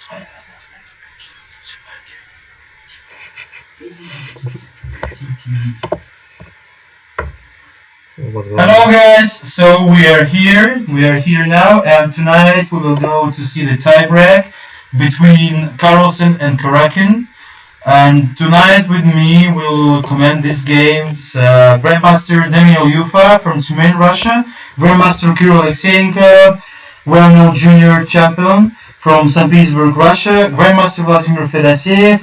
Hello guys, so we are here now, and tonight we will go to see the tiebreak between Carlsen and Karakin. And tonight with me will comment these games Grandmaster Daniel Yuffa from Tumen, Russia, Grandmaster Kirill Alekseenko, well-known junior champion from St. Petersburg, Russia, Grandmaster Vladimir Fedoseev,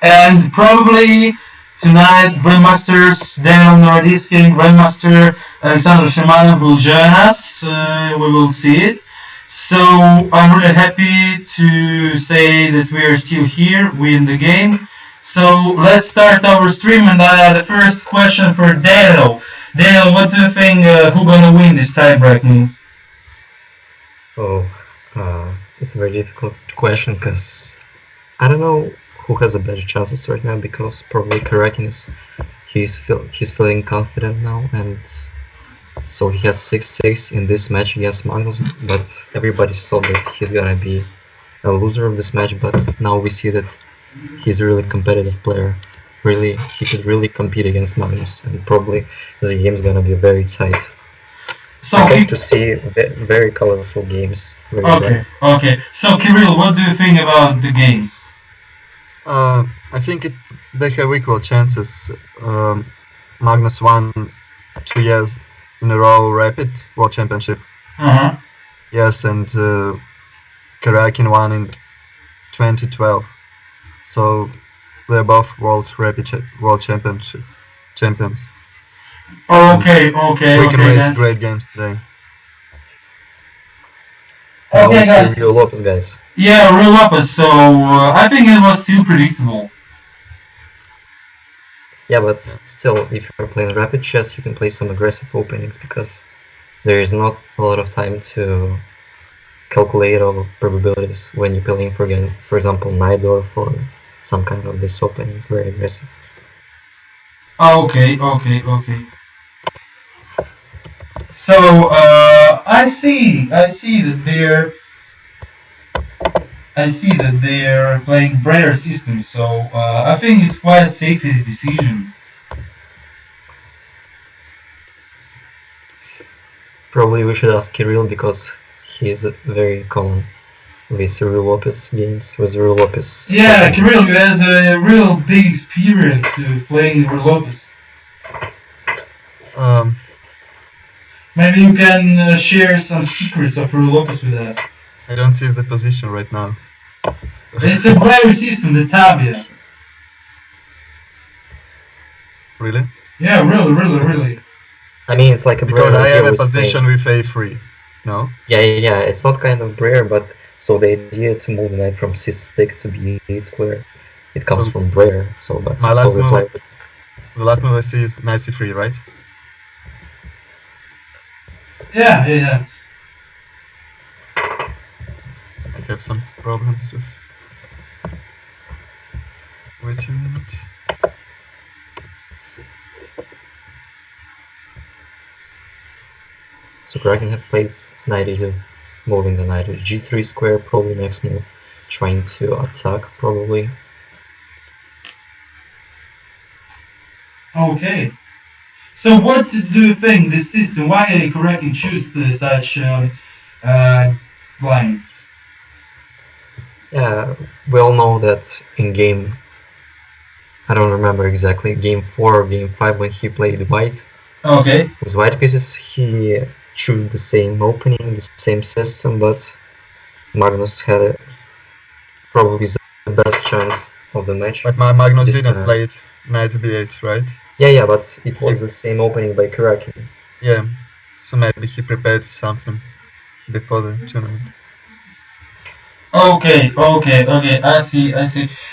and probably tonight, Grandmasters Daniel Nordiski and Grandmaster Alexander Shamanov will join us. We will see it. So I'm really happy to say that we are still here, we in the game. So let's start our stream, and I have the first question for Daniel. Daniel, what do you think, who's gonna win this tiebreak move? It's a very difficult question because I don't know who has a better chances right now, because probably Karakin he's feeling confident now, and so he has 6-6 in this match against Magnus, but everybody saw that he's gonna be a loser of this match, but now we see that he's a really competitive player. Really, he could really compete against Magnus, and probably the game's gonna be very tight. So I hope to see very colorful games. Really okay. So Kirill, what do you think about the games? I think they have equal chances. Magnus won 2 years in a row Rapid World Championship. Yes, and Karakin won in 2012. So they're both World Championship champions. Okay. We can wait great games today. Okay, guys. Real Lopez, guys. Yeah, Real Lopez. So I think it was still predictable. Yeah, but still, if you're playing rapid chess, you can play some aggressive openings, because there is not a lot of time to calculate all probabilities when you're playing for example, knight or for some kind of this opening. It's very aggressive. Okay. So I see that they're playing Breyer system. So I think it's quite a safe decision. Probably we should ask Kirill, because he's very common with Real Lopez games. Yeah, Kirill has a real big experience playing Real Lopez. Maybe you can share some secrets of Real Lopez with us. I don't see the position right now. It's a Breyer system, the Tabia. Really? Yeah, really. I mean, it's like a because Breyer. I have a position with a3. No? Yeah. It's not kind of Breyer, but so the idea to move the knight from c6 to b8 square, it comes from Breyer. So, but my last move, the last move I see is knight c3, right? Yeah. I have some problems with... Wait a minute. So Kraken have played knight e2, moving the knight to g3 square, probably next move, trying to attack, probably. Okay. So what do you think this system? Why Kraken choose such line? Yeah, we all know that in game, I don't remember exactly, game 4 or game 5 when he played white. Okay. With white pieces, he chose the same opening, the same system, but Magnus had probably the best chance of the match. But Magnus didn't play it knight b8, right? Yeah, but it was the same opening by Karakin. Yeah, so maybe he prepared something before the tournament. Okay, I see.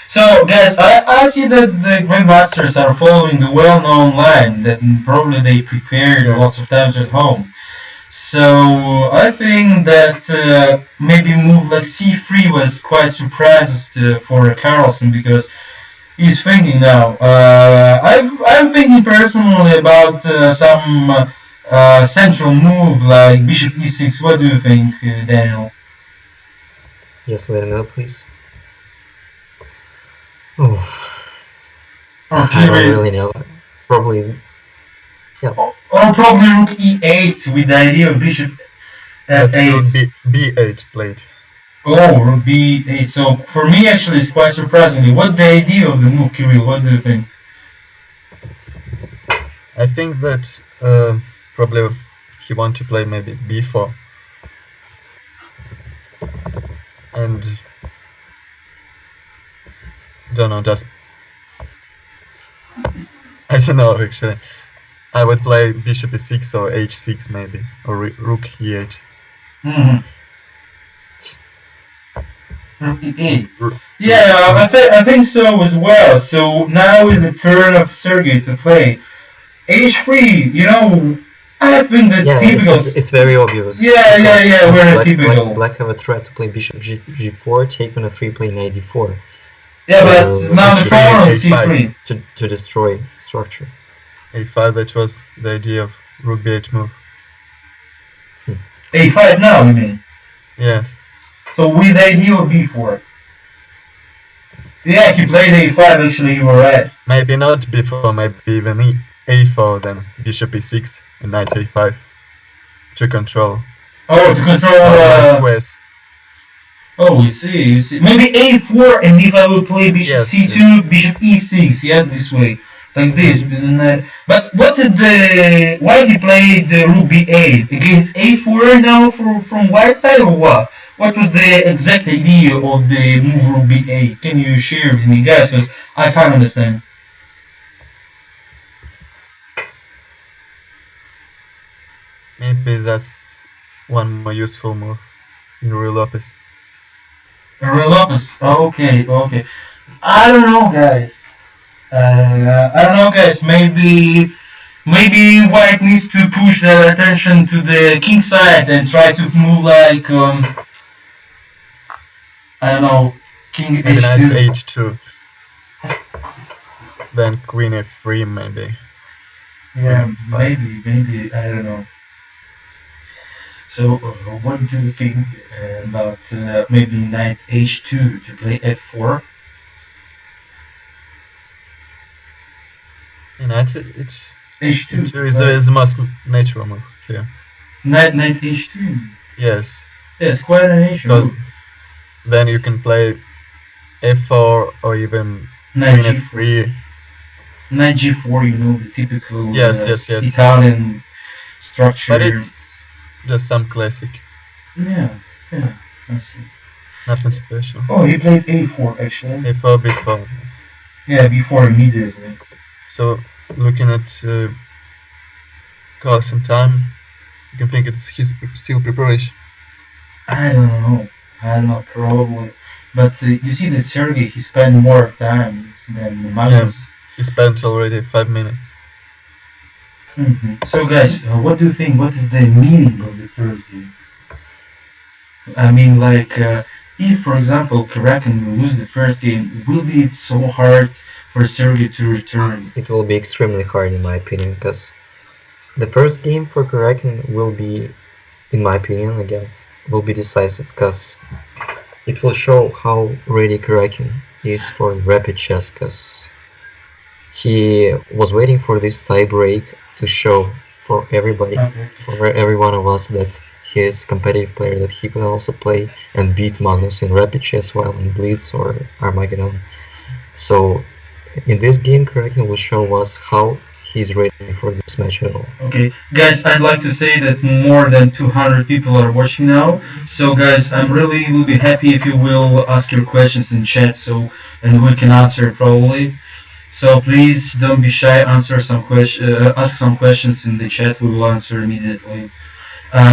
So, guys, I see that the Grandmasters are following the well-known line that probably they prepared lots of times at home. So, I think that maybe move like c3 was quite surprising for Carlsen, because he's thinking now. I'm thinking personally about some central move like bishop e6. What do you think, Daniel? Just wait a minute, please. Oh, Okay, I don't really know. Probably, yeah. Or probably rook e8 with the idea of bishop But f8. rook b8 played. Oh, rook b8. So for me, actually, it's quite surprisingly. What the idea of the move, Kirill? What do you think? I think that probably he want to play maybe b4. And don't know, just I don't know actually. I would play bishop e6 or h6 maybe, or rook e8. Mm-hmm. Rook e8. Rook, Yeah, I think so as well. So now is the turn of Sergey to play h3. You know, I think that's typical. It's very obvious. Yeah, very typical. Black have a threat to play bishop g4, take on a 3, play knight d4. Yeah, but now the pawn on c3 to destroy structure. a5, that was the idea of rook b8 move. a5 now, you mean? Yes. So with the idea of b4. Yeah, he played a5, actually, you were right. Maybe not b4, maybe even a4, then bishop e6 and knight a5 to control. Oh, to control squares. Oh, you see. Maybe a4, and if I will play bishop c2, bishop e6, yes, this way. Like this. But what did why he played the rook b8? Against a4 now from white side, or what? What was the exact idea of the move rook b8? Can you share with me, guys? Because I can't understand. Maybe that's one more useful move in Ruy Lopez. Ruy Lopez. Okay. I don't know, guys. Maybe White needs to push their attention to the king side and try to move like I don't know, king maybe h2. Knight h2. Then queen f3 maybe. Yeah, maybe I don't know. So what do you think about maybe knight h2 to play f4? Knight it's h2 is the most natural move here. Knight h2. Yes. Yes, quite an issue. Because then you can play f4 or even knight queen f3. Knight g4, you know, the typical yes. Italian structure. But it's just some classic. Yeah, I see. Nothing special. Oh, he played a4 actually. a4, b4. Yeah, b4 immediately. So, looking at cost and time, you can think it's his still preparation. I don't know, probably. But you see that Sergey, he spent more time than Magnus. Yeah, he spent already 5 minutes. Mm-hmm. So guys, what do you think? What is the meaning of the Thursday? I mean, like, if, for example, Karakin will lose the first game, will be it so hard for Sergey to return? It will be extremely hard, in my opinion, because the first game for Karakin will be, in my opinion, again, will be decisive, because it will show how ready Karakin is for rapid chess, because he was waiting for this tie break to show for everybody, for every one of us, that he is a competitive player, that he can also play and beat Magnus in rapid chess while in Blitz or Armageddon. So in this game, Karakin will show us how he's ready for this match at all. Okay, guys, I'd like to say that more than 200 people are watching now. So guys, I'm really will be happy if you will ask your questions in chat, and we can answer probably. So please don't be shy. Ask some questions in the chat. We will answer immediately.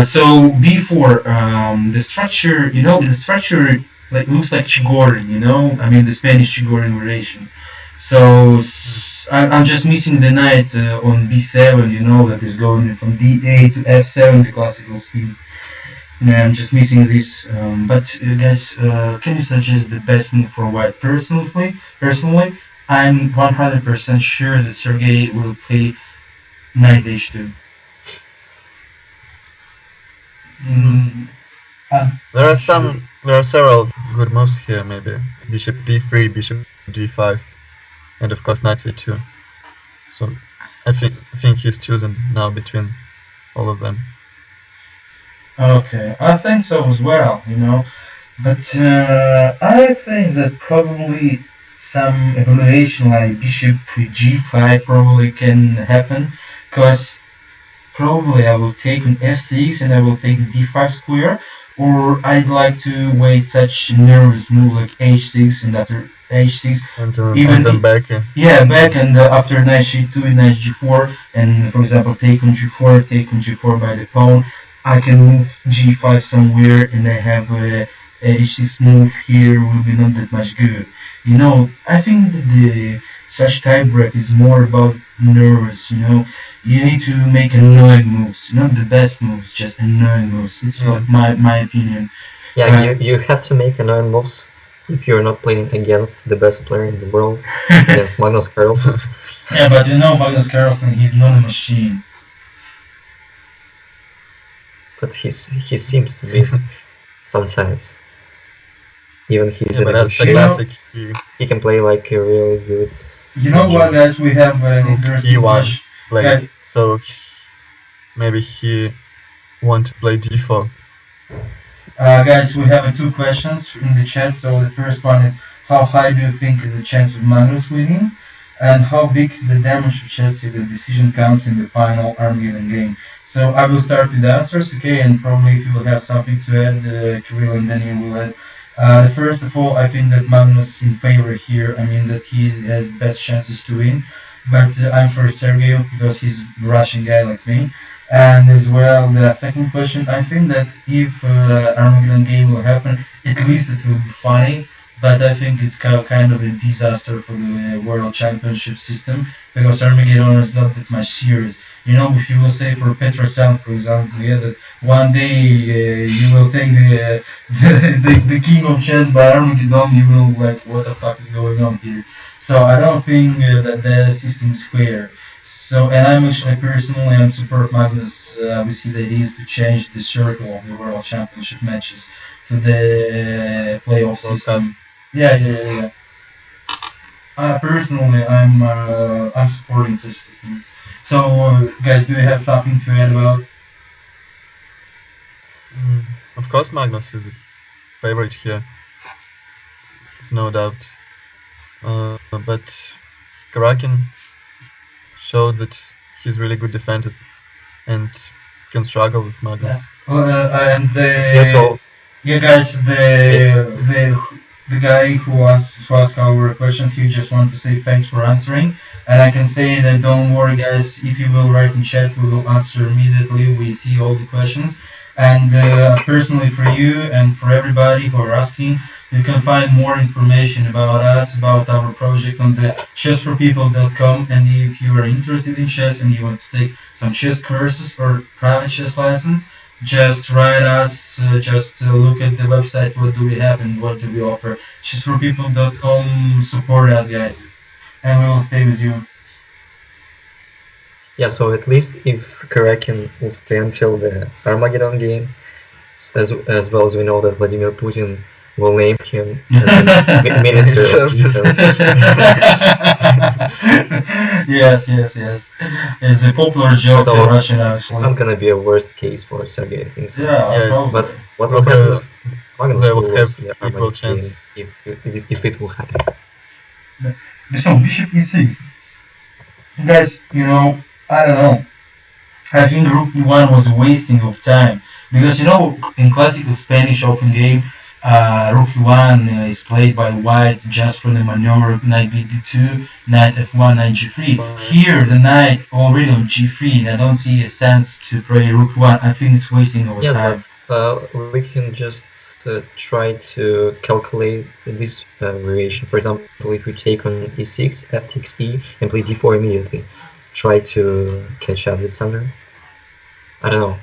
So b4, the structure, the structure looks like Chigorin, I mean the Spanish Chigorin variation. So I'm just missing the knight on b7, that is going from d8 to f7, the classical scheme. And I'm just missing this. But guys, can you suggest the best move for White? Personally, I'm 100% sure that Sergey will play knight h2. There are some There are several good moves here, maybe bishop b3, bishop d5, and of course knight a2. So I think he's choosing now between all of them. Okay, I think so as well, you know. But I think that probably some evaluation like bishop g5 probably can happen, because probably I will take an f6 and I will take the d5 square, or I'd like to wait such nervous move like h6 and after h6 and then back. yeah, back and after knight g2, knight g4, and for example take on g4 by the pawn, I can move g5 somewhere and I have a h6 move here will be not that much good. You know, I think that the such tiebreak is more about nerves, you know. You need to make annoying moves, not the best moves, just annoying moves. It's like my opinion. Yeah, you have to make annoying moves if you're not playing against the best player in the world, against Magnus Carlsen. Yeah, but you know Magnus Carlsen, he's not a machine. But he seems to be sometimes. Even he's in a that's a classic. He can play like a really good. You know what, guys? We have an interesting question. Played, so maybe he want to play d4. Guys, we have two questions in the chat. So the first one is, how high do you think is the chance of Magnus winning? And how big is the damage of chess if the decision counts in the final Armageddon game? So I will start with the answers, okay? And probably if you will have something to add, Kirill and Daniel will add. First of all, I think that Magnus in favor here. I mean that he has best chances to win. But I'm for Sergey because he's a Russian guy like me. And as well, the second question, I think that if Armageddon game will happen, at least it will be funny. But I think it's kind of a disaster for the World Championship system because Armageddon is not that much serious. You know, if you will say for Petrosan, for example, yeah, that one day you will take the king of chess by Armageddon, you will like, what the fuck is going on here? So I don't think that the system is fair. So, and I'm actually personally, I'm support Magnus with his ideas to change the circle of the World Championship matches to the playoff system. Yeah. Personally, I'm supporting such system. So, guys, do you have something to add about? Of course, Magnus is a favorite here. There's no doubt. But Karakin showed that he's really good defender and can struggle with Magnus. Yeah, guys, the guy who asked our questions, he just want to say thanks for answering. And I can say that don't worry, guys, if you will write in chat, we will answer immediately. We see all the questions. And personally for you and for everybody who are asking, you can find more information about us, about our project on the ChessForPeople.com. And if you are interested in chess and you want to take some chess courses or private chess lessons, just write us, just look at the website, what do we have and what do we offer. ChessForPeople.com, support us, guys, and we will stay with you. Yeah, so at least if Karakin will stay until the Armageddon game, as well as we know that Vladimir Putin will name him as the Minister of Defense. Yes. It's a popular joke in Russian, actually. It's not gonna be a worst case for Sergey, I think so. Yeah, but what will happen? They will have equal chances if it will happen. So Bishop E6. Guys, you know, I don't know. I think Rook E1 was a wasting of time because, you know, in classical Spanish open game, Rook E1 is played by White just from the maneuver Knight BD2, Knight F1, Knight G3. Here, the Knight already on G3, and I don't see a sense to play Rook E1. I think it's wasting of time. But we can just try to calculate this variation. For example, if we take on E6, F takes E, and play D4 immediately, try to catch up with Sander. I don't know.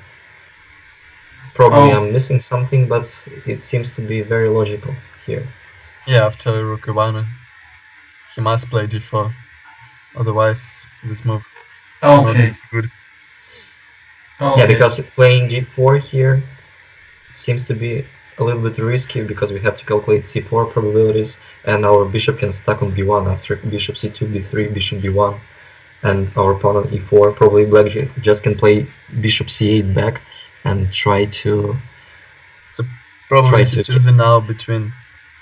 Probably I'm missing something, but it seems to be very logical here. Yeah, after Rook E1, he must play D4. Otherwise, this move not is good. Yeah, because playing D4 here seems to be a little bit risky because we have to calculate c4 probabilities, and our bishop can stuck on b1 after bishop c2, b3, bishop b1, and our pawn on e4. Probably black just can play bishop c8 back and try to... So probably he's choosing now between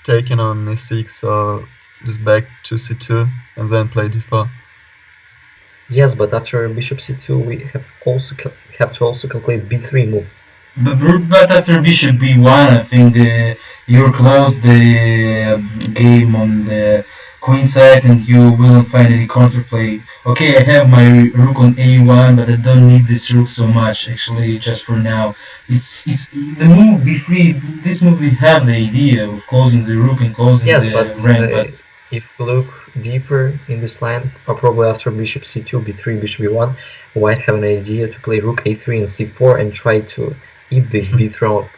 taking on e6 or just back to c2 and then play d4. Yes, but after bishop c2 we have to also calculate b3 move. But after bishop b1, I think you're close the game on the queen side and you won't find any counterplay. Okay, I have my rook on a1, but I don't need this rook so much actually just for now. It's the move b3. This move we have the idea of closing the rook and closing the rank. But if we look deeper in this line, or probably after bishop c2, b3, bishop b1, white have an idea to play rook a3 and c4 and try to eat this b3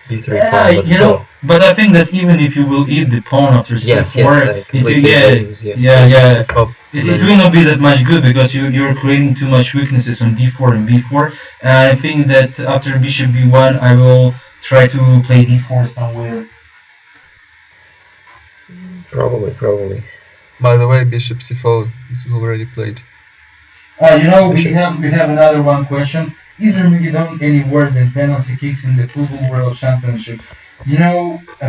pawn. But I think that even if you will eat the pawn after c4, it will not be that much good because you're creating too much weaknesses on d4 and b4. And I think that after bishop b1, I will try to play d4 somewhere. Probably. By the way, bishop c4 is already played. We have another one question. Is Armageddon any worse than penalty kicks in the Football World Championship?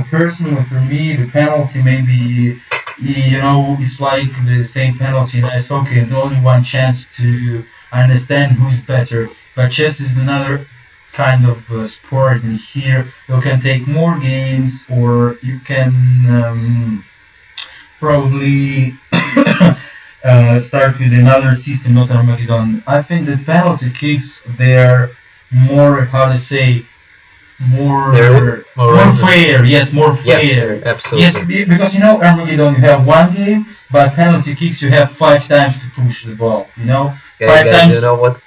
Personally for me, the penalty maybe, it's like the same penalty in ice hockey and only one chance to understand who's better. But chess is another kind of sport, and here you can take more games, or you can probably start with another system, not Armageddon. I think that penalty kicks, they're more, more fair. Yes, more fair. Yes, absolutely. Yes, because Armageddon you have one game, but penalty kicks you have 5 times to push the ball. Five times. You know what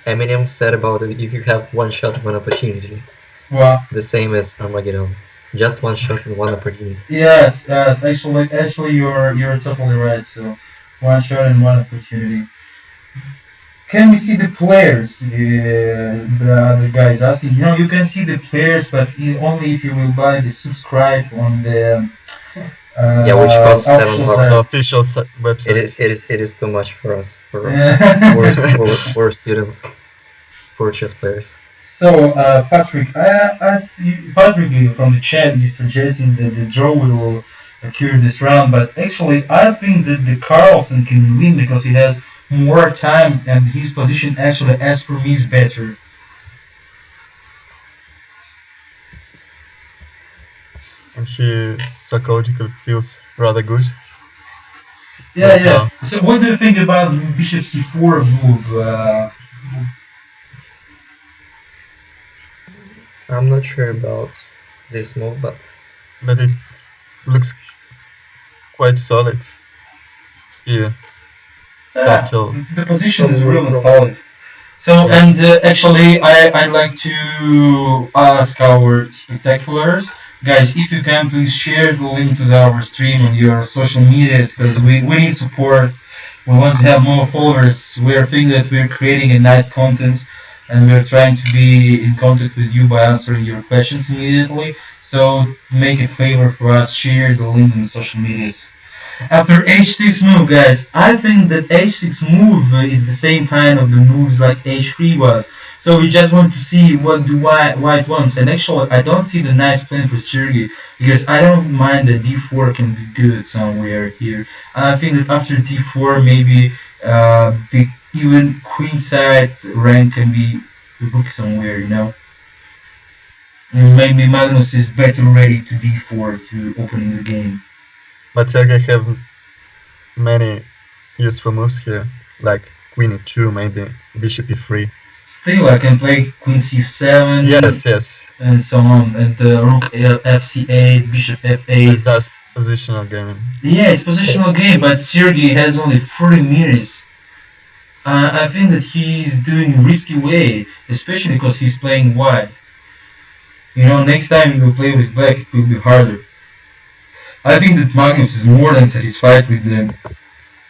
Eminem said about it? If you have one shot, one opportunity. Well, the same as Armageddon. Just one shot and one opportunity. Yes. Actually, you're totally right. So, one shot and one opportunity. Can we see the players? The other guy is asking. You can see the players, but only if you will buy the subscribe on the. Which costs $7. The official website. It is too much for us, for students, for chess players. So, Patrick, Patrick from the chat is suggesting that the draw will occur this round, but actually I think that the Carlsen can win because he has more time and his position actually, as for me, is better. And he psychologically feels rather good. Yeah. So what do you think about bishop c4 move? I'm not sure about this move, but it looks quite solid here. The position is really solid. So, and actually, I'd like to ask our spectaculars, guys, if you can please share the link to our stream on your social medias, because we need support. We want to have more followers. We're thinking that we're creating a nice content, and we're trying to be in contact with you by answering your questions immediately. So make a favor for us, share the link in social medias. After h6 move, guys, I think that h6 move is the same kind of the moves like h3 was. So we just want to see what the white wants. And actually, I don't see the nice plan for Sergey, because I don't mind that d4 can be good somewhere here. I think that after d4, maybe the even queen side rank can be booked somewhere, And maybe Magnus is better ready to d4 to opening the game. But Sergey have many useful moves here, like queen e2, maybe bishop e3. Still, I can play queen c7. Yes. And so on, and rook fc8, bishop f8. That's positional gaming. Yeah, it's positional game, but Sergey has only 40 minutes. I think that he's doing risky way, especially because he's playing white. Next time he will play with black, it will be harder. I think that Magnus is more than satisfied with the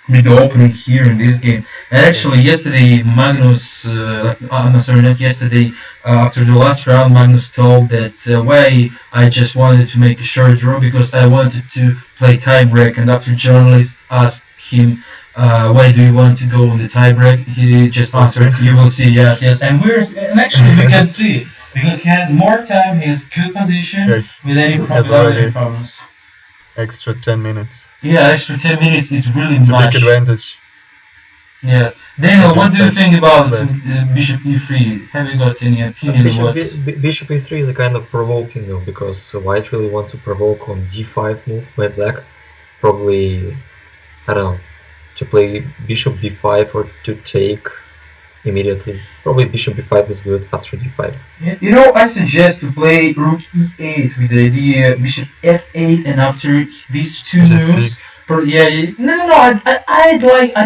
with the opening here in this game. And actually, yesterday, Magnus, I'm sorry, not yesterday, after the last round, Magnus told that why I just wanted to make a short draw because I wanted to play tiebreak. And after journalists asked him, why do you want to go on the tiebreak, he just answered, you will see, yes, yes. And actually we can see because he has more time, he has good position with any problems. Extra 10 minutes. Yeah, extra 10 minutes is really it's much. It's a big advantage. Yes. Daniel, what do you think about Bishop E3? Have you got any opinion about it? Bishop E3 is a kind of provoking move because White really want to provoke on D5 move by Black. Probably, I don't know, to play Bishop B5 or to take immediately. Probably Bishop B5 is good after D5. You know, I suggest to play Rook E8 with the idea Bishop F8 and after these two moves. I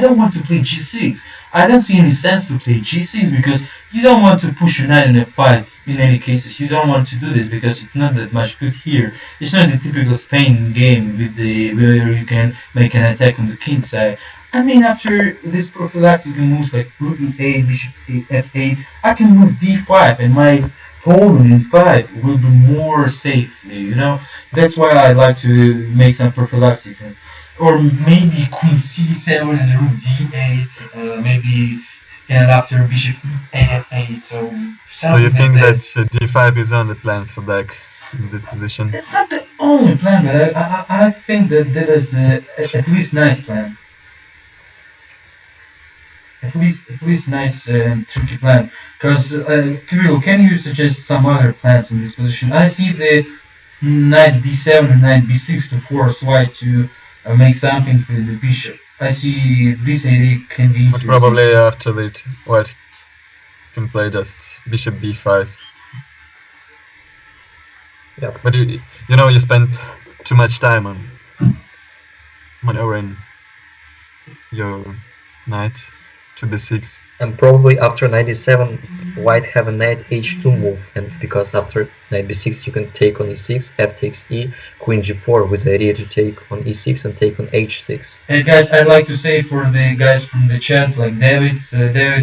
don't want to play G6. I don't see any sense to play G6 because you don't want to push your knight in F5 in any cases. You don't want to do this because it's not that much good here. It's not the typical Spain game with where you can make an attack on the king side. I mean, after this prophylactic moves like Rook E8, Bishop F8, I can move D5 and my pawn in 5 will be more safe, you know? That's why I like to make some prophylactic. Or maybe Queen C7 and Rook D8, maybe, and after Bishop F8, so you think that D5 is on the plan for Black in this position? It's not the only plan, but I think that is at least nice plan. At least nice and tricky plan. Because Kirill, can you suggest some other plans in this position? I see the knight d7 and knight b6 to force white to make something with the bishop. I see this idea can be. But probably after that, white can play just bishop b5. Yeah. But you know you spent too much time on maneuvering your knight to b6. And probably after knight e7, white have a knight h2 move, and because after knight b6 you can take on e6, f takes e, queen g4 with the idea to take on e6 and take on h6. Hey guys, I'd like to say for the guys from the chat, like David,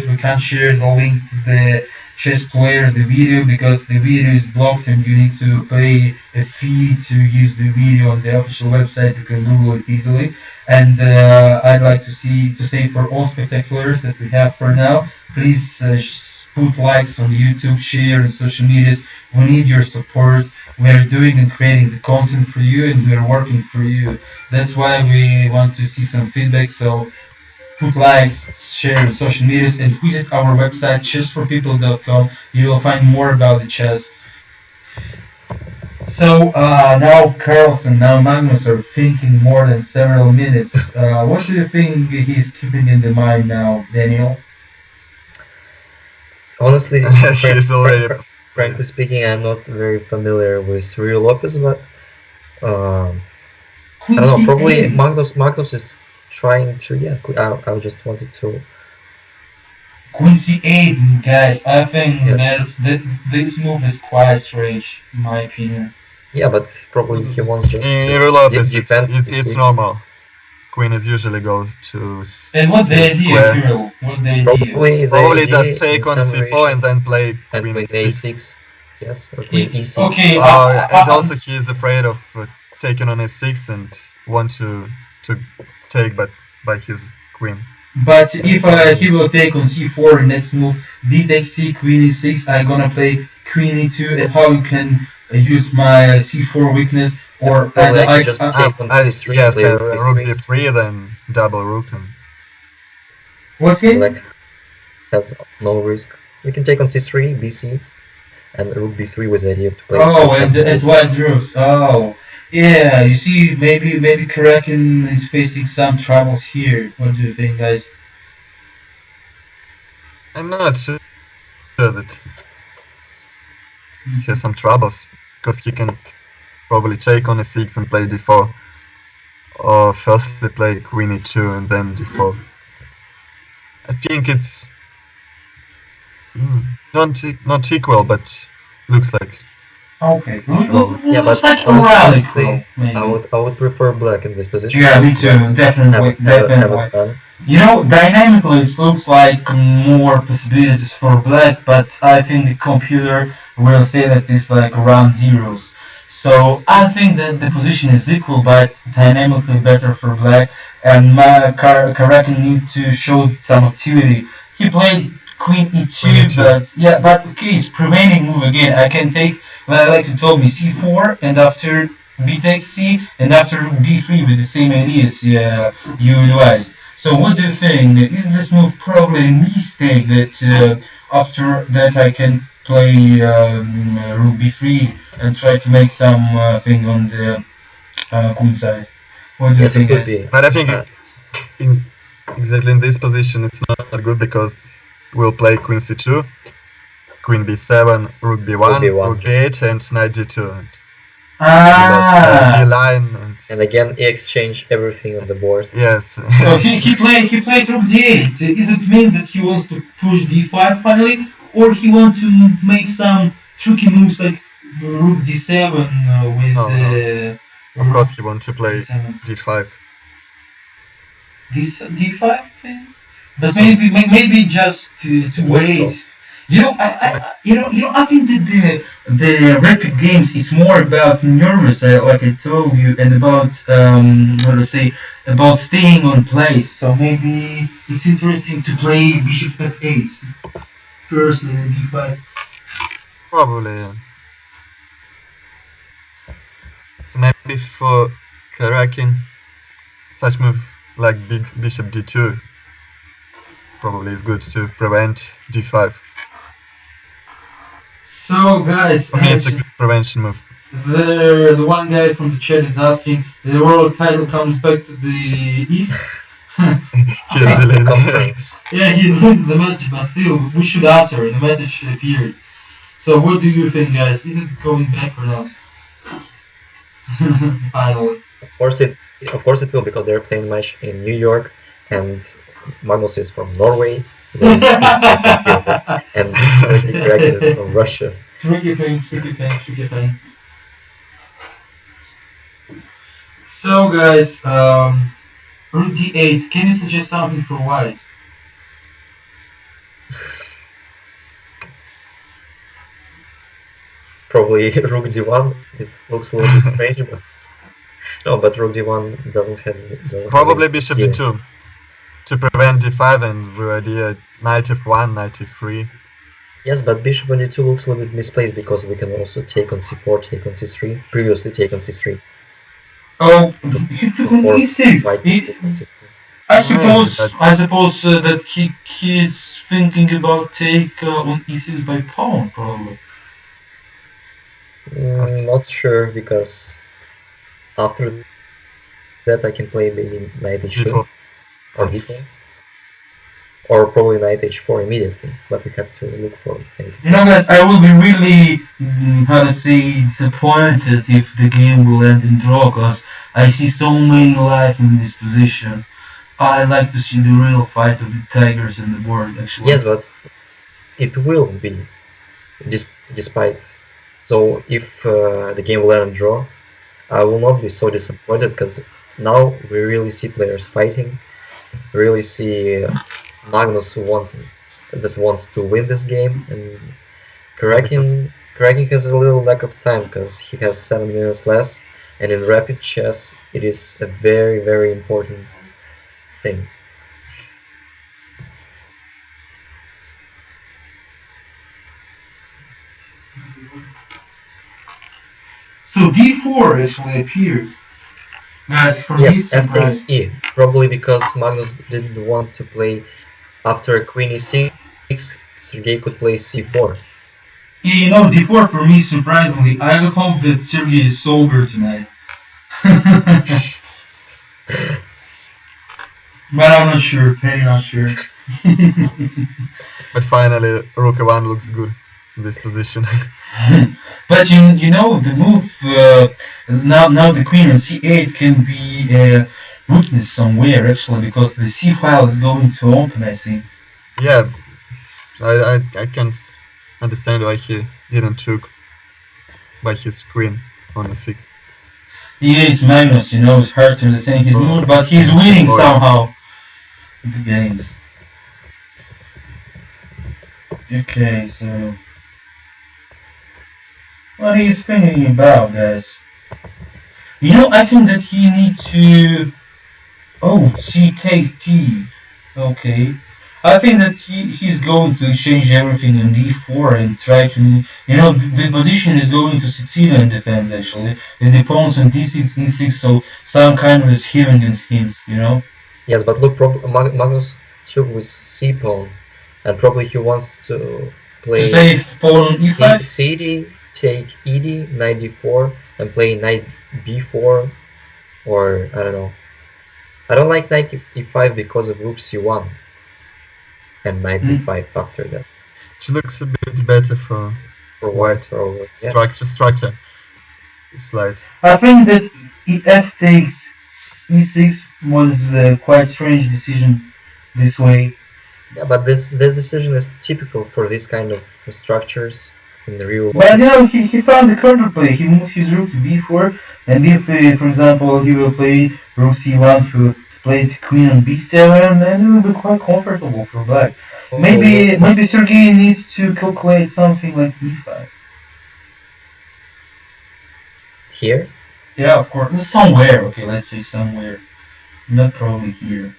we can't share the link to the chess players, the video, because the video is blocked and you need to pay a fee to use the video on the official website. You can Google it easily. And I'd like to say for all spectaculars that we have for now, please put likes on YouTube, share and social medias. We need your support. We are doing and creating the content for you, and we are working for you. That's why we want to see some feedback. So put likes, share on social medias, and visit our website ChessForPeople.com. You will find more about the chess. So now Carlsen, now Magnus are thinking more than several minutes. What do you think he's keeping in the mind now, Daniel? Honestly, frankly speaking, I'm not very familiar with Rio Lopez, but I don't know. Probably Magnus is trying to. Yeah, I just wanted to. Queen C8, guys. I think this move is quite strange, in my opinion. Yeah, but probably he wants to defend. It's normal. Queen is usually go to. And what's the idea, Kirill? What's the idea? Probably just take on C4 and then play Queen A6. Yes, or Queen E6. Okay. And also he is afraid of taking on A6 and want to take by his queen. But if he will take on c4 next move, d takes c, queen e6, I'm gonna play queen e2, and how you can use my c4 weakness, or I just take on c3, yes, rook b3, then double rook. And what's it? Black has no risk. You can take on c3, bc, and rook b3 with the idea to play. Oh, and it was rooks. Oh. Yeah, you see, maybe Karakin is facing some troubles here. What do you think, guys? I'm not sure that he has some troubles, because he can probably take on a6 and play d4, or firstly play queen e2 and then d4. I think it's not equal, but looks like Okay. Yeah, but Looks like honestly, maybe. I would prefer black in this position. Yeah, me too. Definitely, Have a definitely. plan. You know, dynamically it looks like more possibilities for black, but I think the computer will say that it's like around zeros. So I think that the position is equal, but dynamically better for black. And Karakin need to show some activity. He played Queen Queen E2, E2. but yeah, but okay, it's prevailing move again. I can take, well, like you told me, C4, and after B takes C, and after B3 with the same ideas you advised. So what do you think? Is this move probably a mistake that after that I can play rook b3 and try to make some thing on the queen side? What do you Yes, it think, could guys? be. But I think exactly in this position it's not good because we'll play Queen C2, Queen B7, Rook B1, B1. Rook B8, and Knight G2. And Ah, B line And again, he exchanged everything on the board. yes. so he played rook d8. Is it mean that he wants to push d5 finally, or he wants to make some tricky moves like rook d7 with No. Of course he wants to play d7. D5. D5 thing? But maybe just to It looks wait. so. You know, I think that the rapid games is more about nervous, like I told you, and about how to say, about staying on place. So maybe it's interesting to play bishop f8 first, and then d5. Probably. Yeah. So maybe for Karakin, such move like Bishop D2 probably is good to prevent D5. So guys, For me, it's a good prevention move. the one guy from the chat is asking, the world title comes back to the east. He's delayed. Yeah, he deleted the message, but still, we should answer. The message appeared. So, what do you think, guys? Is it going back or not? Finally. Of course it will, because they're playing match in New York, and Magnus is from Norway. Then he's from here, and Sergey Kraken is from Russia. Tricky thing. So, guys, rook d8. Can you suggest something for white? Probably rook d1. It looks a little bit strange, but no, but rook d1 doesn't have. Probably Bishop D2 to prevent D5 and with idea Knight F1, Knight F3. Yes, but bishop on d2 looks a little bit misplaced because we can also take on c4, take on c3. Previously, take on c3. Oh, he took an e6. I suppose that he's thinking about take on e6 by pawn, probably. Not sure, because after that I can play maybe knight h2 or d4, or probably knight h4 immediately, but we have to look for it. You know, guys, I will be really, how to say, disappointed if the game will end in draw, because I see so many life in this position. I like to see the real fight of the tigers in the board, actually. Yes, but it will be, despite. So if the game will end in draw, I will not be so disappointed, because now we really see players fighting. We really see Magnus that wants to win this game, and Karakin has a little lack of time because he has 7 minutes less, and in rapid chess it is a very, very important thing. So d4 actually appeared. Guys, for Yes, me, f takes e, probably because Magnus didn't want to play after queen e6. Sergey could play c4. You know, d4 for me, surprisingly. I hope that Sergey is sober tonight. But I'm not sure. Penny not sure. But finally, Rook A1 looks good in this position. But you know, the move now the queen on c8 can be witnessed somewhere, actually, because the c file is going to open, I think. Yeah, I can't understand why he didn't took by his queen on e6. He is Magnus, it's hard to understand his moves, but he's winning somehow the games. Okay, so what he's thinking about, guys? I think that he needs to. Oh, C takes T. Okay. I think that he's going to change everything in d4 and try to, the position is going to succeed in defense actually. And the pawn's on d6, e6, so some kind of is here against him, Yes, but look, Magnus took with c pawn, and probably he wants to play. Save pawn on e5. cd, take ed, knight d4, and play knight b4, or I don't know. I don't like knight e5 because of rook c1. And knight b5 after that. It looks a bit better for white. Structure. Slide. I think that f takes e6 was a quite strange decision this way. Yeah, but this decision is typical for this kind of structures in the real. But he found the counterplay. He moved his rook to b4, and if, for example, he will play rook c1, he will place the queen on b7, and it will be quite comfortable for black. Maybe Sergei needs to calculate something like e5. Here? Yeah, of course. Somewhere, okay, let's say somewhere. Not probably here.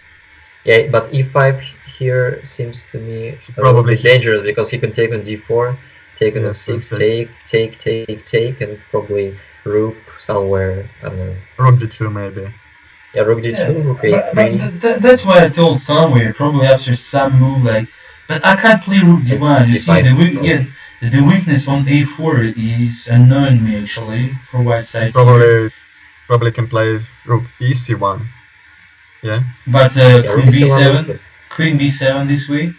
Yeah, but e5 here seems to me probably dangerous because he can take on d4, take on f6, take, and probably rook somewhere, I don't know. Rook d2 maybe. Yeah, rook d2, rook a3. But that's why I told somewhere, probably after some move like. But I can't play rook d1. You see, the weakness on a4 is annoying me actually for white side. Probably can play rook ec1. Yeah. But queen b7 this way.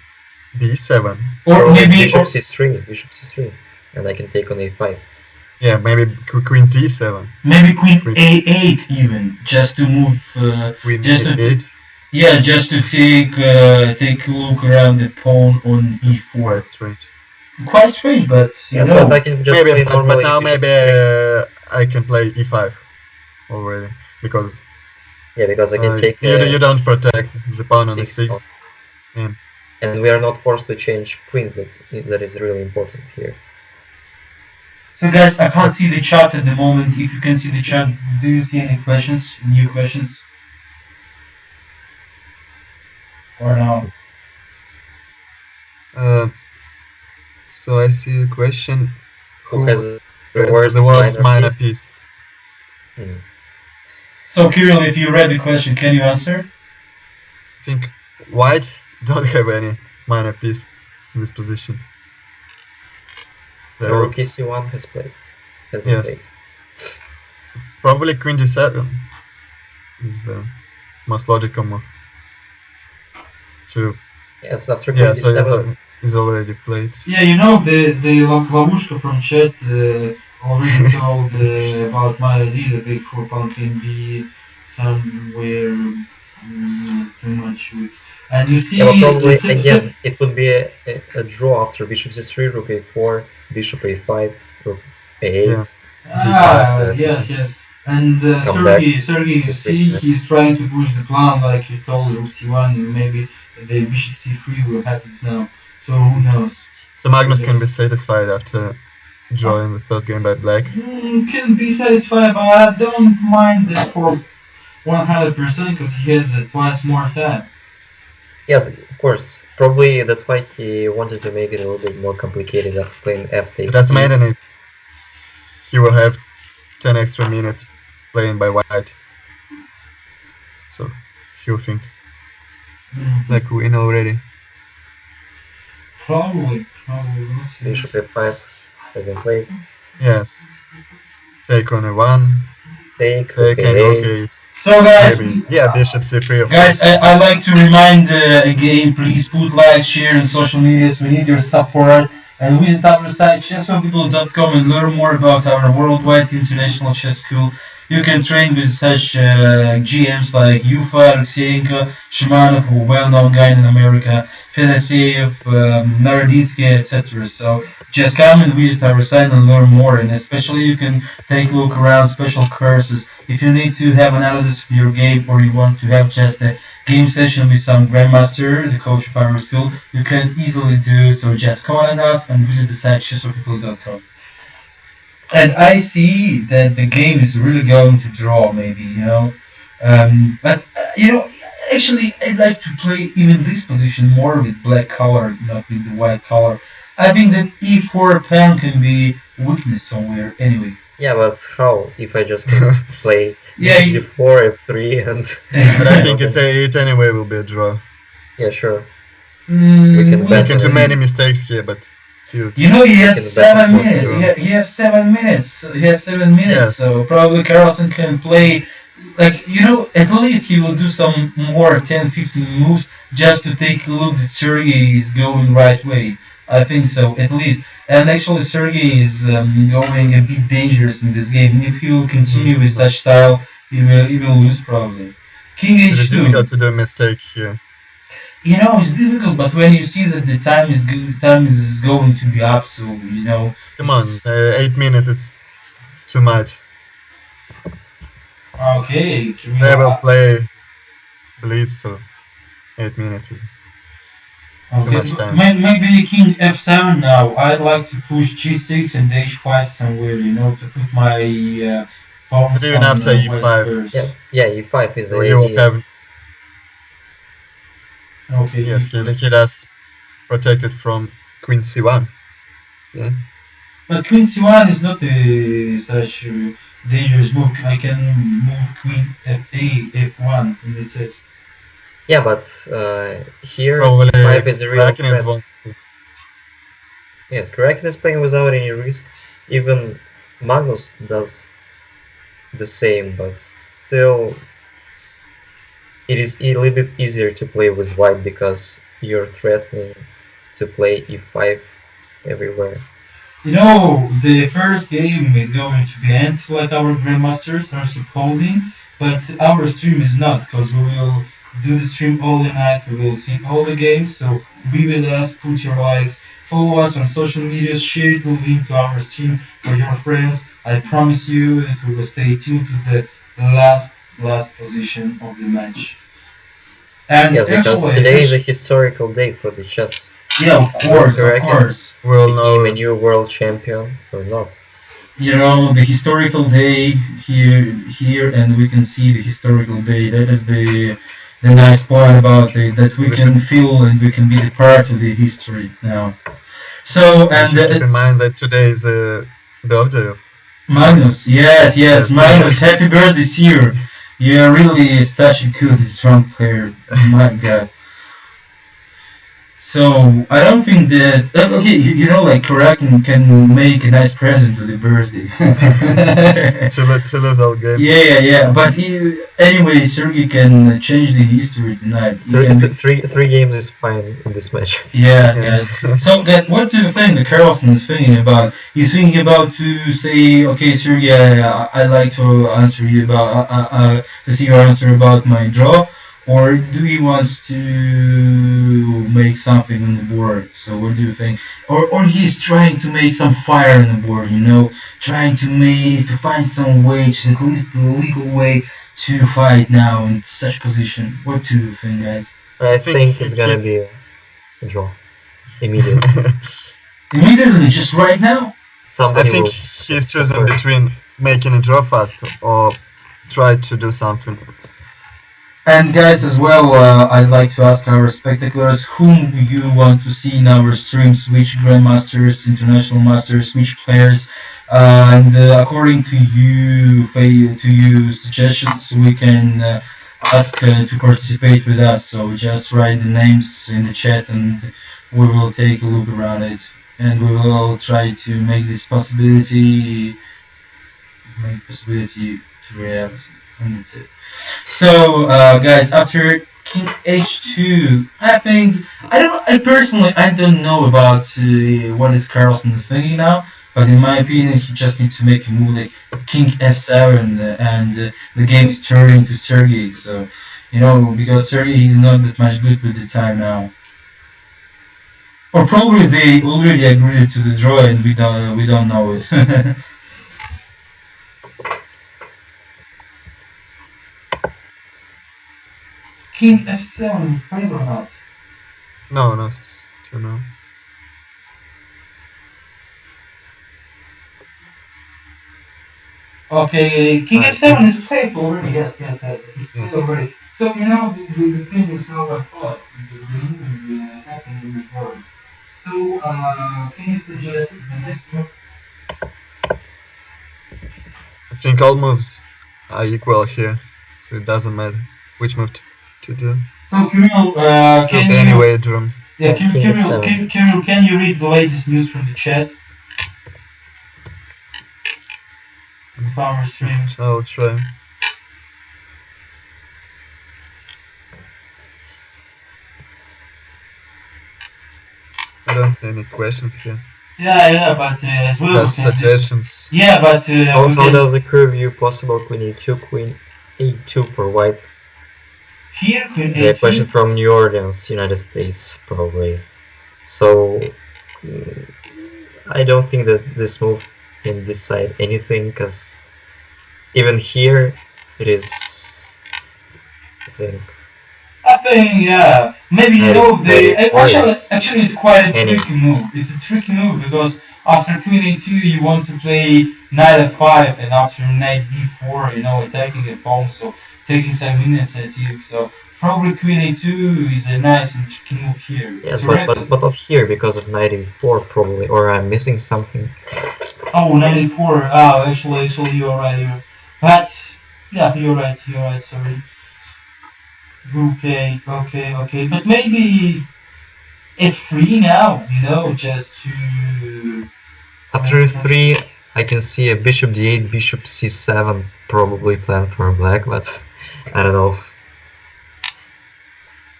b7. Or maybe bishop c3, and I can take on a5. Yeah, maybe queen d7. Maybe queen a8 even, just to move. Queen just a8. Just to take a look around the pawn on e4. Quite strange, but but I can just play normally. But now maybe I can play e5 already because. Yeah, because I can take. You don't protect the pawn on e6. Yeah. And we are not forced to change queens. That is really important here. So guys, I can't see the chat at the moment. If you can see the chat, do you see any questions? New questions? Or no? So I see the question. Who has the worst minor piece? So Kirill, if you read the question, can you answer? I think white don't have any minor piece in this position. Rook c1 has played. Yes. So probably queen d7 is the most logical move. Yes, after queen d7 is already played. Yeah, the Lavushka from chat already told about my idea that a4 pawn can be somewhere too much with. And you see, probably again it would be a draw after bishop c3, rook a4, bishop a5, rook a8. Yeah. Yes. And Sergei, you see, he's trying to push the plan like you told rook c1, and maybe the bishop c3 will happen now. So who knows? So Magnus can be satisfied after drawing the first game by black. Can be satisfied, but I don't mind that for 100% because he has twice more time. Yes, of course. Probably that's why he wanted to make it a little bit more complicated after playing f takes. It doesn't matter. He will have 10 extra minutes playing by white. So he'll think like win already. Probably. Bishop f5 has been played. Yes. Take on a1. Take and rook 8. So guys, bishop c3. Guys, I like to remind again, please put likes, share on social medias. We need your support. And visit our site chessforpeople.com and learn more about our worldwide international chess school. You can train with such GMs like Yuffa, Alekseenko, Shimanov, a well-known guy in America, Fedoseev, Naroditsky, etc. So just come and visit our site and learn more, and especially you can take a look around special courses. If you need to have analysis of your game or you want to have just a game session with some grandmaster, the coach of our school, you can easily do it. So just contact us and visit the site ChessForPeople.com. And I see that the game is really going to draw, maybe, but actually, I'd like to play even this position more with black color, not with the white color. I think that e4 pawn can be weakness somewhere anyway. Yeah, but how if I just can play Yeah, d4, f3, and But I think it anyway will be a draw. yeah, sure. We can bet can do on it. many mistakes here, but still. He has Can bet 7 on both minutes. of He has 7 minutes. He has 7 minutes. Yes. So probably Carlsen can play, at least he will do some more 10-15 moves just to take a look that Sergey is going right way. I think so, at least. And actually, Sergey is going a bit dangerous in this game. If he will continue with such style, he will lose probably. King It is h2. difficult to do a mistake here. It's difficult, but when you see that the time is going to be up, so Come on, 8 minutes, it's too much. Okay. They will play Blitz, so 8 minutes is too much time. Maybe King f7 now. I'd like to push g6 and h5 somewhere, to put my pawns But even on after white e5. squares. Yeah, e5 is So the he will idea. have, Okay. yes, he does protected from Queen c1. Yeah. But Queen c1 is not such a dangerous move. I can move Queen f8, f1, and that's it. Yeah, but here Probably e5 is a real Kraken is threat. one. Yes, Kraken is playing without any risk. Even Magnus does the same, but still it is a little bit easier to play with white because you're threatening to play e5 everywhere. The first game is going to be end like our grandmasters are supposing, but our stream is not, because we will do the stream all the night. We will see all the games, so be with us, put your likes, follow us on social media, share the link to our stream for your friends. I promise you that we will stay tuned to the last position of the match. And Yes, because actually, today is a historical day for the chess. yeah, of course. We'll Became know. a new world champion or not. The historical day here, and we can see the historical day. That is the nice point about it, that we can feel and we can be the part of the history now. So, We and should keep in mind that today is a birthday. Magnus, yes, Yes. Magnus, happy birthday, sir. You're really such a good, strong player. My God. So I don't think that like Karakin can make a nice present to the birthday. To lose all game. Yeah. But anyway, Sergey can change the history tonight. He can- Three games is fine in this match. Yes. Yeah. So, guys, what do you think that Carlsen is thinking about? He's thinking about to say, okay, Sergey, I'd like to answer you about to see your answer about my draw, or do he wants to make something on the board? So, what do you think? Or he's trying to make some fire on the board, trying to find some way, just at least a little way to fight now in such position. What do you think, guys? I think it's gonna be a draw immediately. Immediately, just right now? I Somebody think will he's just choosing prefer. between making a draw fast or try to do something. And guys, as well, I'd like to ask our spectaculars whom you want to see in our streams, which grandmasters, international masters, which players, and according to you suggestions, we can ask to participate with us. So just write the names in the chat, and we will take a look around it, and we will try to make this possibility to reality, and that's it. So, guys, after King H2, I personally, I don't know about what is Carlsen is thinking now. But in my opinion, he just needs to make a move like King f7, and the game is turning to Sergey. So, because Sergey is not that much good with the time now. Or probably they already agreed to the draw and we don't know it. King f7 is played or not? No, still no. Okay, King f7 is played already. Yes, it's played already. So the thing is how I thought the move is happening in the board. So can you suggest the next move? I think all moves are equal here, so it doesn't matter which move to do. So Kirill, can you? Anyway, drum. Yeah, Kirill, can you read the latest news from the chat? Farmer stream. I'll try. I don't see any questions here. Yeah, but as well. Just suggestions. Yeah, but how does the curve view possible Queen E2, Queen A2 for white? Here, Queen A2. Yeah, question from New Orleans, United States, probably. So I don't think that this move can decide anything, because even here it is, I think, yeah, maybe actually it's quite a tricky move. It's a tricky move because after Queen A2 you want to play Knight F5, and after Knight D4, attacking a pawn, so taking some initiative. So probably Queen A2 is a nice and tricky move here. Yes, but not here because of Knight E4 probably, or I'm missing something. Oh, Knight E4. Oh, actually you're right. But yeah, you're right. Sorry. Okay. But maybe f3 now, just to... After 3, I can see a bishop d8, bishop c7 probably planned for black, but I don't know.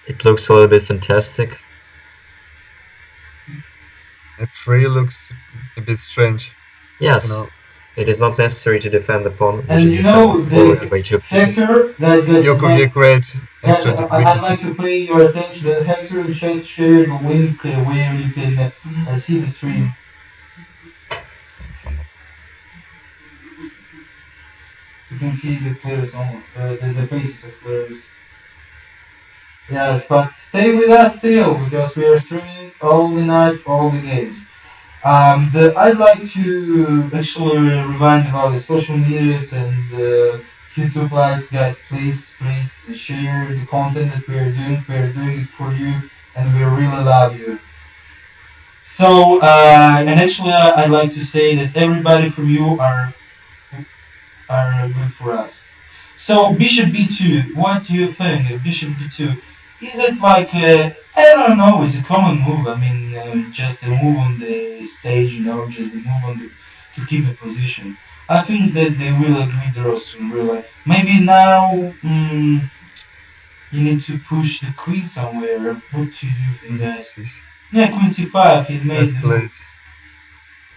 It looks a little bit fantastic. f3 looks a bit strange. Yes. It is not necessary to defend the pawn. And the Hector, guys, you could be great. I'd like to pay your attention that Hector in chat shared the link where you can see the stream. You can see the players on the faces of players. Yes, but stay with us still because we are streaming all the night for all the games. I'd like to actually remind about the social medias and YouTube likes, guys. Please share the content that we are doing. We are doing it for you, and we really love you. So, and actually, I'd like to say that everybody from you are good for us. So, Bishop B2. What do you think of Bishop B2? Is it like I don't know? It's a common move. I mean, just a move on the stage, just a move to keep the position. I think that they will agree draw soon. Really, maybe now you need to push the queen somewhere. What do you think, guys? Yeah, Queen C5. He made the move.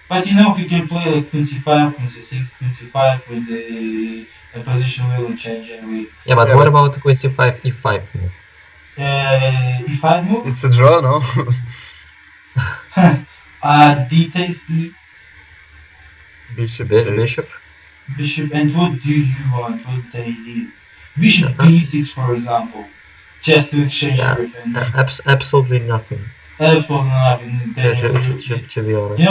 But he can play like Queen C5, Queen C6, Queen C5 with the position will change anyway. Yeah, but what about Queen C5, E5 move? E5 move? It's a draw, no? D takes E. Bishop. And what do you want? What they did? Bishop D6, for example. Just to exchange everything. Absolutely nothing. Absolutely nothing. To be honest.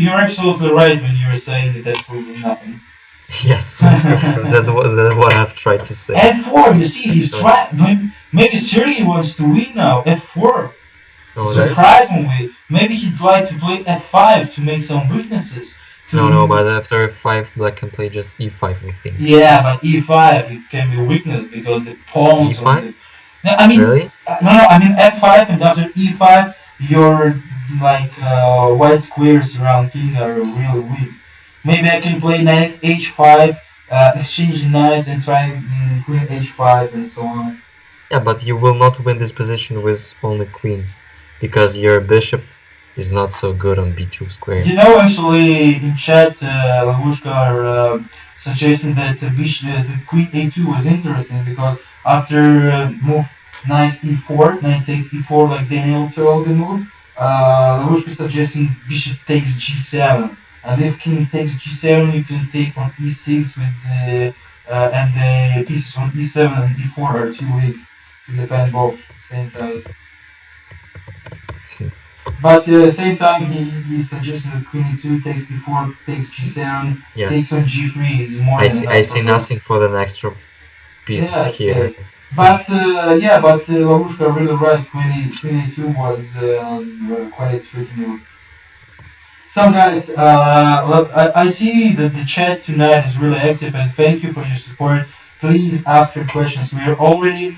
You're absolutely right when you're saying that absolutely nothing. Yes, that's what I've tried to say. F4, you see, he's trying. Maybe Sergey wants to win now. F4. Oh, surprisingly, maybe he'd like to play F5 to make some weaknesses. No, but after F5, black can play just E5, I think. Yeah, but E5 it can be a weakness because the pawns. E5? I mean, really? No, I mean F5 and after E5, your white squares around king are really weak. Maybe I can play knight H5, exchange knights and try queen H5 and so on. Yeah, but you will not win this position with only queen, because your bishop is not so good on b2 square. You know, actually, in chat, Lavushka are suggesting that the queen a2 was interesting because after move knight e4, knight takes e4 like Daniel told the move, Lavushka suggesting bishop takes g7, and if king takes g7, you can take on e6 with the and the pieces on e7 and e4 are too weak to defend both same side. But at the same time, he suggested that queen e2 takes e4, takes g7, takes on g3 is more than I see nothing for the next piece here. But Lavushka really right. Queen e2 was quite a tricky move. So guys, I see that the chat tonight is really active, and thank you for your support. Please ask your questions. We are already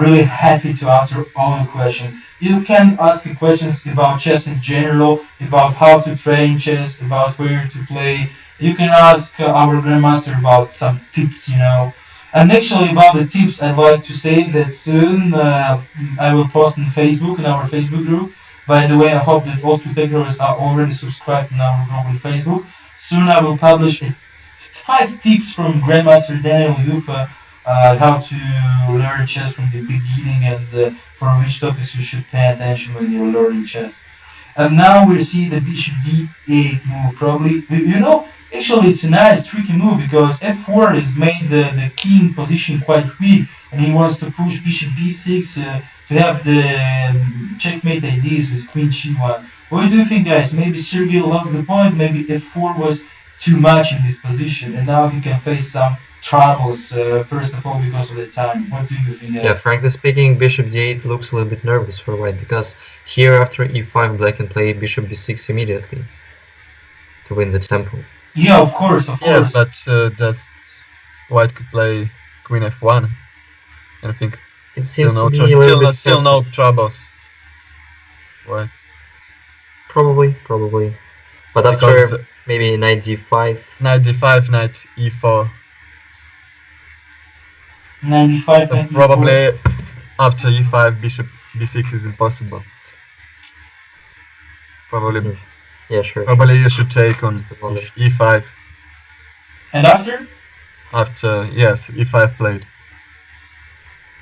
really happy to answer all the questions. You can ask questions about chess in general, about how to train chess, about where to play. You can ask our grandmaster about some tips, you know. And actually about the tips, I'd like to say that soon I will post on Facebook, in our Facebook group. By the way, I hope that all spectators are already subscribed in our group on Facebook. Soon I will publish 5 tips from Grandmaster Daniel Yuffa how to learn chess from the beginning and for which topics you should pay attention when you're learning chess. And now we see the bishop d8 move. Probably, you know, actually it's a nice tricky move because f4 has made the king position quite weak, and he wants to push bishop b6 to have the checkmate ideas with queen g1. What do you think, guys? Maybe Sergey lost the point. Maybe f4 was too much in this position, and now he can face some troubles, first of all because of the time. What do you think, guys? Yeah, frankly speaking, bishop d8 looks a little bit nervous for white, because here after e5 black can play bishop b6 immediately to win the tempo. Yeah, of course. Yes, but just white could play queen f1, and I think it seems to be a little bit still no troubles. Right. Probably. But because after maybe knight d5. Knight d5, knight e4. 95, so probably after e5, bishop b6 is impossible. Probably. Yeah, sure. Probably you should take on e5. And after? After, yes, e5 played.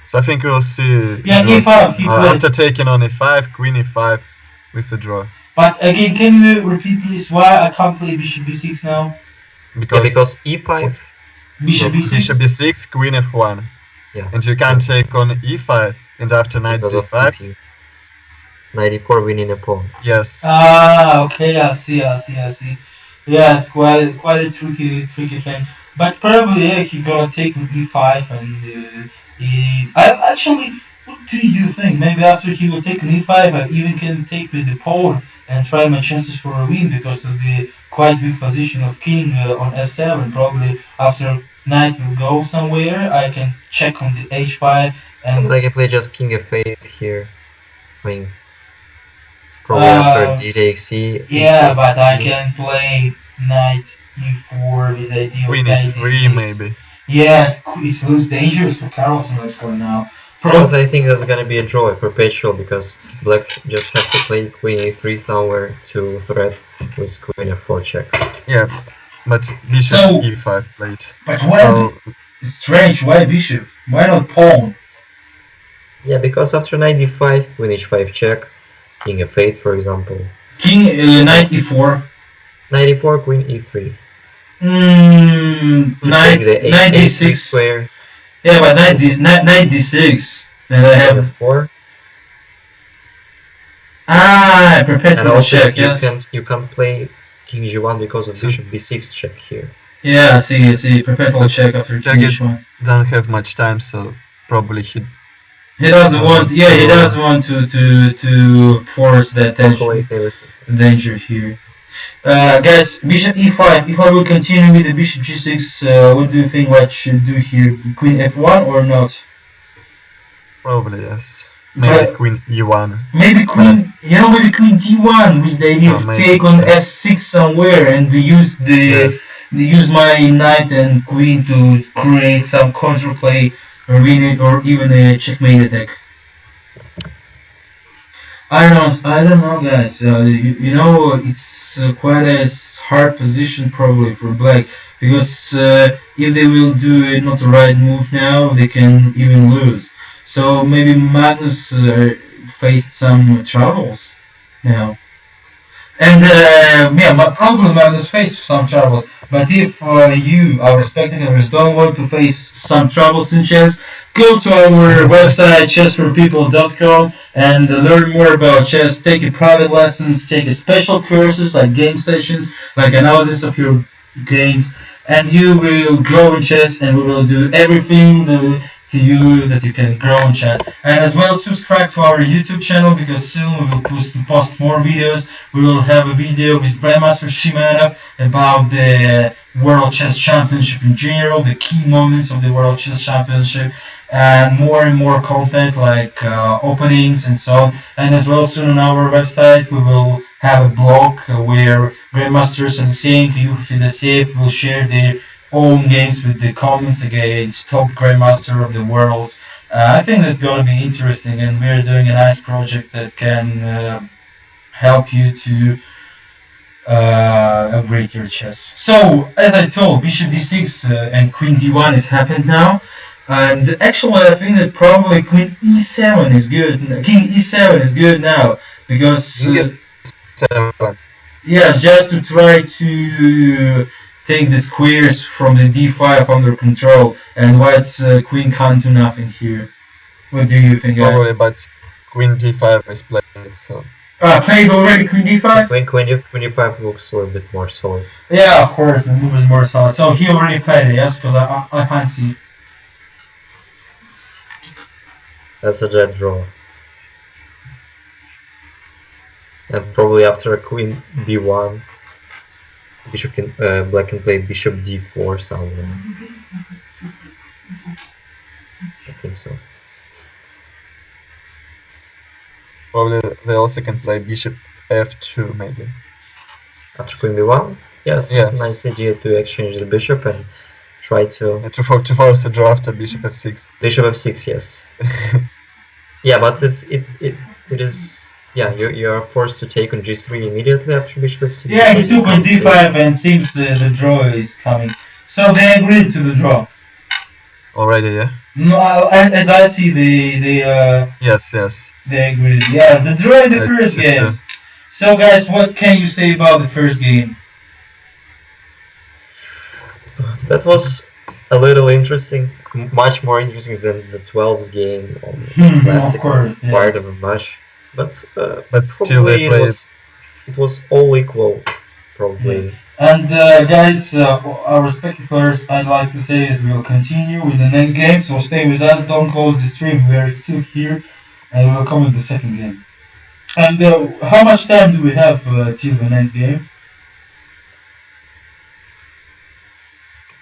So I think we'll see. Yeah, e5. After taking on e5, queen e5 with a draw. But again, can you repeat please why I can't play bishop b6 now? Because e5. Bishop b6. Bishop b6, queen f1. Yeah. And you can't take on e5, and after knight d5. Knight e4 winning a pawn. Yes. Ah, okay, I see. Yeah, it's quite a tricky thing. But probably he gonna take on e5 and actually, what do you think? Maybe after he will take on e5, I even can take with the pawn and try my chances for a win because of the quite weak position of king on f7. Probably after knight will go somewhere, I can check on the h5 and I can play just king f8 here. I mean, probably after d takes e. Yeah, but I can play knight e4 with the idea queen of knight e3 maybe. Yes, it looks dangerous for Carlsen for now. But I think that's gonna be a draw for perpetual because black just have to play queen e3 somewhere to threat with queen f4 check. Yeah, but bishop e5 played. But why? Strange. Why bishop? Why not pawn? Yeah, because after knight d5, queen h5 check, king f8 for example. King knight e4. Knight e4, queen e3. Knight d6 square. Yeah, but knight d6. Then I have 4. Perpetual check. Yes. You can play king g1 because of bishop b6 check here. Yeah, I see. Perpetual check after king h1. Don't have much time, so probably he doesn't want. Yeah, he doesn't want to force that danger here. Guys, bishop e5. If I will continue with the bishop g6, what do you think white should do here? Queen f1 or not? Probably yes. Maybe queen e1. Maybe queen, maybe queen d1 with the idea of take on f6 somewhere and use use my knight and queen to create some counterplay or even a checkmate attack. I don't know, guys. You know, it's quite a hard position probably for Black because if they will do not the right move now, they can even lose. So maybe Magnus faced some troubles now. And yeah, but probably Magnus faced some troubles. But if you, our spectators, don't want to face some troubles in chess, go to our website chessforpeople.com and learn more about chess. Take a private lessons, take a special courses like game sessions, like analysis of your games, and you will grow in chess. And we will do everything to you that you can grow in chess. And as well, subscribe to our YouTube channel because soon we will post more videos. We will have a video with Grandmaster Shimanov about the World Chess Championship in general, the key moments of the World Chess Championship, and more content like openings and so on. And as well, soon on our website, we will have a blog where Grandmasters Alekseenko, Yuffa, Fedoseev will share their own games with the comments against top Grandmaster of the world. I think that's going to be interesting, and we're doing a nice project that can help you to upgrade your chess. So, as I told, Bishop d6 and Queen d1 has happened now. And actually, I think that probably Queen e7 is good. King e7 is good now because yes, just to try to take the squares from the d5 under control, and White's Queen can't do nothing here. What do you think, guys? Probably, but Queen d5 is played, so. Played already Queen d5? Queen d5 looks a little bit more solid. Yeah, of course, the move is more solid. So he already played it, yes? Because I can't see. That's a jet draw. And probably after a Queen d1, Bishop can Black can play Bishop d4 somewhere. I think so. Probably they also can play Bishop f2 maybe. After Queen b1? Yes, it's a nice idea to exchange the bishop and try to... to force a draw after Bishop f6. Bishop f6, yes. Yeah, but it is... Yeah, you are forced to take on g3 immediately after Bishop f6. Yeah, he took on d5 and seems the draw is coming. So they agreed to the draw. Already, yeah? No, as I see, they yes. They agreed. Yes, the draw in the first game. So, guys, what can you say about the first game? That was a little interesting, much more interesting than the 12's game on the classic part of a match. But still, it was all equal, probably. Yeah. And guys, our spectators, I'd like to say that we will continue with the next game. So stay with us, don't close the stream. We are still here, and we will come with the second game. And how much time do we have till the next game?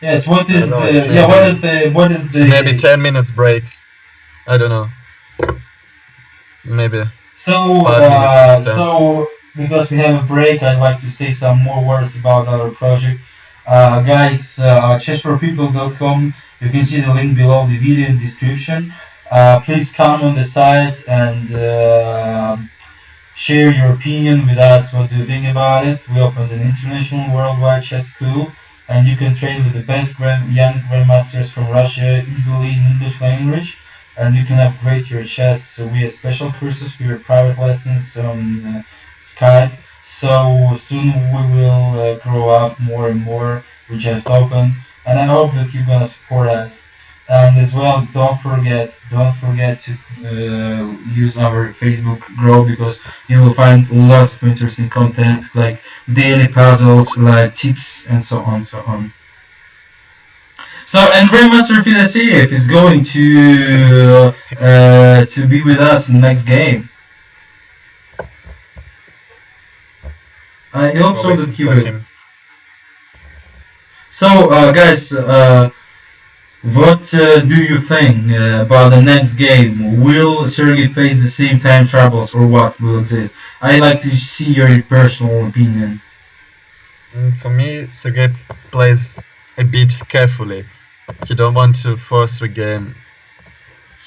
Yes. What is what is the? Maybe 10 minutes break. I don't know. Maybe. So because we have a break, I'd like to say some more words about our project. Guys, ChessForPeople.com, you can see the link below the video in the description. Please come on the site and share your opinion with us. What do you think about it? We opened an international worldwide chess school, and you can train with the best young grandmasters from Russia easily in English language. And you can upgrade your chess via special courses, via private lessons on Skype. So soon we will grow up more and more. We just opened, and I hope that you're gonna support us. And as well, don't forget to use our Facebook group, because you will find lots of interesting content like daily puzzles, like tips, and so on. So, and Grandmaster Fedoseev is going to be with us in the next game. I hope so that he will. So, guys, what do you think about the next game? Will Sergey face the same time troubles, or what will exist? I'd like to see your personal opinion. For me, Sergey plays a bit carefully. He don't want to force the game.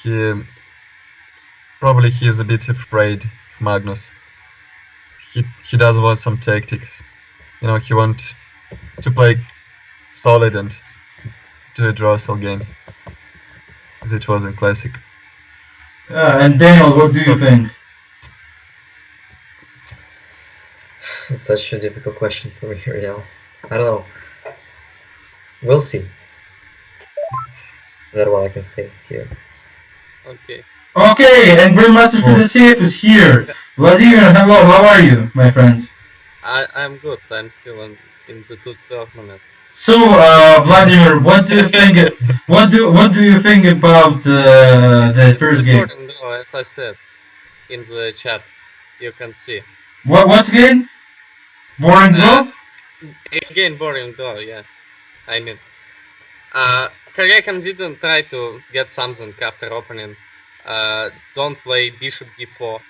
He is a bit afraid Magnus. He does want some tactics. You know, he want to play solid and to draw some games, as it was in Classic. And Daniel, what do you think? It's such a difficult question for me right now. I don't know. We'll see. That's what I can say here. Okay. Okay, and Grandmaster Fedoseev is here. Vladimir, hello, how are you, my friend? I'm good. I'm still in the good tournament. So, Vladimir, what do you think? What do you think about the first game? No, as I said in the chat, you can see. What's again? Boring draw? Again, boring draw. Yeah, I mean, Karakin didn't try to get something after opening. Don't play bishop d4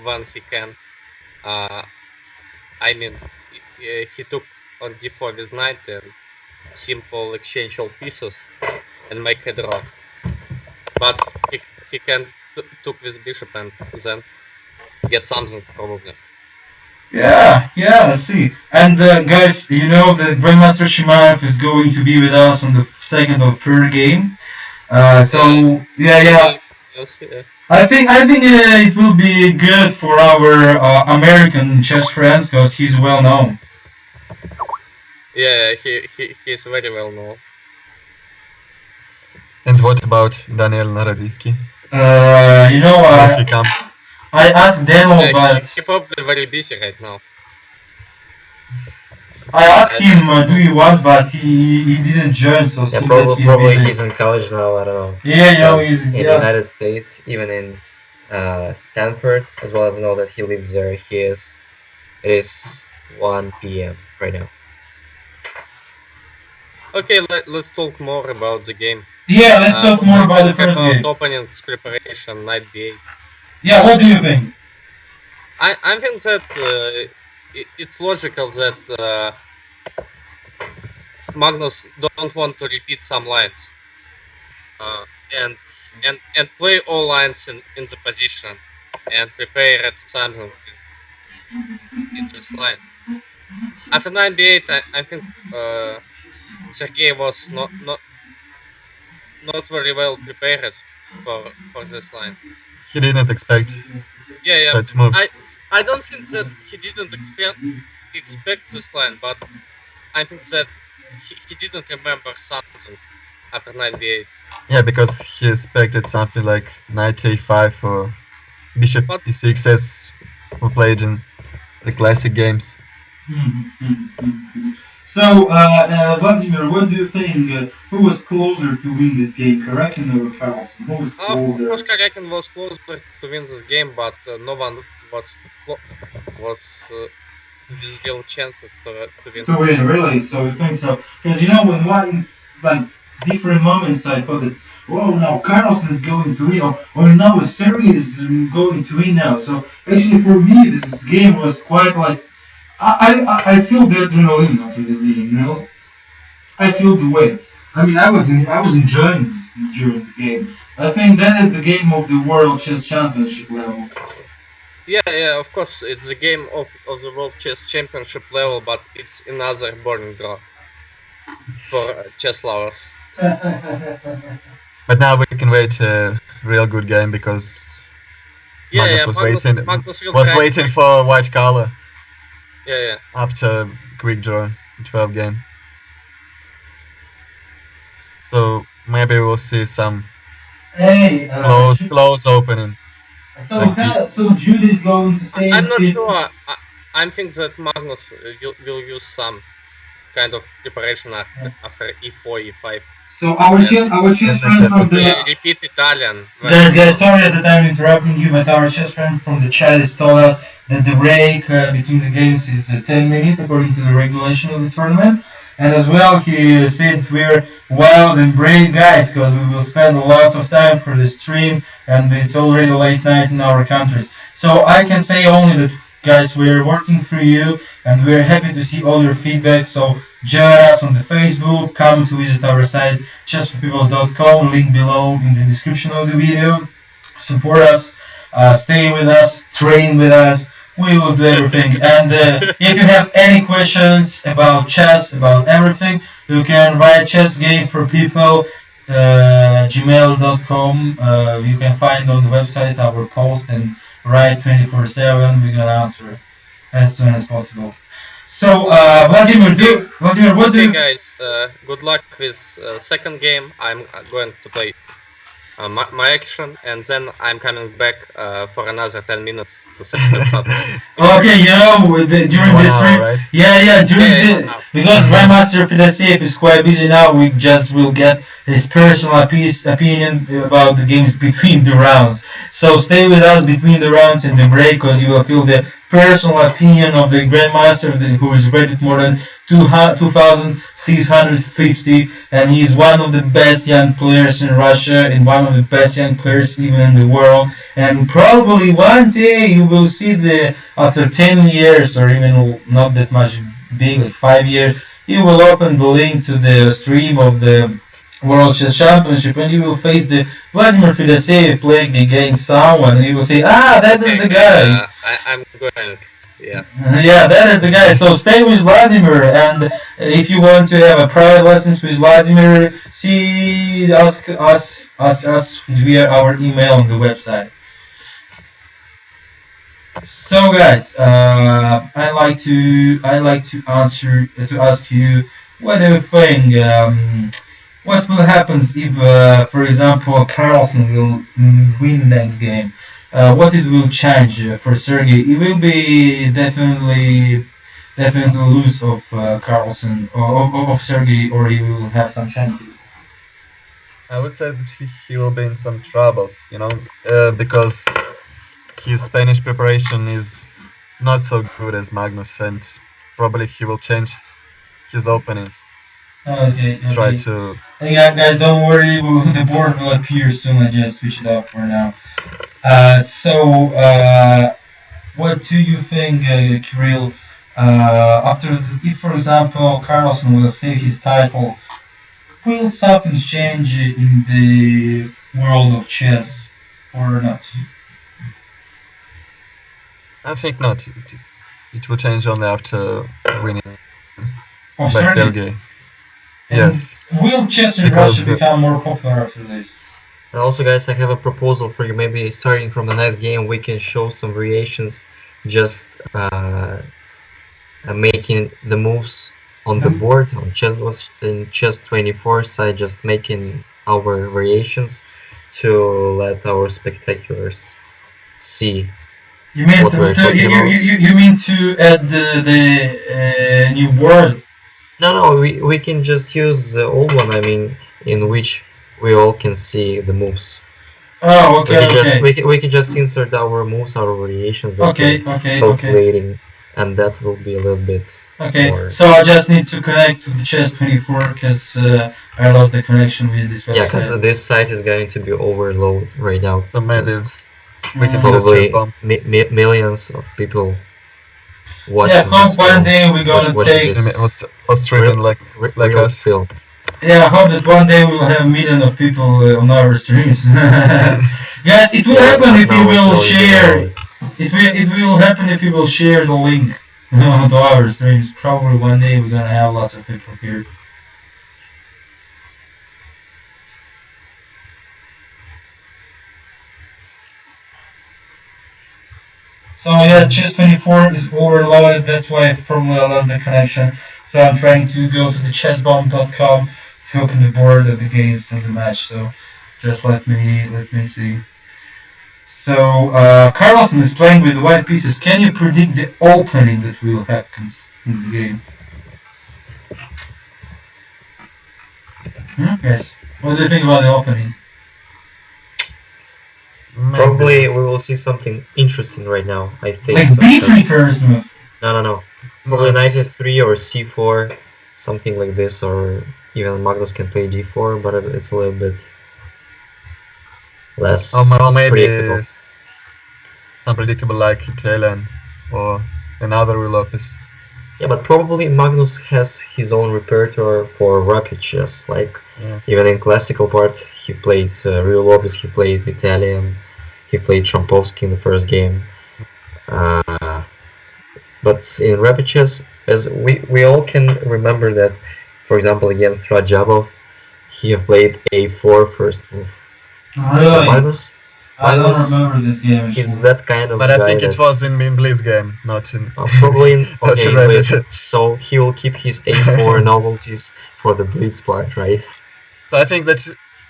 when he can. I mean, he took on d4 with knight and simple exchange all pieces and make a draw. But he can took with bishop and then get something probably. Yeah, I see. And guys, you know that Grandmaster Shimaev is going to be with us on the second or third game. So yeah. I think it will be good for our American chess friends because he's well known. Yeah, he's very well known. And what about Daniel Naroditsky? You know, I asked Daniel, but he's probably very busy right now. I asked him, do he was, but he didn't join. So yeah, probably he's in college now. I don't know. Yeah, you know, he's in the United States, even in Stanford, as well as I know that he lives there. It is 1 p.m. right now. Okay, let's talk more about the game. Yeah, let's talk more about the first game. Opening's preparation, knight b8. Yeah, what do you think? I think that it's logical that Magnus don't want to repeat some lines and play all lines in the position and prepare at something in this line. After 9b8, I think Sergei was not very well prepared for this line. He didn't expect such moves. I don't think that he didn't expect this line, but I think that he didn't remember something after 9b8. Yeah, because he expected something like knight a5 or bishop e6 as we played in the classic games. So, Vladimir, what do you think? Who was closer to win this game, Karakin or Carlsen? Who was closer? Of course, Karakin was closer to win this game, but no one was with real chances to win. To win, really? So you think so? Because you know, when once like different moments, I thought that, oh, now Carlsen is going to win, or now Sergei is going to win now. So actually, for me, this game was quite like. I feel the adrenaline after this game, you know. I feel the way. I mean, I was enjoying during the game. I think that is the game of the World Chess Championship level. Yeah, of course, it's the game of the World Chess Championship level, but it's another boring draw for chess lovers. But now we can wait a real good game because Magnus was waiting for white color. Yeah. After quick draw, 12 game. So maybe we'll see some close opening. So Jude is going to say. I'm not sure. I think that Magnus will use some kind of preparation after e4, e5. So our chess friend from the repeat Italian. Guys, sorry that I'm interrupting you, but our chess friend from the chat has told us that the break between the games is 10 minutes according to the regulation of the tournament. And as well, he said we're wild and brave guys because we will spend lots of time for the stream and it's already late night in our countries. So I can say only that, guys, we're working for you and we're happy to see all your feedback. So join us on the Facebook, come to visit our site ChessForPeople.com, link below in the description of the video. Support us. Stay with us, train with us. We will do everything. And if you have any questions about chess, about everything, you can write ChessGameForPeople gmail.com. You can find on the website our post and write 24/7. We're gonna answer as soon as possible. So Vladimir, what do Okay, you? guys, good luck with second game. I'm going to play my action, and then I'm coming back for another 10 minutes to set this up. Okay, you know, during this stream, right? because Grandmaster Fedoseev is quite busy now, we just will get his personal opinion about the games between the rounds. So stay with us between the rounds and the break, because you will feel the personal opinion of the Grandmaster who is rated more than 2,650, and he's one of the best young players in Russia and one of the best young players even in the world. And probably one day you will see after 10 years or even not that much big, like 5 years, you will open the link to the stream of the World Chess Championship and you will face the Vladimir Fedoseev playing against someone and you will say, that is the guy. I'm going. Yeah. Yeah, that is the guy. So stay with Vladimir, and if you want to have a private lessons with Vladimir, ask us via our email on the website. So guys, I like to ask you, what do you think? What will happen if, for example, Carlsen will win next game? What it will change for Sergey? It will be definitely lose of Carlsen or of Sergey, or he will have some chances. I would say that he will be in some troubles, because his Spanish preparation is not so good as Magnus, and probably he will change his openings. Okay. Try to. Yeah, guys, don't worry. The board will appear soon. I just switch it off for now. What do you think, Kirill? If, for example, Carlsen will save his title, will something change in the world of chess or not? I think not. It will change only after winning Oh, by Sergey. Sergey. Yes. Will chess in Russia become more popular after this? And also, guys, I have a proposal for you. Maybe starting from the next game, we can show some variations, just making the moves on the board on chess24 side, just making our variations to let our spectators see. You mean you mean to add the new board? No, we can just use the old one. I mean, in which we all can see the moves. Oh, okay. We can just insert our moves, our variations. Calculating, and that will be a little bit. Okay. More... So I just need to connect to the chess24 because I lost the connection with this website. Yeah, because this site is going to be overloaded right now. So maybe we can probably millions of people watching. Yeah, hope one day we're gonna take Australian like us. Film. Yeah, I hope that one day we'll have millions of people on our streams. Guys, it will happen if you will share. It will happen if you will share the link to our streams. Probably one day we're gonna have lots of people here. So yeah, chess24 is overloaded, that's why I probably lost the connection. So I'm trying to go to the chessbomb.com to open the board of the games and the match. So just let me see. So Carlsen is playing with white pieces. Can you predict the opening that will happen in the game? Yes. What do you think about the opening? Probably we will see something interesting right now. I think. Like b3 first move. No. Probably knight f3 or c4, something like this, or even Magnus can play d4, but it's a little bit less maybe predictable. Some predictable like Italian or another Lopez. Yeah, but probably Magnus has his own repertoire for rapid chess. Like even in classical part, he played Rio Lopez, he played Italian, he played Trompovsky in the first game. But in rapid chess, as we all can remember that, for example, against Rajabov, he played a4 first move. Really? Magnus I don't remember this game. is that kind of But guy I think that, it was in Blitz game, not in. probably in not in okay, Rapid. Blitz. So he will keep his a4 novelties for the Blitz part, right? So I think that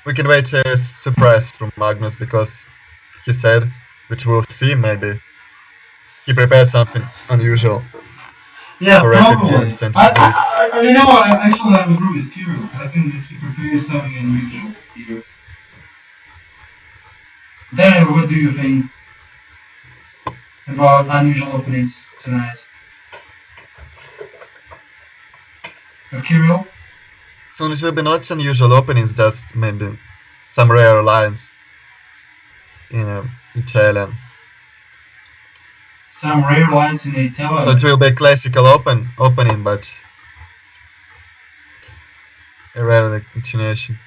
we can wait a surprise from Magnus, because he said that we'll see, maybe he prepared something unusual Yeah, for Rapid probably. games and Blitz. I actually have a group with Kirill. I think that he prepares something unusual here. Daniel, what do you think about unusual openings tonight? Kirill? So it will be not unusual openings, just maybe some rare lines in Italian. Some rare lines in Italian. So it will be a classical opening, but a rare continuation.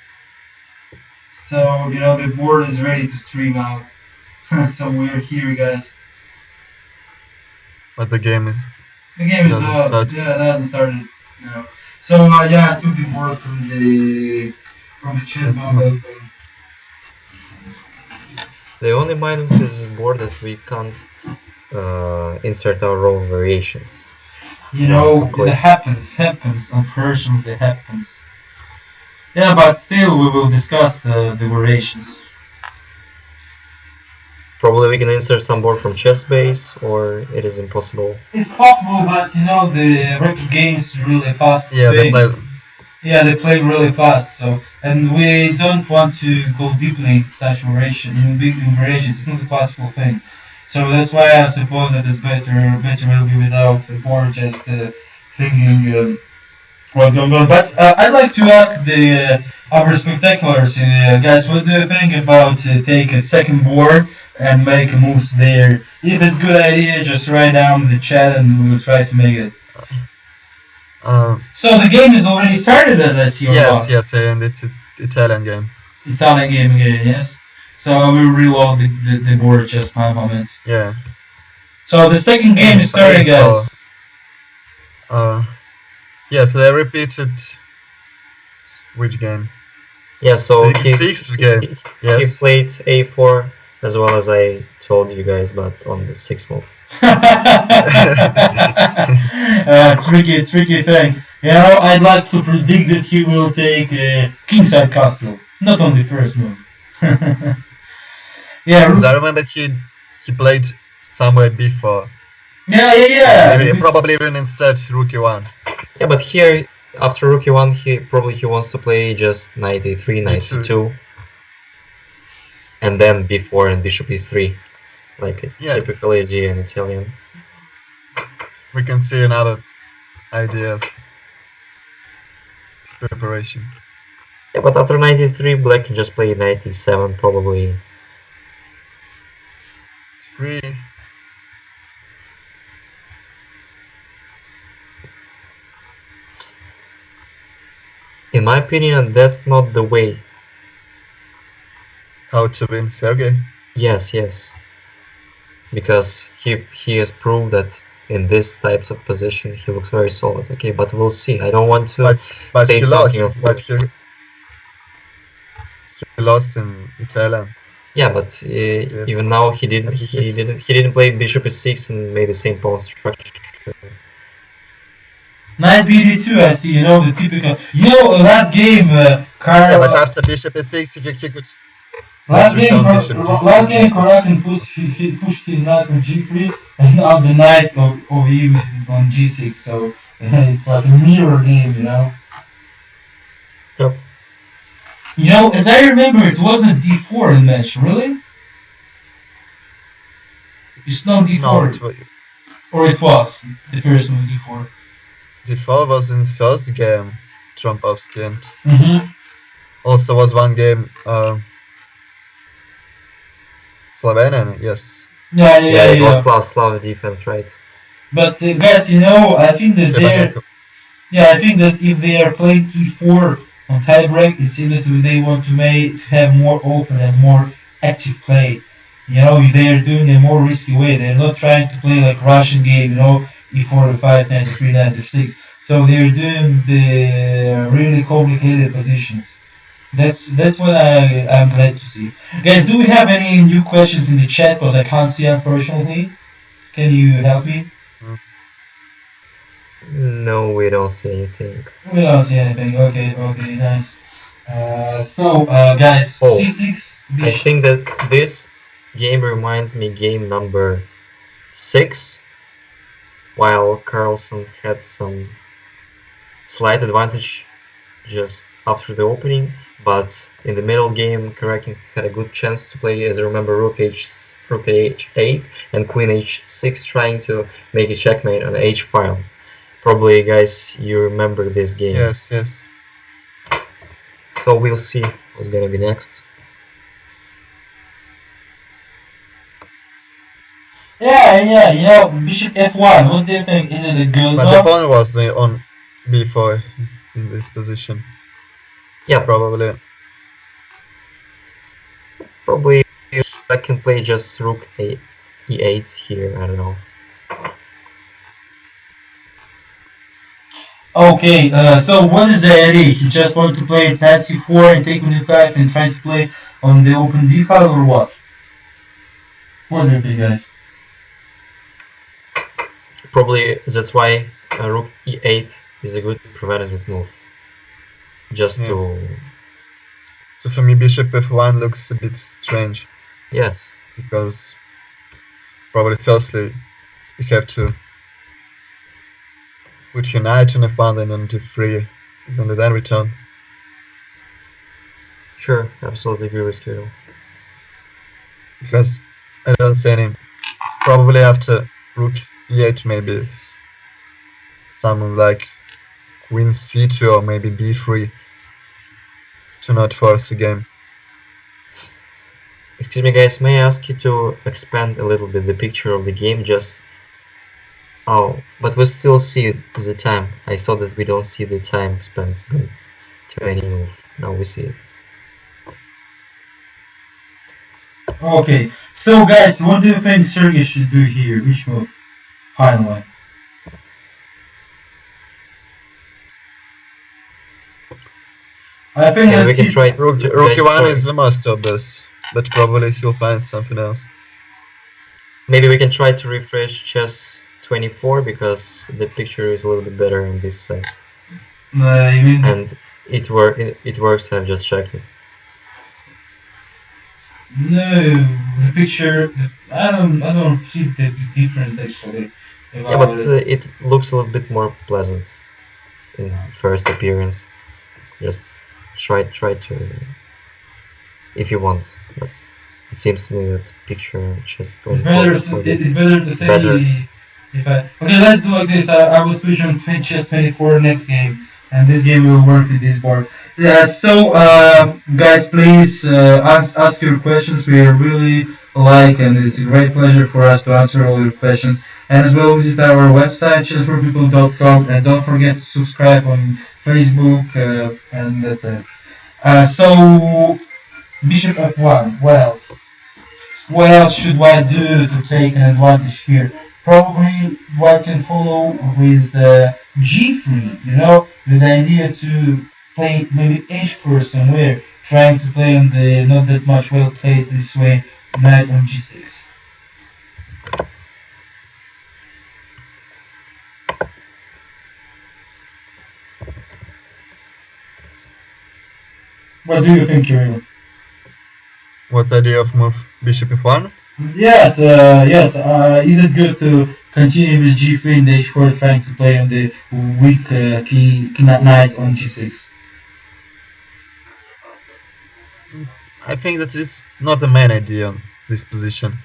So, the board is ready to stream out. So we're here, guys. But the game is doesn't start. Yeah, it hasn't started. No. So I took the board from the chess.com. The only minus is this board that we can't insert our own variations. It happens, unfortunately happens. Yeah, but still we will discuss the variations. Probably we can insert some board from ChessBase, or it is impossible. It's possible, but the rapid games really fast. Yeah, they play. Yeah, they play really fast. So, and we don't want to go deeply into such variations. Big variations. It's not a classical thing. So that's why I suppose that it's better will be without the board, just thinking what's going on. But I'd like to ask our spectaculars, guys, what do you think about take a second board and make moves there? If it's a good idea, just write down in the chat and we will try to make it. So the game is already started, as I see. Yes, and it's an Italian game. Italian game again, yes. So I will reload the board just my moment. Yeah. So the second game is starting, guys. Yes, I repeated which game? Yeah, so sixth game. Yes. He played a4 as well as I told you guys, but on the 6th move. Tricky thing. I'd like to predict that he will take kingside castle, not on the first move. Yeah. Because I remember he played somewhere before. Yeah. Maybe, probably even instead rook e1. Yeah, but here after rook e1, he wants to play just knight a3, knight c2, and then b4 and bishop e3, like a typical idea in Italian. We can see another idea of preparation. Yeah, but after knight e3, black can just play knight e7 probably. 3. In my opinion, that's not the way. How to win, Sergey? Yes. Because he has proved that in this types of position he looks very solid. Okay, but we'll see. I don't want to say something. But he lost in Italian. Yeah, but even now he didn't play bishop e6 and made the same pawn structure. Knight bd2, I see. The typical. Last game, Carl. Yeah, but after bishop e6, he could. Last game, Korakin pushed his knight on g3, and now the knight of him is on g6. So it's like a mirror game, Yep. As I remember, it wasn't d4 in match, really. It's not d4, No, or it was the first move d4. d4 was in first game, Trompovsky, and Mm-hmm. also was one game. Slovenian, yes. Yeah. It was Slav defense, right? But guys, I think that I think that if they are playing e4 on tiebreak, it seems that they want to have more open and more active play. You know, they're doing a more risky way. They're not trying to play like Russian game, you know, e4, e5, knight e3, knight f6. So they're doing the really complicated positions. That's what I'm glad to see. Guys, do we have any new questions in the chat? Because I can't see, unfortunately. Can you help me? No, we don't see anything. We don't see anything. Okay, nice. Guys, Oh, c6. I think that this game reminds me game number 6, while Carlsen had some slight advantage just after the opening, but in the middle game Karakin had a good chance to play, as I remember, rook h8 and queen h6, trying to make a checkmate on the h file. Probably, guys, you remember this game. Yes. So we'll see what's gonna be next. Yeah, you know, bishop f1, what do you think? Is it a good But the pawn was on b4 in this position. Yeah, probably I can play just rook e8 here, I don't know. Okay, so what is the idea? He just want to play knight c4 and take on e5 and try to play on the open d file, or what? What do you think, guys? Probably that's why rook e8 is a good preventative move. Just to... So for me, bishop f1 looks a bit strange. Yes. Because probably firstly you have to put your knight on f1, then on d3, and then return. Sure, absolutely agree with you. Because I don't see any. Probably after rook e8, maybe something like queen c2 or maybe b3 to not force the game. Excuse me, guys, may I ask you to expand a little bit the picture of the game? Just... Oh, but we still see the time. I saw that we don't see the time spent to any move. Now we see it. Okay, so guys, what do you think Sergey should do here? Which move? Finally. I think we can try. Rook e1 is the most obvious, but probably he'll find something else. Maybe we can try to refresh chess 24 because the picture is a little bit better on this side. And it works. I've just checked it. No, the picture. I don't see the difference actually. Yeah, but it looks a little bit more pleasant in first appearance. Just try to, if you want. But it seems to me that picture just. It's better to say. Better. Okay, let's do like this. I will switch on chess 24 next game, and this game will work with this board. Yeah. So, guys, please ask your questions. We really like, and it's a great pleasure for us to answer all your questions. And as well, visit our website ChessForPeople.com, and don't forget to subscribe on Facebook. And that's it. So, bishop f1. What else? What else should white do to take an advantage here? Probably white can follow with g3, you know, with the idea to play maybe h4 somewhere, trying to play on the not that much well placed this way, knight on g6. What do you think, Kirill? What idea of move? Bishop f1? Yes. Is it good to continue with g3 and h4, trying to play on the weak knight on g6? I think that it's not the main idea on this position.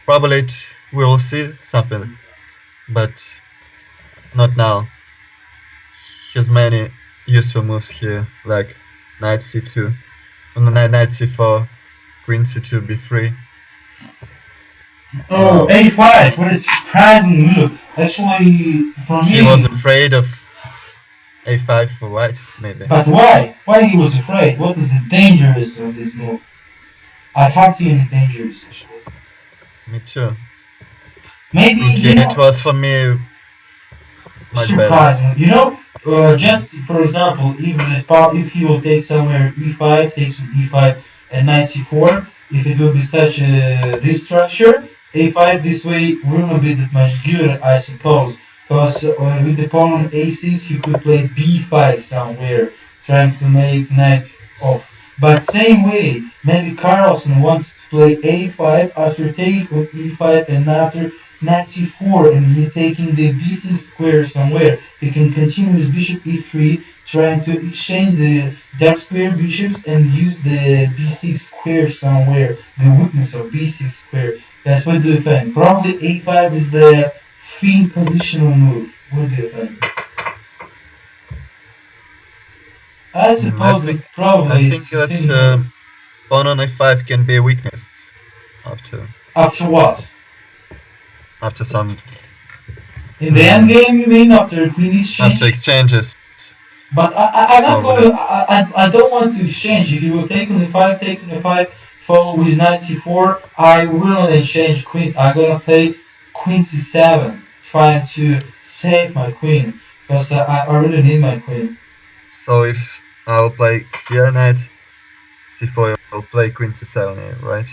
Probably we will see something, but not now. He has many useful moves here, like knight c2, knight c4, queen c2, b3. Oh, a5! What a surprising move! Actually, for me... He was afraid of a5 for white, maybe. But why? Why he was afraid? What is the dangerous of this move? I can't see any dangers actually. Me too. Maybe It was for me much surprising. better. Just for example, if he will take somewhere e5, takes with e5 and knight c4, if it will be such this structure, a5 this way will not be that much good, I suppose. Because with the pawn on a6, he could play b5 somewhere, trying to make knight off. But same way, maybe Carlsen wants to play a5 after taking on e5 and after knight c4 and he taking the b6 square somewhere. He can continue with bishop e3, trying to exchange the dark square bishops and use the b6 square somewhere, the weakness of b6 square. That's what do you think? Probably a5 is the fiend positional move. What do you think? I suppose it probably I think that pawn on a5 can be a weakness after. After what? After some. In the end game, you mean after queen exchange? After exchanges. But I don't want to exchange. If you will take on the 5, follow with knight c4, I will not exchange queens. I'm gonna play queen c7, trying to save my queen, because I really need my queen. So if I will play here knight c4, I'll play queen c7 here, right?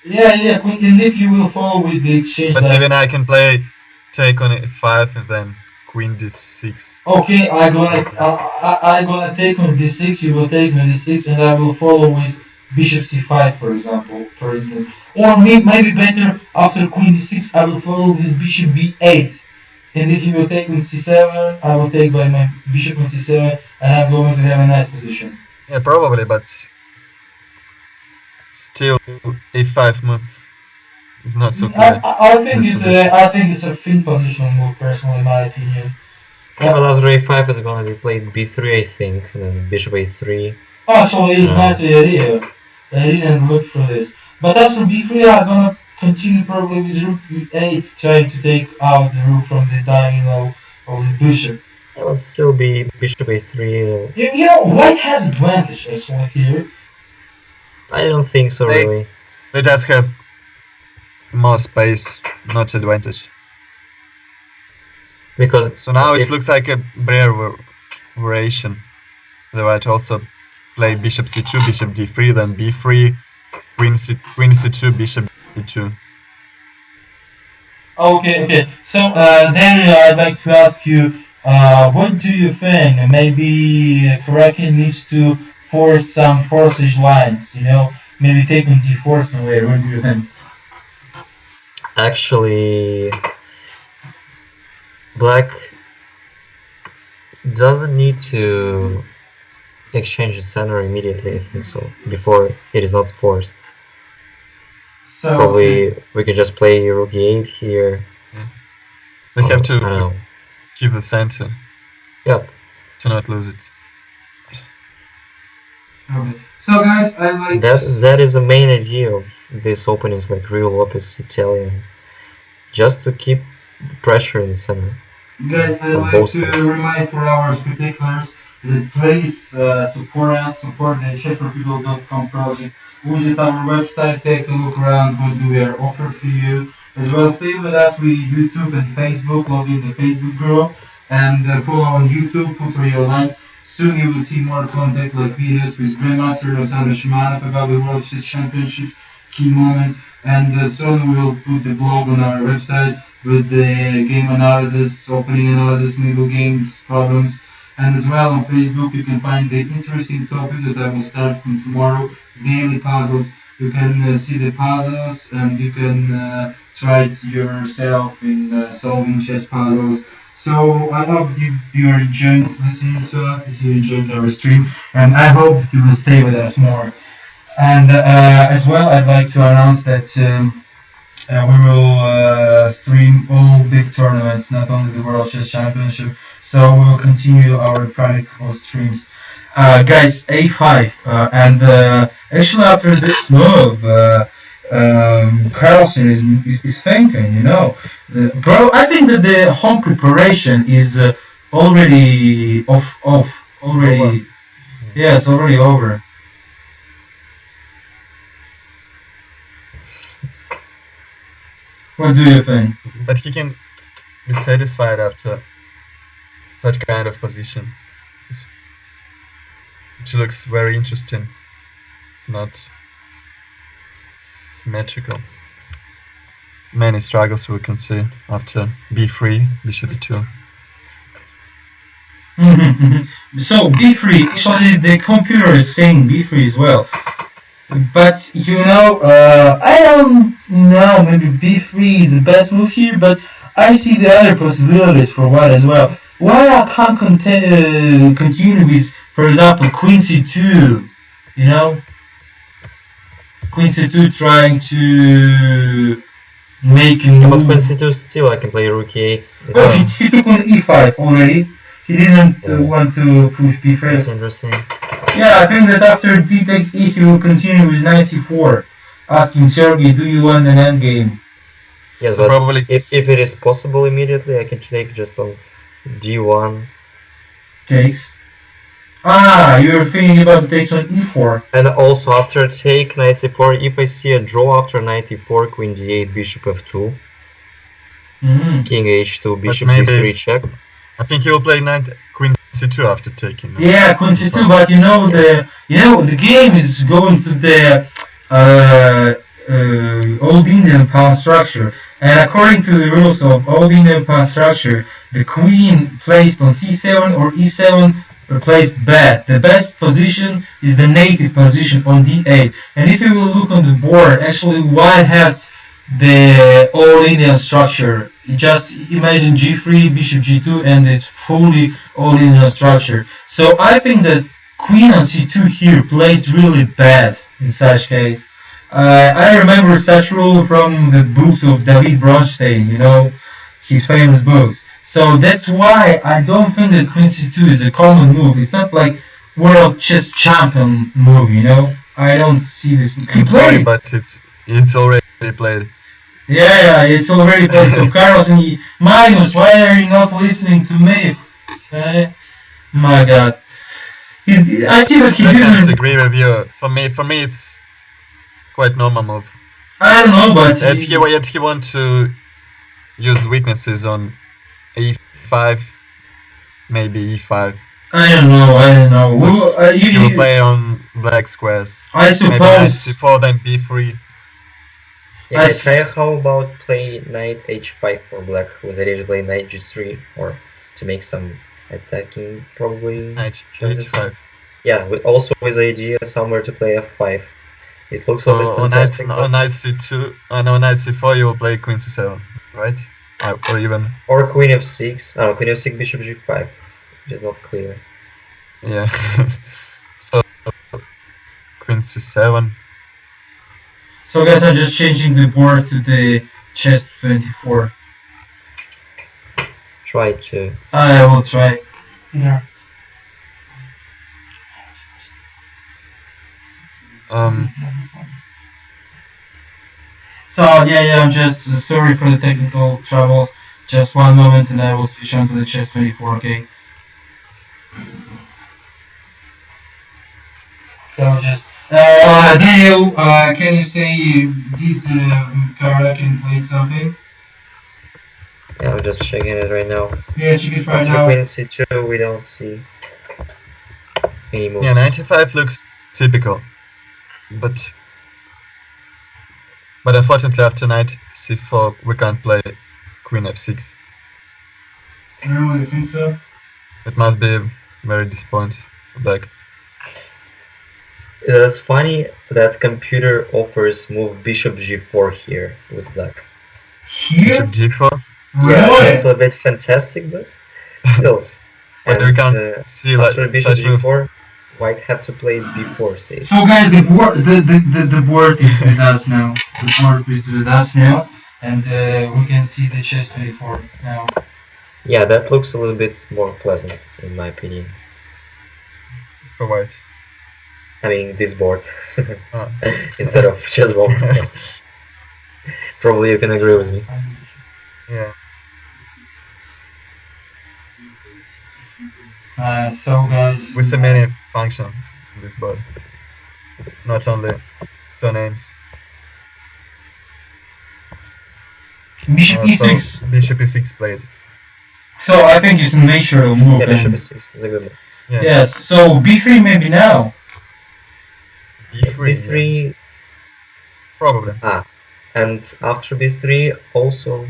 Yeah, queen, and if you will follow with the exchange. But even I can play take on e5 and then queen d6. Okay, I gonna take on d6. You will take on d6, and I will follow with bishop c5, for instance. Or maybe better after queen d6, I will follow with bishop b8. And if you will take on c7, I will take by my bishop on c7, and I'm going to have a nice position. Yeah, probably, but still a5 move is not so clear. I think it's a thin positional move, personally, in my opinion. Yeah, but after a5 is gonna be played b3, I think, and then bishop a3. Actually, it's not the idea. I didn't look for this. But after b3, I'm gonna continue probably with rook e8, trying to take out the rook from the diagonal of the bishop. It would still be bishop a3. White has advantage actually here. I don't think so, really. They just have more space, not advantage. Because so now it looks like a rare variation. The white also play bishop c2, bishop d3, then b3, queen c2, bishop d2. Okay. So then I'd like to ask you, what do you think? Maybe Karakin needs to force some forcage lines, maybe take on d4 somewhere. What do you think? Actually, Black doesn't need to exchange the center immediately, I think so, before it is not forced. So probably we can just play rook e8 here. Yeah. They have to keep the center. Yep. To not lose it. Okay. So guys, I like that is the main idea of these openings, like Rio Lopez Italian, just to keep the pressure in the center. Guys, I'd like to remind for our spectators that please support us, support the ChessForPeople.com project. Visit our website, take a look around what we are offering for you. As well, stay with us with YouTube and Facebook, log in the Facebook group, and follow on YouTube, put your likes. Soon you will see more content like videos with Grandmaster Alexander Shimanov about the World Chess Championships, key moments, and soon we will put the blog on our website with the game analysis, opening analysis, middle games, problems, and as well on Facebook you can find the interesting topic that I will start from tomorrow, daily puzzles. You can see the puzzles and you can try it yourself in solving chess puzzles. So I hope you are enjoying listening to us, that you enjoyed our stream, and I hope that you will stay with us more. And as well, I'd like to announce that we will stream all big tournaments, not only the World Chess Championship. So we will continue our practical streams. Guys, A5, and actually after this move, Carlsen is thinking, bro. I think that the home preparation is already already. Yeah, it's already over. What do you think? But he can be satisfied after such kind of position, which looks very interesting. It's not symmetrical. Many struggles we can see after b3, bishop e2. So b3, actually the computer is saying b3 as well. But you know, I don't know, maybe b3 is the best move here, but I see the other possibilities for white as well. Why I can't continue with, for example, queen c2, you know? Queen c2 trying to make a move. But queen c2 still I can play rook e8. Oh, he took on e5 already. He didn't want to push b3. That's interesting. Yeah, I think that after d takes e, he will continue with knight c4, asking Sergey, do you want an endgame? Yes, So but probably if it is possible immediately, I can take just on d1. Takes. Ah, you're thinking about the takes on e4. And also after take knight c4, if I see a draw after knight e4, queen d8, bishop f2, king h2, bishop d3 check. I think he will play knight queen c2 after taking. Yeah, queen c2, but you know the game is going to the old Indian pawn structure, and according to the rules of old Indian pawn structure, the queen placed on c7 or e7 placed bad. The best position is the native position on d8. And if you will look on the board, actually white has the old Indian structure. Just imagine g3, bishop g2, and it's fully old Indian structure. So I think that queen on c2 here plays really bad in such case. I remember such rule from the books of David Bronstein, you know, his famous books. So that's why I don't think that queen c2 is a common move. It's not like world chess champion move, you know. I don't see this. I'm sorry, but it's already played. Yeah, it's already played. So Carlos and Magnus, why are you not listening to me? My God. I see that he I didn't. disagree with you. For me, it's quite normal move. I don't know, but he want to use weaknesses on e5, maybe e5. I don't know. So he will play on black squares. I suppose. Maybe knight c4, then b3. Yeah, how about play knight h5 for black, who's ready to play knight g3, or to make some attacking, probably. Knight h5. Yeah, also with the idea somewhere to play f5. It looks a bit fantastic. On knight c2, on knight c4 you will play queen c7, right? Or even. Or queen f6. Oh, queen f6, bishop g5. It is not clear. Yeah. So queen c7. So guys, I'm just changing the board to the chess 24. Try to. I will try. Yeah. So yeah, I'm just sorry for the technical troubles. Just one moment and I will switch on to the chess 24, okay? So just Daniel, can you say did Karakin play something? Yeah, I'm just checking it right now. Yeah, check it right After now. queen c2, we don't see any moves. Yeah, 95 looks typical, but unfortunately after knight c4 we can't play queen f6. I don't really think so. It must be very disappointing for black. It's funny that computer offers move bishop g4 here with black. Here? Bishop g4. Yeah, Really? it's a bit fantastic, but still. But we can't see like after bishop such move. g4, white have to play b4, say. So guys, the board is with us now. The board is with us now, and we can see the chess 24 now. Yeah, that looks a little bit more pleasant, in my opinion. For white. I mean, this board. Oh. Instead of chessboard. Probably you can agree with me. Yeah. So guys, We see many functions in this board, not only surnames. Bishop e6. So bishop e6 played. So I think it's a natural move. Yeah, bishop e6 is a good move. Yeah. Yes. So b3 maybe now. b3. b3. Probably. And after b3 also.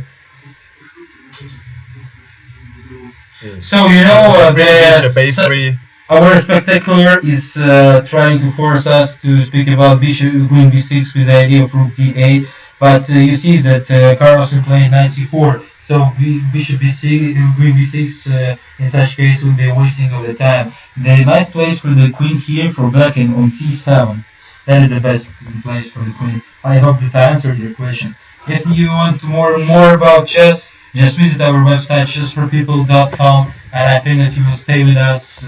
So you know bishop a3. Our spectacular is trying to force us to speak about bishop queen b6 with the idea of rook d8, but you see that Carlsen played knight c4, so bishop b6, queen b6 in such case would be a wasting of the time. The nice place for the queen here for black and on c7. That is the best place for the queen. I hope that I answered your question. If you want more about chess, just visit our website chessforpeople.com, and I think that you will stay with us.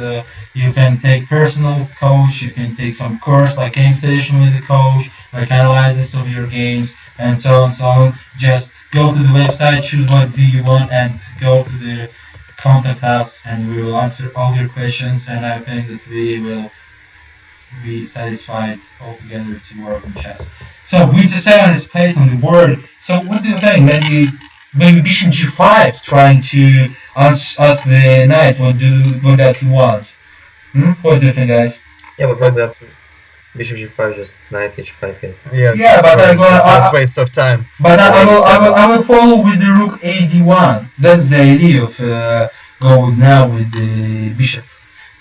You can take personal coach, you can take some course like game session with the coach, like analysis of your games, and so on, so on. Just go to the website, choose what do you want, and go to the contact us, and we will answer all your questions. And I think that we will be satisfied altogether to work on chess. So queen c7 is played on the board. So what do you think? Maybe bishop g5, trying to ask the knight what does he want? What do you think, guys? Yeah, but probably after bishop g5, just knight h5 is. Yeah, but I'm gonna that's waste of time. But I will follow with the rook a d1. That's the idea of going now with the bishop,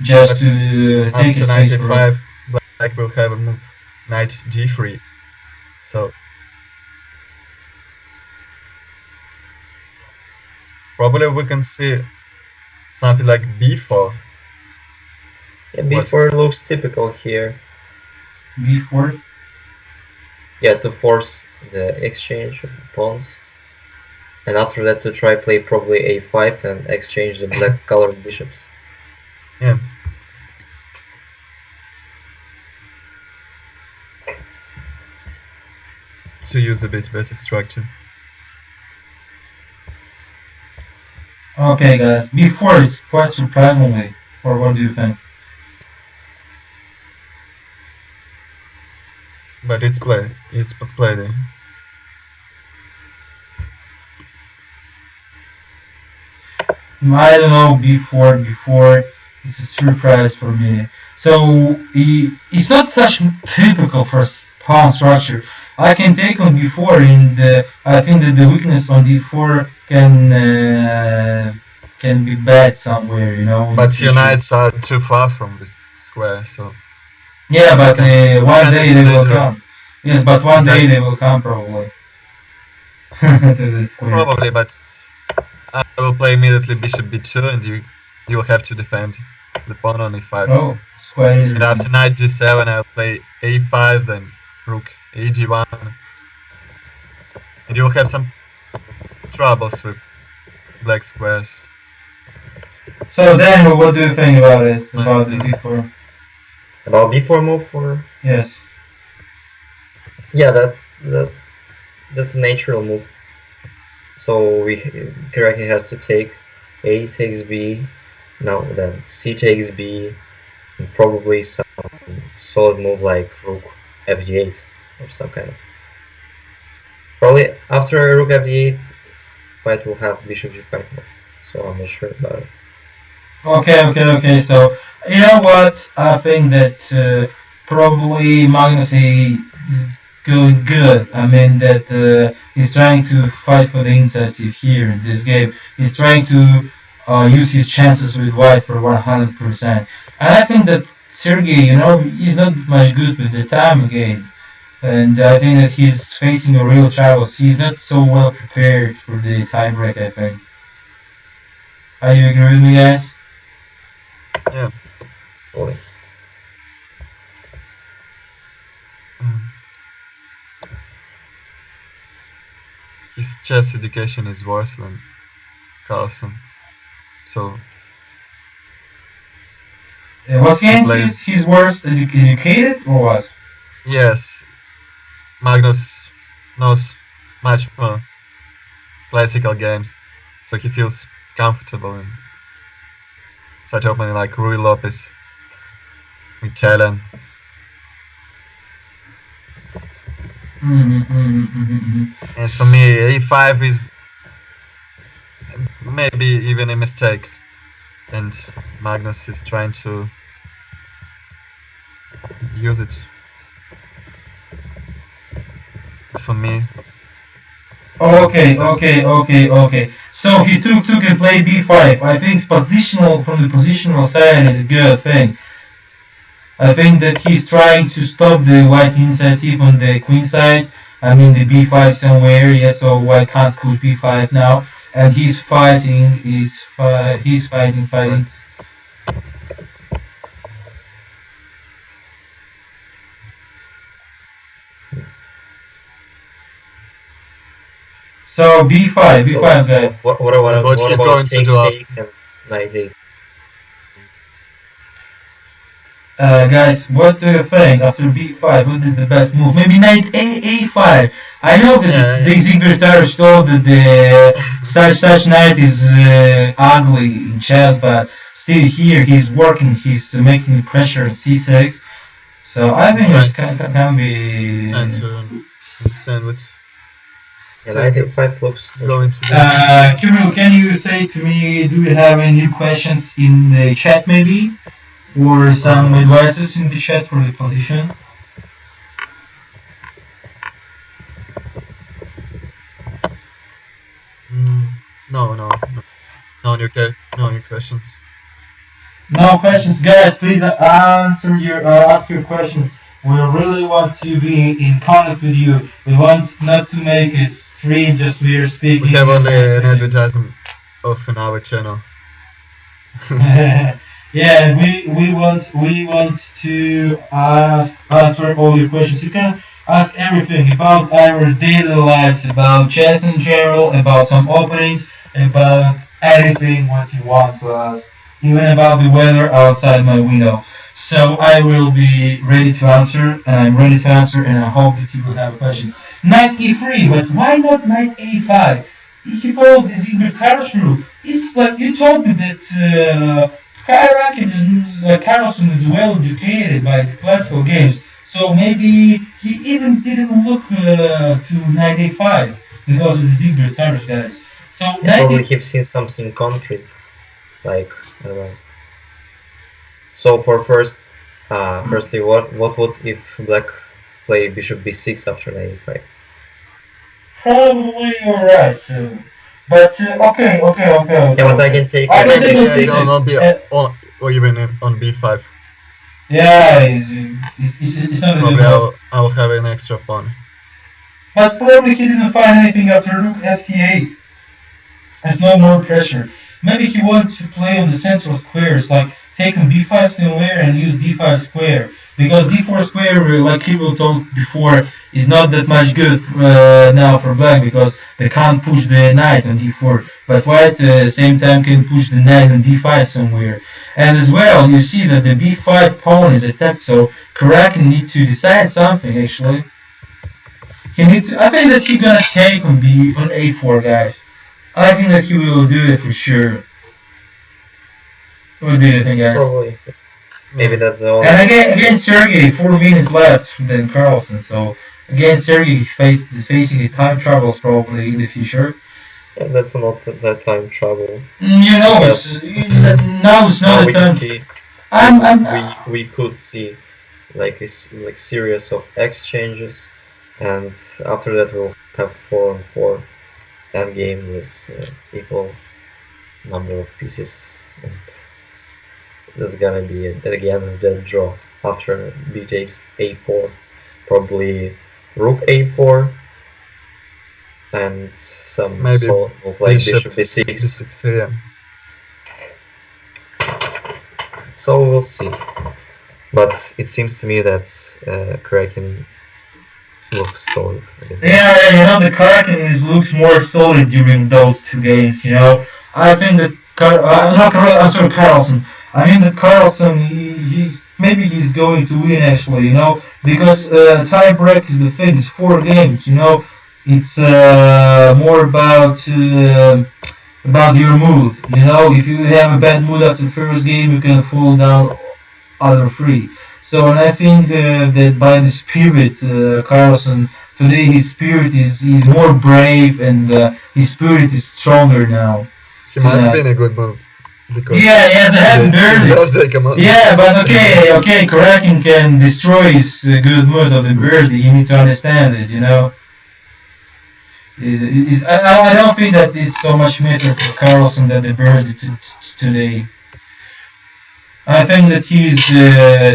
just to take his knight space. a5, black will have a move knight d3. So probably we can see something like b4. Yeah, b4 looks typical here. b4? Yeah, to force the exchange of pawns. And after that to try play probably a5 and exchange the black colored bishops. Yeah. To use a bit better structure. Okay, guys. b4 is quite surprisingly. Or what do you think? But it's played. It's played. I don't know, b4 is a surprise for me. So it's not such typical for pawn structure. I can take on b4, and I think that the weakness on d4 can be bad somewhere, you know. But your knights are too far from this square, so. Yeah, but one day they will come. Yes, but one day they will come probably. To this square. Probably, but I will play immediately bishop b2, and you will have to defend the pawn on e5. Oh, square. And after knight g7, I'll play a5, then rook ag1, and you will have some troubles with black squares. So Daniel, what do you think about it? About the b4? About b4 move for? Yes. Yeah, that's a natural move. So Karaki has to take a takes b, now then c takes b, and probably some solid move like rook fd8 or some kind of. Probably after rook fd8, white will have bishop g5 move. So I'm not sure about it. Okay. So you know what? I think that probably Magnus is going good. I mean that he's trying to fight for the initiative here in this game. He's trying to use his chances with white for 100%. And I think that Sergey, you know, he's not much good with the time game. And I think that he's facing a real troubles. He's not so well prepared for the tiebreak, I think. Are you agree with me, guys? Yeah. Totally. His chess education is worse than Carlsen, so. Was he his worst educated or what? Yes, Magnus knows much more classical games, so he feels comfortable in such opening like Rui Lopez, Italian. And for me, a5 is maybe even a mistake, and Magnus is trying to use it. For me. Okay. So he took and played b5. I think positional from the positional side is a good thing. I think that he's trying to stop the white initiative on the queen side. I mean the b5 somewhere. Yeah, so white can't push b5 now, and he's fighting. He's fighting. So b5 guys. What he's going to do and knight d8? Guys, what do you think after b5? What is the best move? Maybe knight a5. I know that the Ziegler told that the such knight is ugly in chess, but still here he's working. He's making pressure at c6. So I think this can be. Trying to understand what. Yeah, knight a5 looks going to do. Kirill, can you say to me, do you have any questions in the chat maybe? Or some advices in the chat for the position? No new questions. No questions, guys. Please ask your questions. We really want to be in contact with you. We want not to make a stream just we are speaking. We have only an advertisement of our channel. Yeah, we want to answer all your questions. You can ask everything about our daily lives, about chess in general, about some openings, about anything what you want to ask, even about the weather outside my window. So I will be ready to answer, and I'm ready to answer, and I hope that you will have questions. Knight e3, but why not knight a5? If you follow the Ziegler-Tarrasch rule, it's like you told me that. Carlsen is well educated by the classical games, so maybe he even didn't look to knight a5 because of the Ziegler-Tarrasch guys. So probably he've seen something concrete, like I don't know. So for firstly, what would if black play bishop b6 after knight a5? Probably you're right. So. But okay. Yeah, but I can take. Not be or even on b5. Yeah, it's not. Probably I'll have an extra pawn. But probably he didn't find anything after rook fc8. There's no more pressure. Maybe he wanted to play on the central squares, like take on b5 somewhere and use d5 square. Because d4 square, like Kirill told before, is not that much good now for black because they can't push the knight on d4. But white at the same time can push the knight on d5 somewhere. And as well, you see that the b5 pawn is attacked, so Karakin need to decide something actually. I think that he's gonna take on a4, guys. I think that he will do it for sure. What do you think, guys? Probably. Maybe that's the only. And against Sergey, 4 minutes left than Carlsen. So against Sergey, facing the time troubles probably in the future. Yeah, that's not that time trouble. You know, now it's not a time. See, we could see like series of exchanges, and after that we'll have 4-on-4 endgame with equal number of pieces. And that's gonna be again a dead draw after b takes a4, probably rook a4, and some maybe sort of like bishop b6. Yeah. So we'll see. But it seems to me that Kraken looks solid. Yeah, you know, the Kraken looks more solid during those 2 games. You know, I think that I'm sorry, Carlsen. I mean that Carlsen, maybe he's going to win actually, you know, because tie break is the thing. It's 4 games, you know. It's more about your mood, you know. If you have a bad mood after the first game, you can fall down other 3. So, and I think that by the spirit, Carlsen today his spirit is more brave and his spirit is stronger now. He must be in a good mood. Because yeah, he has a happy birthday. birthday, come on. Yeah, but okay, Kraken can destroy his good mood of the birthday. You need to understand it, you know. I don't think that it's so much matter for Carlson that the birthday today. I think that he's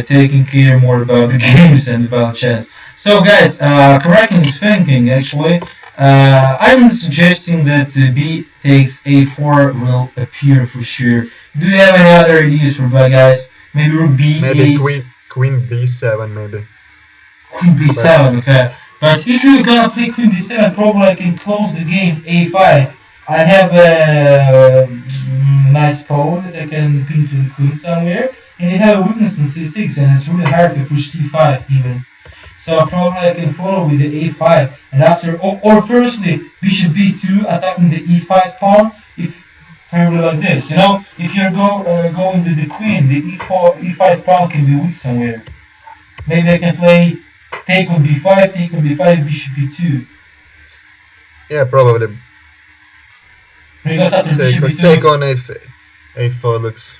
taking care more about the games and about chess. So guys, Kraken is thinking actually. I'm suggesting that B takes A4 will appear for sure. Do you have any other ideas for black guys? Maybe rook B8. Maybe queen B7 maybe. Queen B7, okay. But if you're gonna play Queen B7, probably I can close the game A5. I have a nice pawn that I can pin to the queen somewhere, and they have a weakness on C6, and it's really hard to push C5 even. So probably I can follow with the A5, and after, or firstly, bishop B2 attacking the E5 pawn, if probably like this, you know, if you're going to the queen, the E5 pawn can be weak somewhere. Maybe I can play take on B5, take on B5, bishop B2. Yeah, probably. Because after bishop B2, take on A4 looks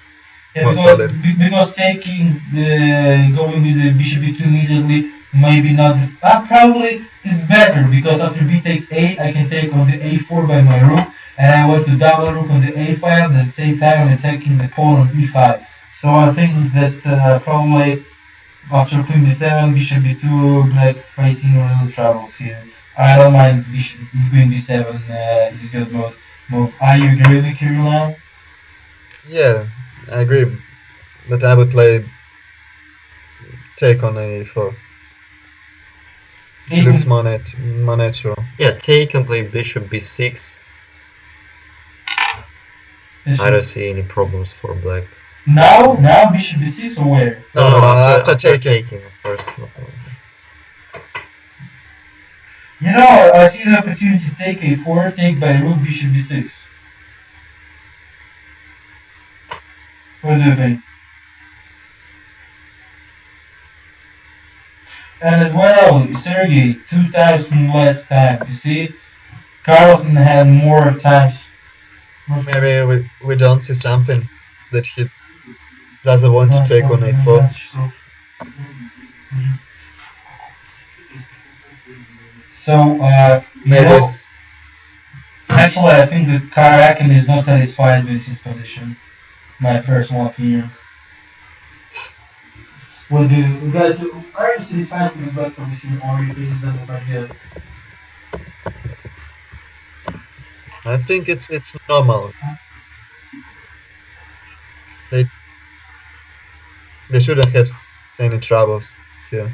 more solid. Because taking going with the bishop B2 immediately, maybe not. Probably is better because after B takes A, I can take on the A4 by my rook, and I want to double rook on the A file. At the same time, I'm attacking the pawn on E5. So I think that probably after queen B7, bishop B2, black facing real troubles here. I don't mind queen B7 is a good move. Are you agree with me, Kirill? Yeah, I agree. But I would play take on A4. It looks more natural. Yeah, take and play bishop B6. I don't see any problems for black. Now bishop B6 or where? No, after taking. Of course. No. You know, I see the opportunity to take A4, take by rook bishop B6. What do you think? And as well, Sergey, 2 times less time. You see, Carlsen had more times. Maybe we don't see something that he doesn't want to take on A4. So, maybe actually, I think that Karakin is not satisfied with his position. My personal opinion. What do you guys? Are you satisfied with the black position, or you think it's not quite good? I think it's normal. They shouldn't have any troubles here.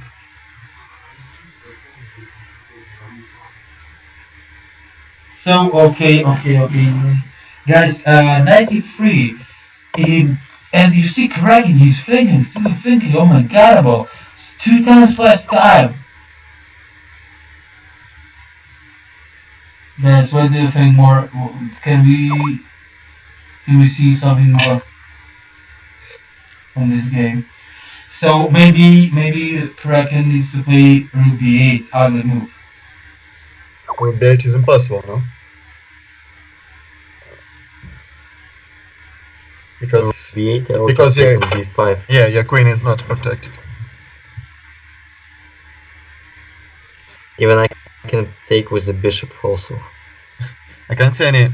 So okay, guys. 93. And you see Kraken, he's still thinking. Oh my God, about 2 times less time. Guys, what do you think more? Can we see something more from this game? So maybe Kraken needs to play rook b8 out of the move. Rook b8 is impossible, no? Because B8 because B5. Yeah, your queen is not protected. Even I can take with the bishop also. I can't see any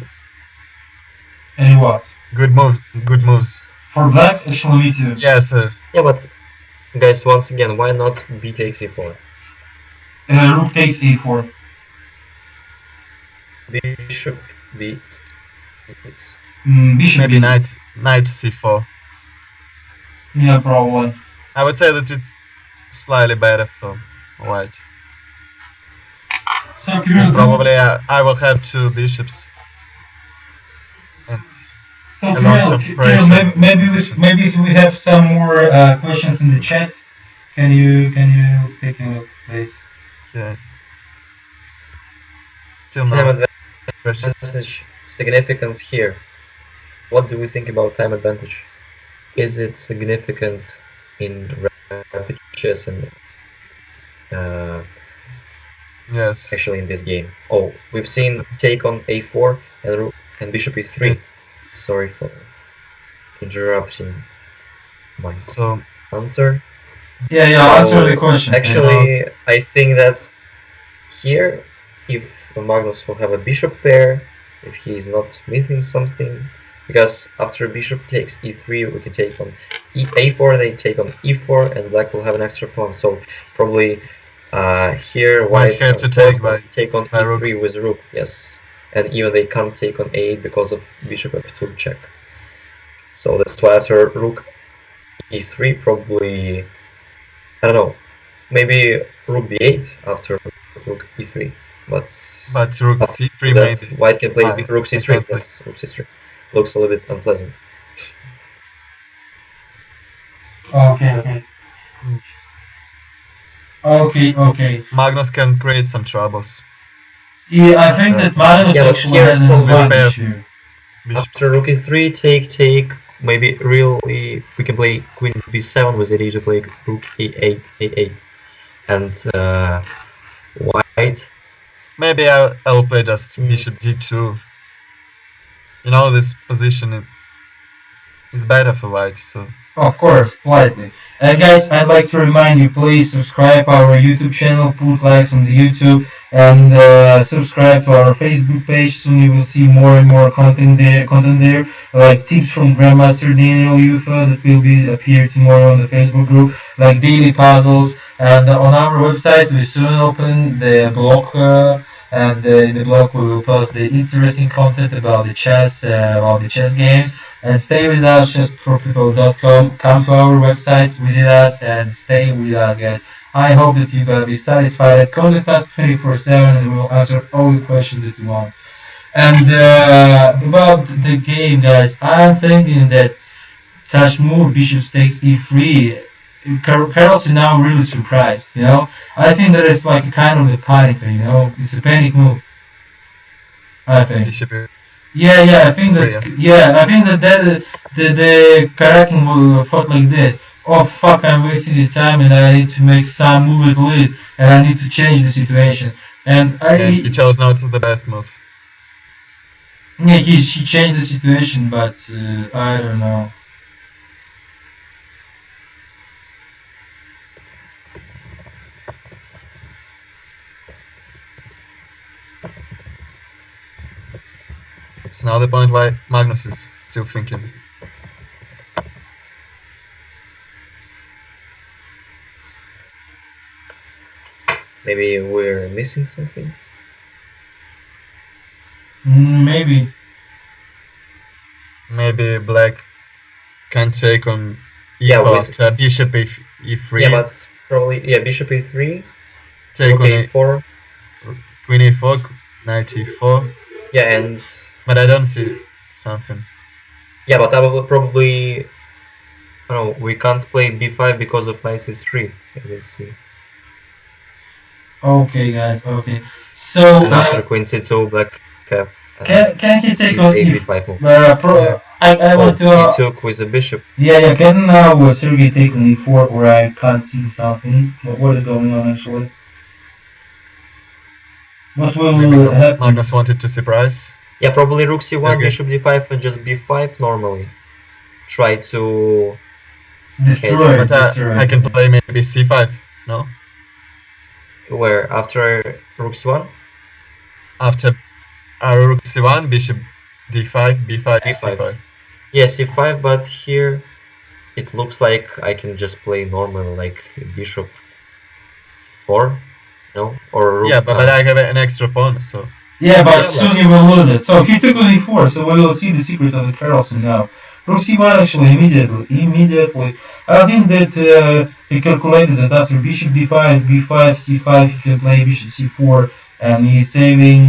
what? good moves. For black, actually me too. Yes. Yeah, but guys, once again, why not b takes e4? Rook takes a4. Bishop b6. Bishop Maybe b8. knight c4. Yeah, probably. I would say that it's slightly better for white. So Kirill, probably I will have 2 bishops. And so a long-term Kirill, maybe we have some more questions in the chat. Can you take a look, please? Yeah. Still no questions. Significance here. What do we think about time advantage? Is it significant in rapid chess and yes, actually in this game? Oh, we've seen take on a4 and bishop e3. Sorry for interrupting my So answer. Yeah, So, answer the question. Actually, I think that here, if Magnus will have a bishop pair, if he is not missing something, because after bishop takes e3, we can take on a4, they take on e4, and black will have an extra pawn. So probably here white have to take on by e3 rook. with rook, yes. And even they can't take on a8 because of bishop f2 check. So that's why after rook e3, probably, I don't know, maybe rook b8 after rook e3. But rook c3 that maybe. white can play rook I c3. can't play. Yes, rook c3 looks a little bit unpleasant. Okay. Magnus can create some troubles. Yeah, I think that Magnus Yeah, but actually here has an probably advantage here. After rook e3, take, maybe really, if we can play queen b7 with idea to play rook e8, a8, and white. Maybe I'll play just bishop d2. You know, this position is better for white, so. Of course, slightly. Guys, I'd like to remind you, please subscribe our YouTube channel, put likes on the YouTube, and subscribe to our Facebook page. Soon you will see more and more content there, like tips from Grandmaster Daniel Yuffa that will be appear tomorrow on the Facebook group, like daily puzzles. And on our website, we soon open the blog. And in the blog, we will post the interesting content about the chess games. And stay with us, chessforpeople.com. Come to our website, visit us, and stay with us, guys. I hope that you're gonna be satisfied. Contact us 24/7, and we will answer all the questions that you want. And about the game, guys, I'm thinking that such move, bishop takes e3. Carlsen now really surprised. I think that it's like a kind of a panic. It's a panic move. I think. Bishop Yeah, I think that the Karakin will fought like this. Oh fuck, I'm wasting the time and I need to make some move at least and I need to change the situation. And he chose not the best move. Yeah, he changed the situation, but I don't know. So now the point why Magnus is still thinking. Maybe we're missing something? Maybe. Maybe black can take on e4 after bishop e3. Yeah, but probably, bishop e3. Take on e4. Queen e4, knight e4. Yeah, and... But I don't see something. Yeah, but I will probably... No, we can't play b5 because of knight c3. Let's see. Okay, guys. Okay. So after queen c2, black have. Can he take on b5 move? I want to. He took with the bishop. Yeah. Can now Sergey take on e4, or I can't see something? What is going on actually? What will happen? Magnus wanted to surprise. Yeah, probably rook c1, bishop d5, and just b5 normally. Try to destroy. But I can play maybe c5. No. Where after rook c1? After rook c1, bishop d5, b5, c5. Yeah, c5, but here it looks like I can just play normal, like bishop c4, no? Or rook, yeah, but I have an extra pawn, so. Yeah, but soon you will lose it. So he took on e4, so we will see the secret of the Carlsen now. Rook c1 actually immediately. I think that he calculated that after bishop d5, c5, he can play bishop c4, and he's saving.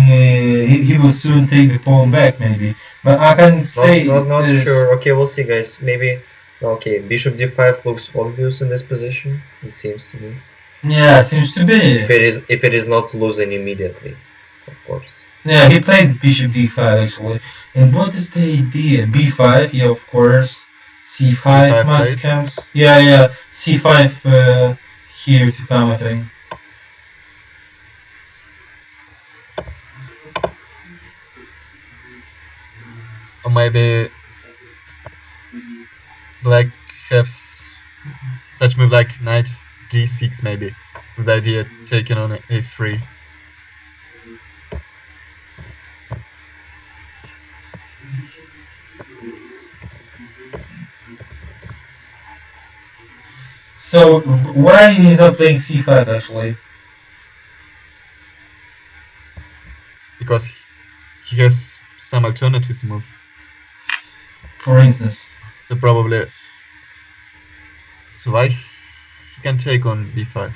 He will soon take the pawn back, maybe. But I can say not sure. Okay, we'll see, guys. Maybe. Okay, bishop d5 looks obvious in this position. It seems to me. Yeah, it seems to be. If it is not losing immediately, of course. Yeah, he played bishop d5 actually. And what is the idea? b5, yeah, of course. c5 must come. Yeah, c5 here to come, I think. Or maybe black have such move like knight d6 maybe, with the idea taking on a3. So why is not playing c5 actually? Because he has some alternatives move. For instance. So probably, so why he can take on b5?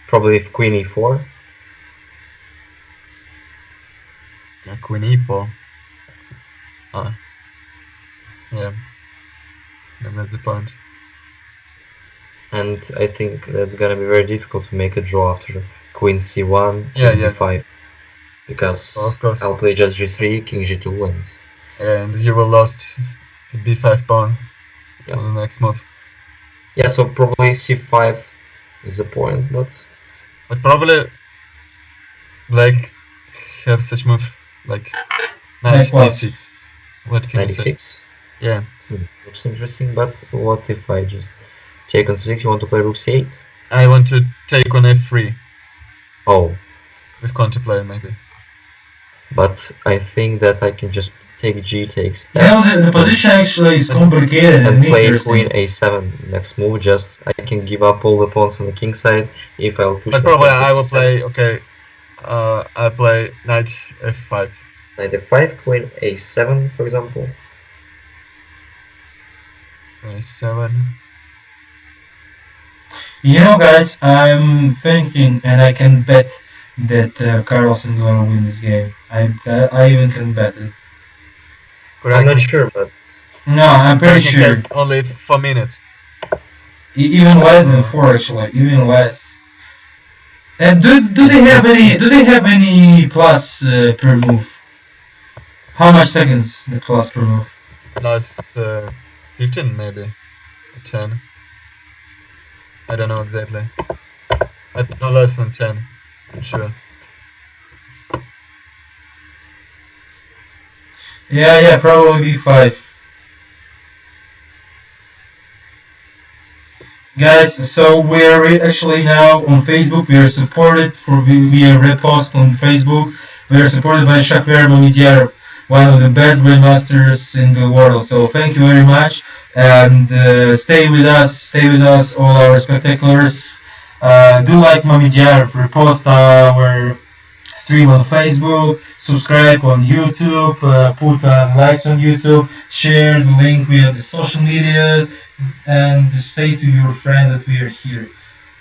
Probably if queen e4. Yeah, queen e4. Yeah, that's the point. And I think that's gonna be very difficult to make a draw after queen c1, Yeah, king yeah. b5. Because Of course. I'll play just g3, king g2, And you will lost the b5 pawn Yeah. on the next move. yeah, so probably c5 is the point, but probably black have such move like knight Like what? d6. What can you say? 96. Yeah. Looks interesting, but what if I just take on c6? You want to play rook c8? I want to take on f3 Oh, with counterplay maybe. but I think that I can just take g takes You know, the position actually is complicated and and play interesting. queen a7 next move. Just I can give up all the pawns on the king side if I'll push. But my probably pawn to I will c7. play, okay, I play knight f5. Knight f5, queen a7, for example. a7. You know, guys, I'm thinking, and I can bet that Carlsen gonna win this game. I even can bet it. I'm not sure, but No, I'm pretty He sure. has only 4 minutes. Even less than 4, actually. Even less. Do they have any plus per move? How much seconds the plus per move? Plus 15 maybe. Or 10. I don't know exactly. No less than 10. I'm sure. Yeah, probably b5. Guys, so we're actually now on Facebook. We are supported via repost on Facebook. We are supported by Shakir Mamidyarov, one of the best grandmasters in the world. So thank you very much, and stay with us, all our spectaculars. Do like Mamidyarov, repost our stream on Facebook, subscribe on YouTube, put likes on YouTube, share the link via the social medias, and say to your friends that we are here.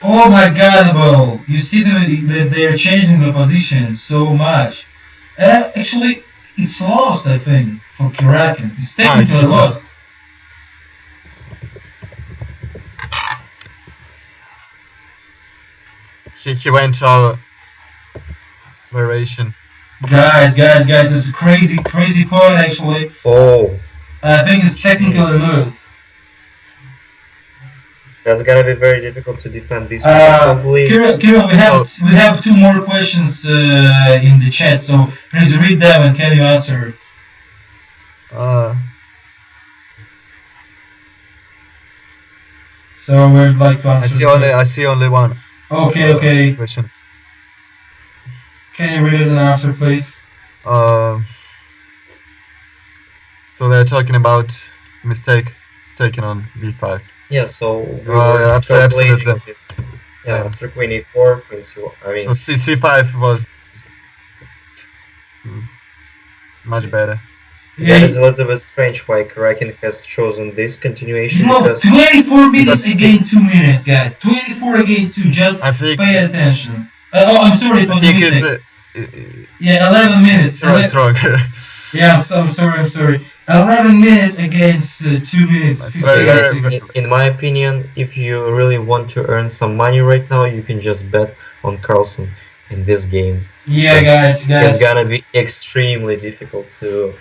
Oh my god, bro! You see that they're changing the position so much. Actually, it's lost, I think, for Kirakin. It's technically lost. He went to our variation. Guys, it's a crazy point, actually. oh, I think it's technically lost. that's gonna be very difficult to defend this. Probably. Kirill, we have 2 more questions in the chat, so please read them and can you answer? So we'd like to answer. I see only one. Okay. Question. Can you read it and answer, please? So they're talking about mistake taken on b5. Yeah, so we yeah, absolutely. Yeah, after queen e4, queen c1. I mean, So c5 was much better. that is a little bit strange why Karakin has chosen this continuation. No, because 24 minutes again 2 minutes, guys. 24 again 2. Just pay attention. I'm sorry, it was a mistake. Yeah, 11 minutes. It's wrong. Yeah, I'm sorry. 11 minutes against 2 minutes. That's very in my opinion, if you really want to earn some money right now, you can just bet on Carlsen in this game. Yeah, guys. It's gonna be extremely difficult to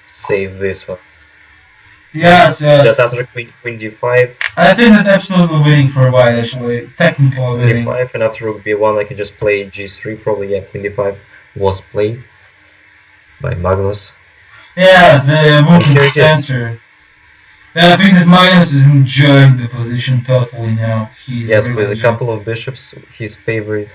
save this one. Yes. Just after queen d5. I think that's absolutely winning for white, actually. Technical winning. d5, and after rook b1, I can just play g3. Probably, yeah, queen d5 was played by Magnus. Yeah, the movement here it is. center. Yeah, I think that Magnus is enjoying the position totally now. He's Yes, really with a enjoying. couple of bishops, his favorite,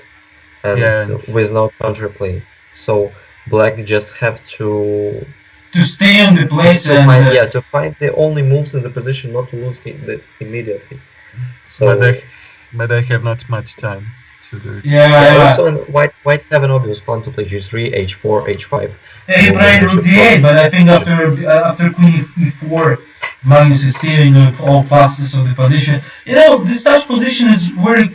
and Yeah, with no counterplay. So black just have to stay on the place to and find to find the only moves in the position, not to lose it immediately. So but they have not much time to do it. yeah. Also, white have an obvious pawn to play g3, h4, h5. Yeah, he played rook d8, but I think after queen e4, Magnus is saving up all passes of the position. You know, this such position is very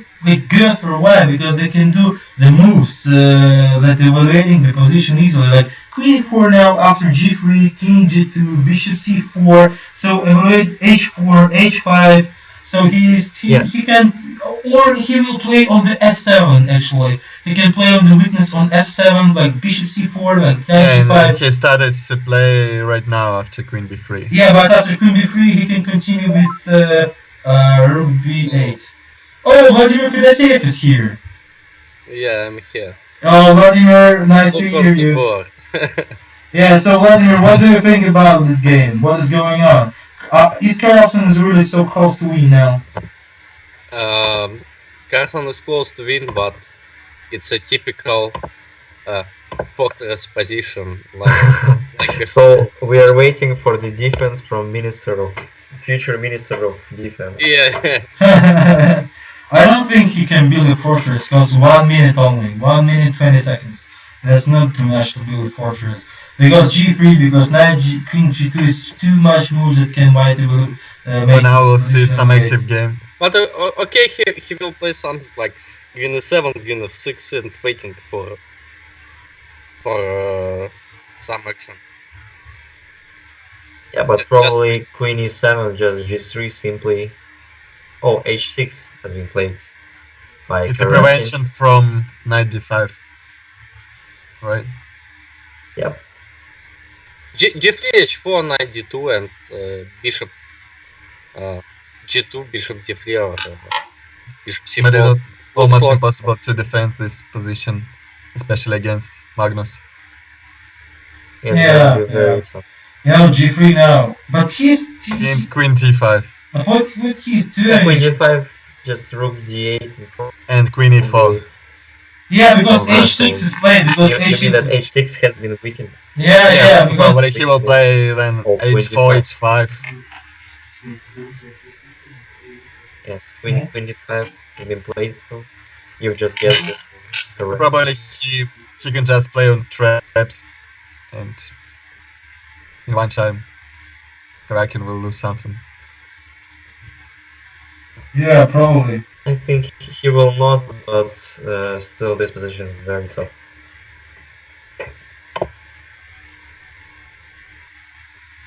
good for white because they can do the moves that evaluating the position easily. Like queen e4 now after g3, king g2, bishop c4. So evaluate h4, h5. So he can, or he will play on the f7 actually. He can play on the weakness on f7, like bishop c4, like knight And c5. he started to play right now after queen b3. Yeah, but after queen b3, he can continue with rook b8. Oh, Vladimir Fedoseev is here. Yeah, I'm here. Oh, Vladimir, nice to hear you. Board. Yeah, so Vladimir, what do you think about this game? What is going on? East Carlson is really so close to win now. Carlson is close to win, but it's a typical fortress position. Like so we are waiting for the defense from future minister of defense. Yeah. I don't think he can build a fortress because 1 minute only, 1 minute 20 seconds. That's not too much to build a fortress. Because g3, because knight queen g2 is too much moves that can might so now we'll see some active game. But okay, he will play something like queen e7, queen f6, and waiting for some action. Yeah, but probably queen e7, just g3 simply. Oh, h6 has been played. It's a prevention from knight d5, right? Yep. g3, h4, knight d2, and bishop g2, bishop d3, or bishop c4. But it's almost impossible to defend this position, especially against Magnus. Yeah, very tough. Now g3 now, but he's gained queen t5. But what he's doing? Queen g5, just rook d8 and queen e4. Yeah, because h6 is played. Because h6 that h6 has been weakened. Yeah. Because probably he will play then h4, h5. Yes, queen d5 has been played, so you just get this move correct. Probably he can just play on traps, and in one time Kraken will lose something. Yeah, probably. I think he will not, but still this position is very tough.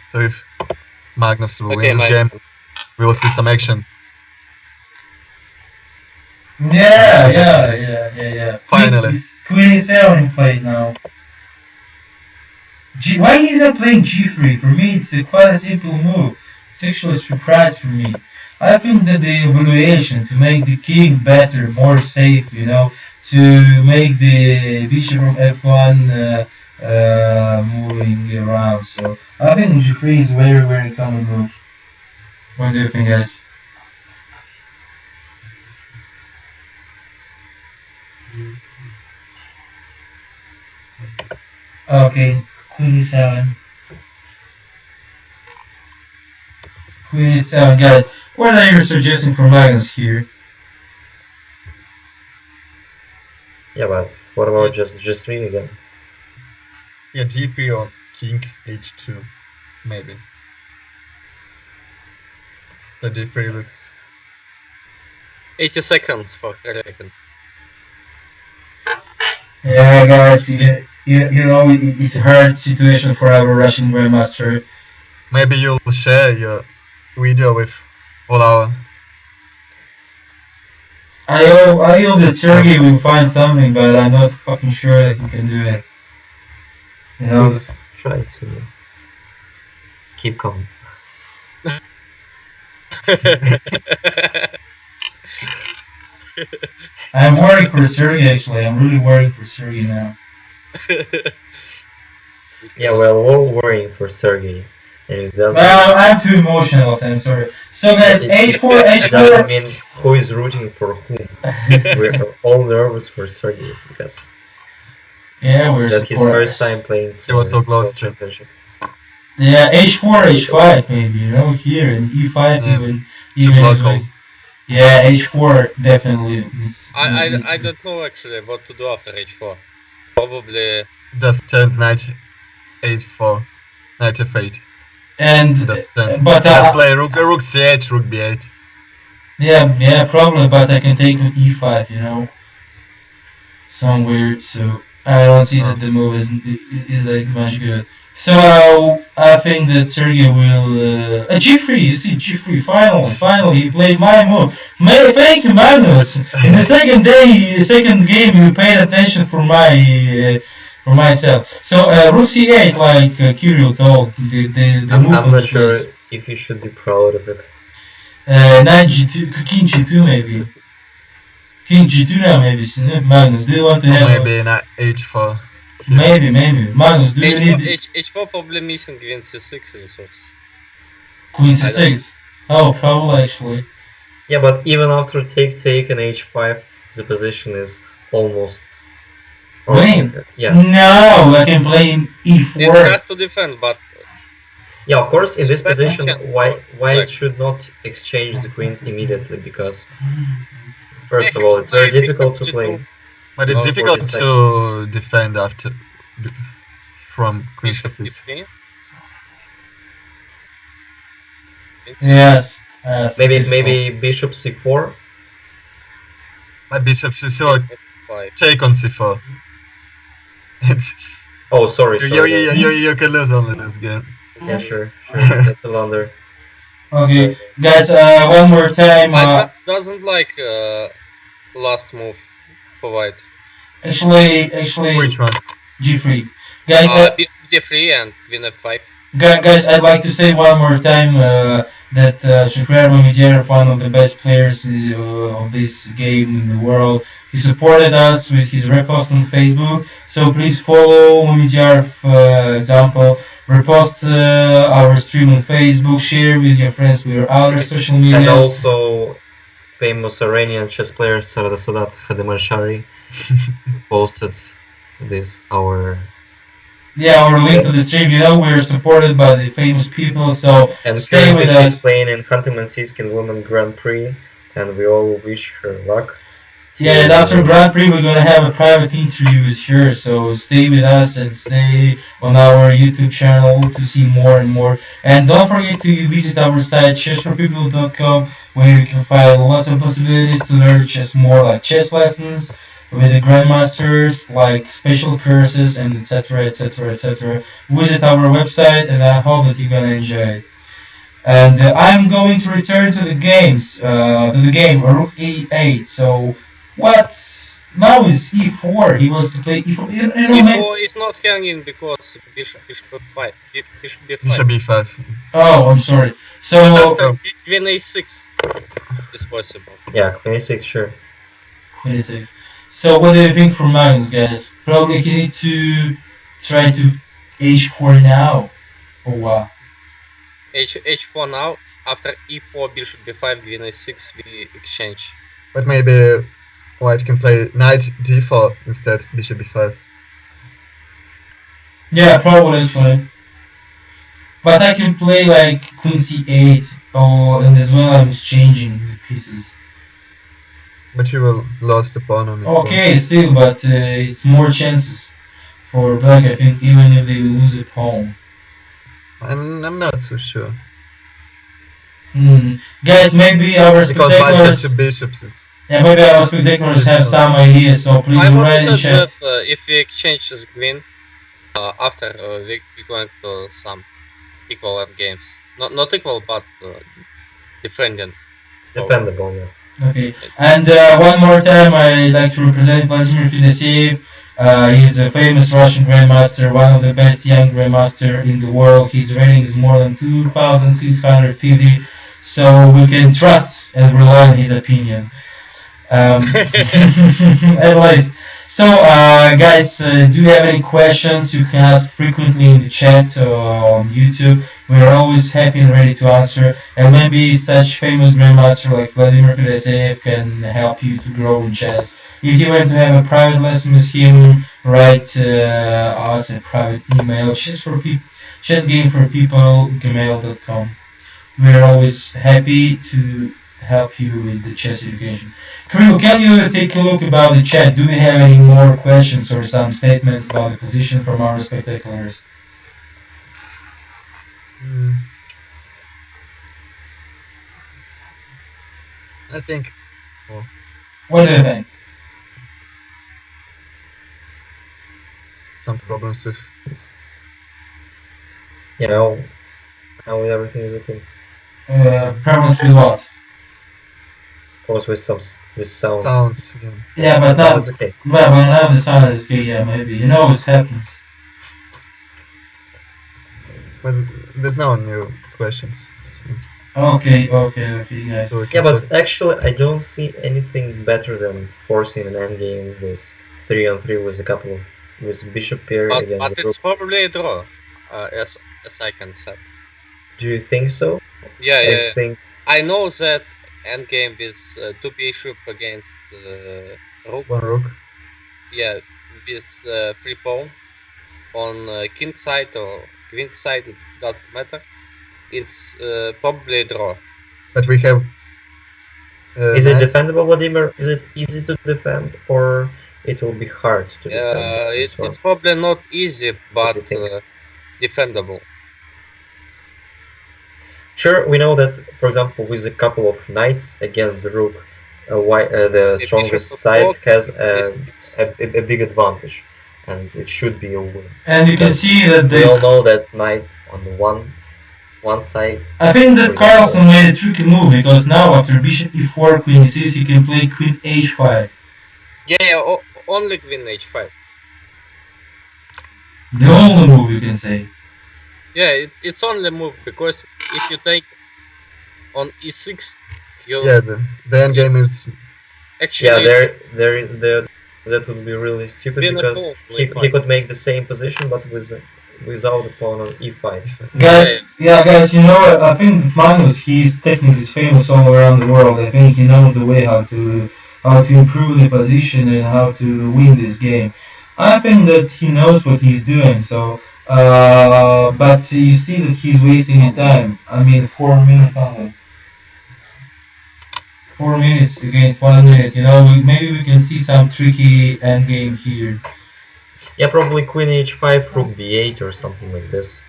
So if Magnus will win this game, we will see some action. Yeah. Finally. Queen e7 played now. Why he's not playing g3? For me, it's quite a simple move. It's actually a surprise for me. I think that the evaluation to make the king better, more safe, to make the bishop from f1 moving around. So I think g3 is a very, very common move. What do you think, guys? Okay, queen e7. Queen e7, guys. What are you suggesting for Magnus here? Yeah, but what about just 3 again? Yeah, g3 or king h2, maybe. So g3 looks 80 seconds for Kraken. Yeah, guys, it's a hard situation for our Russian grandmaster. Maybe you'll share your video with all our. I hope that Sergey will find something, but I'm not fucking sure that he can do it. Please try to keep calm. I'm worried for Sergey, actually. I'm really worried for Sergey now. Yeah, well, we're all worrying for Sergey, and it doesn't. Well, I'm too emotional, so I'm sorry. So guys, H4, It doesn't H4. mean who is rooting for whom. We're all nervous for Sergey because Yeah, we're that's his supporters. first time playing He was so for close World to. Championship. Yeah, H4, H5 maybe, you know, here, and E5 Yeah, even too is local. like, yeah, H4 definitely. I don't know actually what to do after h4. Probably Just stand knight h4, knight f8. And Just stand. but Just play rook c8, rook b8. yeah, probably, but I can take on E5, you know, somewhere. So I don't see that the move is like much good. So I think that Sergey will G3. You see, G3 finally he played my move. Thank you, Magnus. In the second game, you paid attention for myself. So Rook C8, like Kirill told, the I'm move. not sure if you should be proud of it. Knight G2, King G2 maybe. King G2 now maybe. Magnus, do you want to have? Maybe knight h4. Maybe. Magnus, do you need h4 probably missing queen c6 resource. Queen C6? Oh, probably actually. Yeah, but even after take and h5, the position is almost. Winning? Yeah. No, I can play in E4. It's hard to defend, but yeah, of course, in this position, why like, it should not exchange the queens immediately? Because first of all, it's very difficult to play. But it's difficult to defend after from queen c6. Yes. Maybe bishop c4. My bishop c4. Take on c4. Oh, sorry. You can lose only this game. Yeah, sure. That's a blunder. Okay, guys. One more time. I doesn't like last move for white. Actually. Which one? G3. Guys. G3 and queen f5. Guys, I'd like to say one more time that Shakir Mamediev, one of the best players of this game in the world, he supported us with his repost on Facebook. So please follow Mamediev example, repost our stream on Facebook, share with your friends with your other social media. And also, famous Iranian chess player Sadat Khademalshari posted this our link to the stream. You know, we're supported by the famous people, so and stay with us. She's playing in Khanty-Mansiysk Women Grand Prix, and we all wish her luck. Yeah, and after Grand Prix, we're gonna have a private interview with her, so stay with us and stay on our YouTube channel to see more and more. And don't forget to visit our site ChessForPeople.com, where you can find lots of possibilities to learn chess more, like chess lessons with the grandmasters, like special courses, and etc. Visit our website, and I hope that you're gonna enjoy it. And I'm going to return to the games, to the game Rook E8. So what now is E4? He was to play E4. E4 is not hanging because bishop f5. Bishop b5. Bishop b5. Oh, I'm sorry. So queen a6 is possible. Yeah, queen a6, sure. Queen a6. So what do you think for Magnus, guys? Probably he need to try to H4 now, or what? H4 now. After E4, bishop b5, queen a6, we exchange. But maybe white can play knight d4 instead, bishop b5. Yeah, probably actually. But I can play like queen c8, and as well I'm exchanging the pieces. But you will lose the pawn on it. Okay, still, but it's more chances for black, I think, even if they lose a pawn. I'm not so sure. Guys, maybe our Because white has spectators. two bishops. Maybe our spectators have some ideas, so please I write in want to chat. say that if we exchange this queen, after we're going to some equivalent games. Not equal, but defending. Dependable, yeah. Okay, and one more time, I'd like to represent Vladimir Fedoseev. He's a famous Russian grandmaster, one of the best young grandmaster in the world. His rating is more than 2,650, so we can trust and rely on his opinion. At least. So, guys, do you have any questions you can ask frequently in the chat or on YouTube? We are always happy and ready to answer. And maybe such famous grandmaster like Vladimir Fedoseev can help you to grow in chess. If you want to have a private lesson with him, write us a private email, chessgameforpeople@gmail.com. We are always happy to help you with the chess education. Kirill, can you take a look about the chat? Do we have any more questions or some statements about the position from our spectaculars? I think. What do you think? Some problems with. Now everything is okay. Problems with what? Of course, with sound. Sounds again. Yeah, but now it's okay. Well, now the sound is okay. Yeah, maybe. You know what happens. But there's no new questions. Okay, guys. So we can Yeah, but talk. actually, I don't see anything better than forcing an endgame with 3-on-3 with bishop pair But against the it's rook. probably a draw, as I can say. Do you think so? Yeah, I yeah. think I know that endgame with two bishop against rook. One rook. Yeah, with free pawn on king side or queen side, it doesn't matter. It's probably a draw. But we have. is it knight. defendable, Vladimir? Is it easy to defend, or it will be hard to defend this one? It's probably not easy, What but do you think? defendable. Sure, we know that, for example, with a couple of knights against the rook, the The strongest bishop of side rook has is a big advantage, and it should be a win. And you can Because see that We all they. know that knight on the one side. I think that For Carlsen example. made a tricky move because now after bishop e4, queen e6, he can play queen h5. yeah, only queen h5. The only move you can say. Yeah, it's only move because if you take on e6, you Yeah, the endgame is. actually Yeah, that would be really stupid Win a because pawn, he e5. could make the same position but without the pawn on e5. Guys, you know, I think that Magnus, his technique is famous all around the world. I think he knows the way how to improve the position and how to win this game. I think that he knows what he's doing. So, but you see that he's wasting his time. I mean, 4 minutes only. 4 minutes against 1 minute. You know, maybe we can see some tricky endgame here. Yeah, probably queen h5, rook b8 or something like this.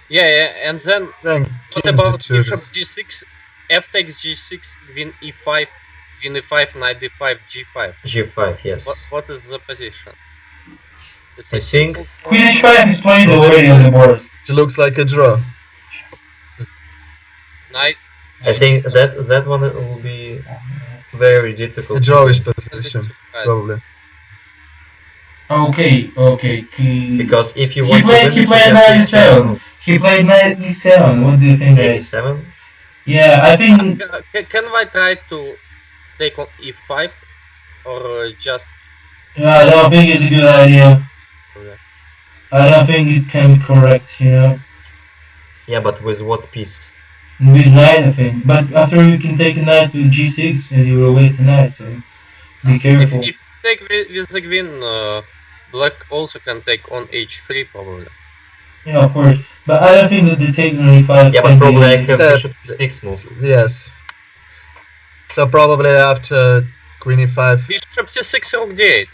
Yeah, and then Then what king about g2 bishop is- g6, f takes g6, queen e5, queen e5, knight d5, g5? g5, yes. What is the position? It's I a think simple Queen pawn. h5 is played already on the board. It looks like a draw. Knight. I think that one will be very difficult. A to drawish win. position, Right. probably. Okay. Because if you He want played to win, knight you e7. He played knight e7. What do you think, guys? 87. Yeah, I think. Can I try to take on e5 or just? I don't think it's a good idea. I don't think it can be correct, you know. Yeah, but with what piece? With knight, I think. But after you can take a knight to g6 and you will waste the knight, so be careful. If take with the queen, black also can take on h3 probably. Yeah, of course. But I don't think that the take on e5 Yeah, can but probably I be... have That- bishop e6 move. Yes. So probably after queen e5. Bishop c6, rook d8.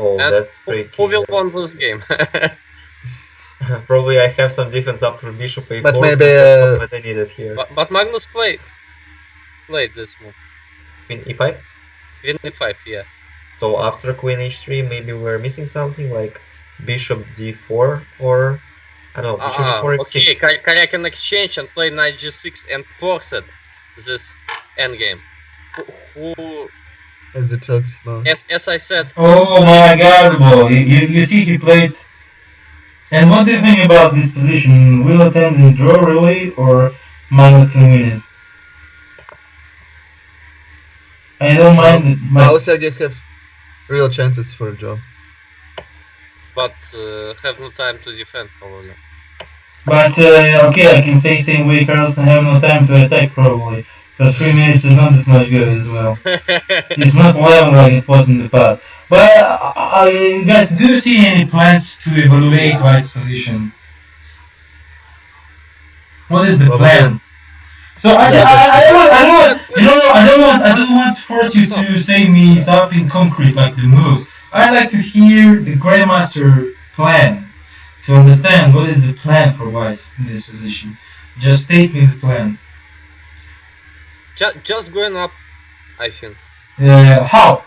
Oh, And that's who tricky. will win this game? Probably I have some defense after bishop a4. But maybe, that's not what I needed here. but Magnus played this move. Queen e5. Queen e5, yeah. So after queen h3, maybe we're missing something like bishop d4 or I don't know, bishop d4 Okay, x6. Karyakin exchange and play knight g6 and force it this endgame. Who As you talked about. as I said, Oh my god, boy. You see he played... And what do you think about this position? Will attempt a draw really, or Magnus can win it? I don't mind it. Now Sergey have real chances for a job. But have no time to defend probably. But okay, I can say same way Carlson have no time to attack probably. Because 3 minutes is not that much good as well. It's not 11 like it was in the past. But guys, do you see any plans to evaluate White's position? What is the plan? So I don't want to force you to say me something concrete like the moves. I like to hear the Grandmaster plan to understand what is the plan for White in this position. Just state me the plan. Just going up, I think. How?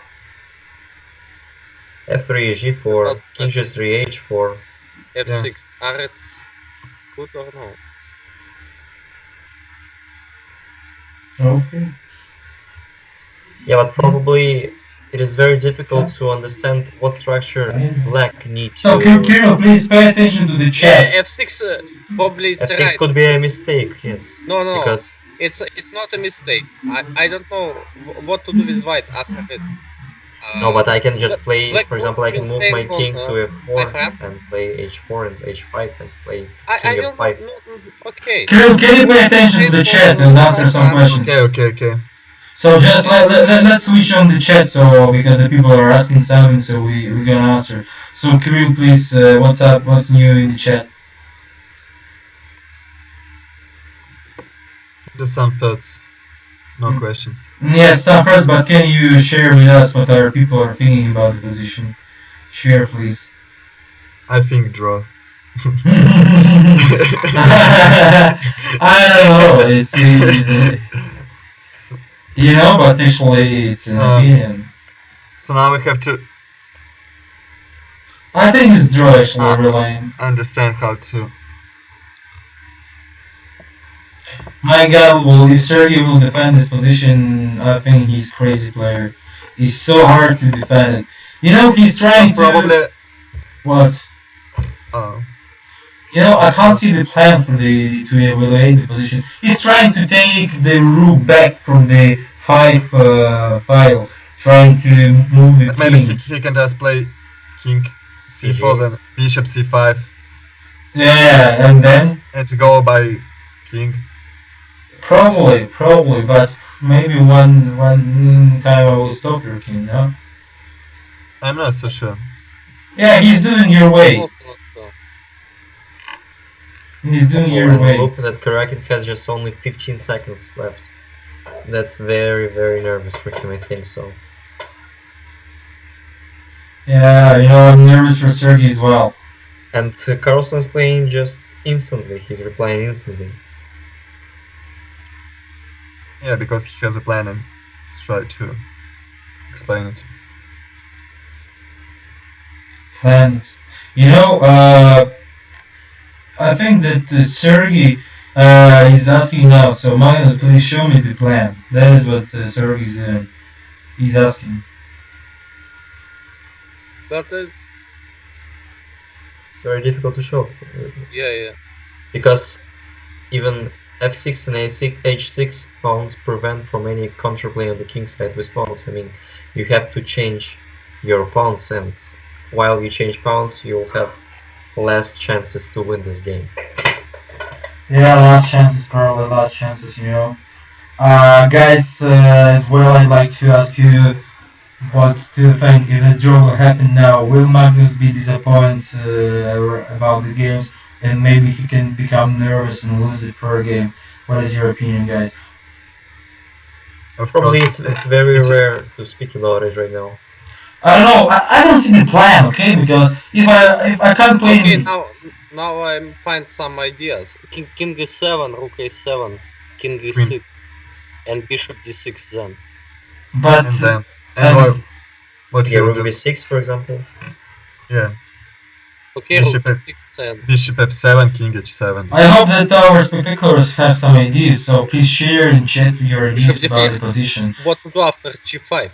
F3, G4, King G3, H4. F6, are it good or no? Okay. Yeah, but probably it is very difficult to understand what structure black needs. So Kirill, please pay attention to the chat. Yeah, F6 probably it's F6 right. could be a mistake, yes. No, Because it's not a mistake. I don't know what to do with White after it. no, but I can just play, Black for example, I can move my from, king to my F4 friend. and play H4 and H5 and play I King don't F5. know. Okay. Kirill, can you pay attention to the chat and answer some questions? Okay. So just let's switch on the chat, so because the people are asking something, so we're gonna answer. So Kirill, please, what's up? What's new in the chat? Just some thoughts. No questions. Yes, some first, but can you share with us what our people are thinking about the position? Share, please. I think draw. I don't know. It's but actually it's an opinion. So now we have to I think it's draw actually, relying. understand how to. My God, well, if Sergey will defend this position, I think he's crazy player. He's so hard to defend it. He's trying Probably. What? Oh. I can't see the plan to evaluate the position. He's trying to take the rook back from the 5 file, trying to move the Maybe king. he can just play king c4, then bishop c5. Yeah, and then? And to go by king. Probably, but maybe one time I will stop your king, no? I'm not so sure. Yeah, he's doing your way. Also not sure. He's doing your way. Look that Karakin has just only 15 seconds left. That's very, very nervous for him, I think so. Yeah, I'm nervous for Sergey as well. And Carlson's playing just instantly. He's replying instantly. Yeah, because he has a plan and he's trying to explain it. Plans. I think that Sergey is asking now. So Magnus, please show me the plan. That is what Sergey's doing. He's asking. But it's very difficult to show. Yeah. Because even f6 and h6 pawns prevent from any counterplay on the king side with pawns. I mean, you have to change your pawns, and while you change pawns, you'll have less chances to win this game. Yeah, last chances, probably last chances, Guys, as well, I'd like to ask you what do you think if the draw will happen now? Will Magnus be disappointed about the games, and maybe he can become nervous and lose it for a game? What is your opinion, guys? Probably it's very rare to speak about it right now. I don't know. I don't see the plan, okay? Because if I can't play. Okay, now I find some ideas. King e7, rook a7, king e6, and bishop d6 then. But what you rook b6, for example. Yeah. Okay, bishop f7, king h7. I hope that our spectators have some ideas, so please share and chat your ideas about the position. What to do after g5?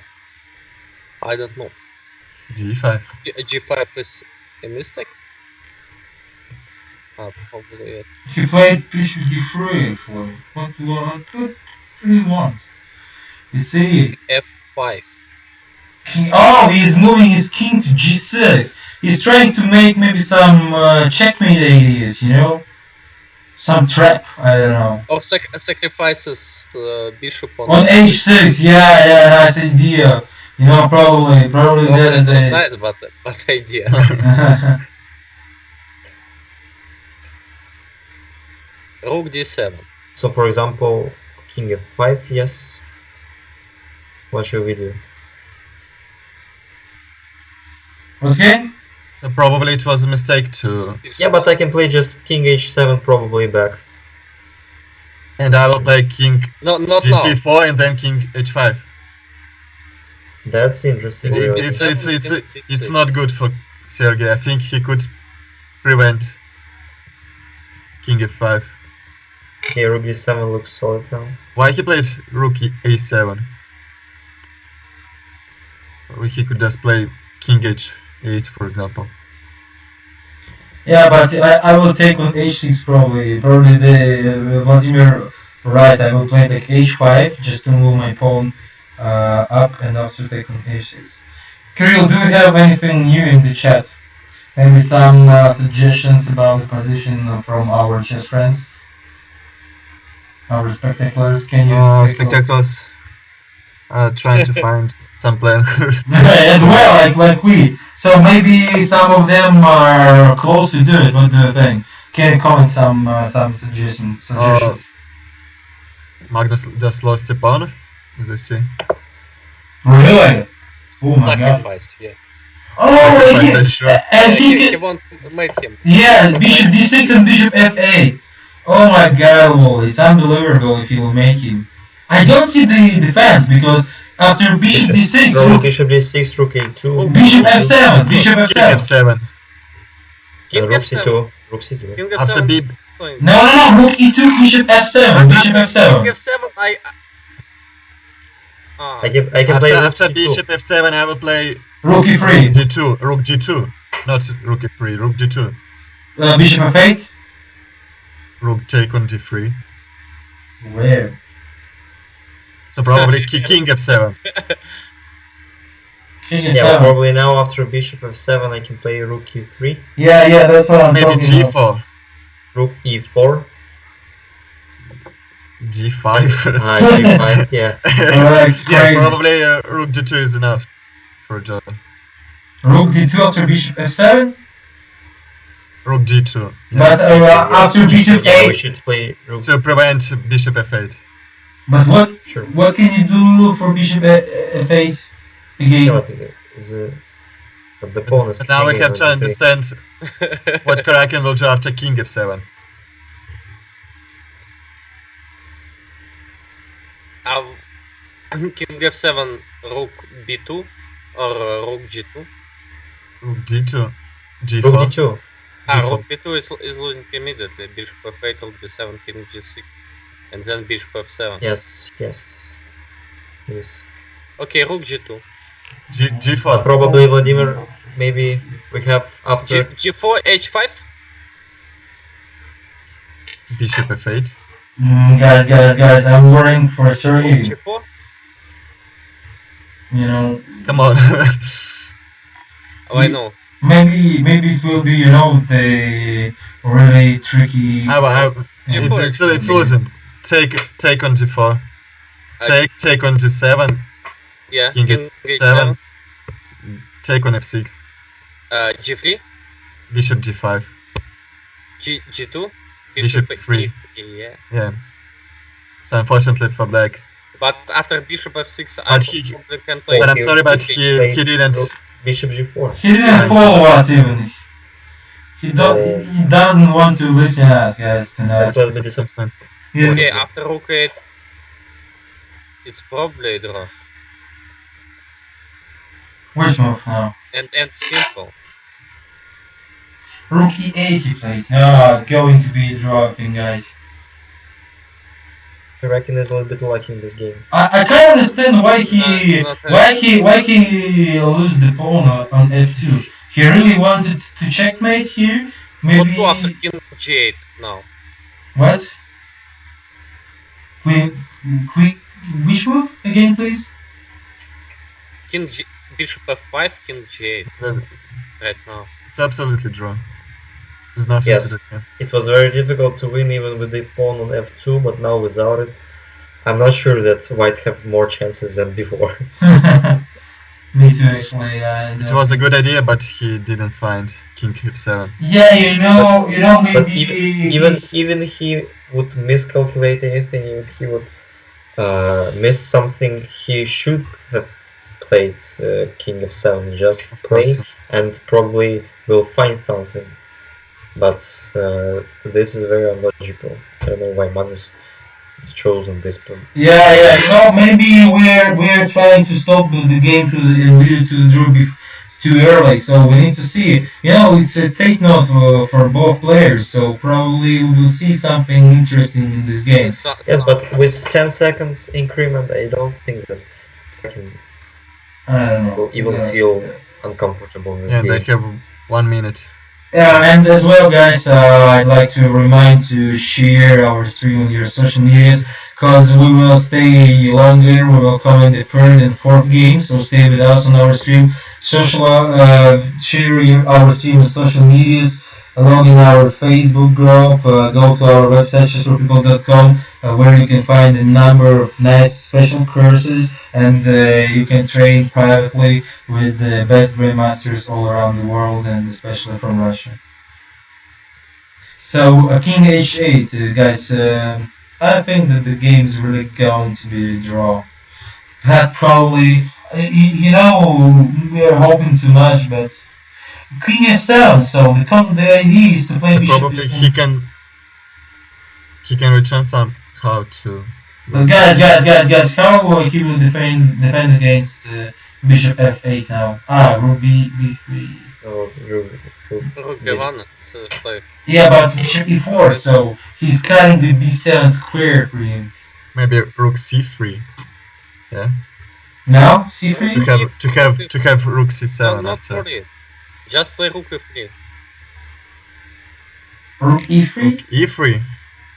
I don't know. g5. G5 is a mistake? Probably yes. He played bishop d3 actually. What 3 once. You see? F5. Oh, he's moving his king to g6. He's trying to make maybe some checkmate ideas, you know? Some trap, I don't know. Or sacrifices bishop On h6, yeah, nice idea. You know, probably that is a... nice, but idea. Rook d7. So for example, king f5, yes. What should we do? What's game? Probably it was a mistake to... Yeah, but I can play just king h7 probably back. And I will play king not g4 and then king h5. That's interesting. It's not good for Sergey. I think he could prevent king f5. Okay, rook d7 looks solid now. Why he played rook a7? Or he could just play king h8, for example. Yeah, but I will take on h6 probably. Probably the Vladimir right. I will play like h5 just to move my pawn up and after take on h6. Kirill, do you have anything new in the chat? Maybe some suggestions about the position from our chess friends? Our spectaculars? Can you? Spectaculars trying to find some plan. As well, like we. So maybe some of them are close to do it. What do you think? Can you comment some suggestions? Magnus just lost the pawn, as I see. Really? Oh my Sacrifice, god. yeah. Oh, Sure. and He won't make him. yeah, bishop d6 and bishop f8. Oh my god, Wally, it's unbelievable if you will make him. I don't see the defense because after bishop d6, rook bishop d6, rook a2, bishop f7, bishop King f7. f7. King rook f7. c2, rook c2. King After f7. b, Fine. No, rook e2, bishop f7, bishop f7. King f7, I can play after rook c2. bishop f7, I will play Rook e3, d2, rook g2, not rook e3, rook d2. bishop f8. Rook take on d3. Where? So probably king f7. King Yeah, f7. probably now after bishop f7 I can play rook e3, Yeah, that's what I'm Maybe talking about. g4, rook e4, g5. g5, yeah. It's Yeah, crazy. probably rook d2 is enough for John. Rook d2 after bishop f7. Rook d2. But after bishop Yeah, we a8. should play rook. To prevent bishop f8. But Sure. what can you do for bishop f8 again? Yeah, but the pawn is But now we king have on to d3. understand what Karakin will do after king f7. King f7, rook b2 or rook g2. Rook d2, g4. Rook d2. Rook b2 is losing immediately. Bishop f8, rook b7, king g6, and then bishop f7. Yes. Okay, rook g2. g4. Probably Vladimir. Maybe we have after. g4, h5. Bishop f8. Guys, I'm worrying for Sergey. g4. You know, Come on. Oh, I know. maybe it will be, the really tricky. It's losing. Take on g4. Take on g7. Yeah, King king h7. h7. Take on f6. G3, Bishop g5. g2, Bishop e3. Yeah. Yeah. So unfortunately for black. But after bishop f6, I But he- probably can play. But I'm sorry, but Play he didn't. rook bishop g4. He didn't follow us even. He doesn't want to listen to us, guys, tonight. That's a little bit disappointing. He's- Okay, after rook 8, it's probably a draw. Which move now? And simple. Rook e8 he played. No, it's going to be a draw, I think, guys. Karakin is a little bit lucky in this game. I can't understand why he not lose the pawn on f2. He really wanted to checkmate here. Maybe What do after king g8 now? what? Quick, which move again, please? King bishop f5, king g8 Then right now. it's absolutely draw. There's nothing Yes. to do here. It was very difficult to win even with the pawn on f2, but now without it, I'm not sure that white have more chances than before. Me too, actually. It was a good idea, but he didn't find king f7. Yeah, you know, But maybe even he would miscalculate anything, if he would miss something, he should have played king f7, just Of play, course. and probably will find something. But this is very illogical. I don't know why Magnus chosen this plan. Yeah, you know, maybe we're trying to stop the game and lead it to the draw too early. So we need to see. You know, it's a safe note for both players. So probably we will see something interesting in this game. Yes, but with 10 seconds increment, I don't think that I don't know. will even feel uncomfortable in this Yeah, game. they have 1 minute. Yeah, and as well, guys, I'd like to remind to share our stream on your social medias, because we will stay longer. We will come in the third and fourth game, so stay with us on our stream. Share our stream on social medias, log in our Facebook group, go to our website ChessForPeople.com, where you can find a number of nice special courses, and you can train privately with the best grandmasters all around the world, and especially from Russia. So king h8, guys. I think that the game is really going to be a draw. That probably, you know, we are hoping too much, but king f7. So the idea is to play bishop. Probably he can return somehow to. But guys, how he will defend against bishop f8 now? Rook b3. Oh, Rook b1, so Yeah, but bishop e4, so he's cutting the b7 square for him. Maybe rook c3. Yeah. Now c3. To have rook c7 no, not after. for it. Just play rook e3. Rook e3. Rook e3.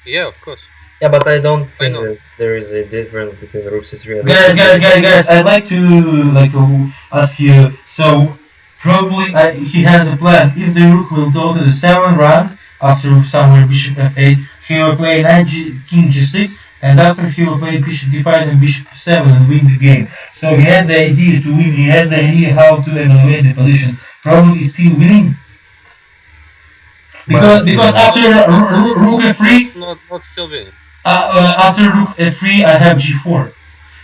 Yeah, of course. Yeah, but I don't think know. that there is a difference between rook c3 and Guys, I'd like to ask you. So probably he has a plan. If the rook will go to the 7th rank after somewhere bishop f8, he will play king g6, and after he will play bishop d5 and bishop f7 and win the game. So he has the idea to win. He has the idea how to evaluate the position. Probably he's still winning. Because after rook f3, Not still winning. after rook f3, I have g4.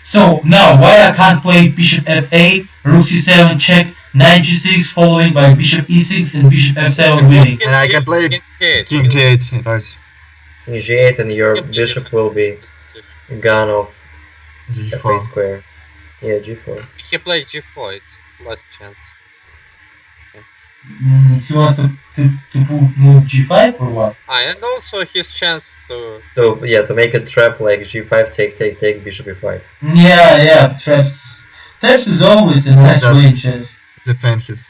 So now, why I can't play bishop f8, rook c7 check, knight g6, following by bishop e6 and bishop f7 winning? And I can play king g8, right? king g8, and your bishop will be gone off f8 g4. square. Yeah, g4. He played g4, it's last chance. He wants to move g5 or what? And also his chance to. So yeah, to make a trap like g5, take, bishop e5. Yeah, traps. Traps is always a nice way in chess. Defend his.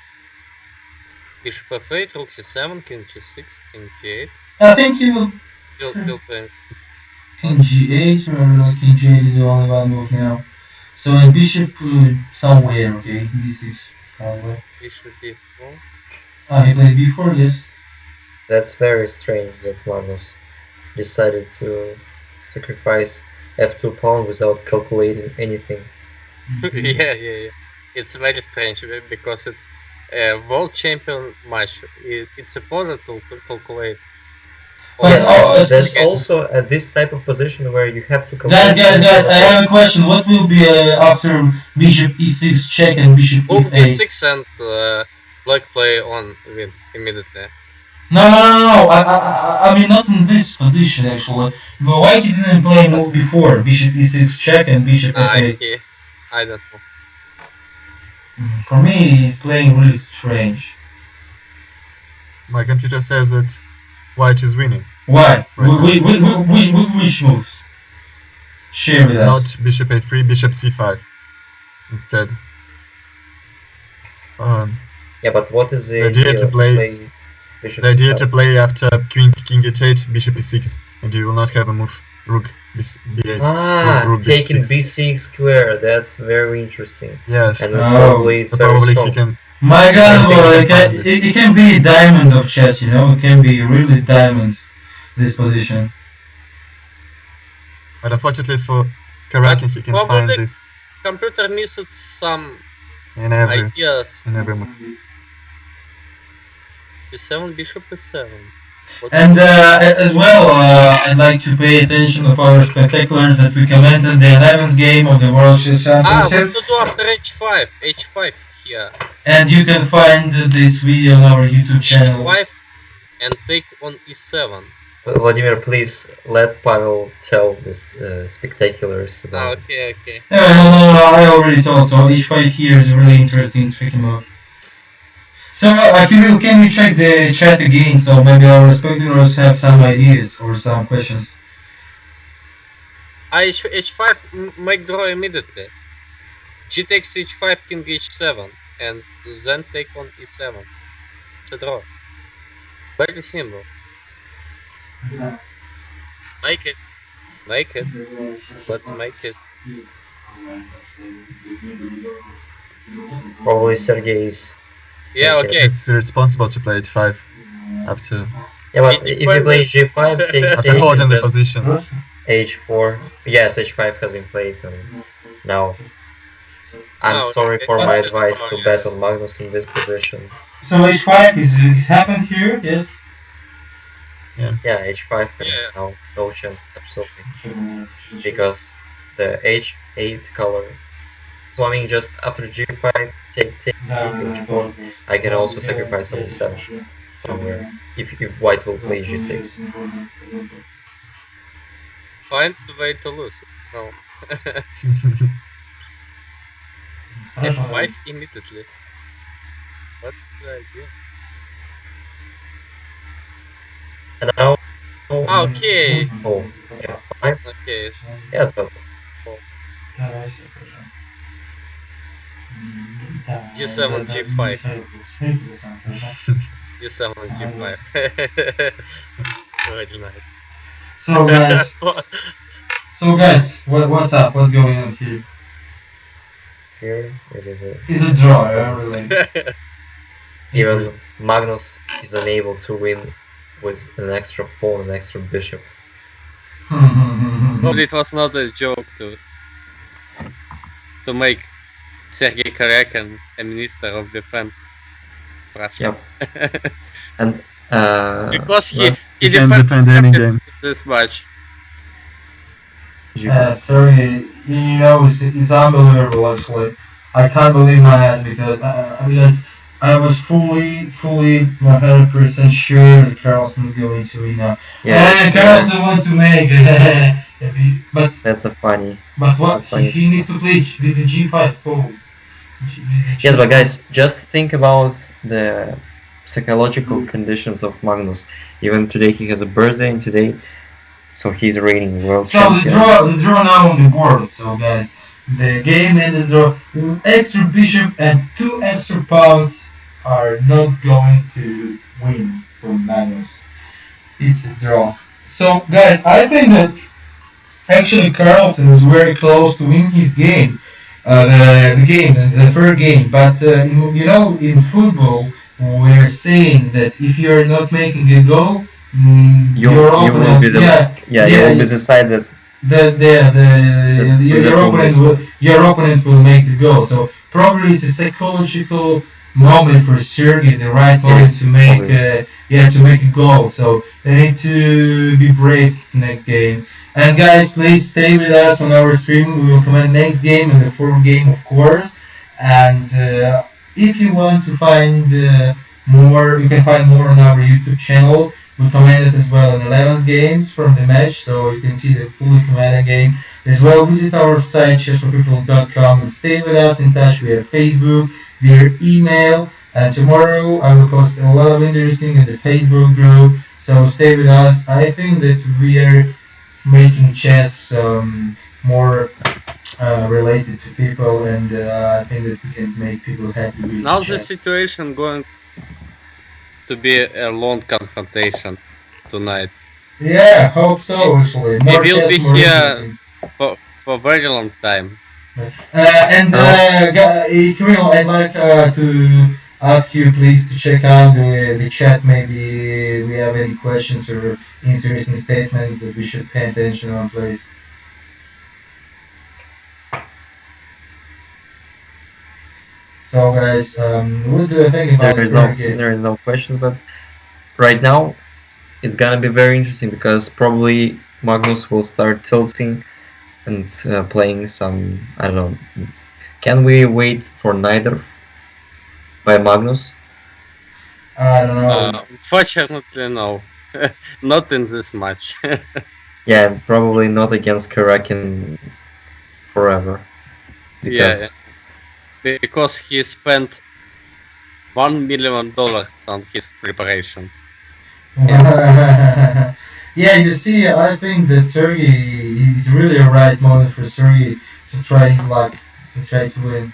Bishop f8, rook c7, king g6, king g8. I think he will He'll play. king g8. Remember, king g8 is the only one move now. So and bishop somewhere, okay, d6 probably. Bishop b4. He played b4, yes. That's very strange that Magnus decided to sacrifice f2 pawn without calculating anything. Yeah. It's very strange because it's a world champion match. It's important to calculate. Yes, there's also this type of position where you have to calculate. Guys, I have a question. What will be after bishop e6 check and bishop Move e8? e6 and black play on win immediately. No. I mean not in this position actually. But why he didn't play move before? Bishop e6 check and bishop f8. I don't know. For me, he's playing really strange. My computer says that white is winning. Why? Right. Which moves? Share with us. Not bishop a3, bishop c5 instead. Yeah, but what is the idea to play? Bishop The idea e5? to play after king h8, bishop e6, and you will not have a move rook b8. Ah, rook taking b6. b6 square. That's very interesting. Yes. And Oh. probably it's very Probably strong. he can. My God, I think well, he it can can, find this. it can be a diamond of chess, you know. It can be really diamond. This position. But unfortunately for Karakin, he can find Probably this computer misses some in every ideas. move. b7, bishop e7. And as well, I'd like to pay attention of our spectaculars that we commented the 11th game of the World Chess What Championship. to do after h5? h5 here. And you can find this video on our YouTube channel. h5 and take on e7. Vladimir, please let Pavel tell this spectaculars about it. Okay. No, I already told. So h5 here is a really interesting, tricky move. So, Kirill, can you check the chat again? So maybe our spectators have some ideas or some questions. h5 make draw immediately. G takes h5, king h7, and then take on e7. It's a draw. Very simple. Make it. Let's make it. Probably Sergey's. Yeah, okay. It's responsible to play h5 after Yeah, but if you play g5, after holding the position. h4. Yes, h5 has been played. And now, I'm sorry okay. for my That's advice fine, to yeah. bet on Magnus in this position. So h5 is happened here, yes? Yeah, h5 and Yeah. now no chance, absolutely. Because the h8 color. So I mean, just after g5, take h4. I can also sacrifice on e7 somewhere. If white will play g6. Find the way to lose. No. f5 immediately. What's the idea? And now. Okay. Oh, f5. Okay. Yes, but G7, G5. G7, G5. Very nice. So guys, what's up? What's going on here? here it is It's a draw, yeah, really. even Magnus is unable to win with an extra pawn and extra bishop. But it was not a joke to make Sergei Karakin a minister of defense. Russia. Yep. And Because he He can defended defend any game. this much. Sorry, you know, it's unbelievable actually. I can't believe my ass because I was fully 100% sure that Carlsen's going to win now. yeah, Carlsen want to make but that's a funny. what he needs to play with the G5. Oh. Yes, but guys, just think about the psychological conditions of Magnus. Even today he has a birthday, and today, so he's reigning world So champion. the draw now on the board. So guys, the game ended draw. Extra bishop and 2 extra pawns are not going to win for Magnus. It's a draw. So guys, I think that actually Carlsen is very close to win his game. The third game. But you know, in football, we're saying that if you're not making a goal, You will be the you will be decided. Your opponent will make the goal. So probably it's a psychological moment for Sergey, the right moment to make to make a goal. So they need to be brave next game. And guys, please stay with us on our stream. We will comment next game and the fourth game, of course. And if you want to find more, you can find more on our YouTube channel. We commented as well on 11 games from the match, so you can see the fully commented game. As well, visit our site, ChessForPeople.com, and stay with us in touch via Facebook, via email. And tomorrow I will post a lot of interesting in the Facebook group, so stay with us. I think that we are making chess more related to people, and I think that we can make people happy with Now chess. the situation going to be a long confrontation tonight. Yeah, hope so. Actually, He more will chess, be more here interesting. for a very long time. Kirill, I'd like to ask you please to check out the chat. Maybe we have any questions or interesting statements that we should pay attention on, please. So, guys, what do you think about the third game? There is no questions, but right now it's gonna be very interesting because probably Magnus will start tilting and playing some, I don't know. Can we wait for neither by Magnus? I don't know. Unfortunately, no. Not in this match. Yeah, probably not against Karakin forever. Yeah, Because because he spent $1 million on his preparation. Yeah, you see, I think that Sergey is really a right moment for Sergey to try his luck, to try to win.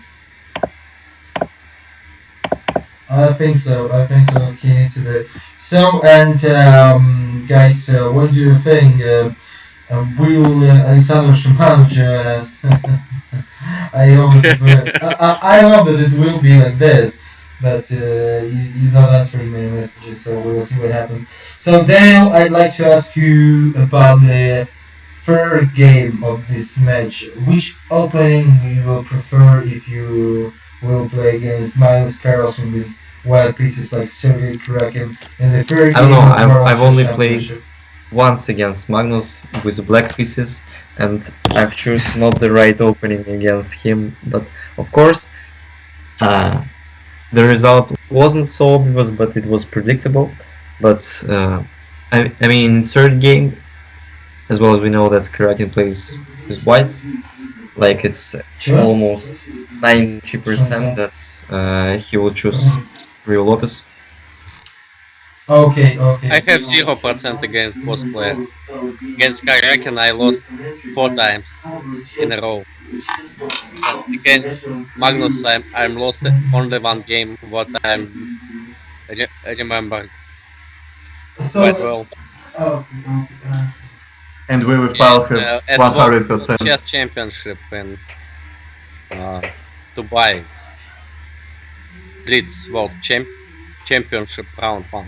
I think so. I think so. He needs to do it. So, and guys, what do you think? Will Alexander Shumanov join us? I hope that it will. I hope that it will be like this, but he's not answering many messages, so we'll see what happens. So, Daniel, I'd like to ask you about the third game of this match. Which opening you will prefer if you will play against Magnus Carlsen with wild pieces like Sergei Kurakin in the third I don't game know. of World I've only Chess played Championship? once against Magnus with black pieces, and I've chosen not the right opening against him. But of course, the result wasn't so obvious, but it was predictable. But I mean, third game, as well as we know that Karakin plays with white, like it's Sure. almost 90% that he will choose Rio Lopez. Okay, okay. I have 0% against both players. Against Karakin, I lost 4 times in a row. And against Magnus, I'm lost only one game, what I'm remember quite So, well. And we will Yeah, file have at World 100%. Chess Championship in Dubai. Blitz World Championship round 1.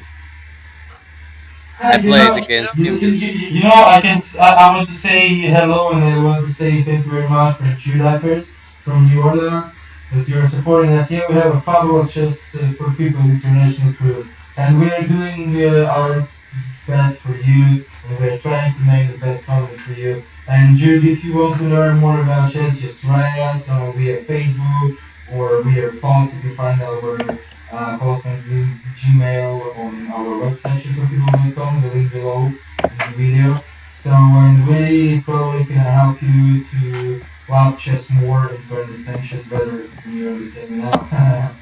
I played against him with I want to say hello and I want to say thank you very much for Judakers from New Orleans that you're supporting us. Here we have a fabulous Chess for People international crew, and we are doing our best for you, and we're trying to make the best content for you. And Jude, if you want to learn more about chess, just write us on via Facebook or via post. You can find our post on Gmail on our website, chessforpeople.com, the link below in the video. So, and we probably can help you to love chess more and to understand chess better than you're understanding now.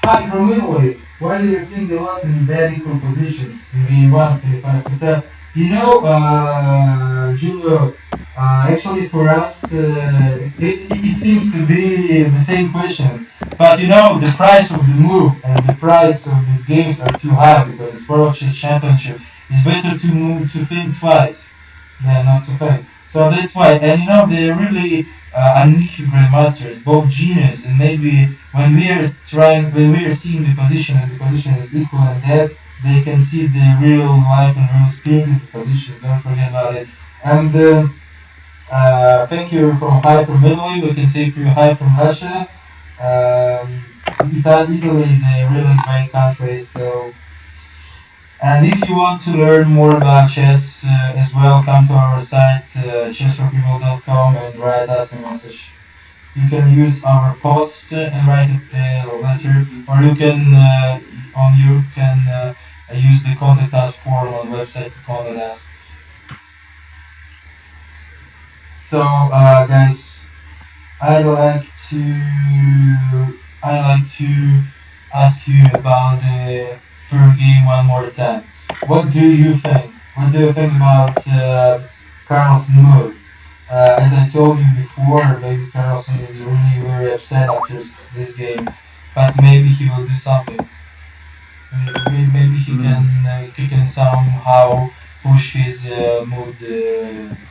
Hi, from Italy. Why do you think a lot in bad equal positions in game 1, 25%? You know, Julio, actually for us, it seems to be the same question. But you know, the price of the move and the price of these games are too high because it's World Chess Championship. It's better to move to think twice than not to think. So that's why, and you know, they're really unique grandmasters, both genius and maybe when we are seeing the position and the position is equal and that they can see the real life and real spirit in the positions. Don't forget about it. And thank you from Italy. We can say for you hi from Russia. Italy is a really great country. So, and if you want to learn more about chess as well, come to our site ChessForPeople.com and write us a message. You can use our post and write a letter, or you can use the contact us form on the website to contact us. So, guys, I like to ask you about the third game one more time. What do you think? What do you think about Carlsen move? As I told you before, maybe Carlsen is really very upset after this game, but maybe he will do something. Maybe he can somehow push his mood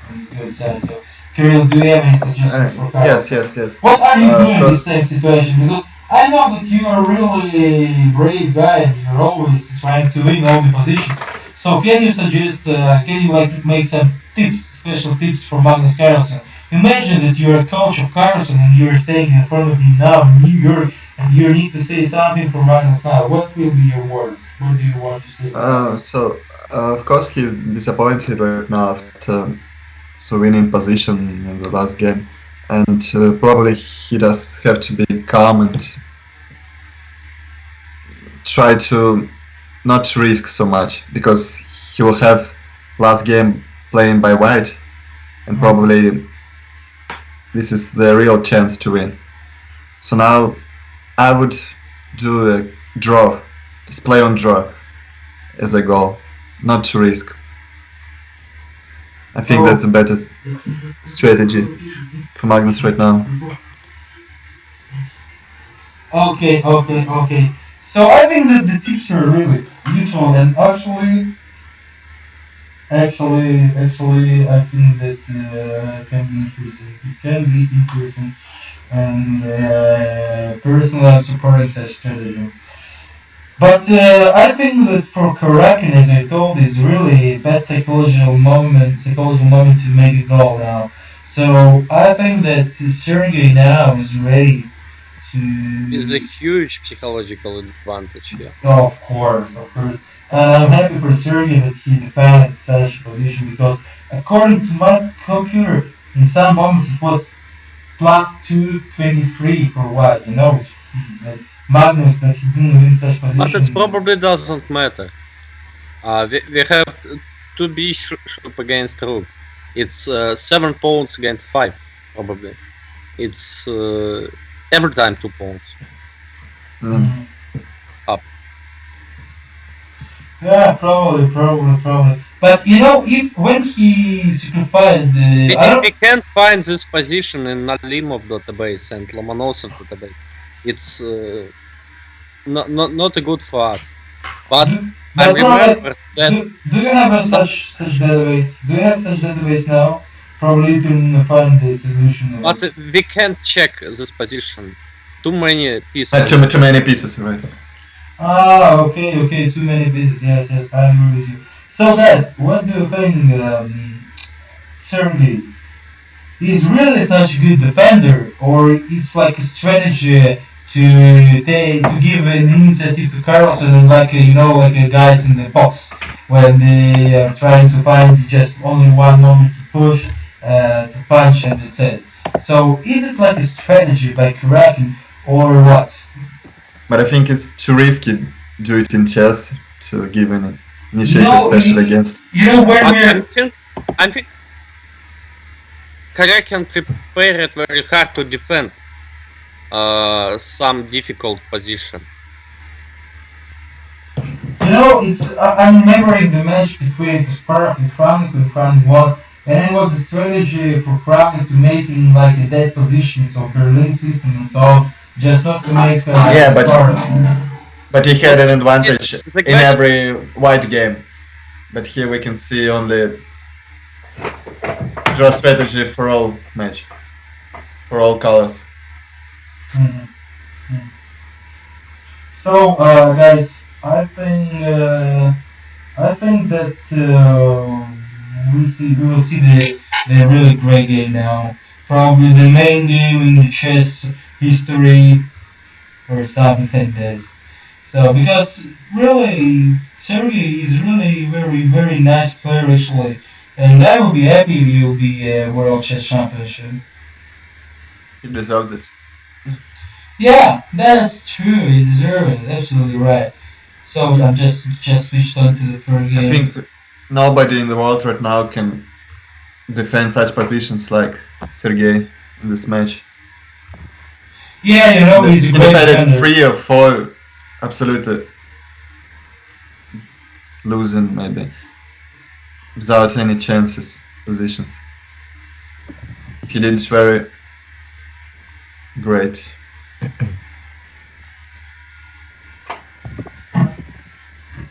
on the good side. So, Kirill, do you have any suggestions for Carlsen? Yes. What are you doing in First, this same situation? Because I know that you are really a brave guy and you're always trying to win all the positions. So can you suggest, can you like make some tips, special tips for Magnus Carlsen? Imagine that you're a coach of Carlsen and you're staying in front of me now in New York and you need to say something for Magnus now. What will be your words? What do you want to say? of course he's disappointed right now after winning position in the last game, and probably he does have to be calm and try to not risk so much, because he will have last game playing by white, and probably this is the real chance to win. So now I would do a draw, just play on draw as a goal, not to risk. I think that's a better strategy for Magnus right now. Okay. So I think that the tips are really useful and actually, I think that can be interesting. It can be interesting, and personally, I'm supporting such strategy. But I think that for Karakin, as I told, is really best psychological moment to make a goal now. So I think that Sergey now is ready to. It's a huge psychological advantage here. Oh, of course. And I'm happy for Sergey that he defended such a position because according to my computer, in some moments it was plus 223 for white. You know, that Magnus that he didn't win such position. But it probably doesn't matter. We have 2 bishop against rook. It's 7 pawns against 5, probably. It's every time 2 pawns. Up. Yeah, probably. But you know, if when he sacrificed the, We can't find this position in Nalimov database and Lomonosov database. It's not good for us. But I remember that. Do you have such database? Do you have such database now? Probably you can find the solution. But we can't check this position. Too many pieces. Too many pieces, right? Okay, too many pieces. Yes, I agree with you. So guys, what do you think, Sergey? Is really such a good defender, or it's like a strategy to give an initiative to Carlsen and like a guys in the box when they are trying to find just only one moment to push, to punch, and that's it. So is it like a strategy by Karakin or what? But I think it's too risky. Do it in chess to give an initiative, especially against. You know where I think Karakin prepared very hard to defend some difficult position. You know, I'm remembering the match between Kasparov and Kramnik when Kramnik won, and it was a strategy for Kramnik to make in like a dead position, so Berlin system and so on, just not to make but he had an advantage in every white game. But here we can see only draw strategy for all match, for all colors. So guys, I think that we will see the really great game now. Probably the main game in the chess history or something like this. So because really Sergey is really very nice player actually, and I will be happy if he will be a World Chess Championship. He deserved it. Yeah, that's true. He deserved it. Absolutely right. So I'm just switched on to the third game. I think nobody in the world right now can defend such positions like Sergey in this match. Yeah, you know, he's a great defender. 3 or 4, absolutely losing maybe without any chances positions. He did very great.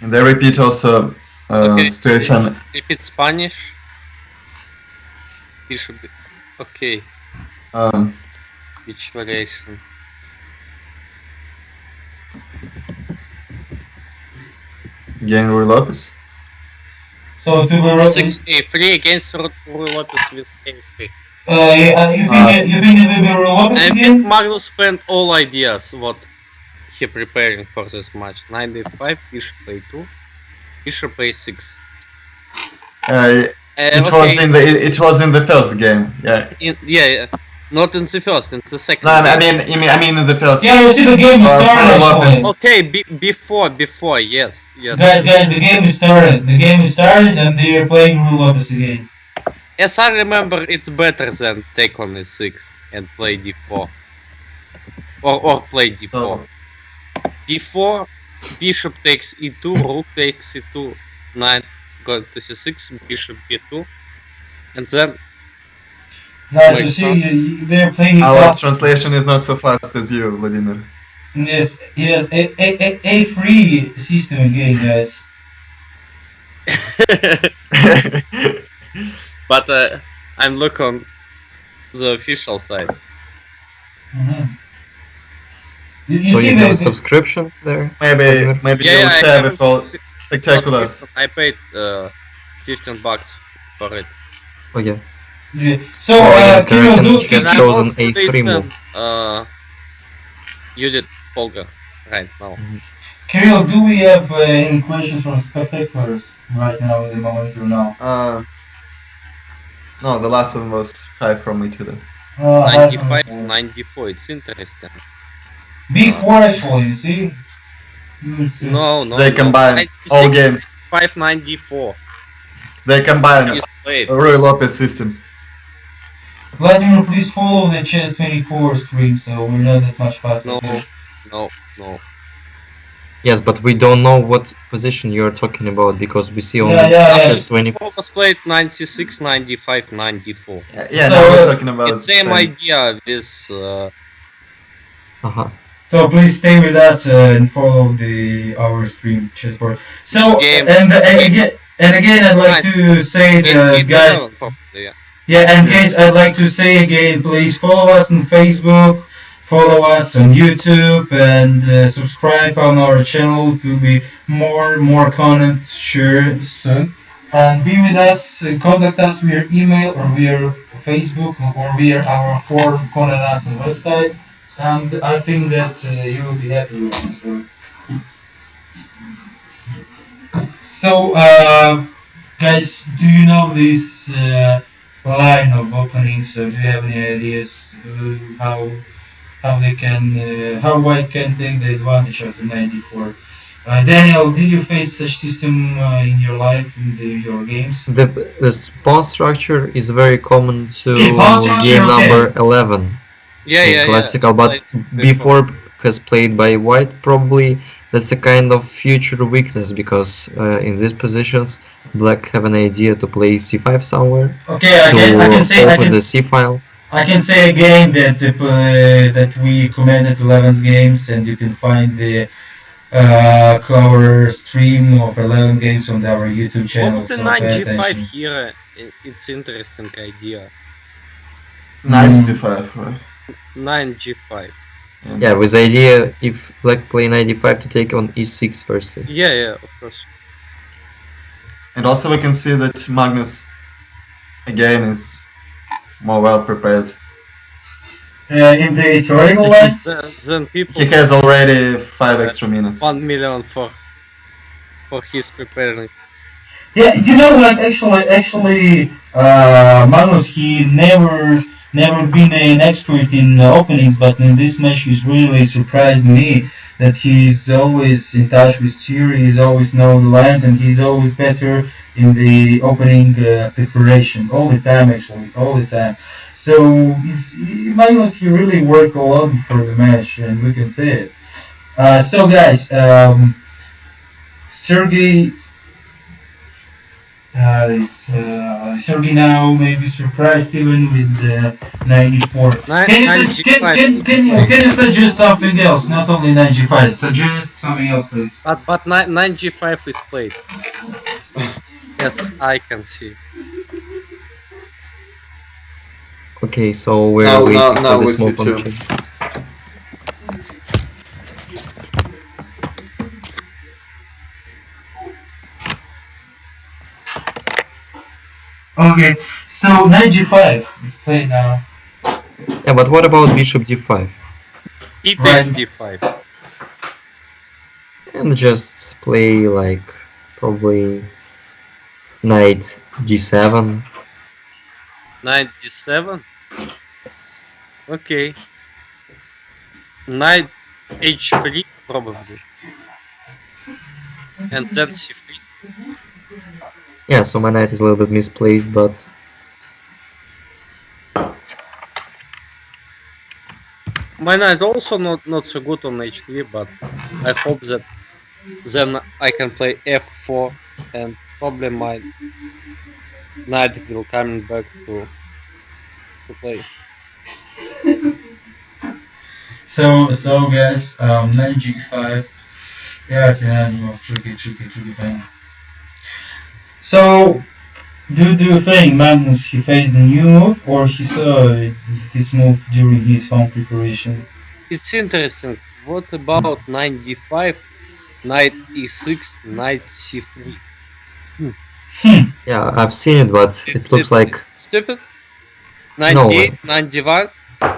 And they repeat also situation. If it's Spanish, bishop. Okay, which variation? Again, Rui Lopez. So to be 6 a3 against Rui Lopez with a3. you think it will be Rui Lopez I again? think Magnus spent all ideas what he preparing for this match. Knight a5, bishop a2, bishop a6. It was in the first game. Yeah. Not in the first, in the second. No, game. I mean in the first. Yeah, you see the game is started actually. Okay, before, yes. Guys, the game is started. The game is started and they are playing Rui Lopez again. Yes, I remember it's better than take on e6 and play d4. Or play d4. So, d4, bishop takes e2, rook takes e2, knight going to c6, bishop b2, and then Guys, you see, they're playing. Our translation is not so fast as you, Vladimir. Yes, A3 system again, guys. But I'm looking on the official side. You So see you have a subscription there? Maybe Yeah, you'll I share have with all spectaculars. I paid $15 for it. Oh yeah. Yeah. So, Kirill Kirill, just And chose an also A3 they move. spend, you did Polga right now. Kirill, do we have any questions from spectators right now in the moment or now? No, the last one was 5 from me today. 95, 94, it's interesting. B4 actually, you see? No. They combine all games. 594 They combine is played. Rui Lopez systems. Vladimir, please follow the Chess24 stream so we're not that much faster. No. Yes, but we don't know what position you're talking about because we see only Chess24. Was played 96, 95, 94. Yeah, So, now we're talking about It's same idea with So please stay with us and follow our stream chessboard. So and again I'd like to say that guys. Guys, I'd like to say again, please follow us on Facebook, follow us on YouTube, and subscribe on our channel to be more content sure soon. And be with us, contact us via email or via Facebook or via our forum, contact us on the website. And I think that you will be happy with this. So, guys, do you know this line of openings? So, do you have any ideas how white can take the advantage of the 94? Daniel, did you face such system in your life in your games? The pawn structure is very common to game number 11. Yeah. Classical, but before has played by white, probably that's a kind of future weakness because in these positions, black have an idea to play c5 somewhere. Okay, I can say the c file. I can say again that that we commented 11 games, and you can find the our stream of 11 games on our YouTube channel. The 95 here, it's interesting idea. 95, right? 9g5. Yeah, with the idea if black play 95 to take on e6 firstly. Yeah, of course. And also we can see that Magnus again is more well prepared. In the theoretical ones, then people he has already 5 extra minutes. 1 million for his preparing. Yeah, you know, like actually, Magnus, he never been an expert in openings, but in this match he's really surprised me that he's always in touch with theory, he's always know the lines, and he's always better in the opening preparation all the time. So Magnus, he really worked a lot before the match, and we can say it. So guys, Sergey. Sergey now may be surprised even with the 94. Can you suggest something else? Not only 95. Suggest something else, please. But 9g5 is played. Yes, I can see. Okay, so we're Now waiting for we this see move on two. chess. Okay, so knight g5 is played now. Yeah, but what about bishop d5? E Right. takes d5. And just play like probably knight g7. Knight d7. Okay. Knight h3 probably. And then c3. Yeah, so my knight is a little bit misplaced, but My knight also not so good on h3, but I hope that then I can play f4 and probably my knight will come back to play. So guys, knight g5. Yeah, it's an tricky thing. So, do you think Magnus he faced a new move or he saw this move during his home preparation? It's interesting. What about knight d5, knight e6, knight c3? yeah, I've seen it, but it looks like stupid. Knight no. d8, knight d1,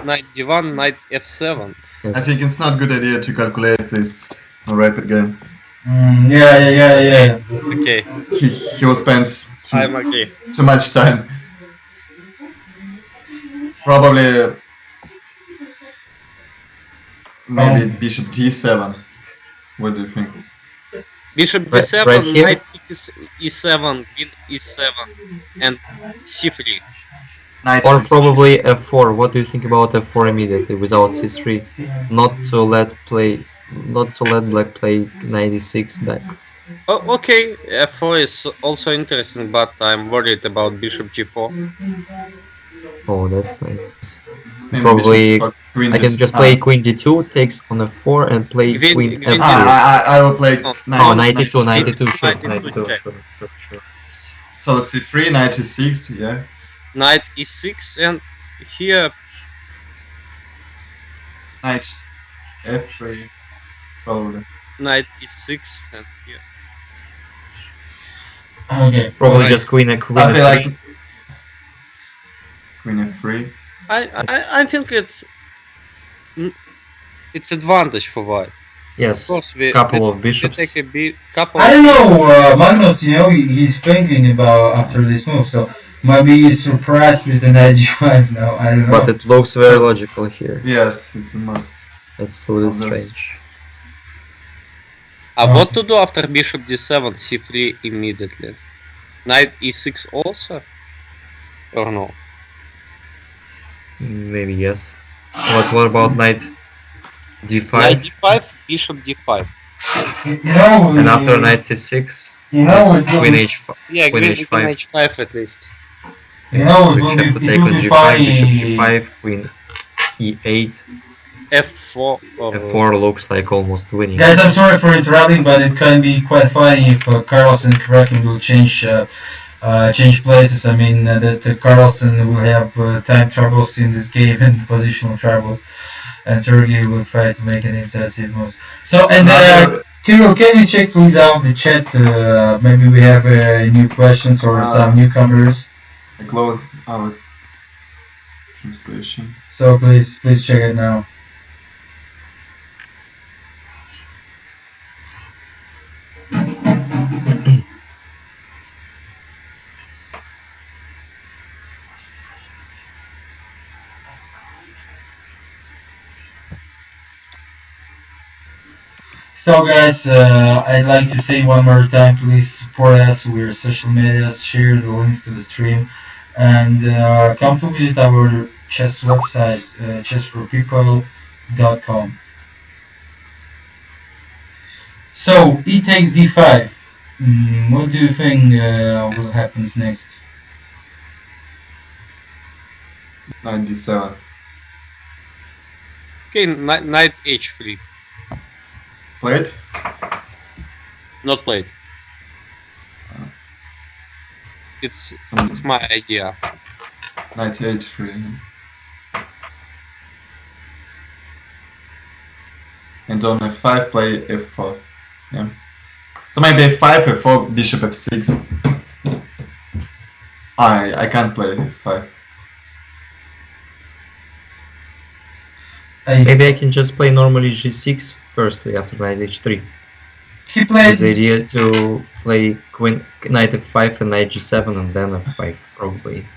knight d1, knight f7. Yes. I think it's not a good idea to calculate this on rapid game. Yeah. Okay, He will spend I'm agree. too much time. Probably maybe bishop d7. What do you think? Bishop Right- d7, right here? knight e7, queen e7, and c3. Knight Or e6. probably f4. What do you think about f4 immediately without c3? Not to let black play knight e6 back. Oh, okay, f4 is also interesting, but I'm worried about bishop g4. Oh, that's nice. Maybe Probably bishop or queen I can d2. just play queen d2, takes on f4, and play queen Queen f2. I will play Oh, Oh, knight. 92, knight 92, sure, 92, 92, check. sure. So c3, knight e6, yeah. Knight e6, and here Knight f3, probably. knight e6, and here. Okay. Probably Right. just queen Something f3. like queen f3. I think it's advantage for white. Yes, Of course, we couple of bishops. take a couple. I don't know, Magnus. He's thinking about after this move, so maybe he's surprised with the knight g5 now. I don't know. But it looks very logical here. Yes, it's a must. That's a little Obvious. strange. What to do after bishop d7, c3 immediately? Knight e6 also? Or no? Maybe yes. What about knight d5? Knight d5, bishop d5. And after knight c6, queen h5. Yeah, Queen queen h5. h5 at least. it will Bishop to be, take it will on be g5, bishop fine. g5, queen e8, f4 or f4 looks like almost winning. Guys, I'm sorry for interrupting, but it can be quite funny if Carlsen and Kraken will change places. I mean, that Carlsen will have time troubles in this game and positional troubles, and Sergey will try to make an incisive moves. So, and Kirill, can you check please out the chat? Maybe we have new questions or some newcomers. I closed our translation. So please check it now. So guys, I'd like to say one more time, please support us. We're social media, share the links to the stream, and come to visit our chess website, ChessForPeople.com. So, e takes d5. What do you think will happen next? Knight d7. okay, knight h3. Played? Not played. It's my idea. Knight h3. And on f5 play f4. Yeah. So maybe f5, f4, bishop f6. I can't play f5. Maybe I can just play normally g6 firstly after knight h3. He played. The idea to play queen, knight f5 and knight g7 and then f5 probably.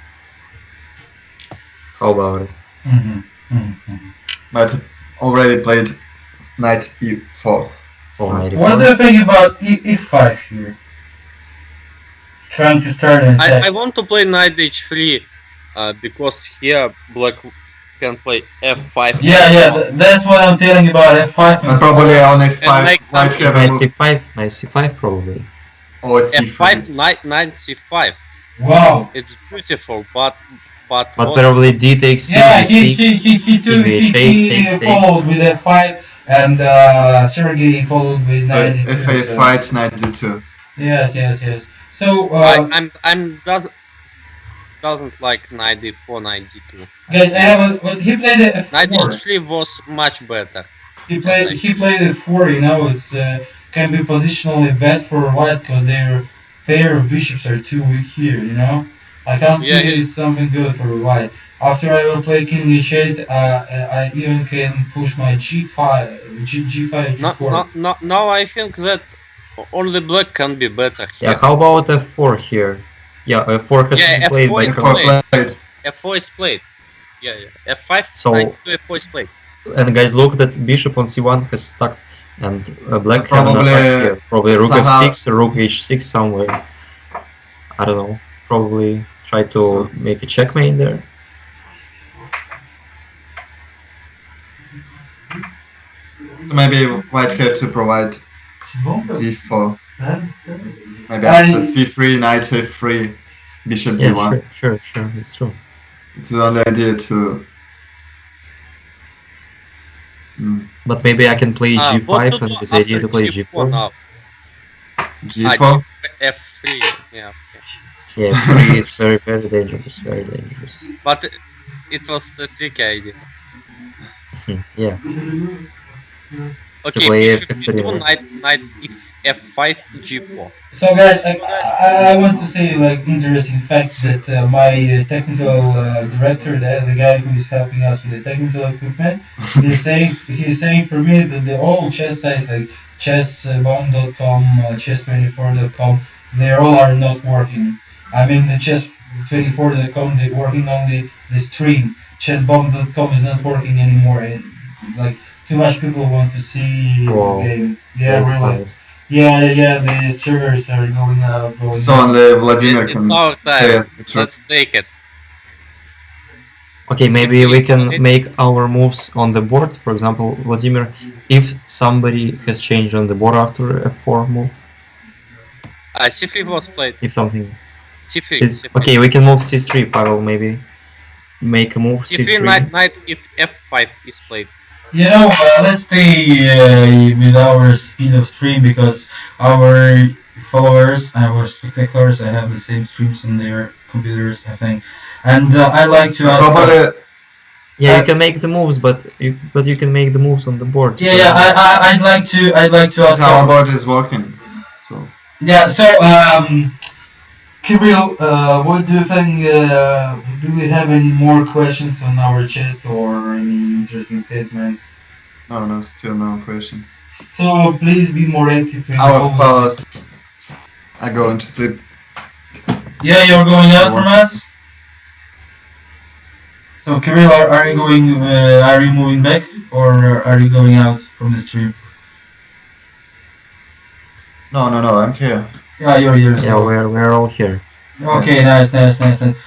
How about it? But already played knight e4. Oh, knight What do e4. you think about e5 here? Trying to start an attack. I want to play knight h3 because here black can play f5. Yeah, that's what I'm telling about f5. But probably on f5 like might have a Knight move. c5, knight c5 probably. Or c3. f5 knight c5. Wow. It's beautiful, but But what- probably d takes c, Yeah, d6. he followed with f5 and Sergey followed with knight e2. f8 so- fight, knight d2. Yes. So I'm doesn't like knight d4, knight d2. guys, I have what he played at Knight f4. h3 was much better. He played at 4. You know, it's can be positionally bad for white because their pair of bishops are too weak here. You know, I can't see something good for white. After I will play king h8, I even can push my g5, g5, g4. Now I think that only black can be better here. Yeah, how about f4 here? Yeah, f4 has Yeah, been played by F4 is Carlsen. f4 played. f4 is played. Yeah. f5, So- knight to f4 is played. And guys, look that bishop on c1 has stuck, and black have an Probably attack here. Probably rook somehow- f6, rook h6 somewhere. I don't know. Probably try to make a checkmate there. So maybe white had to provide d4. Maybe And- after c3, knight f3, bishop Yeah, d1. sure, it's true. It's the only idea to. But maybe I can play g5 what to and do with the idea to play after g4. now? g4. f3, yeah. Yeah, f3 is very dangerous, But it was the tricky idea. Yeah. Okay, play bishop f3, d2, knight f5, g4. So guys, I want to say like interesting facts that my technical director, the guy who is helping us with the technical equipment, he's saying for me that the all chess sites like chessbomb.com, chess24.com, they all are not working. I mean the chess24.com, they're working on the stream. Chessbomb.com is not working anymore. Like too much people want to see Wow. the game. Yeah, That's really. nice. Yeah, the servers are going out. So only Vladimir can It's our time. test the truth. Let's take it. Okay, maybe we can make our moves on the board. For example, Vladimir, if somebody has changed on the board after a f4 move, c3 was played. if something c3. is okay, we can move c3. Pavel, maybe make a move c3 c3. knight if f5 is played. You know, let's stay with our speed of stream because our followers, our spectators, I have the same streams on their computers, I think. And I like to ask. Probably Yeah, you can make the moves, but you can make the moves on the board. Yeah, I'd like to ask. how board is working. So Yeah, so Kirill, what do you think? Do we have any more questions on our chat or any interesting statements? no, still no questions. So please be more active. In Our all the- fellows are going to sleep. Yeah, you're going out from us. So Kirill, are you going? Are you moving back, or are you going out from the stream? No, I'm here. Yeah, you're here. Yeah, we're all here. Okay, nice.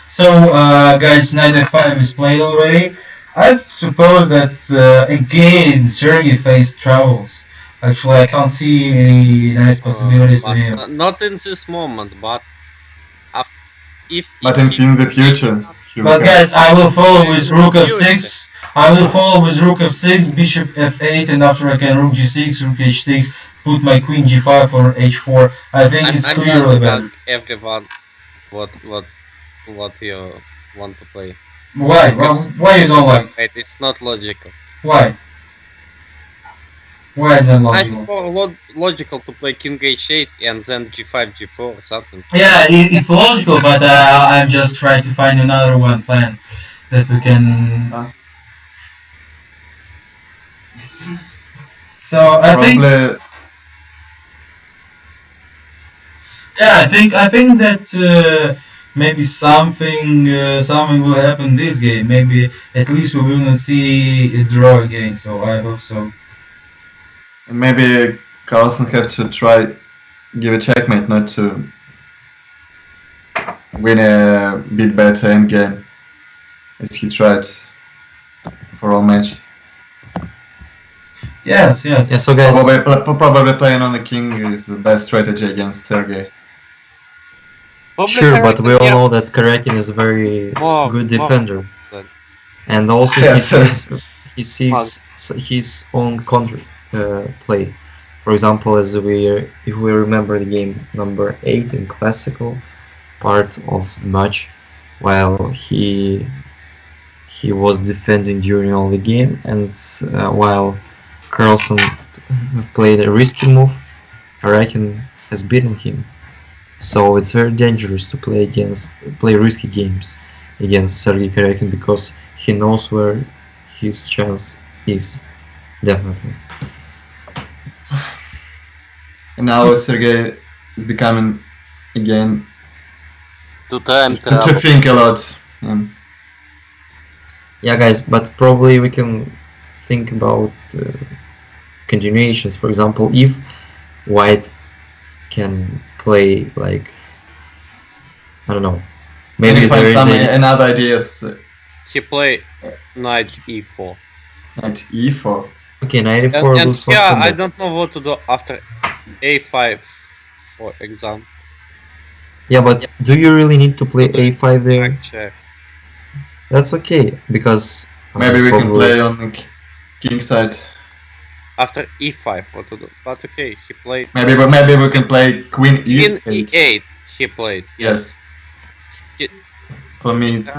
So, guys, knight f5 is played already. I suppose that again Sergey faced troubles. Actually, I can't see any nice possibilities to him. Not in this moment, but if in the future. he will But have- guys, I will follow with rook Future. f6. I will follow with rook f6, bishop f8, and after I can rook g6, rook h6, put my queen g5 or h4. I think it's I'm clearly not better. everyone. what you want to play. Why? Because Why you don't like? it's not logical. Why? Why is that I logical? think more logical to play king h8 and then g5, g4 or something. Yeah, it's logical, but I'm just trying to find another one plan that we can. So I think. Yeah, I think that maybe something will happen this game. Maybe at least we will not see a draw again. So I hope so. And maybe Carlsen have to try give a checkmate, not to win a bit better endgame, as he tried for all match. Yes. Yeah, so guys, probably playing on the king is the best strategy against Sergey. Sure, but we all know that Karakin is a very good defender, and also he sees his own counter play. For example, if we remember the game number 8 in classical part of the match, while he was defending during all the game, and while Carlsen played a risky move, Karakin has beaten him. So it's very dangerous to play risky games against Sergei Karakin because he knows where his chance is, definitely. And now Sergei is becoming again to think a lot. Yeah, guys, but probably we can think about continuations. For example, if White can play like, I don't know, maybe there is another ideas. He play knight e4. Knight e4. Okay, knight e4. And yeah, I don't know what to do after a5, for example. Yeah, but do you really need to play a5 there? Check. That's okay, because maybe we can play on the king side. After e5, what to do? But okay, he played. Maybe we can play queen e8. Queen e8 he played. Yes. For me, it's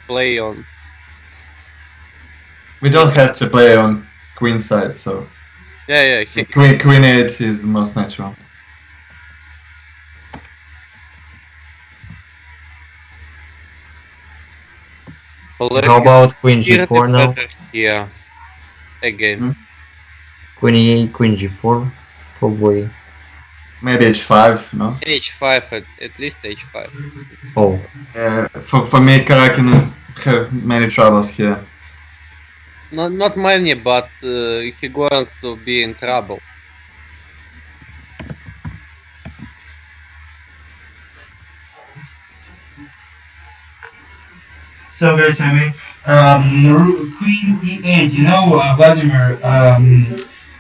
play on. We don't have to play on queen side, so. Yeah. Queen 8 is most natural. How about queen g4 now? Yeah. Again. Queen e8, queen g4, probably. Maybe h5, no? h5, at least h5. Oh. For me, Karakin have many troubles here. Not many, but he going to be in trouble. So guys, queen e8. You know, Vladimir.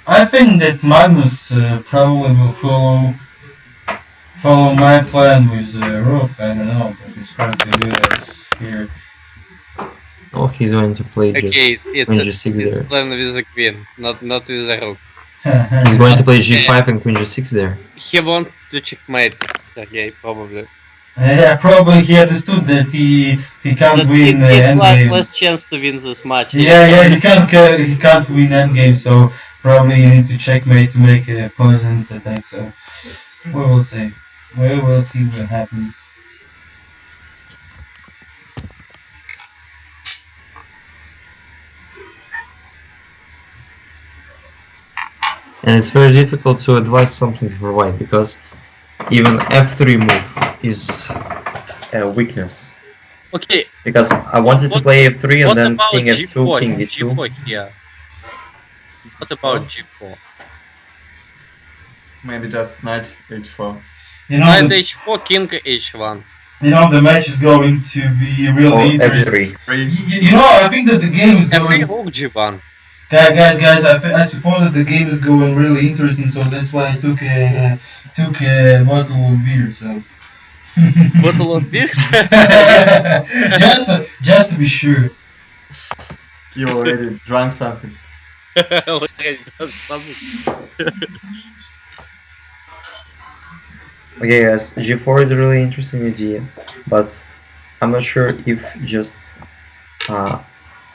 I think that Magnus probably will follow my plan with rook. I don't know, but it's hard to do this here. Oh, he's going to play it's plan with the queen, not with the rook. He's going to play g5 and queen g6 there. He wants to checkmate Sergei, probably. Yeah, probably he understood that he can't win it's endgame. less chance to win this match. Yeah, he can't win endgame, so probably you need to checkmate to make a pleasant attack. So we will see. We will see what happens. And it's very difficult to advise something for White because even f3 move is a weakness. Okay. Because I wanted to play f3 and then king f2, G4, king d2. G4 here. What about G4? Maybe just knight h4. You know, knight h4, king h1. You know, the match is going to be really interesting. f3. You know, I think that the game is going. F3 rook g1. Guys, I suppose that the game is going really interesting, so that's why I took a bottle of beer. So. Bottle of beer? just to be sure. You already drank something. Already done something. Okay, yes, G4 is a really interesting idea, but I'm not sure if just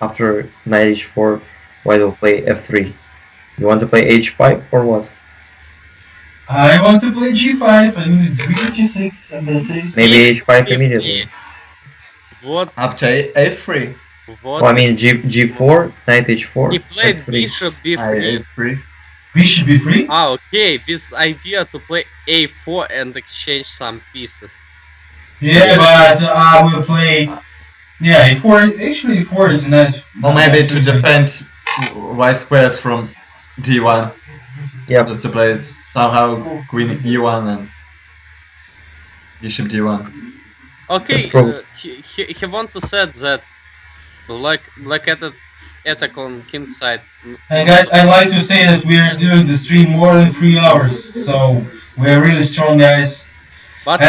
after knight h4, white will play f3. You want to play h5 or what? I want to play g5 and bishop g6, and that's it. Maybe If h5 immediately. what After a3. Well, I mean g4, knight h4, he played f3. bishop b3. a3. Bishop b3? Ah, okay. This idea to play a4 and exchange some pieces. Yeah, but I will play. Yeah, a4. Actually, a4 is a nice. Or maybe nice to play. defend white squares from d1. Yeah, Just to play somehow queen e1 and bishop d1. Okay, That's true. he want to say that like attack on king side. Hey guys, I'd like to say that we are doing the stream more than 3 hours, so we are really strong, guys. But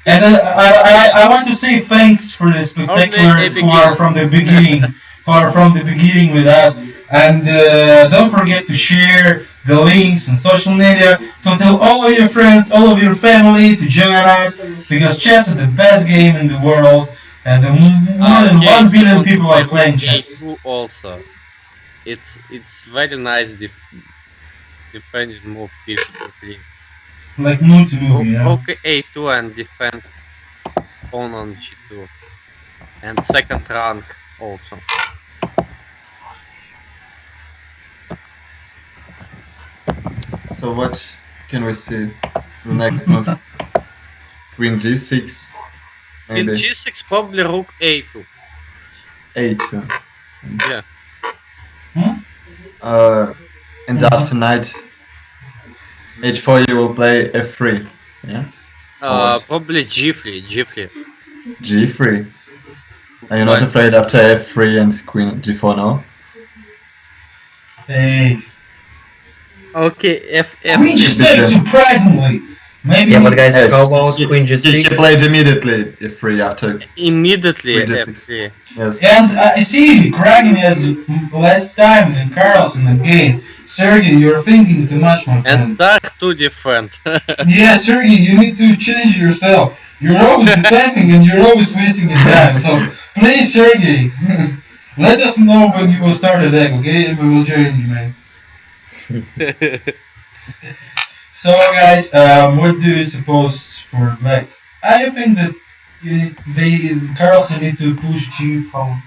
And I want to say thanks for the spectaculars who are from the beginning, with us. And don't forget to share the links on social media, to tell all of your friends, all of your family to join us, because chess is the best game in the world, and more than 1 billion people are playing chess. A2 also, it's very nice defending move beautifully. Like multi-movie, you know? Rook a2 and defend pawn on g2, and second rank also. So what can we see? The next move. Queen g6. In Maybe g6 probably rook a2. a2. Yeah. And after knight h4 you will play f3. Yeah? Probably g3. g3. Are you not afraid after f3 and queen g4 now? Hey. Okay, Queen g6, surprisingly! Maybe. Yeah, but guys, Hey, how about he- queen g6? He played immediately f3 after. immediately Queen g6. f3. Yes. And I see, Kraken has less time than Carlsen again. Sergey, you're thinking too much, my And friend. start to defend. Yeah, Sergey, you need to change yourself. You're always defending and you're always wasting your time. So, please, Sergey, let us know when you will start a deck, okay? And we will join you, man. So, guys, what do you suppose for black? I think that Carlsen need to push g4.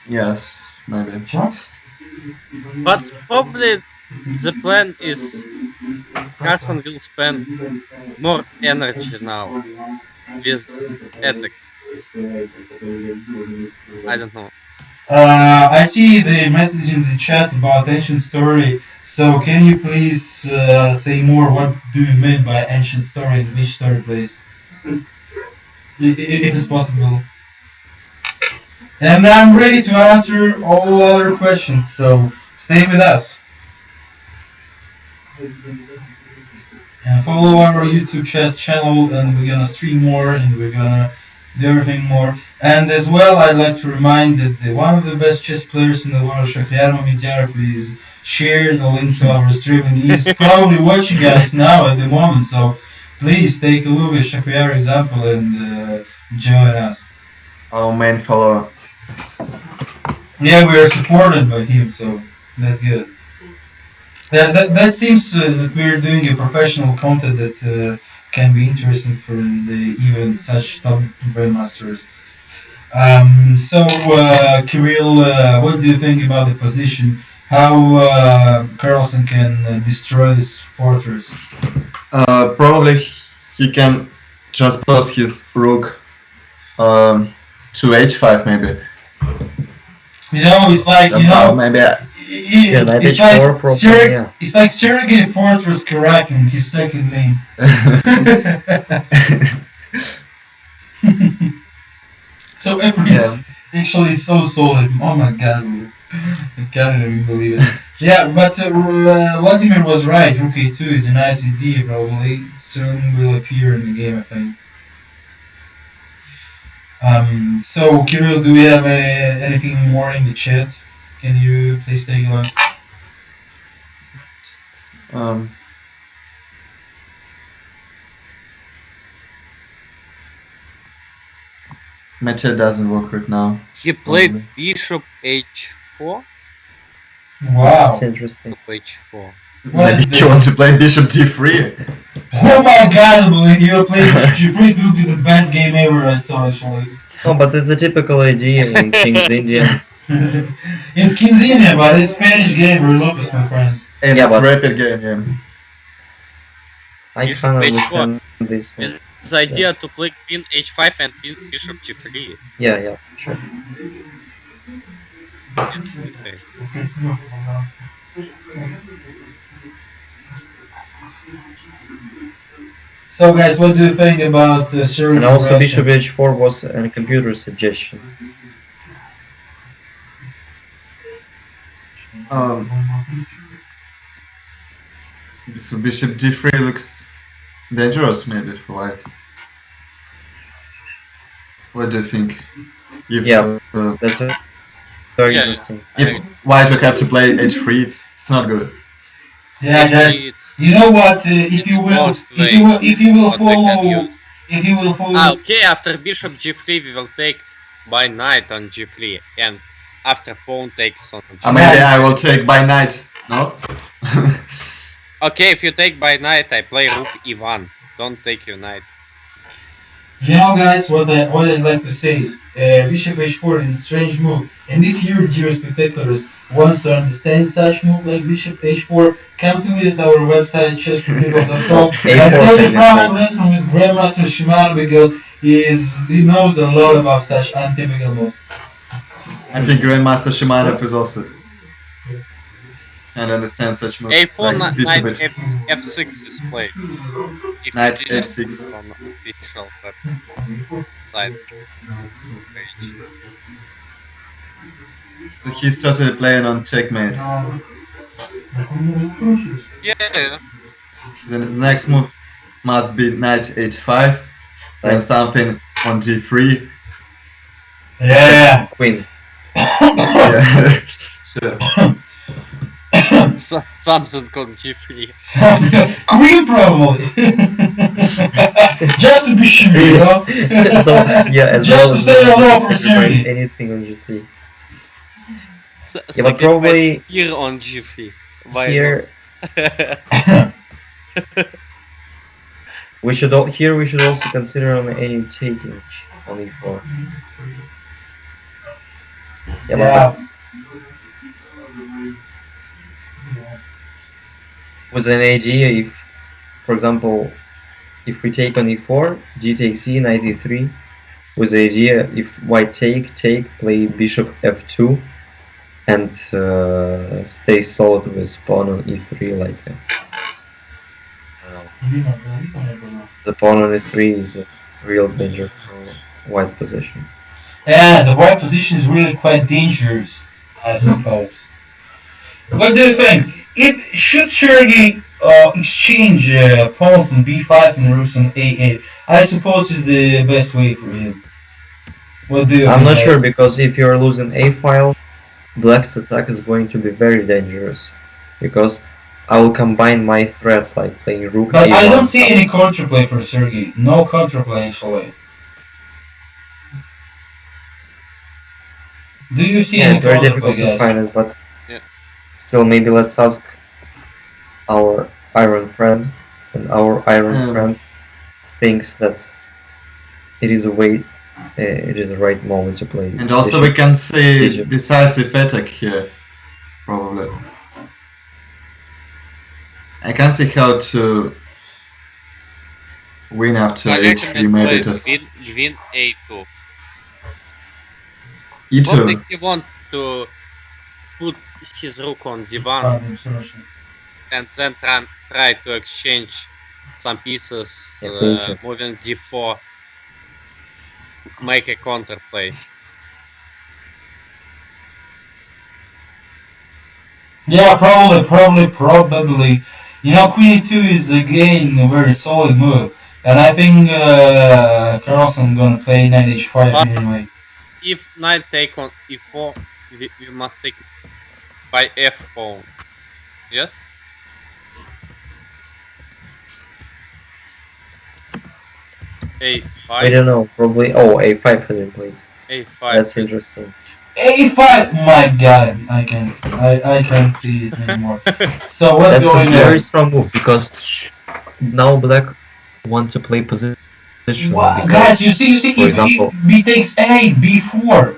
Yes, maybe. But probably the plan is Carson will spend more energy now with attack. I don't know. I see the message in the chat about ancient story. So can you please say more? What do you mean by ancient story? And which story, please, if it's possible. And I'm ready to answer all other questions. So stay with us. And follow our YouTube chess channel, and we're gonna stream more, and we're gonna do everything more. And as well, I'd like to remind that one of the best chess players in the world, Shakhyar Mamedyarov, is shared the link to our stream, and he's probably watching us now at the moment. So please take a look at Shakhyar's example and join us. Our main follower. Yeah, we are supported by him, so that's good. That seems that we're doing a professional content that can be interesting for even such top grandmasters. So, Kirill, what do you think about the position? How Carlsen can destroy this fortress? Probably he can transpose his rook to h5 maybe. You know, it's like, you know, maybe. Yeah, knight it's h4 like probably, yeah. It's like Sergey Fortress Karakin, his second name. So everything's actually so solid. Oh my god, I can't even believe it. Yeah, but Vladimir was right. Rook a2 is a nice idea, probably. Soon will appear in the game, I think. So, Kirill, do we have anything more in the chat? Can you please take a look? meta doesn't work right now. He played Probably. bishop h4. Wow. It's interesting. h4. What Maybe is you this? want to play bishop d3. Oh my god, I believe you played G3 will be the best game ever I saw actually. No, but it's a typical idea in King's Indian. It's King's Indian, but it's Spanish game, Lopez, my friend. And Yeah, it's but- rapid game, yeah. I Bishop can't h4. understand this one. It's the idea to play queen h5 and bishop g3. Yeah, sure. It's interesting. So guys, what do you think about Sergey And also Russia? bishop h4 was a computer suggestion. So bishop d3 looks dangerous maybe for white. What do you think? If, Yeah. That's very Yeah. interesting. if white will have to play h3, it's not good. Yeah, guys. It's You know what? If it's you will, worst if you will, if you will what we can follow, use. if you will follow. Okay, after bishop g3 we will take by knight on g3, and after pawn takes on g3. Maybe I will take by knight. No? Okay, if you take by knight, I play rook e1. Don't take your knight. You know, guys, what I'd like to say. Bishop h4 is a strange move, and if you, dear spectators, wants to understand such move like bishop h4, come to visit our website ChessForPeople.com and take a private lesson with Grandmaster Shimano because he knows a lot about such untypical moves. I think Grandmaster Shimanov is also and understands such moves. a4 like knight bishop f6 is played. If Knight you didn't f6. put on official website page. So he started playing on checkmate. Yeah. The next move must be knight h5, then something on g3. Yeah. Queen. Yeah, sure. Something on g3. Queen probably. Just to be sure, you know. So yeah, as Just well to as say hello for sacrifice Sergey. anything on g3. Yeah, but probably here on g3. Why here we should also consider on any takings on e4. Yeah, Yeah. but with an idea, if, for example, if we take on e4, g takes e, knight e3, with the idea if white take, play bishop f2, and stay solid with pawn on e3, like the pawn on e3 is a real danger for white's position. Yeah, the white position is really quite dangerous, I suppose. What do you think? Should Sergey exchange pawns on b5 and rooks on a8? I suppose is the best way for him. What do you I'm think, not guys? sure, because if you're losing a file, black's attack is going to be very dangerous, because I will combine my threats like playing rook But a1. I don't see any counterplay for Sergey. No counterplay actually. Do you see Yeah, any it's very counterplay, difficult to guys? find it, but Yeah. still, maybe let's ask our iron friend, and our iron friend thinks that it is a way, it is the right moment to play. And also we bishop. can see Egypt. decisive attack here, probably. I can't see how to win after I h3, recommend maybe play just queen a2. e2. Probably he want to put his rook on d1 and then try to exchange some pieces, Yeah, thank you. moving d4, make a counterplay. Yeah, probably. You know, Queen e2 is again a very solid move, and I think Carlsen gonna play knight h5 But- anyway. If knight take on e4, we must take by f pawn. Yes? I A5, don't know. Probably. Oh, a5 has been played. A5. That's interesting. A5. My God, I can't see it anymore. So what's That's a going very on? strong move because now black want to play position because, Guys, you see, for example, B takes A, B4.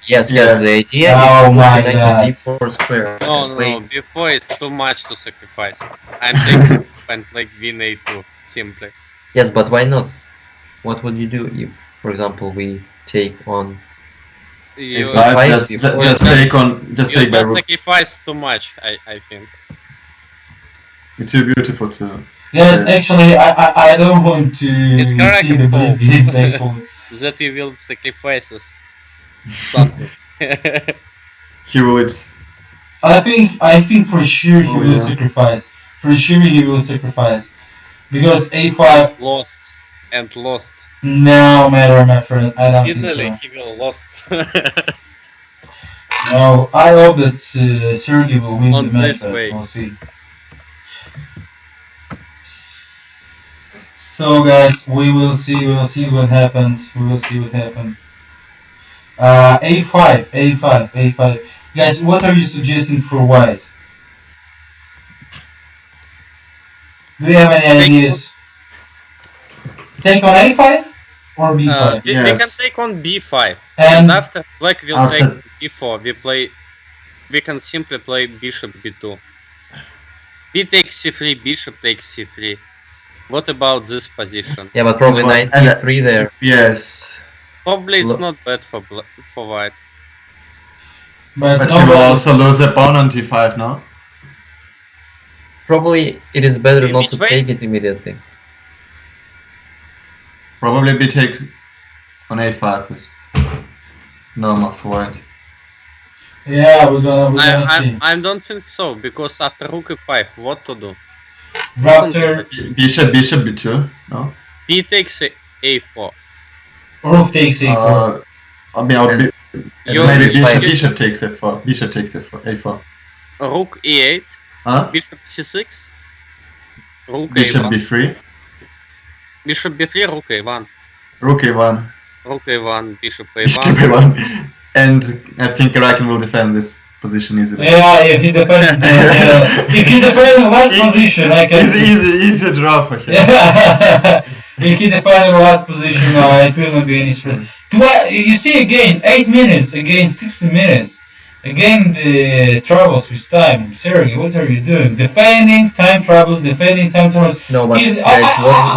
yes, Yes. the idea Oh is to my connect God. on d4 square No, and no, play. no. Before it's too much to sacrifice. I'm taking and like Queen A2 simply. Yes, but why not? What would you do if, for example, we take on You A5 just before? just take on just you take by don't rook. sacrifice too much. I think. It's too beautiful to. Yes, Yeah. actually, I don't want to It's correct see the and blitz false. games actually. That you will sacrifices something. He will. It's. I think for sure he Oh, will yeah. sacrifice. For sure he will sacrifice. Because and A5, lost. And lost. no matter, my friend. I don't think Finally, so. he will lost. No, I hope that Sergey will win On the match, this but way. we'll see. So guys, we will see what happened. We will see what happened. A5, A5, A5. Guys, what are you suggesting for white? Do you have any ideas? Take on A5 or B5? We Yes. can take on B5, And- and after black will After- take B4. We can simply play bishop B2. B takes C3, bishop takes C3. What about this position? Yeah, but probably But- knight E3 there. Yes. Probably it's Look. not bad for white. But no, he will but- also lose a pawn on d5, no? Probably it is better not Which to way? take it immediately. Probably be take on a5 is normal for white. Yeah, we're gonna see. I don't think so, because after rook E5, what to do? Raptor, Bishop b2, no? B takes A4. rook takes A4. I mean, And- You- maybe you- bishop takes a4. Bishop takes a4. Rook E8, Huh? bishop C6, rook Bishop A1, b3, bishop B3, rook A1, rook a1, rook A1, bishop bishop A1. a1. And I think Karakin will defend this position easily. Yeah, if he defends if he defends the last position, I can. Easy draw for him. Yeah. If he defends the last position, it will not be any spread. You see again, 8 minutes against 60 minutes. Again, the troubles with time. Sergey, what are you doing? Defending time troubles. No, but He's- guys,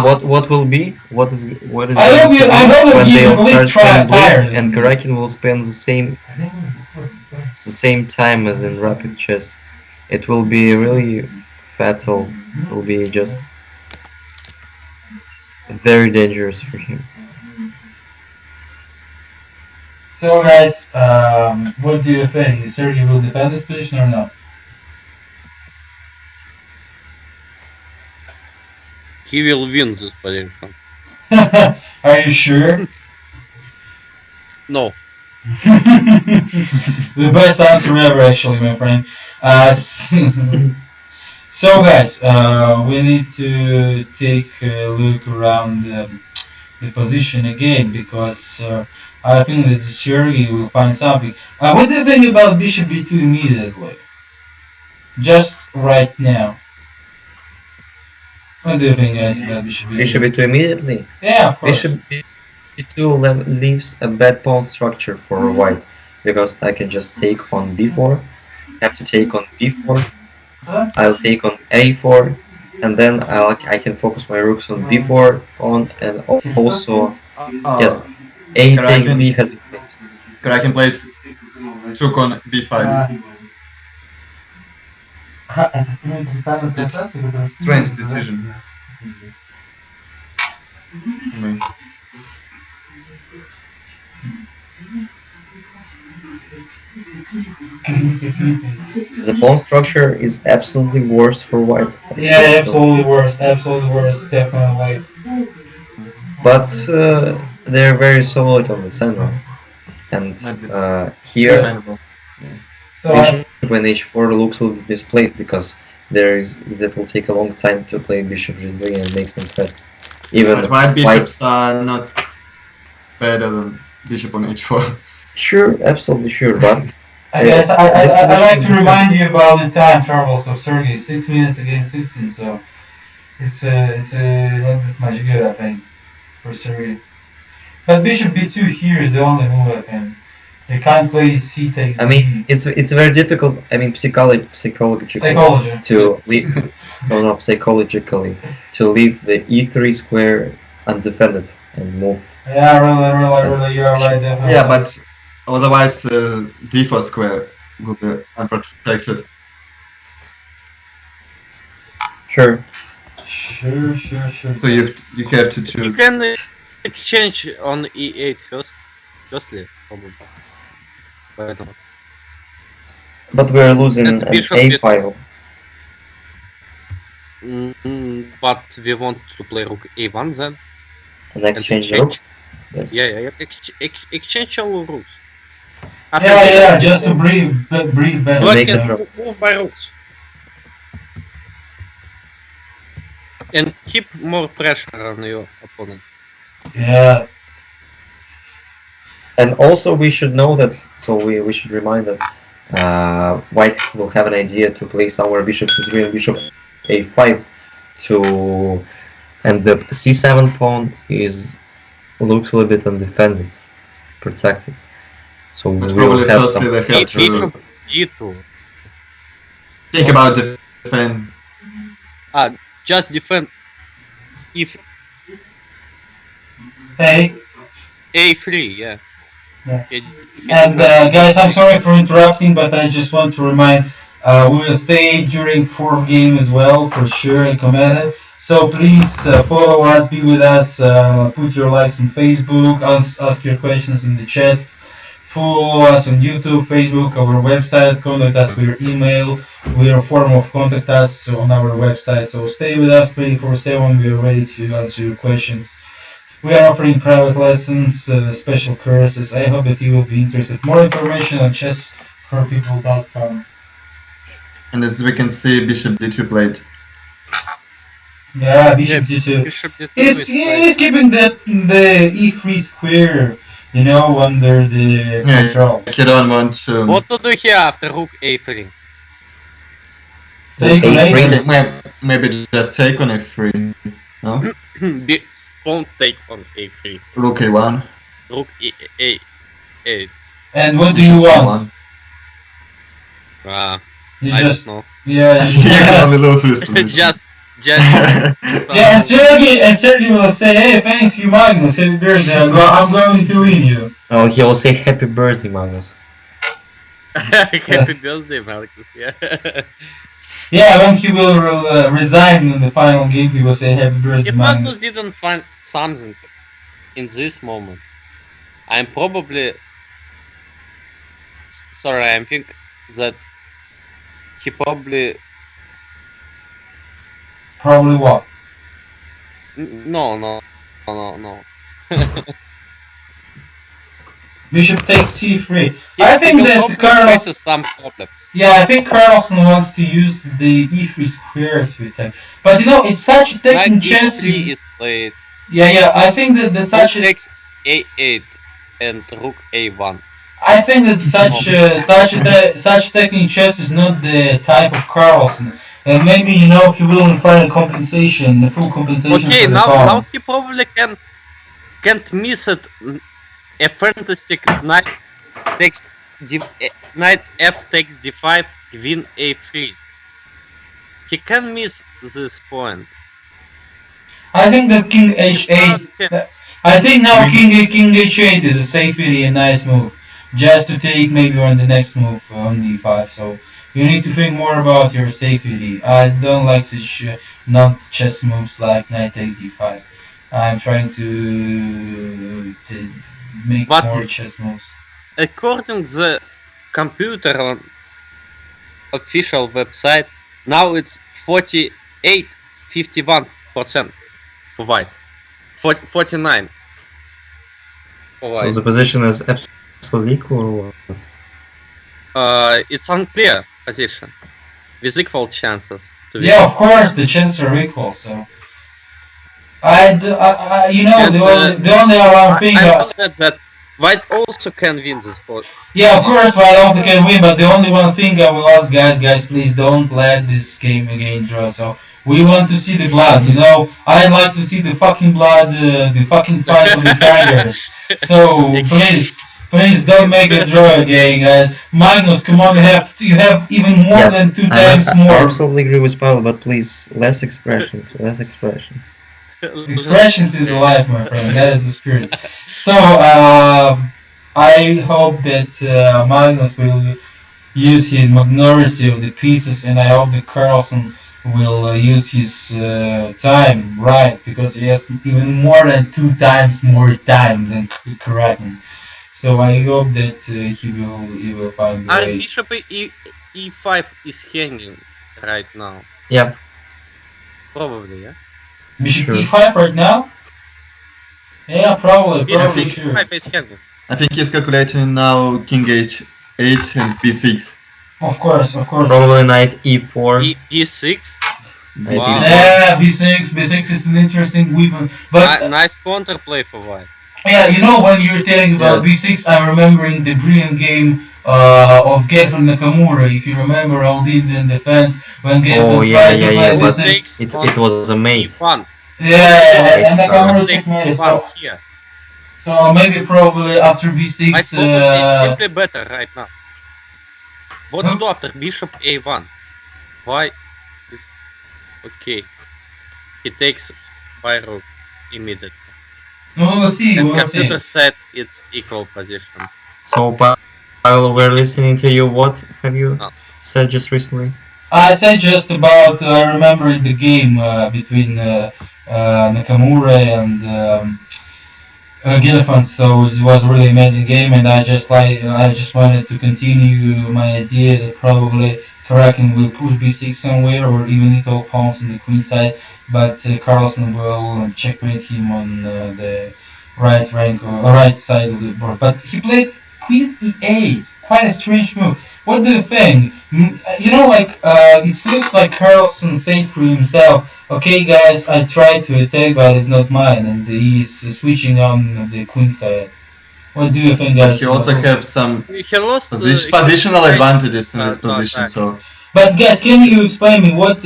what will be? What is I hope going to that be when he's they'll at least start playing tired. Blitz and Karakin will spend the same time as in rapid chess. It will be really fatal. It will be just very dangerous for him. So guys, what do you think? Sergey will defend this position or not? He will win this position. Are you sure? No. The best answer ever, actually, my friend. So, guys, we need to take a look around the position again because I think that Sergey will find something. What do you think about Bishop B2 immediately? Just right now. What do you think, guys, about Bishop B2? Bishop e2 immediately. Yeah, of course. Bishop e2 leaves a bad pawn structure for white because I can just take on b4, have to take on b4, I'll take on a4, and then I can focus my rooks on b4 pawn, and also yes, a takes b has been played. Karakin played took on b5. It's strange decision. I mean, The pawn structure is absolutely worse for white. Yeah, absolutely worst, definitely. But they're very solid on the center, and here defendable. So bishop when h4 looks a little misplaced because that will take a long time to play bishop g3 and make some threat. even But white bishops are not better than bishop on h4. Sure, absolutely sure, but Guys, this I position like is to different. remind you about the time troubles of Sergey. 6 minutes against 16, so it's not that much good, I think, for Sergey. But bishop b2 here is the only move, I think. You can't play c takes I mean, it's very difficult. I mean, psychologically to leave. No, psychologically to leave the e3 square undefended and move. Yeah, really, you're right, definitely. Yeah, but otherwise the d4 square will be unprotected. Sure. Sure. So you have to You choose. can exchange on e8 firstly, probably. Why not? But we're losing Set an bishop a with- file. But we want to play rook a1 then. And exchange the rooks. Yes. Yeah. Exchange all rooks. Yeah, just to breathe better. Make the drop. Move by rooks. And keep more pressure on your opponent. Yeah. And also we should know that, so we should remind that white will have an idea to play somewhere bishop c3 and bishop a5 to, and the c7 pawn looks a little bit undefended, protected. So But we will probably have firstly some. they have to Bishop g2. think about defend. Just defend if Hey. a3, yeah. Yeah. He And defends. guys, I'm sorry for interrupting, but I just want to remind, we will stay during fourth game as well, for sure, in Cometa. So please follow us, be with us, put your likes on Facebook, ask your questions in the chat, follow us on YouTube, Facebook, our website, contact us with your email. We are a form of contact us on our website. So stay with us 24/7. We are ready to answer your questions. We are offering private lessons, special courses. I hope that you will be interested. More information on ChessForPeople.com. And as we can see, bishop d2 played. Yeah, bishop d2. Bishop d2 He's keeping the e3 square, under the control. Like you don't want to. What to do here after rook a3? Take on A3. Maybe just take on f3. No? Don't take on a3. Rook a1. Rook a8. And what do you want? You I just don't know. yeah. You can only lose this position. just Yeah, and Sergey will say, "Hey, thanks you, Magnus. Happy birthday. I'm going to win you." Oh, he will say happy birthday, Magnus. Happy birthday, Marcus. Yeah. Yeah, when he will resign in the final game, he will say happy birthday, If Magnus. Magnus didn't find something in this moment, I'm probably sorry. I think that he probably Probably what? no. Bishop takes c3. He I think will that probably Carlos. faces some problems. Yeah, I think Carlson wants to use the e3 square to attack. But it's such a tech Knight in chess. e3 is played. Yeah. I think that the such. Rook takes a8 and rook a1. I think that such tech in chess is not the type of Carlson. And maybe he will find a compensation, the full compensation Okay, for the now pawn. he probably can't miss it. A fantastic knight takes knight f takes d5, queen a3. He can miss this point. I think that king h8. I think now king h8 is a safety and nice move, just to take maybe on the next move on d5. So you need to think more about your safety. I don't like such not chess moves like knight takes d5. I'm trying to make more chess moves. According to the computer on official website, now it's 48-51% for white. 49 for white. So the position is absolutely equal. It's unclear position with equal chances to win. Yeah, of course the chances are equal. So You know, And, the only one thing. I said that White also can win this sport. Yeah, of course, White also can win, but the only one thing I will ask, guys, please don't let this game again draw. So we want to see the blood, you know. I'd like to see the fucking blood, the fucking fight of the tigers. So please don't make a draw again, guys. Magnus, come on, you have even more than two times I more. absolutely agree with Pavel, but please, less expressions, less expressions. Expressions in the life, my friend. That is the spirit. So I hope that Magnus will use his minority of the pieces, and I hope that Carlsen will use his time right, because he has even more than two times more time than Kraken. So I hope that he will find the Our way. bishop e5 is hanging right now. Yeah. Probably, yeah. Bishop Sure. e5 right now? Yeah, probably Bishop sure. e5 is hanging. I think he's calculating now king h8 and b6. Of course. Probably knight e4. e6. Knight Wow. e4. Yeah, b6 is an interesting weapon. But Nice counterplay for White. yeah, you know, when you're telling about b6, I'm remembering the brilliant game of Gerfel Nakamura. If you remember all in defense when Gerfel tried to play but b6. it was a mate. e1. Yeah, and Nakamura Take checkmated. e1 here. So maybe probably after b6. My problem is simply better right now. What to do after bishop a1? Why? Okay. He takes by rook immediately. We'll see. And We'll see. computer said it's equal position. So, Pavel, we're listening to you. What have you said just recently? I said just about remembering the game between Nakamura and Gilliphant. So it was a really amazing game, and I just wanted to continue my idea that probably Kraken will push b6 somewhere, or even little pawns on the queen side, but Carlsen will checkmate him on the right side of the board. But he played queen e8, quite a strange move. What do you think? You know, like it looks like Carlsen said for himself, okay guys, I tried to attack, but it's not mine, and he's switching on the queen side. What do you think, guys? He also have some He lost positional advantages in this position, so... But guys, can you explain me what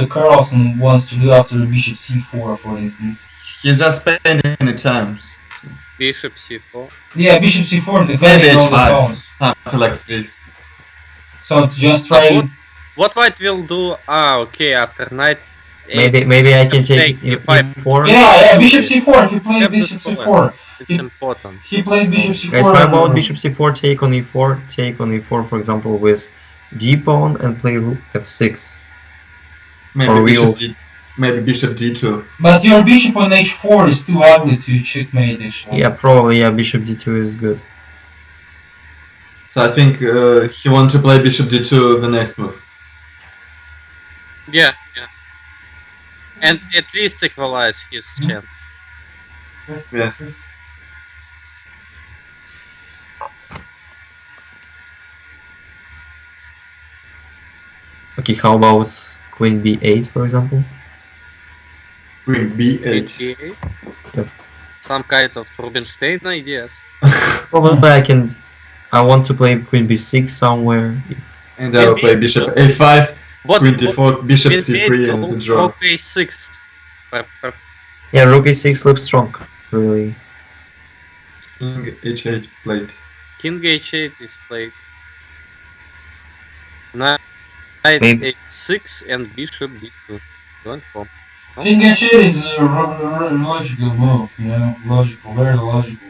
Carlsen wants to do after bishop c4, for instance? He's just spending the time. Bishop c4. Yeah, bishop c4, Maybe defending all the h5, pawns. something like this. So just try. What White will do? Okay, after knight. Maybe I can take e4. Yeah, bishop c4. He played bishop c4. It's important. He played bishop c4. Guys, how about bishop c4, take on e4, take on e4, for example, with d pawn and play rook f6. Maybe bishop d2. But your bishop on h4 is too ugly to checkmate actually. Yeah, probably, yeah, bishop d2 is good. So I think he wants to play bishop d2 the next move. Yeah. And at least equalize his chance. Yes. Okay, how about queen b8, for example? Queen b8. Yep. Some kind of Rubinstein ideas. Probably I want to play queen b6 somewhere. And I will play bishop a5, queen d4, bishop c3, and the draw. Rook a6. Yeah, rook a6 looks strong, really. King h8 played. King h8 is played. Knight a6 and bishop d2. Don't come. King h8 is a logical move, you know, very logical.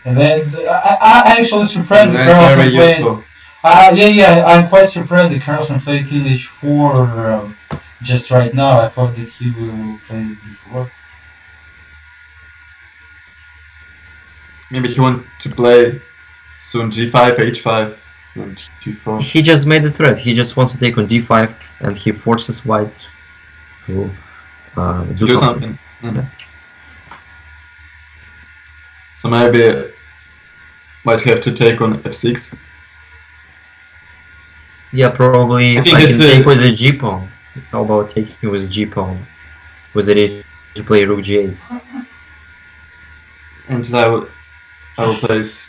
And then I actually surprised that Carlsen played. I'm quite surprised that Carlsen played King h4 just right now. I thought that he will play before. Maybe he wants to play soon g5, h5, and g4. He just made a threat. He just wants to take on d5, and he forces white to do something. Yeah. So maybe might have to take on f6. Yeah, probably I I can take with a g pawn. How about taking with g pawn with an to play rook g8. And I will place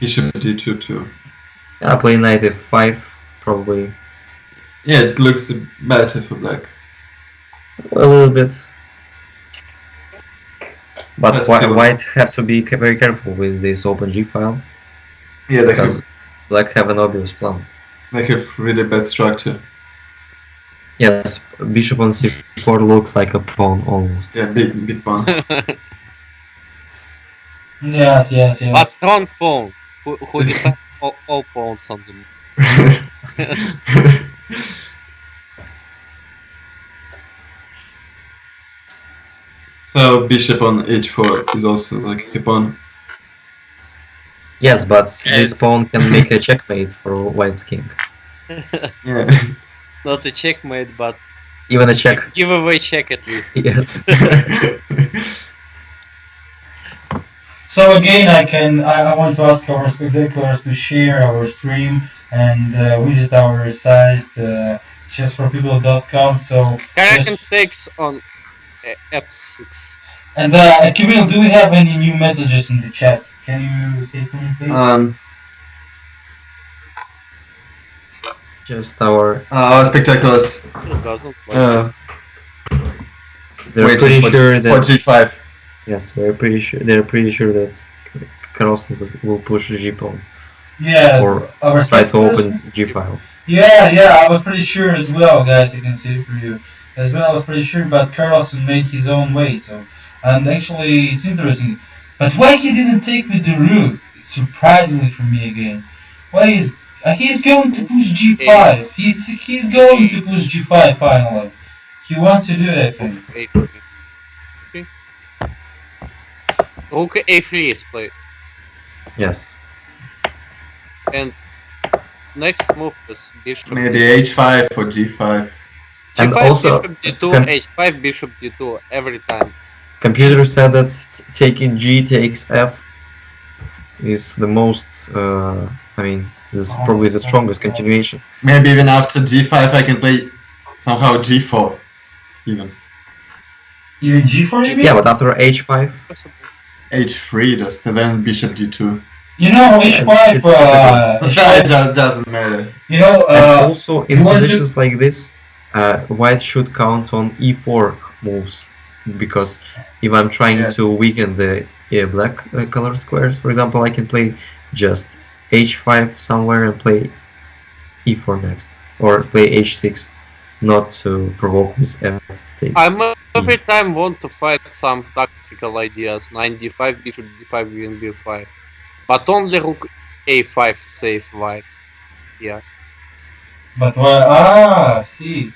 bishop d2 too. Yeah, play knight f5 probably. Yeah, it looks better for black. A little bit. But But still. white have to be very careful with this open g file. Yeah, because black have an obvious plan. They have really bad structure. Yes, bishop on c4 looks like a pawn almost. Yeah, big pawn. Yes. But strong pawn, who depends all pawns on them. So bishop on h4 is also like a pawn. Yes, but this pawn can make a checkmate for white's king. Yeah. Not a checkmate, but Even a check. giveaway check at least. Yes. So again, I want to ask our spectators to share our stream and visit our site ChessForPeople.com. So Karakin takes on f6. and Kirill, do we have any new messages in the chat? Can you say to me, please? Just our spectaculars. It doesn't like they're pretty sure that for g5. yes, they're pretty sure that Carlsen will push the g pawn Yeah. or our try to spectators? open g file. Yeah, I was pretty sure as well, guys. I can see it for you as well. I was pretty sure, but Carlsen made his own way. So, and actually, it's interesting. But why he didn't take with the rook? Surprisingly for me again. Why is he's going to push g5? He's going to push g5 finally. He wants to do it, I think. Okay. Rook a3 is played. Yes. And next move is bishop. Maybe h5 or g5. And g5, also, bishop d2, h5, bishop d2 every time. Computer said that taking g takes f is the most. I mean, this is probably the strongest continuation. Maybe even after g5 I can play somehow g4 even. Even g4 you mean? Yeah, but after h5, h3 just and then bishop d2. You know, h5. That doesn't matter. You know, and also in you want to- positions like this, white should count on e4 moves, because if I'm trying Yes. to weaken the black color squares, for example, I can play just h5 somewhere and play e4 next, or play h6, not to provoke with f takes. I every time want to fight some tactical ideas. 9 d5, bishop d5, queen b5. But only rook a5 save white. Yeah. But why? See.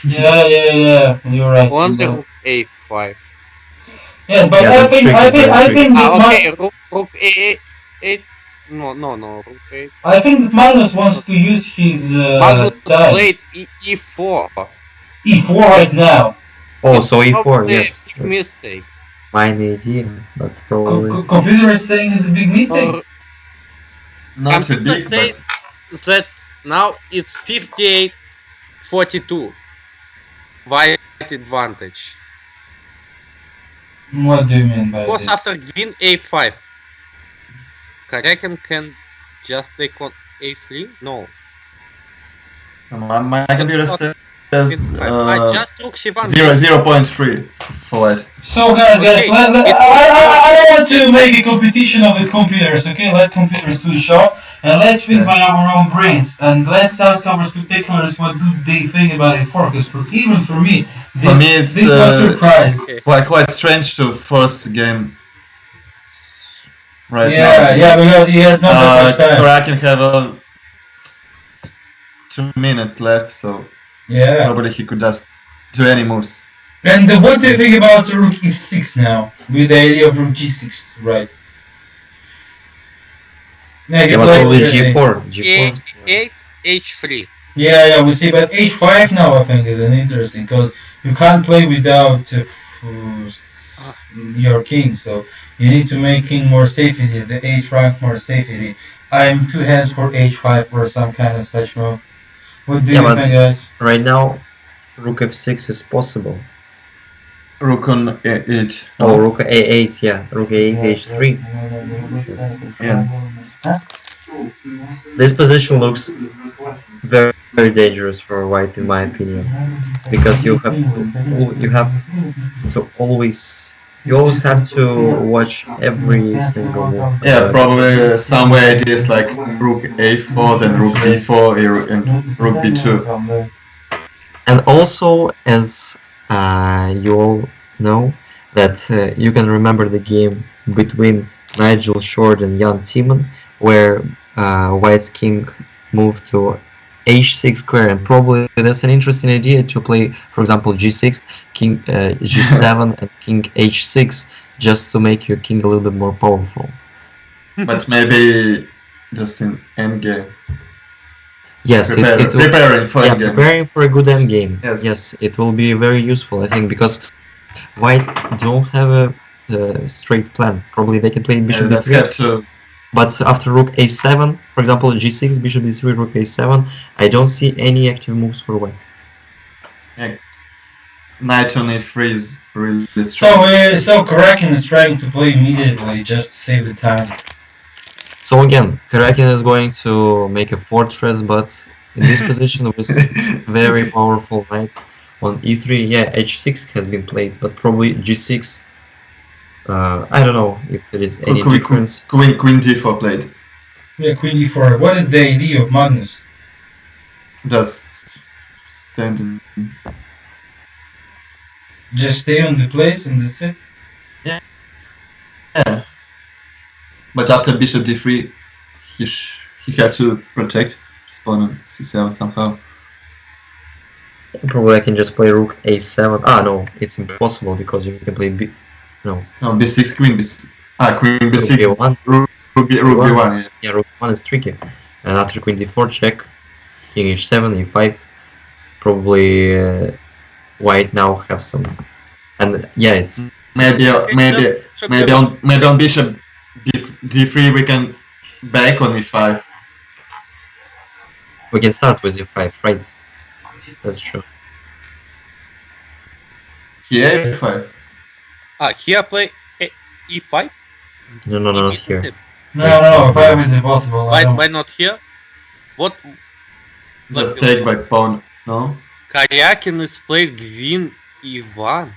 Yeah. You're right. Only rook a5. Yeah, but Yeah, I that's think tricky, that Okay, rook a8. No, rook a8. I think that Magnus wants to use his Magnus time. played e4. E4 right now. Oh, so e4, Probably yes. a big mistake. Mine idea, but probably. Computer is saying it's a big mistake. Or Not too computer big, says but that now it's 58-42. White advantage. What do you mean by Because this? after queen a5, Karakin can just take on a3? No. my computer says I just took c1. 0.3 for white. So guys, Okay. I don't want to make a competition of the computers, okay? Let computers switch off and let's think by our own brains and let's ask our spectators what do they think about e4, because even for me, this was a surprise. Okay. Quite strange to force the game right now. Yeah, because he has not that much time. Karakin have a 2 minutes left, so Yeah. probably he could just do any moves. And what do you think about rook e6 now? With the idea of rook g6, right? Yeah, Yeah, but only g4. G4. A8, h3. Yeah, we see, but h5 now I think is an interesting, because you can't play without your king, so you need to make king more safety, the h rank more safety. I'm 2 hands for h5 or some kind of such move. What do you think, guys? Right now, rook f6 is possible. Rook on e8. Oh, rook a8, yeah. Rook a8, h3. Yeah. This position looks very, very dangerous for white, in my opinion, because you have to always have to watch every single move. Yeah, probably somewhere it is like rook a4, then rook b4, and rook b2. And also, as you all know, that you can remember the game between Nigel Short and Jan Timman, where white's king moved to h6 square, and probably that's an interesting idea to play, for example, g6, king g7, and king h6, just to make your king a little bit more powerful. But maybe just in endgame. Yes, preparing for endgame. Preparing for a good endgame. Yes, it will be very useful, I think, because white don't have a straight plan. Probably they can play bishop d3. But after rook a7, for example, g6, bishop d3, rook a7, I don't see any active moves for white. Yeah. Knight on e3 is really strong. So Karakin is trying to play immediately just to save the time. So again, Karakin is going to make a fortress, but in this position with very powerful knight on e3, yeah, h6 has been played, but probably g6. I don't know if there is any difference. Queen d4 played. Yeah, queen d4. What is the idea of Magnus? Just standing. Just stay on the place and that's it? Yeah. But after bishop d3, he had to protect his pawn on c7 somehow. Probably I can just play rook a7. Ah, no, it's impossible because you can play no, b6, queen b6. Queen b6. Rook b1. Rook b1, yeah. Rook b1 is tricky. And after queen d4 check, king h7, e5. Probably white now have some. And yeah, it's maybe on bishop d3 we can back on e5. We can start with e5, right? That's true. Here e5. Here play e5? No, not here. No, 5 is impossible. Why not here? What? Just take back pawn, no? Karyakin is played queen e1.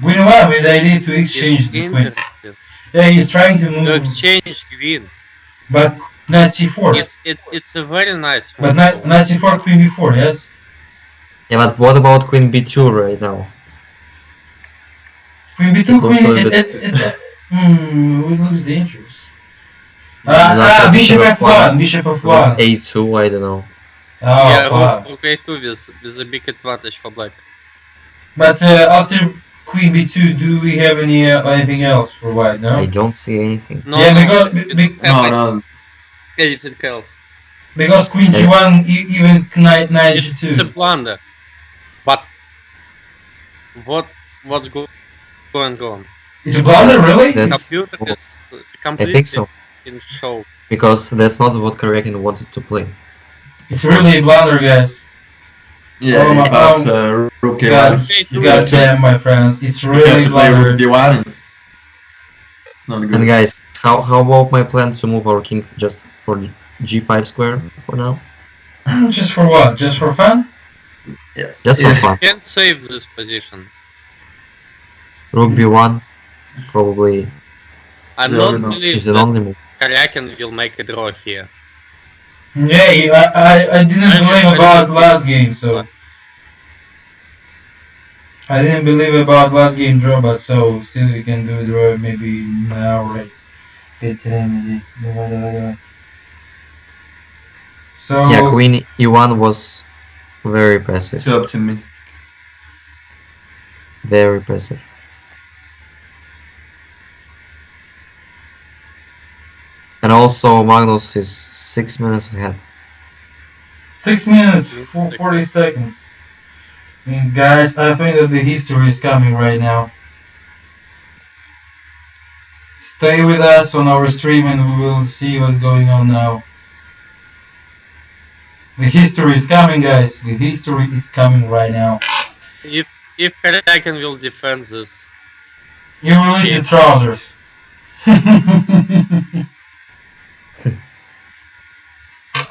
Queen e1 with the idea to exchange the queens. Yeah, he's trying to move. To exchange queens. But knight c4. It's a very nice move. But knight c4, queen b4, yes? Yeah, but what about queen b2 right now? Queen b2, it looks dangerous. Bishop f1, bishop f1. a2, I don't know. Oh, yeah, rook a2 with a big advantage for black. But after queen b2, do we have anything else for white? No, I don't see anything. No, yeah, no. Anything else? Because queen g1, even knight g2. It's a blunder. But what's going on? It's a blunder, really? The computer is completely I think so. in show. Because that's not what Karakin wanted to play. It's really a blunder, guys. Yeah, about rook a1. God damn, my friends, it's really blunder. Rook b1. It's not good. And guys, how about my plan to move our king just for g5 square for now? Just for what? Just for fun? Yeah. Just for fun. You can't save this position. Rook b1, probably. I'm not believe is the only move. Karyakin will make a draw here. Yeah, I didn't believe about last game, so I didn't believe about last game draw, but so still we can do a draw maybe now, right? So yeah, queen e1 was very passive. Too optimistic. Very passive. And also Magnus is 6 minutes ahead. 6 minutes, 40 seconds. And guys, I think that the history is coming right now. Stay with us on our stream and we will see what's going on now. The history is coming, guys. The history is coming right now. If Karakin will defend this, You will eat your trousers.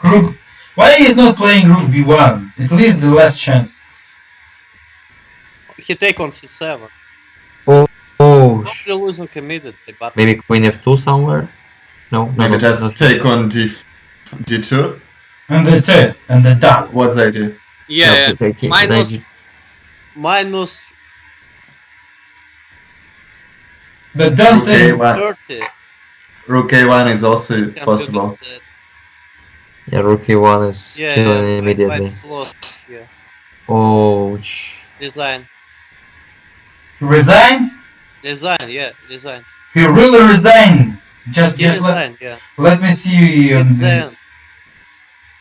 Rook. Why he is not playing Rook B1? At least the last chance. he take on C7. Oh, Probably losing immediately, but maybe Queen F2 somewhere? No, Maybe no, just take on D2. And that's it. And then done. What's the idea? yeah, No, take it, minus But don't say. Rook A1. 30. Rook A1 is also This can possible. be that- Yeah, Rook E1 is killing immediately. White is lost here. Oh, Resign. Resign? Resign, yeah, resign. He really resigned. Just Resign, yeah. let me see on It's this.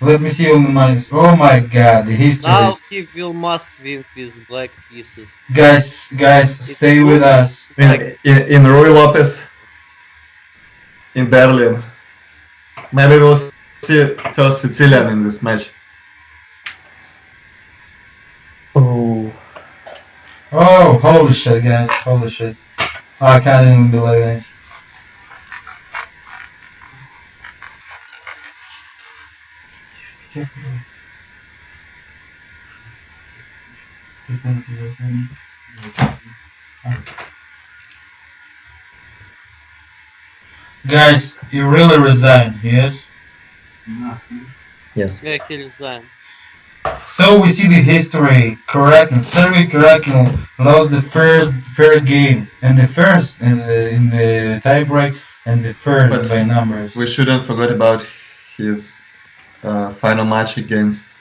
Let me see on my. Oh my God, the history. now he will must win with black pieces. Guys, stay with us. In Rui Lopez. In Berlin. Maybe we'll see first Sicilian in this match. oh, Oh, holy shit, guys, holy shit. I can't even believe this. Guys, you really resigned, yes? yes. Yeah, he resigned. So we see the history. Karakin, Sergei Karakin lost the first game, and the first in the tiebreak, and the first But by numbers. We shouldn't forget about his final match against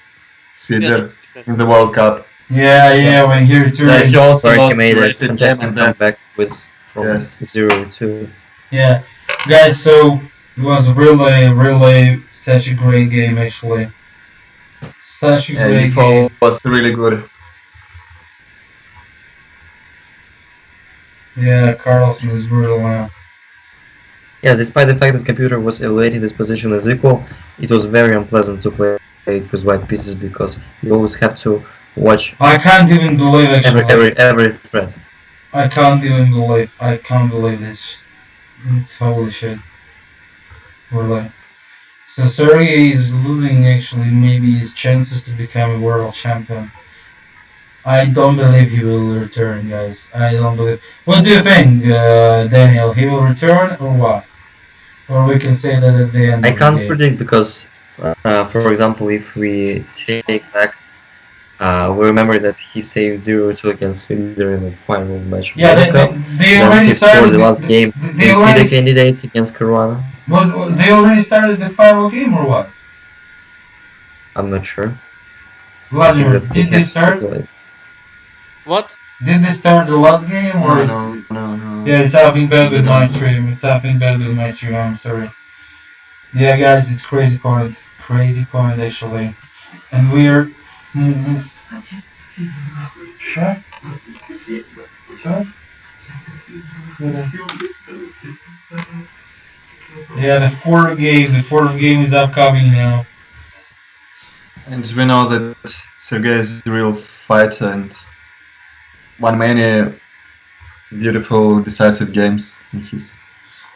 Sweden in the World Cup. Yeah, when he returned. Yeah, he also Where he lost made a great game fantastic and then comeback with from Yes. 0-2. Yeah, guys. So it was really such a great game actually. Such a great Yuffa game. was really good. Yeah, Carlsen is brutal now. Yeah, despite the fact that computer was evaluating this position as equal, it was very unpleasant to play it with white pieces because you always have to watch I can't even believe actually. every threat. I can't believe this. It's holy shit. Really. So Sergey is losing actually maybe his chances to become a world champion. I don't believe he will return, guys. I don't believe. What do you think, Daniel? He will return or what? Or we can say that is the end. I can't predict because, for example, if we take back, we remember that he saved 0-2 against Sweden in the final match. Yeah, they already started the last game. They already the candidates against Caruana. They already started the final game or what? I'm not sure. Vladimir, did they start? What? Did they start the last game or? No. Yeah, it's something bad with my stream. I'm sorry. Yeah, guys, it's crazy point actually, and we're. Shut. Yeah, the fourth game is upcoming now. And we know that Sergei is a real fighter and won many beautiful decisive games in his.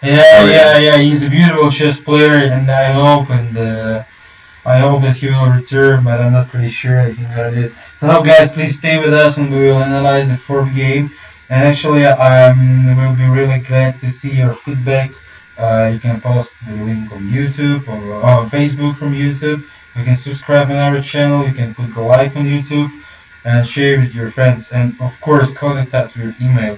Yeah. He's a beautiful chess player, and I hope that he will return, but I'm not pretty sure. I think I did. So, guys, please stay with us, and we will analyze the fourth game. And actually, we'll be really glad to see your feedback. You can post the link on YouTube or on Facebook from YouTube. You can subscribe on our channel. You can put the like on YouTube and share with your friends. And of course, contact us with your email.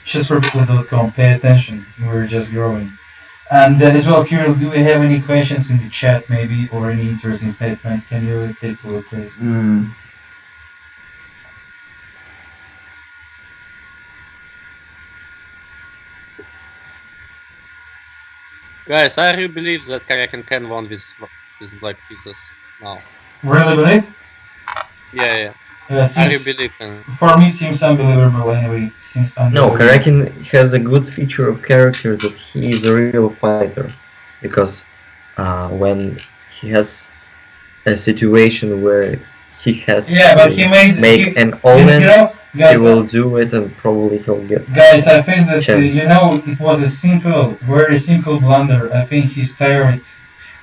ChessForPeople.com. Pay attention. We're just growing. And as well, Kirill, do we have any questions in the chat, maybe, or any interesting statements? Can you take a look, please? Guys, I really believe that Karakin can win with black pieces now. Really believe? Yeah. Yeah, I really believe in. For me, seems unbelievable anyway. No, Karakin has a good feature of character that he is a real fighter, because when he has a situation where he has but to he made make an you all-in, know, he guys. will do it, and probably he'll get. Guys, I think that chance. it was a very simple blunder. I think he's tired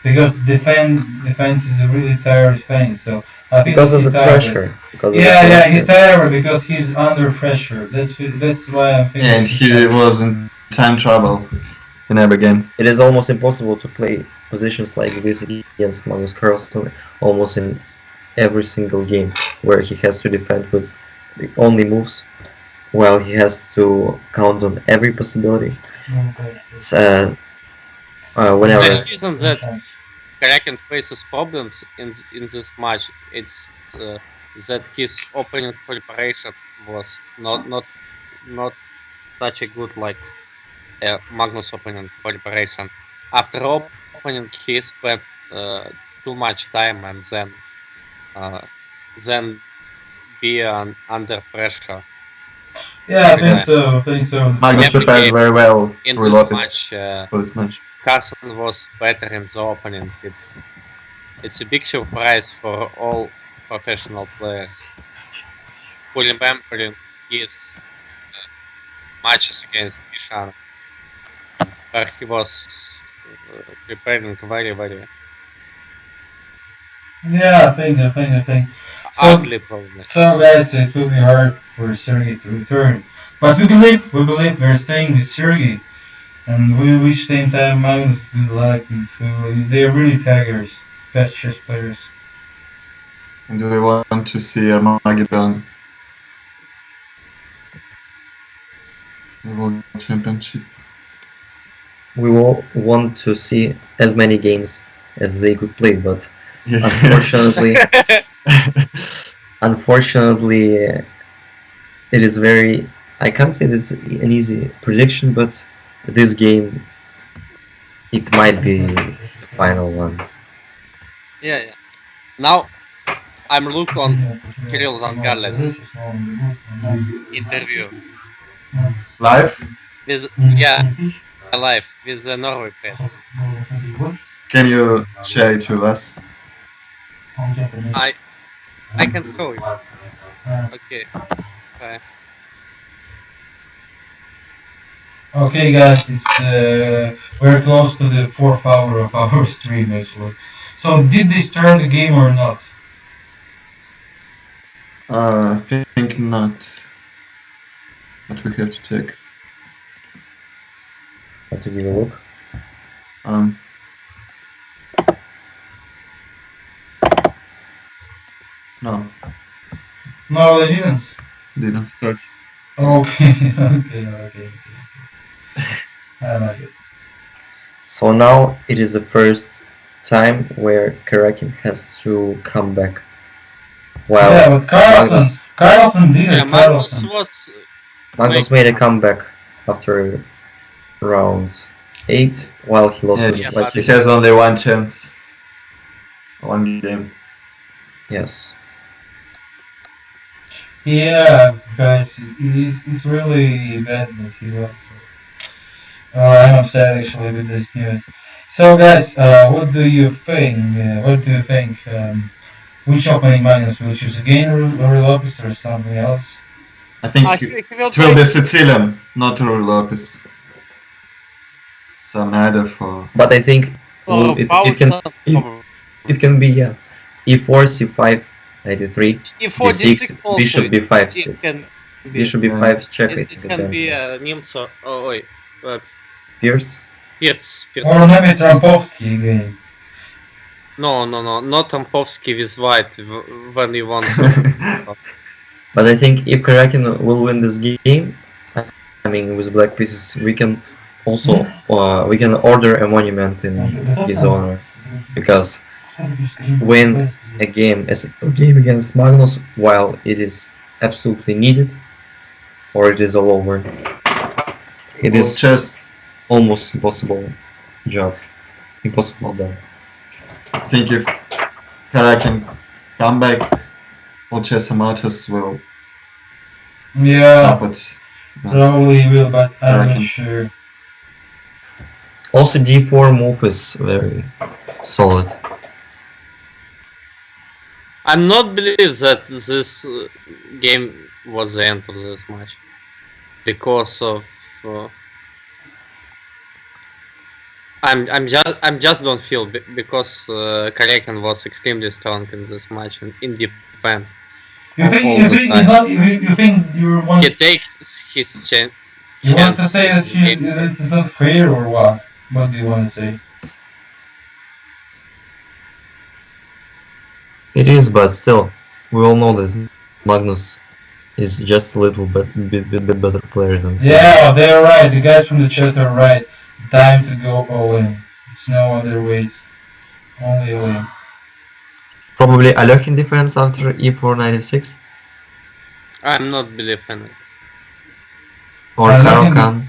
because defense is a really tired thing. So I think Because that of he the tired. pressure. Because Yeah, he tired because he's under pressure. That's why I think. And he was in time trouble in every game. It is almost impossible to play positions like this against Magnus Carlsen almost in every single game, where he has to defend with the only moves, while he has to count on every possibility. It's, whenever. The reason that Kraken faces problems in this match, it's that his opening preparation was not such a good like Magnus opening preparation. After opening, he spent too much time and then be under pressure. Yeah, I think so. Magnus Every prepared game very well in for this Lopez match, for this match. Carson was better in the opening. It's a big surprise for all professional players. Remembering his matches against Ishan, where he was preparing very Yeah, I think. So, ugly probably. So guys, it will be hard for Sergey to return, but we believe we're staying with Sergey, and we wish same time Magnus good luck. And they are really tigers, best chess players. And do we want to see Armageddon? The World Championship. We will want to see as many games as they could play, but unfortunately, it is very. I can't say this an easy prediction, but this game, it might be the final one. Yeah. Now I'm looking on Kirill Zangarle's interview. Live? Live with the Norway press. Can you share it with us? I can show you. Okay. Okay, guys, it's we're close to the 4th hour of our stream actually. So, did they start the game or not? I think not. But we have to check. Have to give a look. No. No, they didn't. Didn't start. Okay. I like it. So now it is the first time where Karakin has to come back. Wow. Yeah, but Carlsen did it. Magnus made a comeback after round 8, while he lost. He has only one chance. One game. Yes. Yeah, guys, it's really bad that he lost. I'm upset actually with this news. So, guys, what do you think? Which opening Magnus will choose again, or Lopez, or something else? I think it will be Sicilian, not Rory Lopez. Some either for. But I think it can be e4, c5, knight3, d6, bishop b5, 6. Bishop b5 check. It can be Nimzo. Oh wait. Pierce. Or maybe Trampovsky again. No, not Trampovsky with white when you want. But I think if Karakin will win this game, I mean with black pieces, we can also we can order a monument in his honor, because win a game against Magnus while it is absolutely needed, or it is all over. It is just almost impossible job. Impossible done. I think if Karakin come back, all chess amateurs will support. Probably will, but I'm not sure. Also, d4 move is very solid. I'm not believe that this game was the end of this match because of I'm just don't feel because Karakin was extremely strong in this match and in defense. You think you want? He takes his chance. You want to say that this is not fair or what? What do you want to say? It is, but still, we all know that Magnus is just a little bit better player than Sven. Yeah, they're right. The guys from the chat are right. Time to go all in. It's no other ways. Only all in. Probably Alekhin defense after e4 96. I'm not believing it. Or Karokan.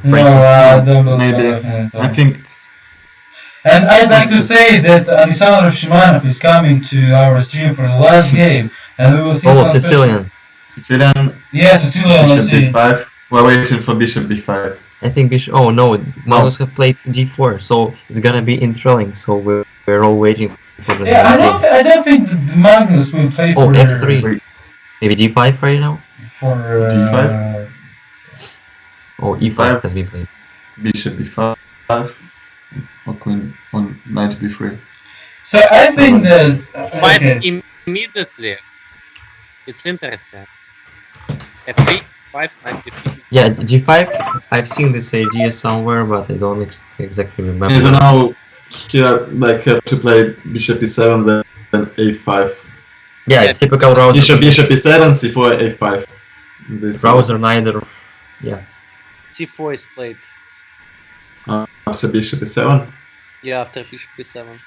No, I don't believe Maybe. Alekhin. I think. And I'd like to say that Aleksandr Shimanov is coming to our stream for the last game, and we will see some Sicilian. Sicilian. Yeah, Sicilian. Let's Bishop see. b5. We're waiting for Bishop b5. I think Bishop. Oh no, Magnus have played d4, so it's gonna be in thrilling. So we're all waiting for the. Yeah, I don't think that Magnus will play for. F3. Maybe d5 right now. For d5. Oh, e5 has been played. Bishop b5. Or queen on knight b3. So I think that Fight immediately. It's interesting. F3, 5, knight b3. Yeah, g5. I've seen this idea somewhere, but I don't exactly remember. So now here like have to play bishop e7 then a5. Yeah, it's typical rouser. Bishop e7, c4, a5. This Rouser neither. Yeah. c4 is played. After bishop e7. Yeah, after bishop e7.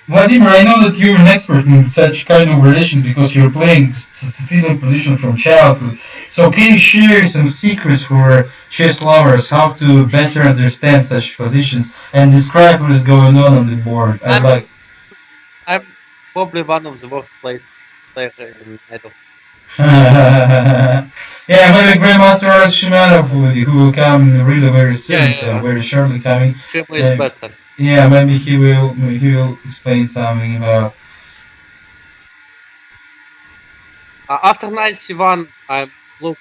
Vladimir, I know that you're an expert in such kind of relation because you're playing Sicilian position from childhood. So can you share some secrets for chess lovers how to better understand such positions and describe what is going on the board? I'm probably one of the worst players in Metal. Yeah, maybe Grandmaster Alex Shimanov who will come really very soon, so very shortly coming. Triple is better. Yeah, maybe he will explain something about. After knight c1, I'm look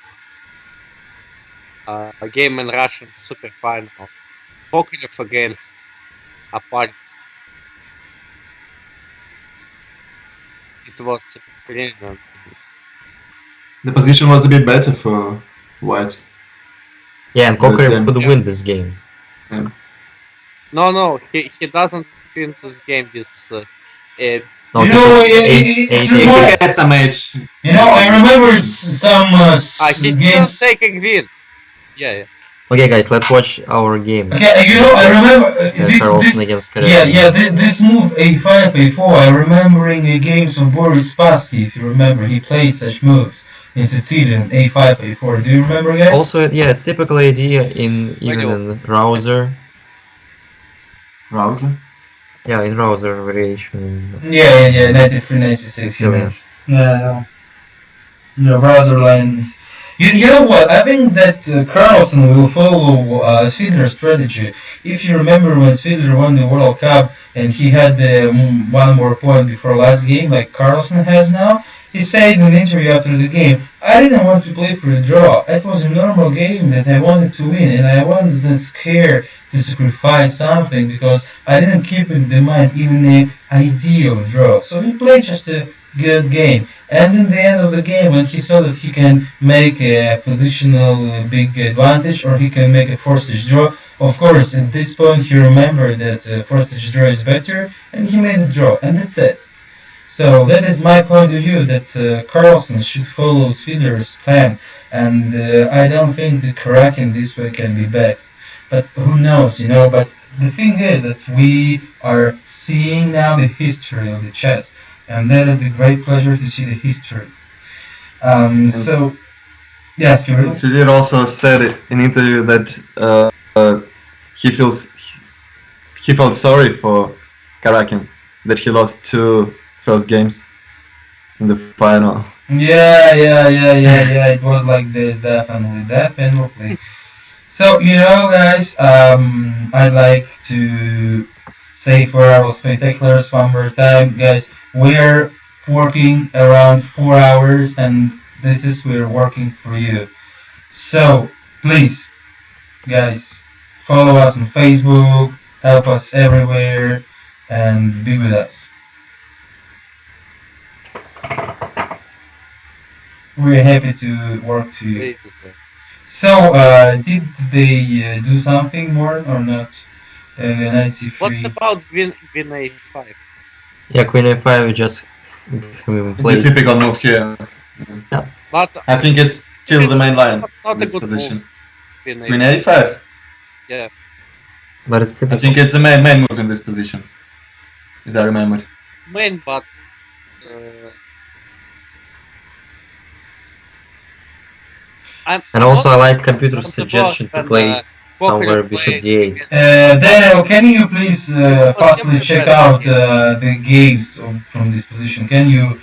a game in Russian super final. Pokerov against a party. It was brilliant. The position was a bit better for white. Yeah, and Kokorev could win this game. Yeah. No, he doesn't win this game with No, he had some edge. You know, I remember some he games. didn't take a win. Yeah. Okay, guys, let's watch our game. Okay, you know, I remember Carlsen against Karakin. this move a5, a4. I remembering games of Boris Spassky. If you remember, he played such moves in Sicilian a5, a4. Do you remember, guys? Also, yeah, it's typical idea in even in rouser. Rouser? Yeah, in rouser variation. Yeah, 93, 96. Sicilian. Yeah, rouser lines. You know what? I think that Carlsen will follow Svidler's strategy. If you remember when Svidler won the World Cup and he had one more point before last game, like Carlsen has now, he said in an interview after the game, I didn't want to play for a draw. It was a normal game that I wanted to win, and I wasn't scared to sacrifice something because I didn't keep in the mind even the idea of draw. So he played just a good game. And in the end of the game, when he saw that he can make a positional big advantage or he can make a forced draw, of course, at this point he remembered that forced draw is better, and he made a draw, and that's it. So that is my point of view, that Carlsen should follow Svidler's plan, and I don't think that Karakin this way can be back. But who knows, you know, but the thing is that we are seeing now the history of the chess, and that is a great pleasure to see the history. So, yes, Kirill? Svidler also said in an interview that he felt sorry for Karakin, that he lost 2 first games in the final. Yeah, it was like this, definitely. So, you know, guys, I'd like to say for our spectaculars one more time, guys, we're working around 4 hours, and this is we're working for you. So please, guys, follow us on Facebook, help us everywhere, and be with us. We're happy to work to you. So, did they do something more or not? Knight c3. What about Queen A5? Yeah, Queen A5 just It's played. the typical move here. Yeah. But I think it's still the main line. not a This good position. move. Queen A5. Yeah. But it's I typical. think it's the main move in this position. As I remember. Main, but and also I like computer suggestion to play somewhere bishop d8. Daniel, can you please fastly check out the games from this position? Can you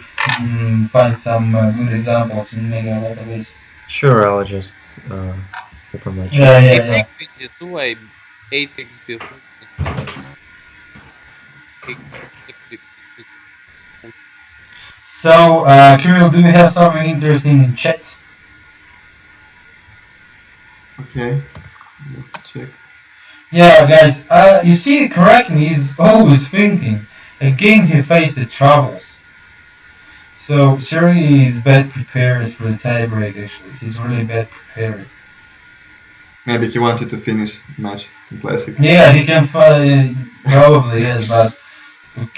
find some good examples in Mega database? Sure, I'll just open my chat. Yeah. If I queen d2, I 8x before. So, Kirill, do you have something interesting in chat? Okay. Let's check. Yeah, guys, you see, Kraken is always thinking. Again, he faced the troubles. So, Siri is bad prepared for the tiebreak, actually. He's really bad prepared. Maybe he wanted to finish the match in classic. Yeah, he can probably, yes, but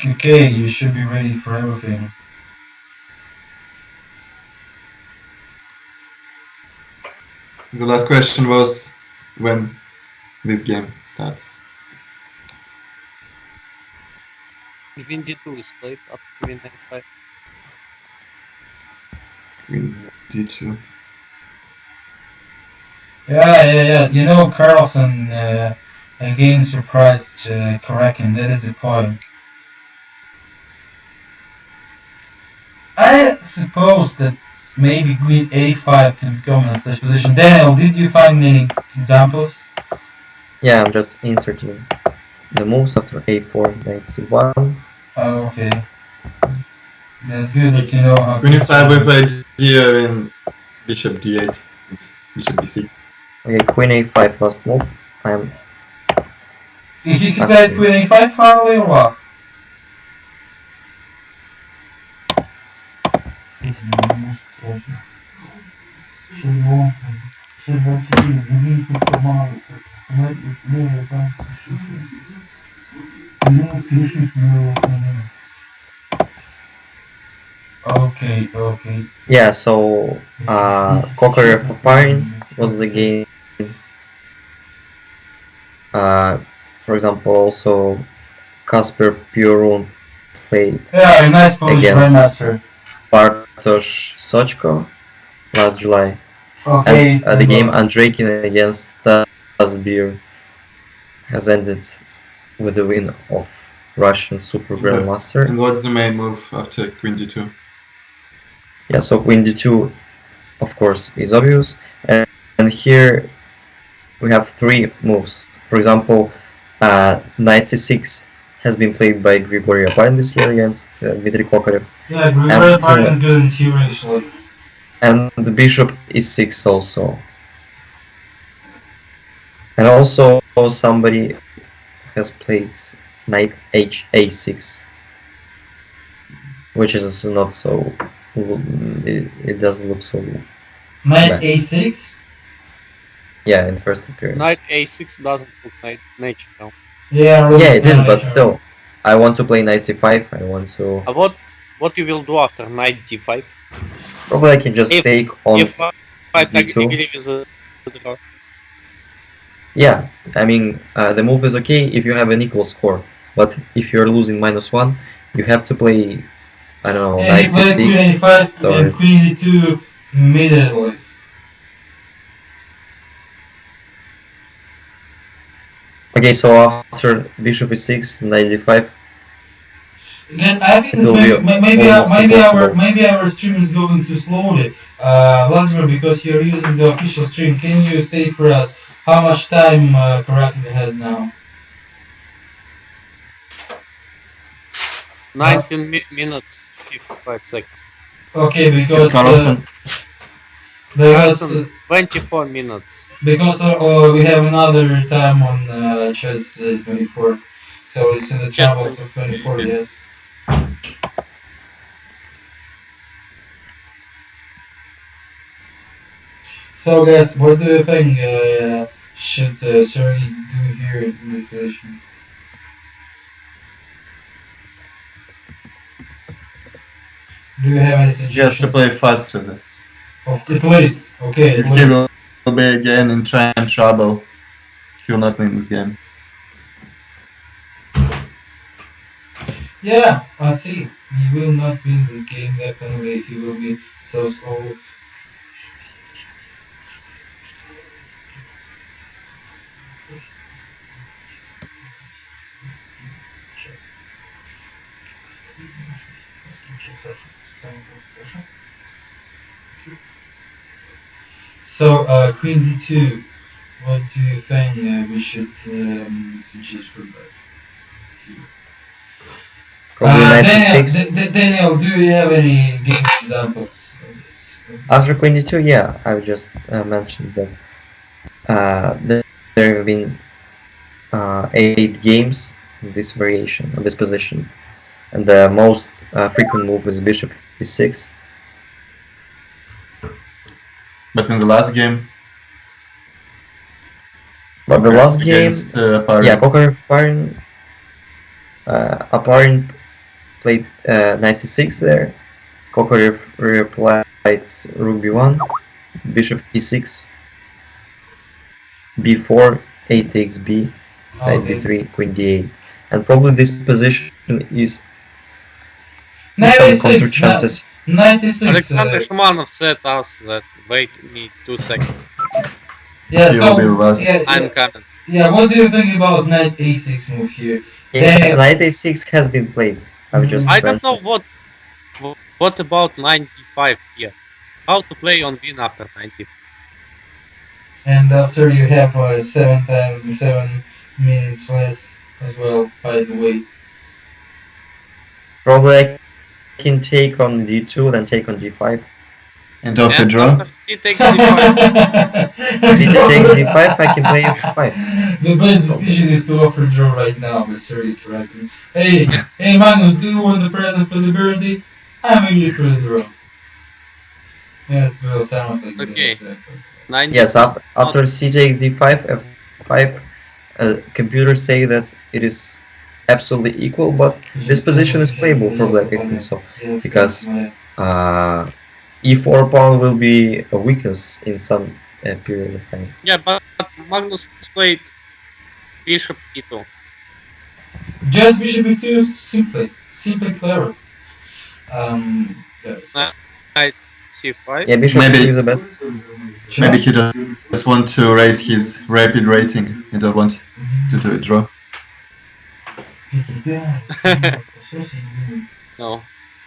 okay, you should be ready for everything. The last question was when this game starts. Queen d2 is played after queen a5. Queen d2. Yeah. You know, Carlson again surprised Kraken. That is the point. I suppose that maybe queen a5 can become a such position. Daniel, did you find any examples? Yeah, I'm just inserting the moves after a4, knight c1. Oh, okay. That's good that you know how. Queen e5 we played here in bishop d8 and bishop b6. Okay, queen a5 last move. I'm. He played queen a5 finally or what? Okay. Yeah, so Kokorev Paparin was the game. For example, also Kasper Purun played nice Polish grandmaster. Bartosz Sochko last July. Okay. And the game Andreikin against Tasbir has ended with the win of Russian Super Grandmaster. And what's the main move after queen d2? Yeah, so queen d2, of course, is obvious. And here we have three moves. For example, knight c6 has been played by Grigory Aparin this year against Dmitry Kokorev. Yeah, Grigory Aparin is good in theory, actually. And the bishop e6 also. And also somebody has played knight a6, which is not so. It doesn't look so. Knight bad. a6. Yeah, in the first appearance. Knight a6 doesn't look nature now. Yeah, really it is, but still, I want to play knight c5. I want to. What you will do after knight d5? Probably I can just take on d5. d2. Agree with the draw. Yeah, I mean the move is okay if you have an equal score, but if you're losing -1, you have to play. I don't know, knight c6. Queen a5 and queen d2 immediately. Okay, so after bishop e6, knight d5. Again, I think maybe our stream is going too slowly, Vladimir, because you're using the official stream. Can you say for us how much time Kraken has now? 19 minutes 55 seconds. Okay, because Carlsen. Carlsen, 24 minutes. Because we have another time on chess 24, so it's in the Chess travels of 24. Yes. So guys, what do you think should Sergey do here in this position? Do you have any He has suggestions? to play faster this. At least, okay, If at he least. will be again in trouble, he will not win this game. Yeah, I see. He will not win this game definitely. He will be so slow. So, Queen D2, what do you think we should suggest for that? Probably knight Daniel, Daniel, do you have any game examples of this? After Queen D2, yeah, I just mentioned that there have been 8 games in this variation, on this position, and the most frequent move is Bishop E6. But in the last game. But the last game, Aparin. Kokorev Aparin played knight C6 there. Kokorev replied rook B1, Bishop E6, B4, 8 takes B, knight B3, Queen D8, and probably this position is some counter chances. 96. Alexander Shumanov said us that wait me 2 seconds. Yeah, He so will be rust. I'm coming. Yeah, what do you think about knight A6 move here? Yes, knight A6 has been played. I don't know what about 95 here. How to play on win after 90. And after you have 7 minutes less as well, by the way. Probably I can take on D2, then take on D5. And after draw? C takes D5. C takes D5, I can play F5. The best decision is to offer draw right now, but sorry, correctly. Hey, Magnus, do you want the present for the birthday? I'm here for the draw. Yes, well, sounds like okay. Yes, after C takes D5, F5, computers say that it is absolutely equal, but this position is playable for black, I think so, because E4 pawn will be a weakness in some period of time. Yeah, but Magnus played Bishop E2. Just Bishop E2, simply clever. Knight C5. Yeah, Bishop E2 is the best. Maybe he just want to raise his rapid rating. He don't want to do a draw. No.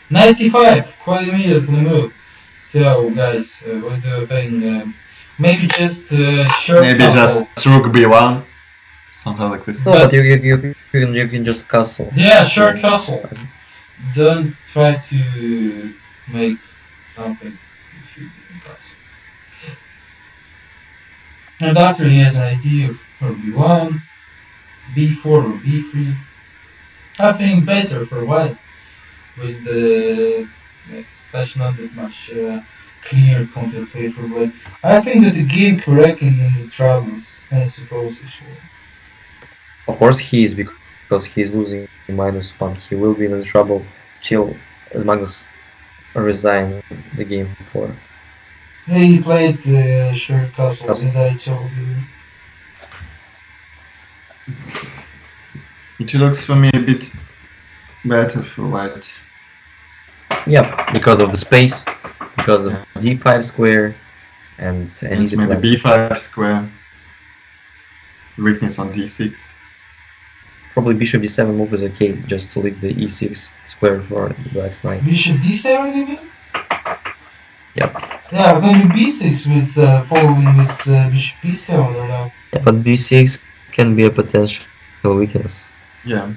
Knight C5, quite immediately move. So, guys, what do you think? Maybe just short Maybe castle. just rook B1, something like this. No, but you can just castle. Yeah, short castle. Don't try to make something if you didn't castle. And after he has an idea of B1, B4 or B3, I think better for white with the such not that much clear counterplay for black. I think that the game correcting in the travels, I suppose, so. Of course he is, because he's losing -1. He will be in trouble till Magnus resign the game for. Yeah, he played short castle, as I told you. It looks for me a bit better for white. Yeah, because of the space, because of D5 square, and maybe B5 square. Weakness on D6. Probably Bishop D7 move is okay, just to leave the E6 square for the black's knight. Bishop D7 you mean? Yep. Yeah, maybe B6 with following this Bishop B7 or no? Yeah, but B6 can be a potential weakness. Yeah.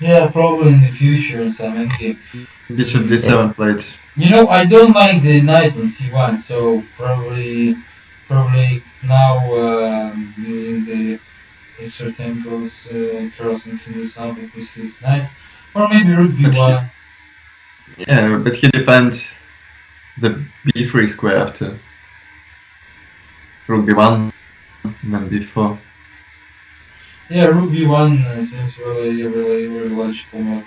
Yeah, probably in the future some endgame. Bishop d7 played. You know, I don't like the knight on c1, so probably now using the extra temples, Carlsen can do something with his knight, or maybe rook b1. Yeah, but he defends the b3 square after rook b1, then b4. Yeah, rook b1 seems really logical move.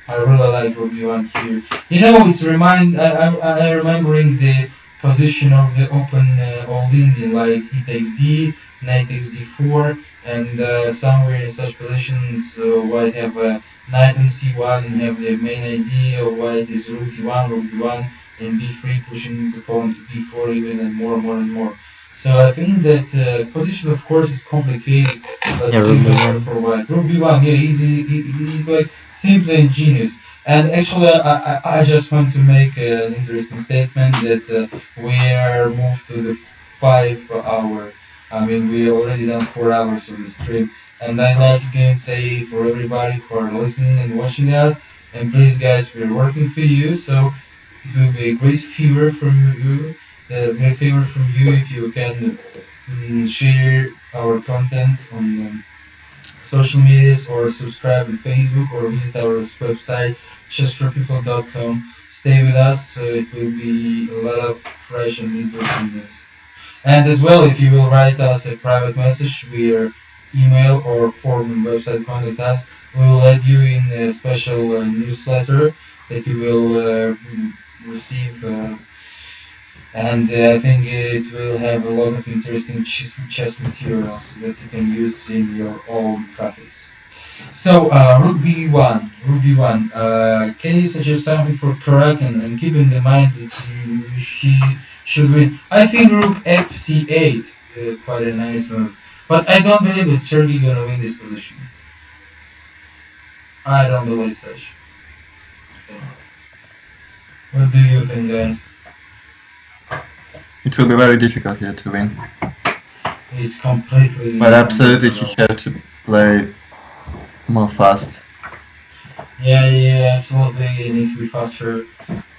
I really like rook b1 here. You know, it's I remembering the position of the open old Indian, like e takes d, knight takes d4, and somewhere in such positions, white have a knight on c1 and have the main idea of white is rook d1, rook b1, and b3 pushing the pawn to b4 even and more. So I think that position, of course, is complicated, but Yeah, still rook better b1. for white. Rook b1, yeah, he's like simply ingenious. And actually, I just want to make an interesting statement that we are moved to the 5 hour. I mean, we already done 4 hours of the stream, and I like again say for everybody who are listening and watching us, and please, guys, we're working for you, so it will be a great favor from you, if you can share our content on social medias or subscribe on Facebook or visit our website chessforpeople.com. Stay with us, so it will be a lot of fresh and interesting news. And as well, if you will write us a private message via email or form on website, contact us. We will add you in a special newsletter that you will receive. And I think it will have a lot of interesting chess materials that you can use in your own practice. So, Rook B1, Rook B1. Can you suggest something for Karakin and keep in mind that he should win? I think Rook FC8, quite a nice move. But I don't believe that Sergey gonna win this position. I don't believe such. What do you think, guys? It will be very difficult here to win. It's completely. But absolutely he had to play more fast. Yeah, absolutely. It needs to be faster.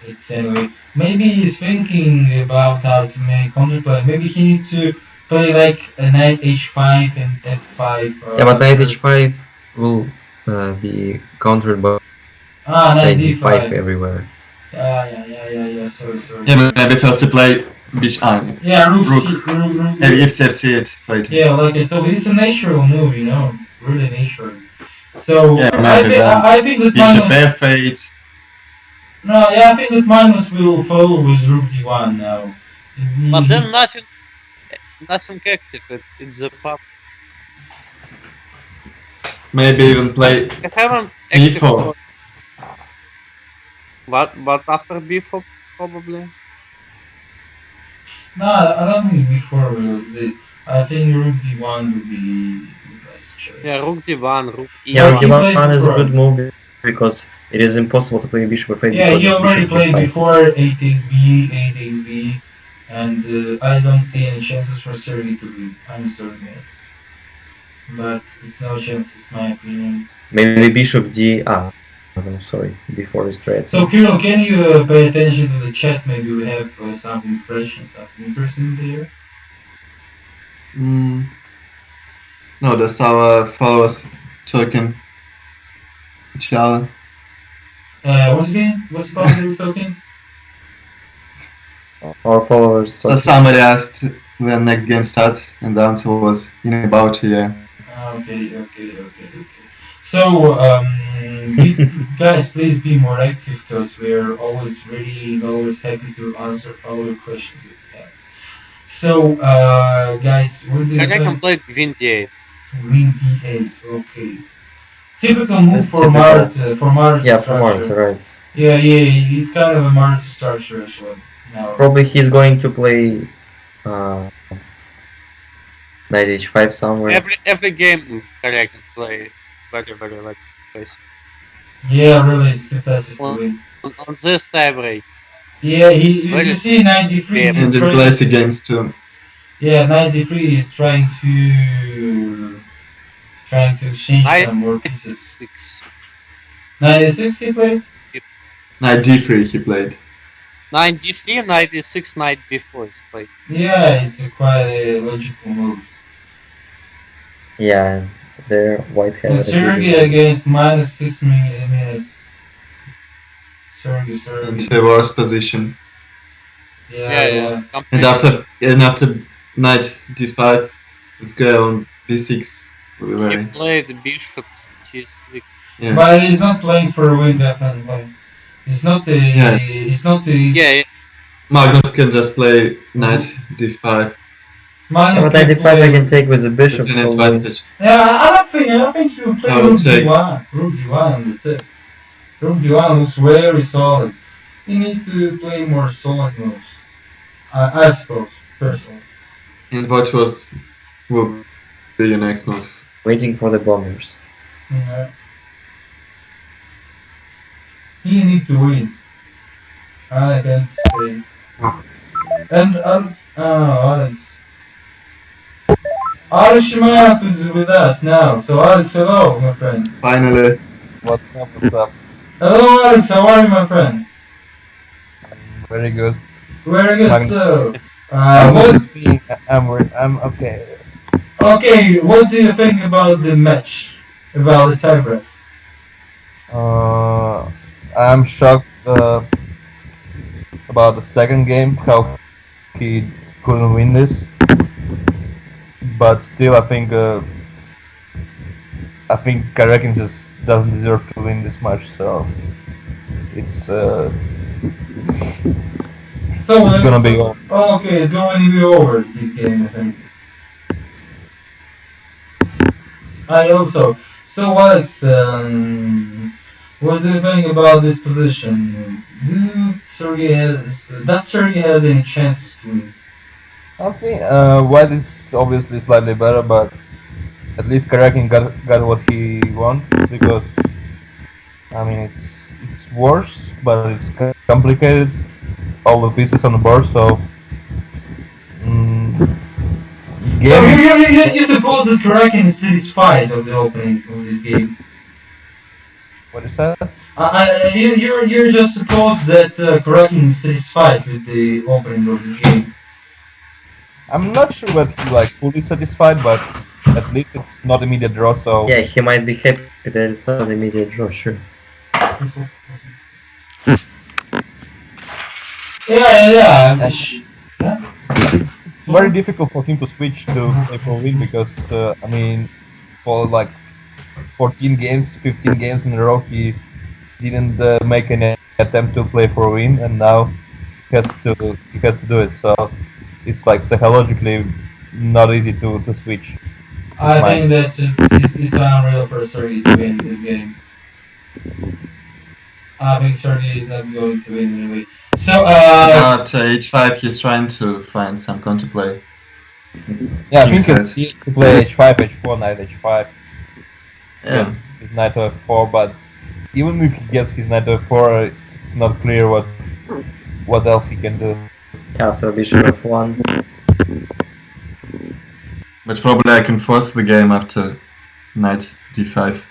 It's anyway. Maybe he's thinking about how to make counterplay. Maybe he needs to play like a knight h5 and f5. Yeah, but knight h5 will be countered by knight d5 d5 everywhere. Yeah. Sorry. Yeah, maybe first to play Yeah, rook f8 played. Yeah, like I told you, it's a natural move, you know, really natural. So Yeah, I think that Bishop Magnus. f8. No, yeah, I think that Magnus will follow with rook d1 now. But then nothing active. It's the pub. Maybe even play I haven't active. b4. But after b4 probably. No, I don't think b4 will exist. I think rook d1 will be the best choice. Yeah, rook d1, rook e1. Yeah, rook d1 is a good move because it is impossible to play bishop f8. Yeah, he already played before 8 takes b, and I don't see any chances for Sergey to win. I'm sorry, guys. But it's no chances, my opinion. Maybe bishop d. No, sorry, b4 is threat. So, Kirill, can you pay attention to the chat? Maybe we have something fresh and something interesting there. No, that's our followers talking. Ciao. What's the call they were talking? Our followers. So somebody asked when next game starts, and the answer was in about a year. Okay. So, guys, please be more active because we're always ready and always happy to answer all your questions that you have. So, guys, what do you think? I can play queen d8. Queen d8, okay. Typical move for Mars. Yeah, for Mars, right. Yeah, it's kind of a Mars structure actually. No. Probably he's going to play knight h5 somewhere. Every game I can play very like passive. Yeah, really, it's too passive to win. On this tiebreak. Yeah, you see 93 and in classic games too. Yeah, 93 is trying to trying to exchange some more pieces. 96 he played? Knight d3 he played. Knight d3, knight d6, knight b4 is played. Yeah, it's quite a logical move. Yeah, their white And has Sergey against -6 minutes. Sergey. Into a worse position. Yeah. And after knight d5, let's go on b6. He played bishop t6. Yeah. But he's not playing for a win, definitely. It's not a. Yeah. It's not a. Yeah. Magnus can just play knight d5. But knight d5 I can take with the bishop. With an advantage. Yeah, I think he will play rook d1. Rook d1, that's it. Rook d1 looks very solid. He needs to play more solid moves. I suppose, personally. And what will be your next move? Waiting for the bombers. Yeah. He needs to win. I can't say. And Alex Shimaev is with us now. So Alex, hello, my friend. Finally. What's up? Hello, Alex. How are you, my friend? Very good. Very good. Magnus. So, I'm okay. Okay, what do you think about the match? About the tiebreak? I'm shocked about the second game, how he couldn't win this. But still, I think Karakin just doesn't deserve to win this match. So it's gonna be over. Okay, it's going to be over this game, I think. I hope so. So, Alex, what do you think about this position? Does Sergey has any chances to win? I think White is obviously slightly better, but at least Karakin got what he wanted, because I mean it's worse, but it's complicated. All the pieces on the board, so. So you suppose that Karakin is satisfied of the opening of this game? What is that? You just suppose that Karakin is satisfied with the opening of this game. I'm not sure whether he's fully satisfied, but at least it's not immediate draw. So yeah, he might be happy that it's not immediate draw. Sure. Yeah. It's very difficult for him to switch to play for win, because I mean, for 14 games, 15 games in a row, he didn't make any attempt to play for win, and now he has to do it. So it's psychologically not easy to switch. I think it's unreal for Sergey to win this game. I think Sergey is not going to win anyway. So after h5, he's trying to find some counterplay. Yeah, I think he has to play h5, h4, knight h5. Yeah. His knight to f4, but even if he gets his knight to f4, it's not clear what else he can do. Yeah, so bishop f1. But probably I can force the game after knight d5.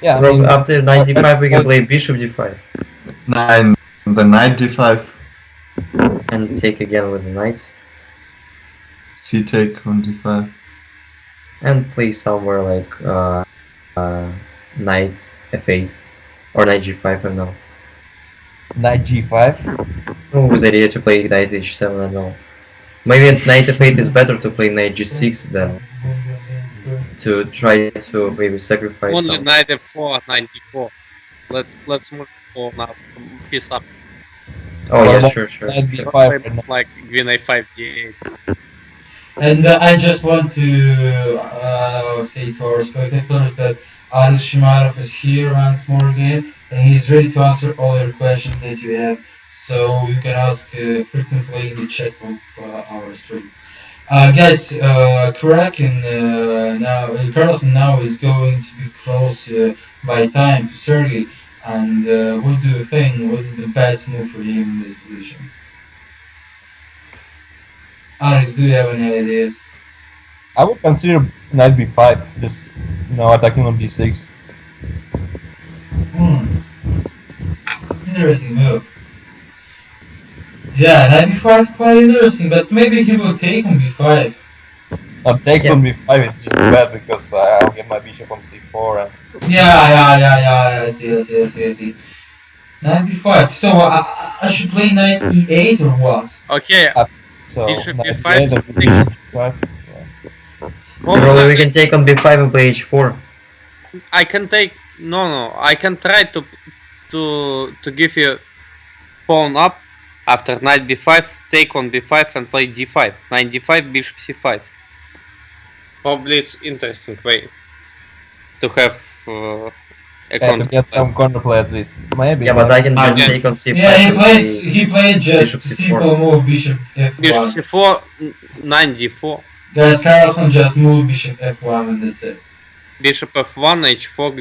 Yeah, after knight d5 we can play bishop d5. The knight d5. And take again with the knight. C take on d5. And play somewhere like knight f8 or knight g5, I don't know. Knight g5? Who was the idea to play knight h7, I don't know. Maybe knight f8 is better to play knight g6 than to try to maybe sacrifice Only some. knight f4, knight d4. Let's move forward now. Piece up. Oh yeah, sure. Knight d5, like queen a5 d8. And I just want to say to our spectators that Alex Shimarov is here once more again, and he's ready to answer all your questions that you have. So you can ask frequently in the chat of our stream. Guys, Carlsen now is going to be close by time to Sergey. And what do you think? What is the best move for him in this position? Alex, do you have any ideas? I would consider knight b5, just attacking on d6. Interesting move. Yeah, knight b5 quite interesting, but maybe he will take on b5. Takes on b5 is just bad because I'll get my bishop on c4 and Yeah. I see. Knight b5. So I should play knight e8 or what? Okay, so bishop knight b5 8 and sticks. bishop g5. Probably we can take on b5 and play h4. I can take I can try to give you pawn up after knight b5, take on b5 and play d5. Knight d5, bishop c5. Probably it's interesting way to have a To get some counterplay at least. Maybe. Yeah, but I can just take on c5. Yeah, he played just bishop c4. simple move bishop f1. Bishop c4, knight d4. Guys, Carlson just moved bishop f1 and that's it. Bishop f1, h4,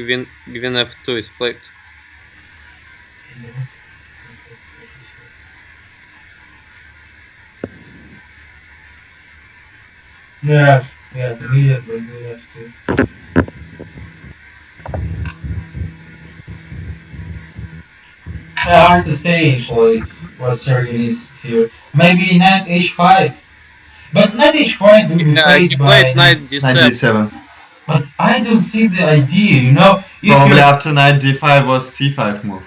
given f2 is played. Yes, immediately do f2. Hard to say actually what Sergey is here. Maybe knight h5. But knight h5 will be faced He by... played knight d7. Knight d7. But I don't see the idea, If Probably you're, after knight d5 was c5 move.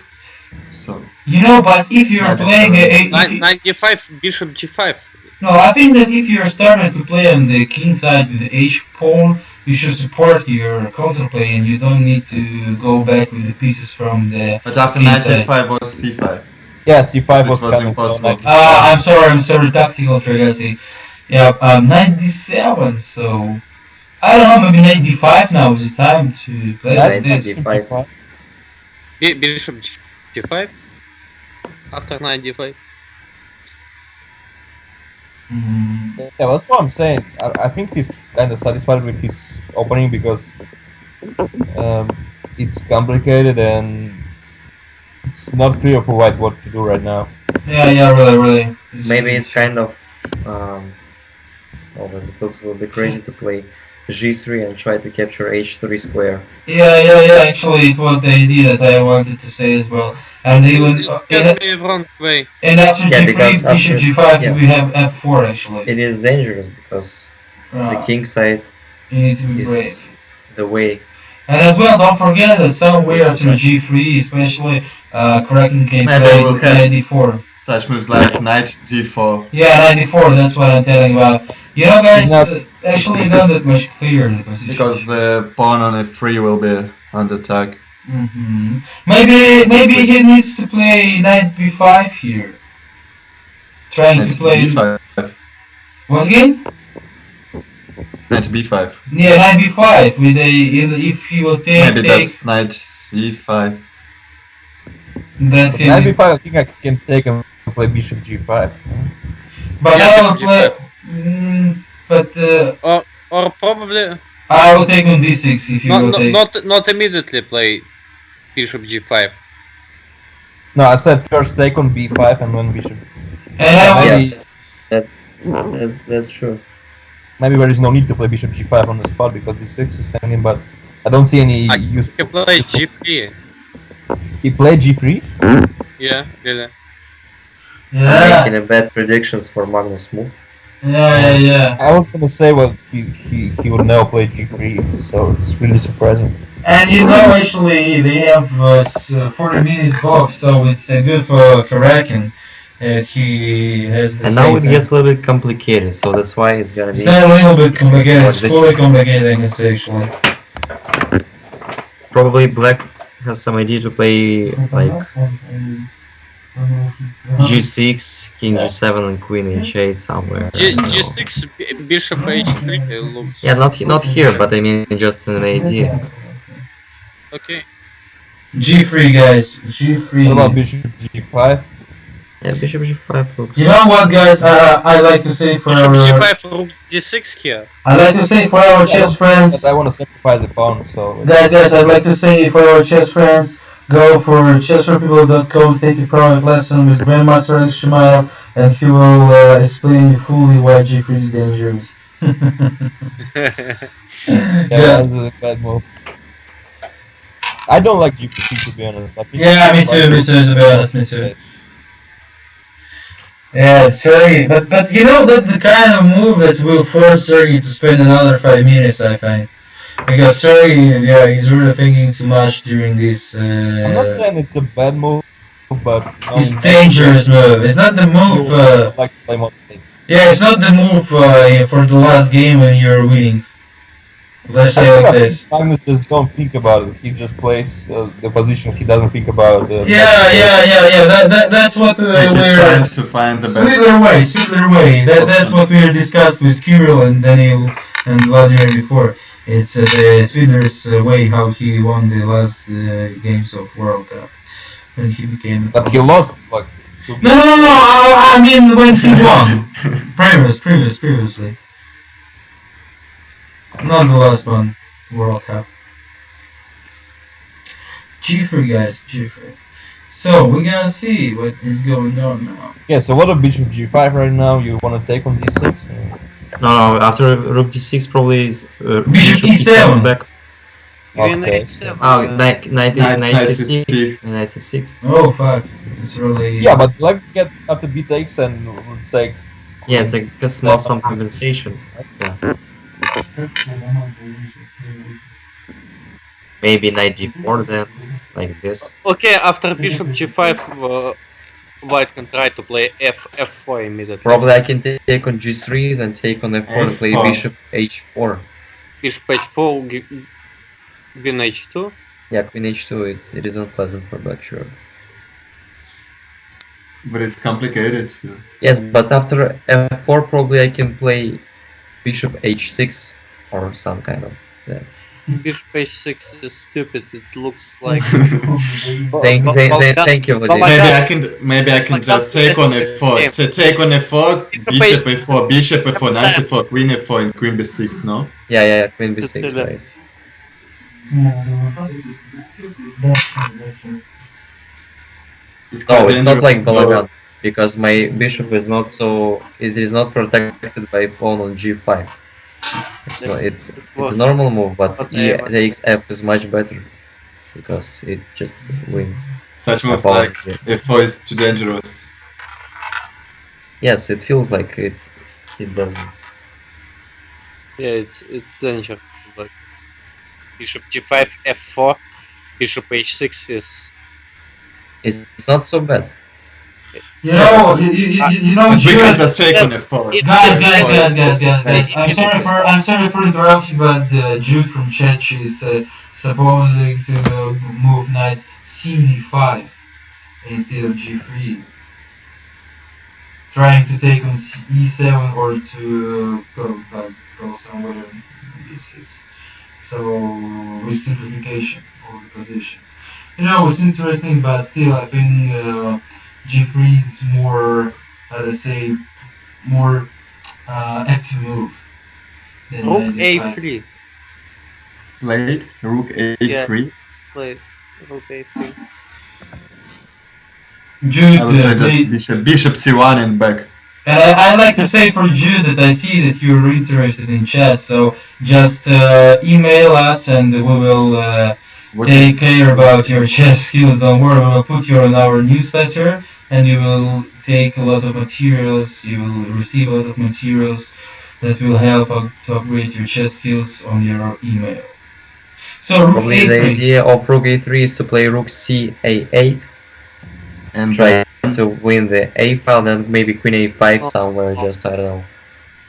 So but if you're Knight playing h7. Knight d5, bishop g5. No, I think that if you're starting to play on the king side with the h pawn, you should support your counterplay and you don't need to go back with the pieces from the but after king knight side. h5 was c5. Yeah, c5 was It was coming. impossible. I'm sorry, tactical Fregacy. Yeah, knight d7, so... I don't know, maybe knight d5 now is the time to play like this. d5. Bishop g5 after knight d5. Yeah, that's what I'm saying. I think he's kind of satisfied with his opening because it's complicated and it's not clear for white what to do right now. Yeah, really. Maybe it's kind of it looks a little bit crazy to play g3 and try to capture h3 square. Yeah, actually it was the idea that I wanted to say as well. And even It's gonna be wrong way. and after Yeah, g3, because bishop after- g5, yeah. we have f4 actually. It is dangerous because the king side You need to be brave. is the way. And as well, don't forget that somewhere after g3, especially Kraken can Maybe play we'll knight have d4. such moves like knight d4. Yeah, knight d4, that's what I'm telling about. Guys, It's actually it's not that much clear the position. Because the pawn on f3 will be under attack. Maybe he needs to play knight b5 here. Trying Knight to play... b5. Once again? Knight b5. Yeah, knight b5 with if he will Maybe take that's knight c5. that's him. Knight b5, I think I can take and play bishop g5. But Yeah, I will bishop play. Or probably I will take on d6 if you will take. not immediately play bishop g5. No, I said first take on b5 and then bishop. And I will, Maybe, That's true. maybe there is no need to play bishop g5 on the spot because d6 is hanging, but I don't see any use. He play g3. He played g3? Yeah, really. yeah, Making a bad predictions for Magnus move. yeah. I was gonna say, well, he would never play g3, so it's really surprising. And actually they have 40 minutes both, so it's good for Karakin. He has the And now it gets a little bit complicated, so that's why it's gonna be. It's not a little bit complicated, it's This- fully complicated, I can say actually. Probably black has some idea to play like g6, king g7, and queen h8 somewhere. I don't know. G6, bishop h3 looks Yeah, not here, but I mean just an idea. okay. G3 guys, G3. What about bishop g5? Yeah, bishop g5 looks. You know what, guys? I like to say for Bishop our g5, rook d6 here. I like to say for our chess friends, But I want to sacrifice a pawn, so. guys. I'd like to say for our chess friends, go for ChessForPeople.com, take a private lesson with Grandmaster Alex Shemaev, and he will explain you fully why G3 is dangerous. Yeah, that's a bad move. I don't like GPP to be honest. I think Yeah, me too, to be honest, me too. Yeah, it's silly, but you know that's the kind of move that will force Sergey to spend another 5 minutes, I find. Because Sergey, yeah, he's really thinking too much during this. I'm not saying it's a bad move, but It's dangerous move. It's not the move. Like to play more plays. Yeah, it's not the move for the last game when you're winning. Let's say like this. Magnus just don't think about it. He just plays the position. He doesn't think about. Yeah. That's what He's we're trying to find the best. Sweeter way. That's what we discussed with Kirill and Daniel and Vladimir before. It's the Swidler's way how he won the last games of World Cup when he became. But he lost like. No. I mean when he won. Previously. Not the last one, World Cup. G3 guys, G3. So we're gonna see what is going on now. Yeah, so what a bishop G5 right now? You wanna take on D6? No, after rook D6 probably is Bishop E7 back. Queen Okay. H7. Oh, 96. 96. 96. Oh fuck, it's really. Yeah, but like get after B takes and let's say. Yeah, it's like a small some compensation. Yeah. Maybe knight d4 then, like this. Okay, after bishop G5, white can try to play F4 immediately. Probably I can take on g3, then take on f4 and play F4. bishop h4. Bishop H4, Queen H2. Yeah, queen h2, it is unpleasant for black, sure. But it's complicated too. Yes, but after f4 probably I can play bishop h6 or some kind of that. Bishop H6 is stupid. It looks like. Thank you, Vladimir. Maybe I can just take on f4. So take on f4, bishop f4, knight f4, queen f4, and queen b6. No. Yeah, queen b6, right. It's not like Balagan, because my bishop is not protected by pawn on g5. It's a normal move, but e takes f is much better because it just wins. Such moves like f4 is too dangerous. Yes, it feels like it doesn't. Yeah, it's dangerous. Like bishop G5, F4, bishop H6 is. It's not so bad. You know, We can just take on f4. Guys. I'm sorry for interruption, but Jude from Czech is supposing to move knight CD5 instead of G3, trying to take on E7 or to go somewhere in D6. So with simplification of the position. You know, it's interesting, but still, I think G3 is more, let's say, more active move. Rook A3. Played rook A3. Yeah, it's played rook A3. Jude, I would play just bishop C1 and back. and I like to say for Jude that I see that you're interested in chess, so just email us and we will take care about your chess skills. Don't worry, we will put you on our newsletter and you will take a lot of materials, you will receive a lot of materials that will help to upgrade your chess skills on your email. So rook Probably A3. the idea of rook a3 is to play rook c8 And try to win the a file, then maybe queen a5 somewhere, just I don't know.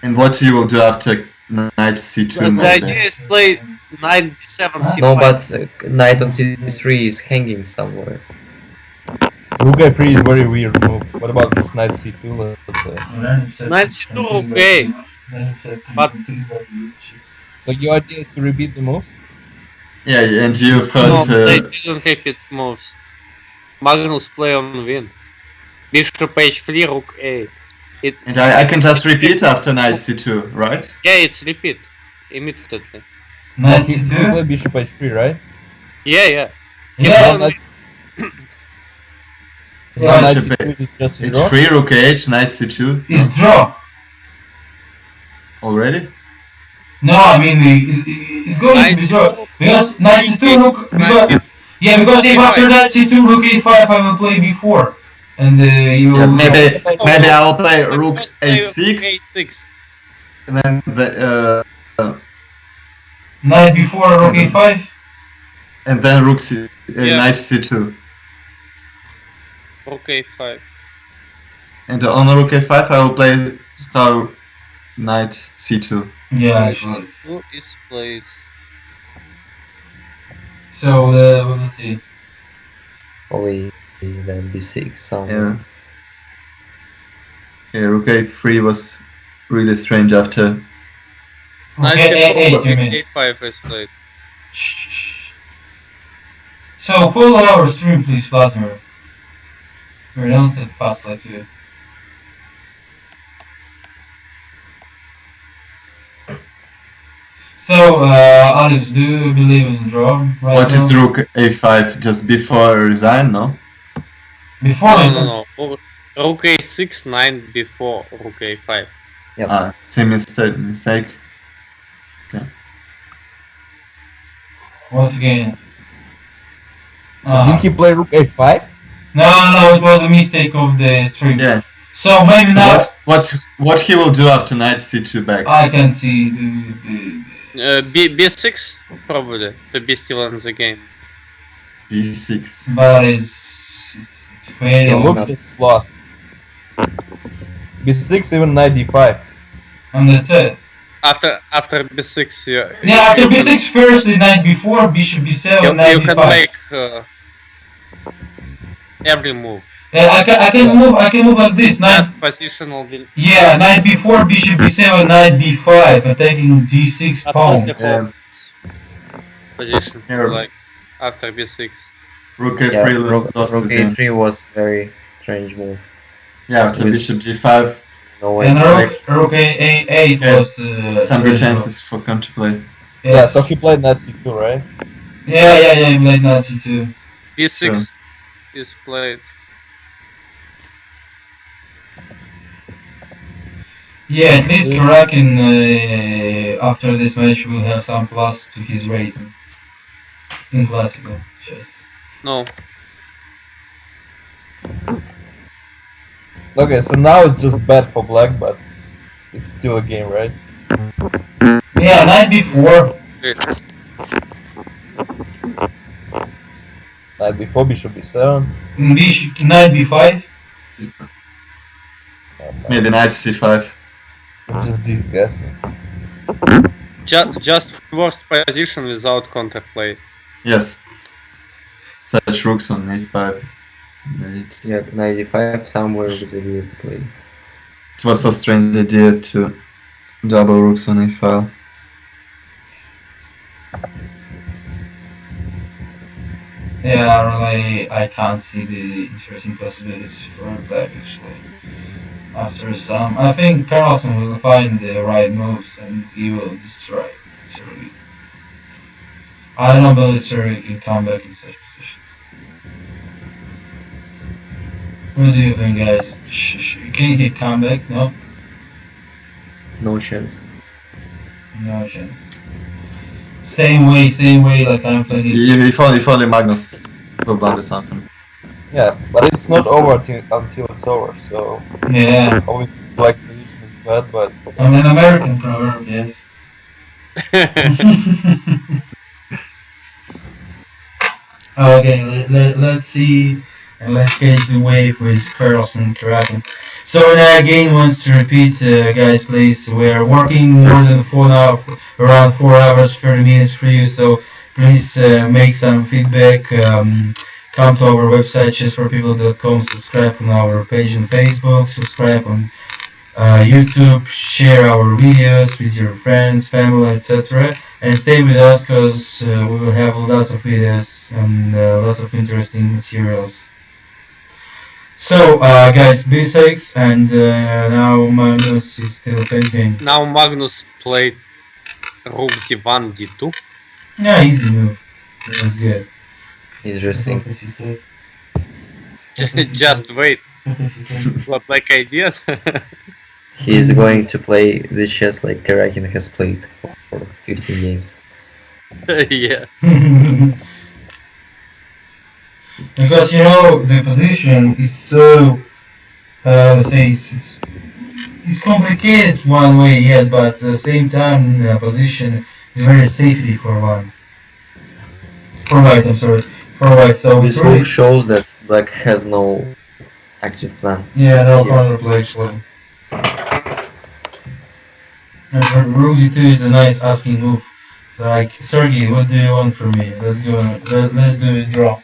And what you will do after knight c2 The maybe? idea is play knight D7, C5. No, but knight on c3 is hanging somewhere. Rook A3 is very weird move. What about this knight C2? Let's say. Knight C2, okay. But So your idea is to repeat the moves? Yeah, and you no, thought they didn't repeat moves. Magnus play on win. Bishop H3, rook A. and I can just repeat after knight c2, right? Yeah, it's repeat immediately. Knight You C2? play bishop H3, right? Yeah. Yeah. Knight Bishop C2 is just a It's draw. free rook h, knight c2 It's draw. already. No, I mean it's going to be draw because knight c2 rook because if after that c2 rook a5 I will play b4 and you will maybe I will play rook a6 a6. and then the knight b4 rook a5 and then rook knight c2 Rook a5. and on rook a5 I will play star knight c2. Yeah, Who is played? so we'll see. Probably then b6 Yeah. Yeah, rook a3 was really strange after. Knight a8 you mean. a5 is played. So follow our stream please, Vladimir. We don't sit fast like you. So, Alex, do you believe in draw right What now? is rook a5? Just before resign, no? Before No. Rook a6, 9 before rook a5. Yep. Same mistake. Okay. Once again. Did he play rook a5? No, it was a mistake of the stream. Yeah. So maybe So now what he will do after knight c2 back? I can see the b6 probably to be still in the game. b6. but it's very Yeah, low. look is lost. b6 even knight d5. And that's it. After b6, Yeah, after b6 first, the knight b4, bishop b7, knight you can d5. make every move. I can move like this. Knight, Just positional. yeah, knight b4, bishop b7, knight b5, attacking d6 pawn. Absolutely position Yeah. like after b6. Rook Yeah, a3 rook lost this game. a3 was very strange move. Yeah, after With- bishop d5, No way. And Like, rook a8 Yeah. was some strange chances for counterplay. Yeah, Yes. so he played knight c2, right? Yeah, he played knight c2. b6 is played. Yeah, at least Karakin after this match will have some plus to his rating in classical chess. No. Okay, so now it's just bad for black, but it's still a game, right? Yeah, knight b4. It's Knight b4, bishop b7. Knight b5. Maybe knight c5. Just disgusting. just worst position without counterplay. Yes. Such rooks on a5. yeah, 95 somewhere was a weird play. It was a strange idea to double rooks on a5. Yeah, really, I can't see the interesting possibilities for black actually. After some, I think Carlsen will find the right moves and he will destroy Sergey. I don't believe Sergey can come back in such position. What do you think, guys? Can he come back? No? No chance. No chance. Same way like I'm playing it. If only Magnus will blunder something. Yeah, but it's not over until it's over, so Yeah, obviously black's position is bad, but I'm an American proverb, yes. Okay, let's see and let's catch the wave with Carlsen Kraken. So again, wants to repeat, guys, please. We are working more than 4 hours, around 4 hours, 30 minutes for you. So please make some feedback. Come to our website, ChessForPeople.com. Subscribe on our page on Facebook. Subscribe on YouTube. Share our videos with your friends, family, etc. And stay with us because we will have lots of videos and lots of interesting materials. So, guys, B6 and now Magnus is still thinking. Now Magnus played rook d1, d2. Yeah, easy move. That was good. Interesting. Just wait. What like ideas? He's going to play the chess like Karakin has played for 15 games. Yeah. Because the position is so let's say it's complicated one way, yes, but at the same time the position is very safety for one. For white, I'm sorry. For white, so This it's really move shows that black has no active plan. yeah, no Yeah. counterplay actually. And rook g2 is a nice asking move. Like, Sergey, what do you want from me? Let's go. Let's do a draw.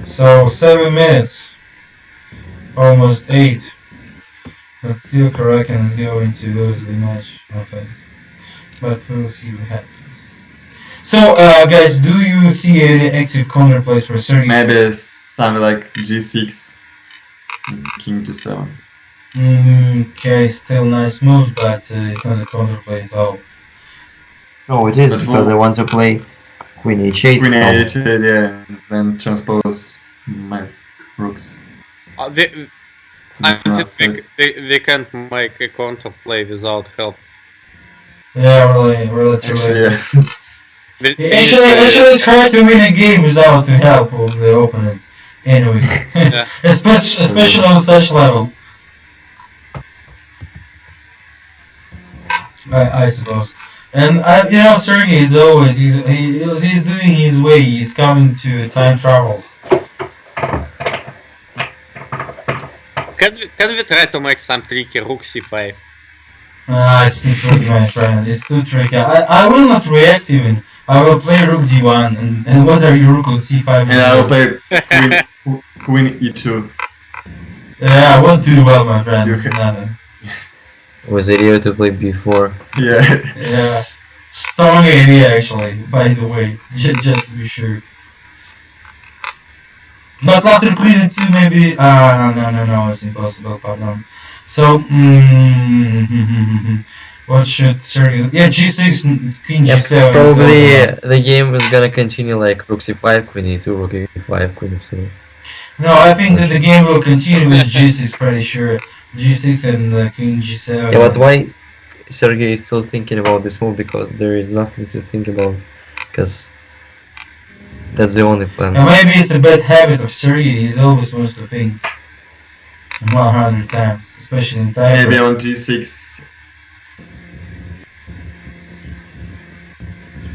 So 7 minutes, almost 8. But still Karakin is going to lose the match, I think. But we'll see what happens. So, guys, do you see any active counterplays for Sergey? Maybe something like g6, king to7. Okay, still nice moves, but it's not a counterplay at all. No, it is But because I want to play queen h8. Queen now. h8, yeah, and then transpose my rooks. I to the think side. we can't make a counterplay without help. Yeah, really true. Actually, yeah. Actually, it's hard to win a game without the help of the opponent. Anyway, Yeah. especially on such level. I suppose. And Sergey is always he's doing his way. He's coming to time travels. Can we try to make some tricky rook c5? It's too tricky, my friend. It's too tricky. I will not react even. I will play rook d1 and what are your rook on c5? And I will play queen e2. Yeah, I won't do well, my friend. You It's can- nothing. It was idiot to play b4. Yeah. Yeah, strong idea actually. By the way, just to be sure. But after queen e2, maybe. No, it's impossible. Pardon. So, what should Sergey? Yeah, g6, queen Yep, g7. probably so, the game is gonna continue like rook c5, queen e2, rook e5, queen f3. no, I think that the game will continue with g6. Pretty sure g6 and queen g7. Yeah, but why Sergey is still thinking about this move? Because there is nothing to think about. Because that's the only plan. And maybe it's a bad habit of Sergey. He always wants to think 100 times, especially in time. Maybe on g6.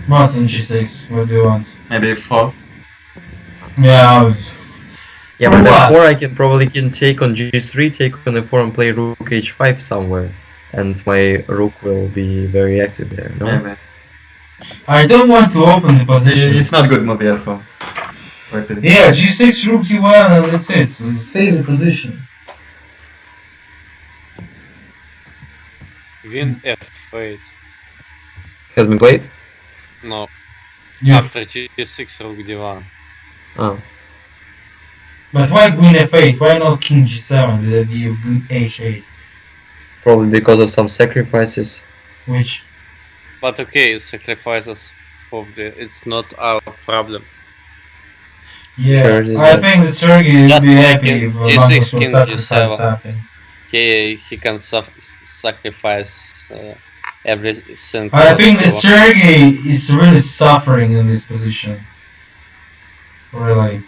What's in g6? What do you want? Maybe 4. Yeah, Yeah, For but what? therefore I can take on g3, take on f4 and play rook h5 somewhere. And my rook will be very active there, no? Maybe. I don't want to open the position. It's not good move, yeah, for white. Yeah, g6, rook g1, and that's it. So save the position. Queen f8. Has been played? No, Yeah. after g6 rook d1. Oh. But why queen f8? Why not king g7 with the idea of queen h8? Probably because of some sacrifices. Which, But okay, sacrifices of it's not our problem. yeah, Sure, it is I not. think that Sergey would Just be like happy in if G6, Magnus will king sacrifice G7. something. He can sacrifice everything. I think he that wants. Sergey is really suffering in this position. Really.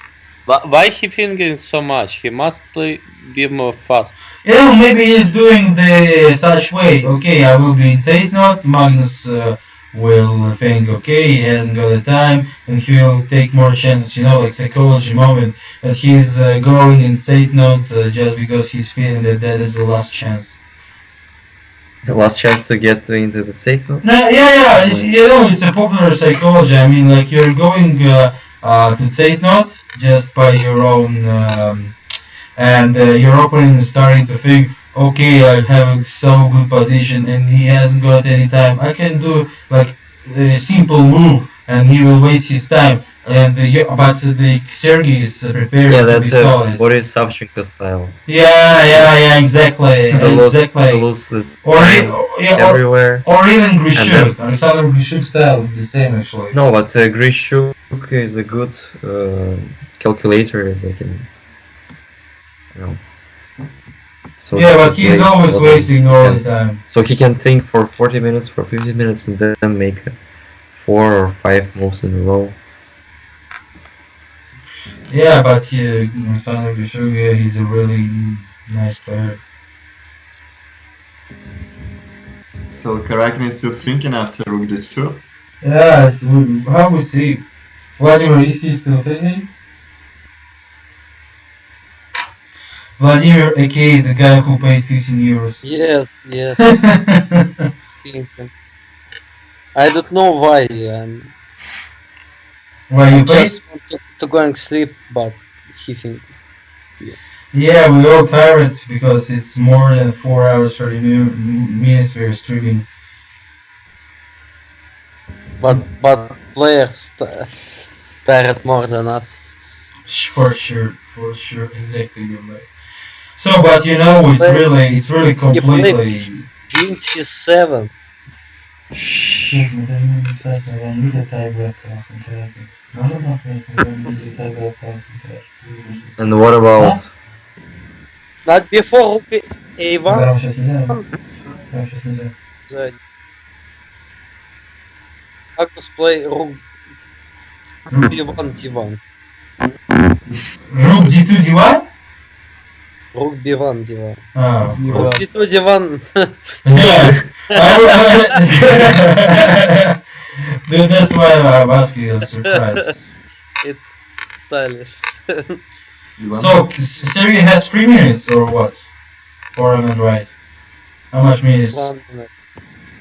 But why he thinking so much? He must be more fast. Maybe he's doing the such way. Okay, I will be in State Note. Magnus will think, okay, he hasn't got the time, and he will take more chances. Like psychology moment that he's going in State Note just because he's feeling that is the last chance. The last chance to get into the safe note? No, yeah, it's a popular psychology. I mean, like you're going to State Note just by your own. And your opponent is starting to think, okay, I have a so good position and he hasn't got any time. I can do like a simple move and he will waste his time. And but the Sergey is prepared Yeah, to that's be solid. Boris Savchenko style. Yeah, exactly, exactly. The loose Or everywhere. or even Grishuk. Alexander Grishuk style the same actually. No, but Grishuk is a good calculator, as I can. So Yeah, he but could he's waste always what wasting he all can. the time. So he can think for 40 minutes, for 50 minutes, and then make 4 or 5 moves in a row. Yeah, but Alexander Bishuga, he's a really nice player. So Karakin is still thinking after rook d2. Yeah, how we see? Vladimir, is he still thinking? Vladimir, aka the guy who paid 15 euros. Yes, yes. Thinking. I don't know why. Why I you paid? just want to go and sleep, but he thinks. Yeah, we all tired because it's more than 4 hours 30 minutes we're streaming. But players tired more than us. For sure, exactly. You're right. So, but you know, it's really completely. Queen c7. And what about Not before rook a1. Magnus play rook b1 d1. Rook d2 d1? Rook b1 d1. Oh, Rook d2 d1. yeah. Dude, that's why I'm asking. I'm surprised. It's stylish. So, Sergey has 3 minutes or what? Or am I right? How much minutes? 1 minute.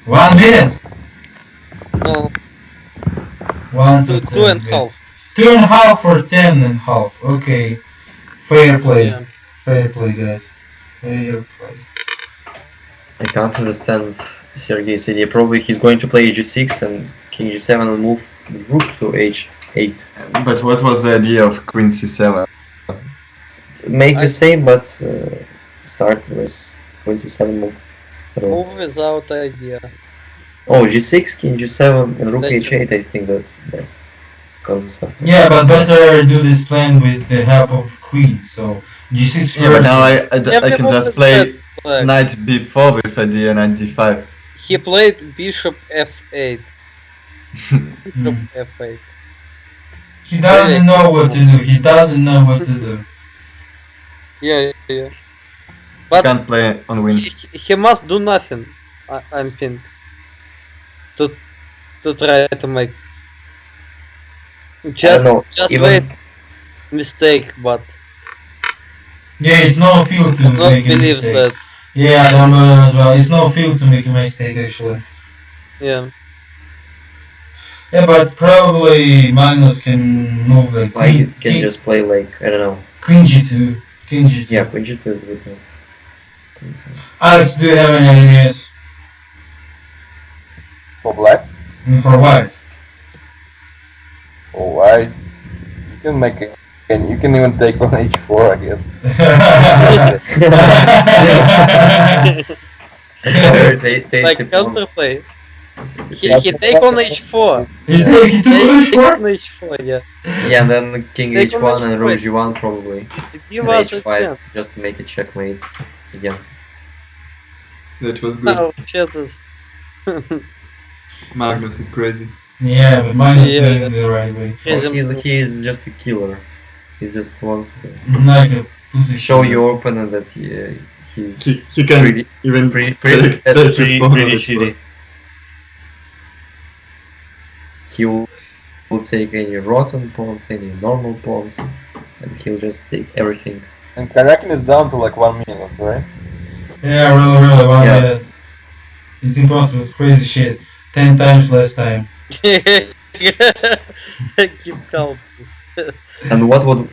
1 minute? No, 1 to 2 and a half. 2.5 or 10.5. Okay. Fair play. Yeah. Fair play, guys. Fair play. I can't understand Sergey's idea. Probably he's going to play g6 and king g7 and move rook to h8. But what was the idea of queen c7? Make the same, but start with queen c7 move. Move without idea. Oh, g6, king g7, and rook Thank h8. I think that's the concept. Yeah, but better do this plan with the help of queen. So g6 first. Yeah, but now I can move just is play best flag. knight b4 with idea knight d5. He played bishop f8. Bishop f8. He doesn't know what to do. He doesn't know what to do. Yeah. You But can't play on win. he must do nothing. I think to try to make. Just even- wait. Mistake, but Yeah, it's no field to I don't make a believe mistake. that. Yeah, I don't know as well. It's no field to make a mistake actually. Yeah. Yeah, but probably Magnus can move like Like it can just play like, I don't know. queen g2. King g2. Yeah, queen g2 is good now. Alex, do you have any ideas? For black? For white? For white? You can make it. And you can even take on h4, I guess. Like counterplay. He take on h4. He took On h4? h4, yeah. Yeah, and then king Take on h1 and rook h5. g1 probably. To give And us a h5 chance. just to make it checkmate again. That was good. Oh, chances. Magnus is crazy. Yeah, but Magnus is Yeah. doing it the right way. Well, he's just a killer. He just wants to Like a pussy. show your opponent that he's He can pretty, even pretty, take his pretty, pawn on pretty h4. shitty. He will take any rotten pawns, any normal pawns, and he'll just take everything. And Karakin is down to like 1 minute, right? Yeah, really, 1 Yeah. minute. It's impossible, it's crazy shit. 10 times less time. Keep calm, please. And what would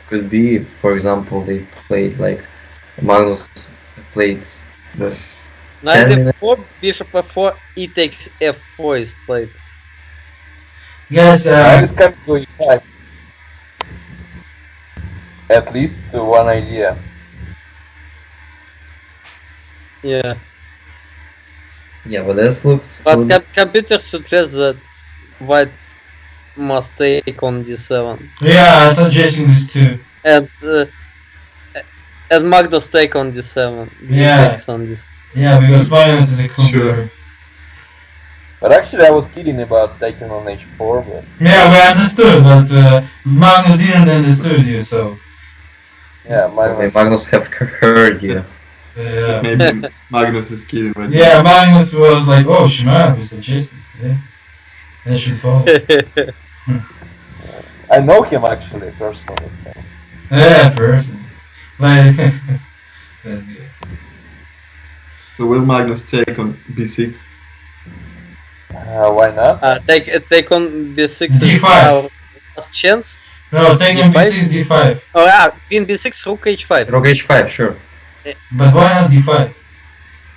could be, for example, they played like Magnus played with Knight 10 minutes. f4, bishop f4, e takes f4 is played. Guys, I just can't go e5. At least to one idea. Yeah. Yeah, but this looks But good. computer suggests that white must take on d7. yeah, I'm suggesting this too. And And Magnus take on d7. He Yeah. takes on this. Yeah, because Magnus is a computer. But actually, I was kidding about taking on h4, but Yeah, we understood, but Magnus didn't understood you, so. yeah, Maybe Magnus have heard you. Yeah. Maybe Magnus is kidding right Yeah, Magnus was like, oh, Shimano, we suggested. Yeah. That should follow. I know him actually personally. So. Yeah, person. Like, that's good. So will Magnus take on b6? Why not? Take on b6 is D5. our last chance. No, take on D5? b6, d5. Oh yeah, queen b6, rook h5. Rook h5, sure. But why not d5?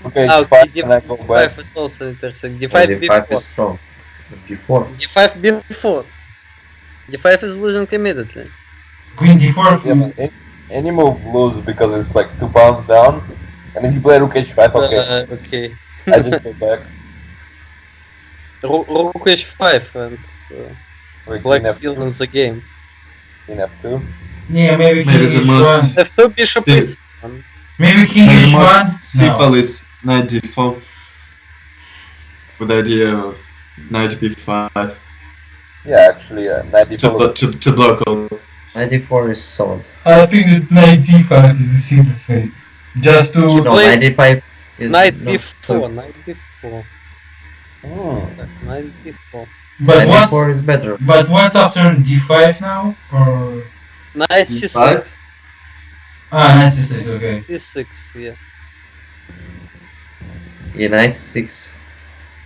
Okay, Ah, h5 okay, and I go back. d5 is also interesting. Yeah, d5 d5 b4. is strong. b4. d5 b4. d5 is losing immediately. Queen d4. Yeah, but any move lose because it's like 2 pawns down. And if you play rook h5, okay, Okay. I just go back. Rook h5 and Like black queen still f2, in the game. queen f2. Yeah, maybe king Maybe the h1. most- f2 bishop See- is Maybe king And the h1. most simple No. is knight d4 with the idea of knight b5 Yeah, actually, knight d4. to block all. 94 is solid. I think that knight d5 is the simplest way. Just to. No, Play- 95 is knight not b4, so- knight b4, Hmm. knight b4. But 94 what's is better. but what's after d5 now? Or Knight D5? c6, knight c6. Okay. c6, yeah. Yeah, knight 6.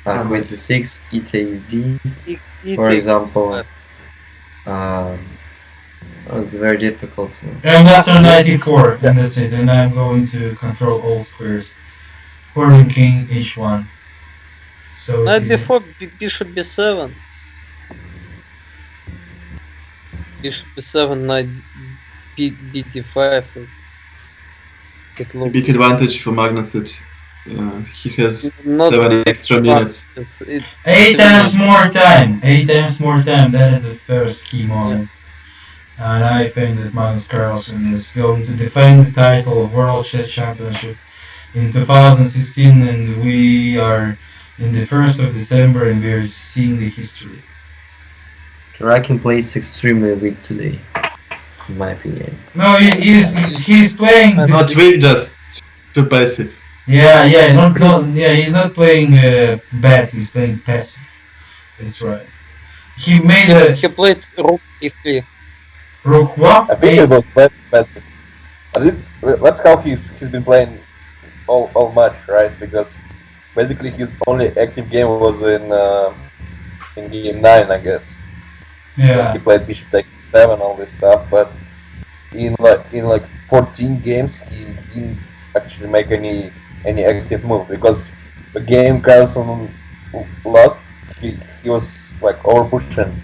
Um, Queen c6, e takes d. E For takes example, d5. It's very difficult. So. And after knight e4, and that's it. And I'm going to control all squares. Querying king h1. So. Knight it's easy. b4, bishop b7. Bishop b7, knight d5. It looks Big advantage for Magnus that he has not 7 extra minutes. it, 8 times more time. 8 times more time. That is the first key moment. And I think that Magnus Carlsen is going to defend the title of World Chess Championship in 2016, and we are in the 1st of December, and we are seeing the history. Karakin plays extremely weak today, in my opinion. No, he's playing. Not weak, just too passive. Yeah, he's not playing bad. He's playing passive. That's right. He made a he played rook e3. rook what? I think it was bad passive. But that's how he's been playing all match, right? Because basically his only active game was in game 9, I guess. Yeah. He played bishop takes 7, all this stuff, but in like 14 games he didn't actually make any active move, because the game Carlsen lost, he was like over pushing.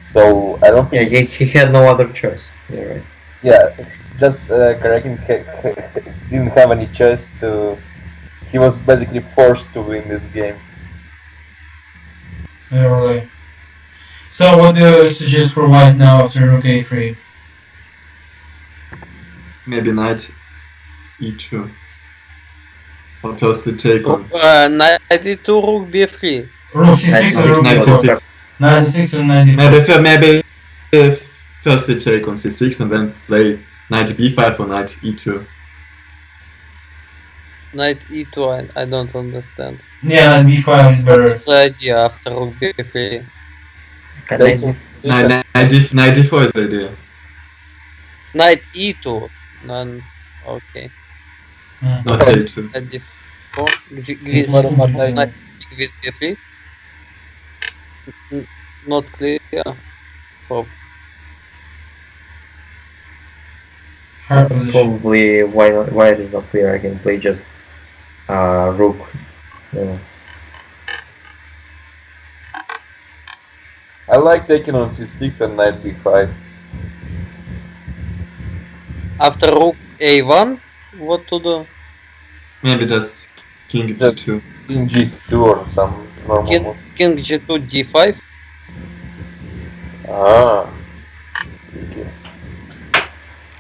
So I don't Yeah, think he had no other choice. Yeah, right. yeah, it's just Karakin didn't have any choice to. He was basically forced to win this game. Yeah, really. So what do you suggest for white now after rook a3? Maybe knight e2. Or firstly take on Knight e2, rook b3. Rook c6 or rook knight b4? c6. 96 or 94? Maybe firstly take on c6 and then play knight b5 or knight e2. Knight e2, I don't understand. Yeah, knight b5 is better. What's the idea after rook b3? That's Knight d4 is the idea. Knight e2. None. Okay. Not a2. Knight d4. It's more than one Knight with b3. Not clear. Oh, Hard position. Probably white is not clear. I can play just rook. Yeah. I like taking on c6 and knight b5. after rook a1, what to do? Maybe just king Just- g2. King g2 or some normal King, move. king g2 d5. Ah. Okay.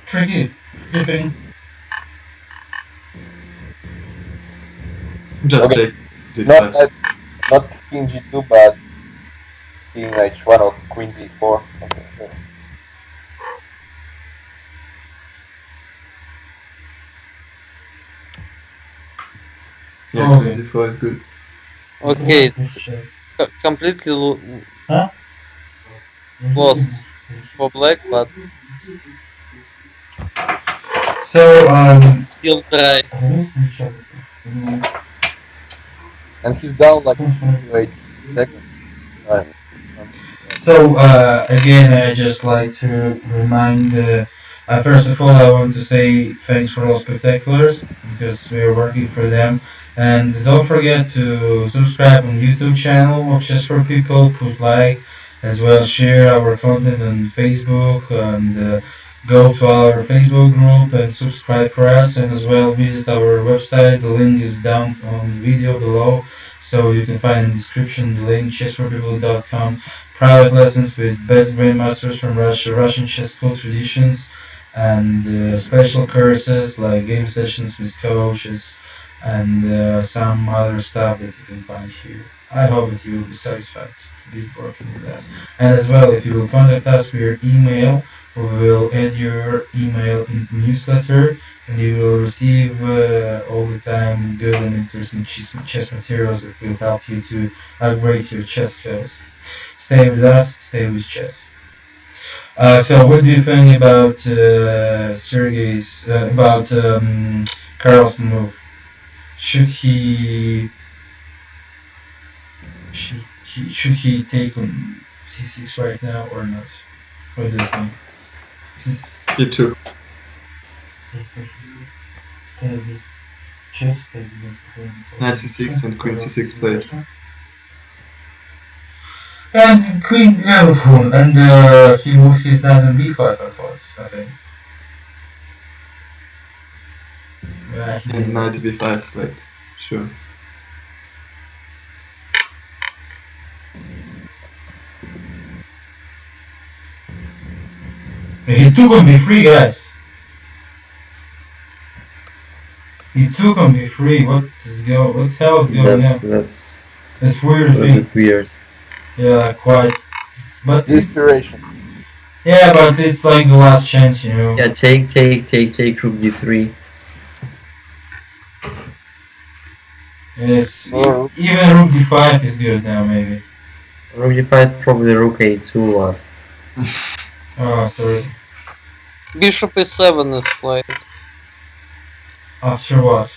Tricky. Good thing. Just Okay. take Not d5. not king g2, but king h1 or queen g4. Okay. Yeah. Yeah, Okay. queen d4 is good. Okay, it's completely Huh? lost for black, but So, still try. And he's down like 8 seconds. Right. So again, I just like to remind. First of all, I want to say thanks for all spectaculars because we are working for them, and don't forget to subscribe on YouTube channel of Chess for People. Put like, as well share our content on Facebook, and go to our Facebook group and subscribe for us, and as well visit our website. The link is down on the video below, so you can find in the description the link chessforpeople.com. Private lessons with best grandmasters from Russia, Russian chess school traditions, and special courses like game sessions with coaches and some other stuff that you can find here. I hope that you will be satisfied to be working with us. And as well, if you will contact us via email, we will add your email in the newsletter, and you will receive all the time good and interesting chess materials that will help you to upgrade your chess skills. Stay with us, stay with chess. So, what do you think about Sergey's about Carlsen move? Should he should he take on c6 right now or not? What do you think? e2. Stay with chess, stay with Knight c6 and queen c6 played. And Queen and he moved his knight on b5, I thought. I think. Yeah, And knight b5 played. Sure. He took on b3, guys. He took on b3. What the hell is going on? That's weird thing. Weird. Yeah, quite. But Desperation. yeah, but it's like the last chance, you know. Yeah, take rook d3. Yes, even rook d5 is good now, maybe. Rook d5, probably rook a2 last. Oh, sorry. Bishop e7 is played. After what?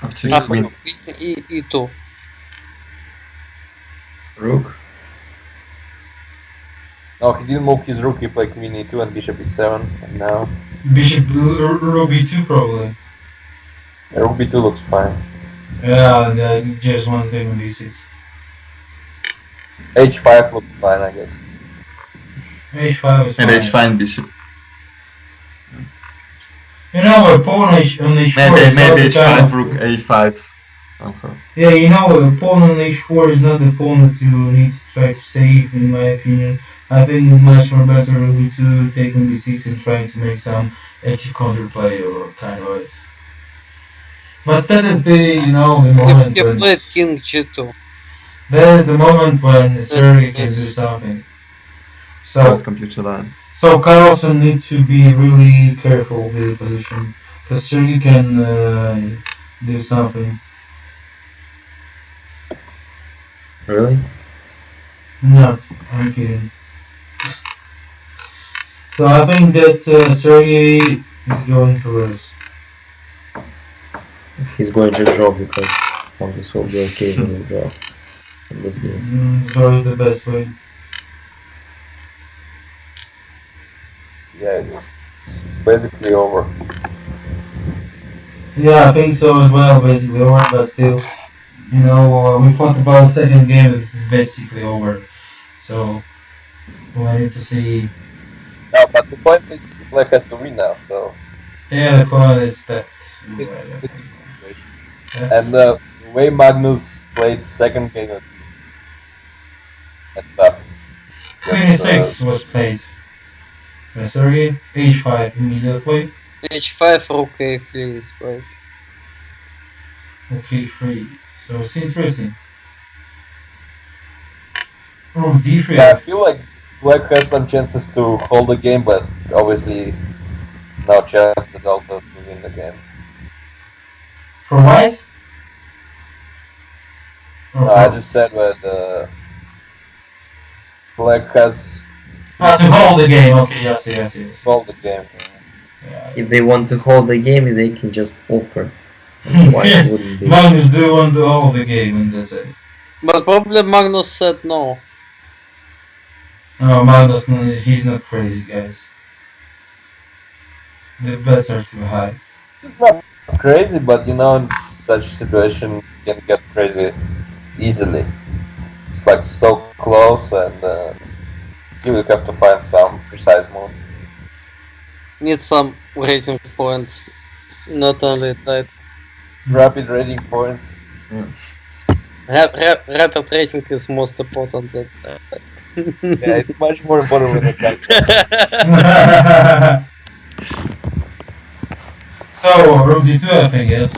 After After queen. e2. Rook. No, he didn't move his rook. He played queen e2 and bishop e7. And now Bishop rook b2 probably. rook b2 looks fine. Yeah, and I just want to take on b6. h5 looks fine, I guess. h5 is fine. And h5 bishop. You know, a pawn on h4 Maybe is not the h5 kind of, rook a5 somehow. yeah, you know, a pawn on h4 is not the pawn that you need to try to save, in my opinion. I think it's much more better rook b2, taking b6 and trying to make some active counterplay or kind of it. But that is the moment He when played king g2. that is the moment when Sergey can do something. First computer line. So Carlsen needs to be really careful with the position, because Sergey can do something. Really? Not, I'm kidding. So I think that Sergey is going to lose. He's going to draw because this will be okay with the draw in this game. Draw is the best way. Yeah, it's basically over. Yeah, I think so as well, basically over, but still, we thought about the second game that it's basically over. So we need to see. No, but the point is black has to win now, so. Yeah, the point is that. And the way Magnus played second game of messed up. Queen 6 was played. Sorry, h5 immediately. h5 rook a3 is played. Okay, 3. So it's interesting. Rook D3. Yeah, I feel like Black has some chances to hold the game, but obviously no chance at all to win the game. For white? Or No, I for... just said that Black has to hold the game. Okay, yes. hold the game. Yeah. If they want to hold the game, they can just offer. Why wouldn't they? Magnus do want to hold the game and that's it. But probably Magnus said no. No, Magnus, no, he's not crazy, guys. The bets are too high. It's not crazy, but you know, in such situation, you can get crazy easily. It's like so close, and still you have to find some precise moves. Need some rating points. Not only that. Rapid rating points. Rapid rating is most important than that. Yeah, it's much more important when it comes. So, Rook D2, I think, yes.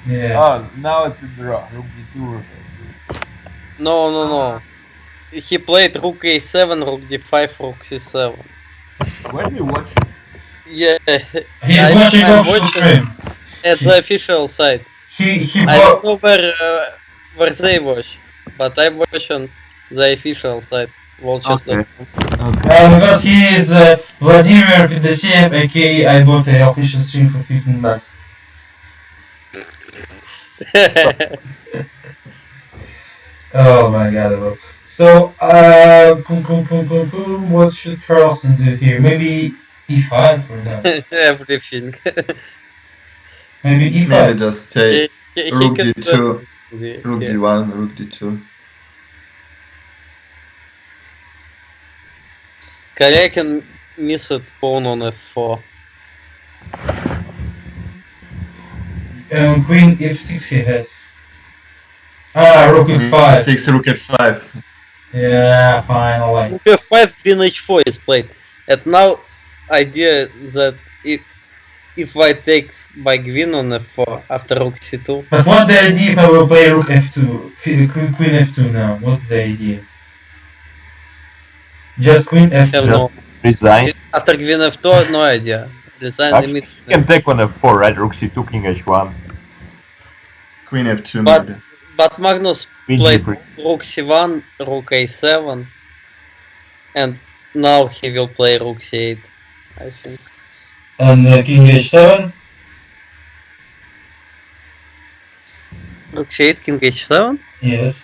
Yeah. Oh, now it's a draw. Rook D2. No. He played Rook A7, Rook D5, Rook C7. Where do you watch it? Yeah. He's watching official stream. At the official site. He I don't know where they watch, but I watch on the official site. Okay. because he is Vladimir Fedoseev, aka I bought the official stream for $15. Oh my god. So, what should Carlsen do here? Maybe E5 for now. Everything. Maybe E5. Maybe just take He Rook can D2, do- Rook yeah. D1, Rook D2. Korea can miss it pawn on F4. Queen F6 he has. Rook F5. 6, Rook F5. Yeah, finally. Rook F5, Queen H4 is played. And now idea that if white takes by Queen on F4 after Rook C2. But what the idea if I will play Rook F2, Queen F2 now? What's the idea? Just Queen F2. No. Resign. After Queen F2, no idea. Resign Actually, immediately. you can take on F4, right? Rook C2, King H1. Queen F2 But- maybe. But Magnus Queen played G3. Rook C1, Rook A7, and now he will play Rook C8, I think. And King H7. Rook C8, King H7? Yes.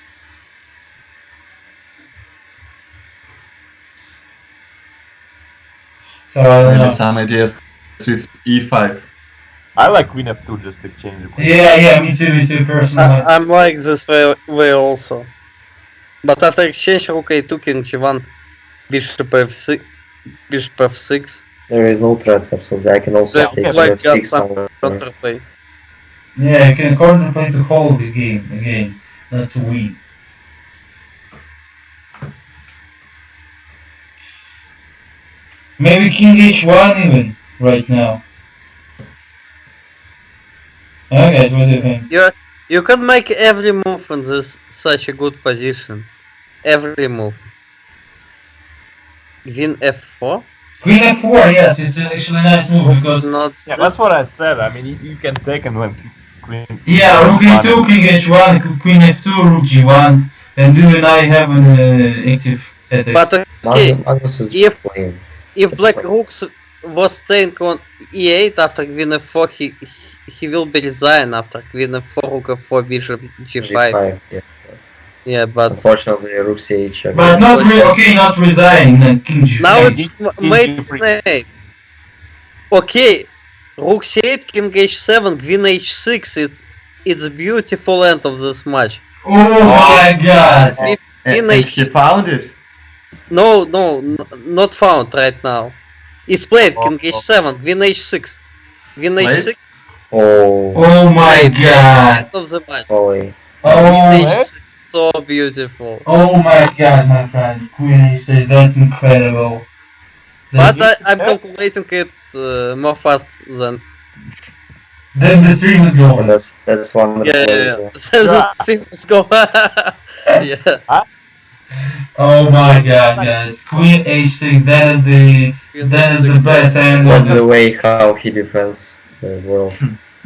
So I don't Maybe know. some ideas with E5. I like Queen F2 just to change the queen. Yeah, me too, personally. I'm like this way also. But after exchange Rook A2, King G1, Bishop F6, Bishop F6, There is no threats, absolutely. I can also Black- take Black got F6 some somewhere. counterplay. Yeah, you can contemplate to hold the game again, not to win. Maybe King H1 even right now. Okay, what do you think? You can make every move in this such a good position. Every move. Queen F4? Queen F4, yes, it's actually a nice move because Not Yeah, that's what I said. I mean, you can take and when Queen. yeah, Rook E2, King H1, Queen F2, Rook G1, and you and I have an active attack. But okay, Magnus is if- playing. if Black Rooks was staying on E8 after Queen F4, he will be resigned after Queen F4, Rook F4, Bishop G5. G5, yes. Yeah, but Unfortunately, Rook C8. But not not resign, King G5. now it's King mate G3. snake. Okay, Rook C8, King H7, Queen H6. It's beautiful end of this match. Oh my god! If Queen And he H found it. no, not found right now. It's played Oh, King H7, Queen H6, Queen Played? H6. Oh, Oh my god! End of the match. Ollie. Queen Oh, H6, so beautiful. oh my god, my friend. Queen H6, that's incredible. But That's- I'm calculating it more fast than Then the stream is going. And that's wonderful. Yeah. Let's go. Yeah. Oh my god, guys! Queen h6. That is the best angle. Love the way how he defends the world.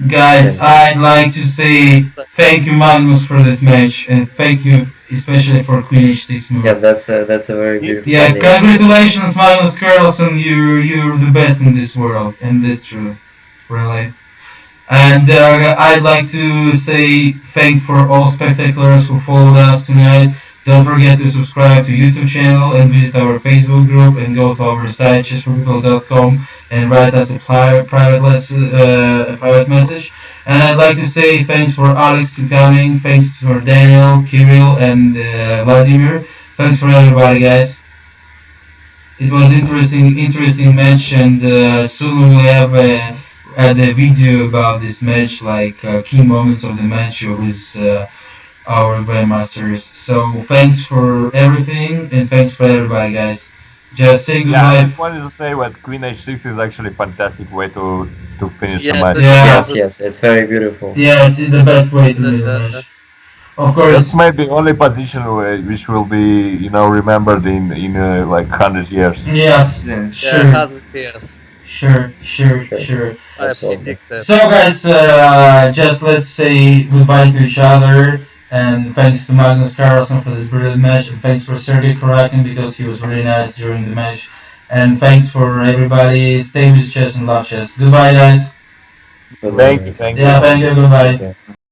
Guys, I'd like to say thank you, Magnus, for this match, and thank you especially for Queen h6 move. Yeah, that's a very beautiful. Yeah, congratulations, Magnus Carlsen. You're the best in this world, and this true, really. And I'd like to say thank for all spectaculars who followed us tonight. Don't forget to subscribe to YouTube channel and visit our Facebook group and go to our site ChessForPeople.com and write us a private message. And I'd like to say thanks for Alex to coming, thanks for Daniel, Kirill, and Vladimir. Thanks for everybody, guys. It was interesting match, and soon we will have a video about this match, like key moments of the match with our grandmasters. So thanks for everything, and thanks for everybody, guys. Just say goodbye. Yeah, I just wanted to say that Queen h6 is actually a fantastic way to finish the match. Yes, it's very beautiful. Yes, it's the best way to win the match. Of course. That's maybe the only position which will be, remembered in like 100 years. Yes. Sure. 100 years. Sure. I predict that. So guys, just let's say goodbye to each other, and thanks to Magnus Carlsen for this brilliant match, and thanks for Sergey Kurakin because he was really nice during the match, and thanks for everybody. Stay with chess and love chess. Goodbye, guys. Thank you. Yeah, thank you. Goodbye.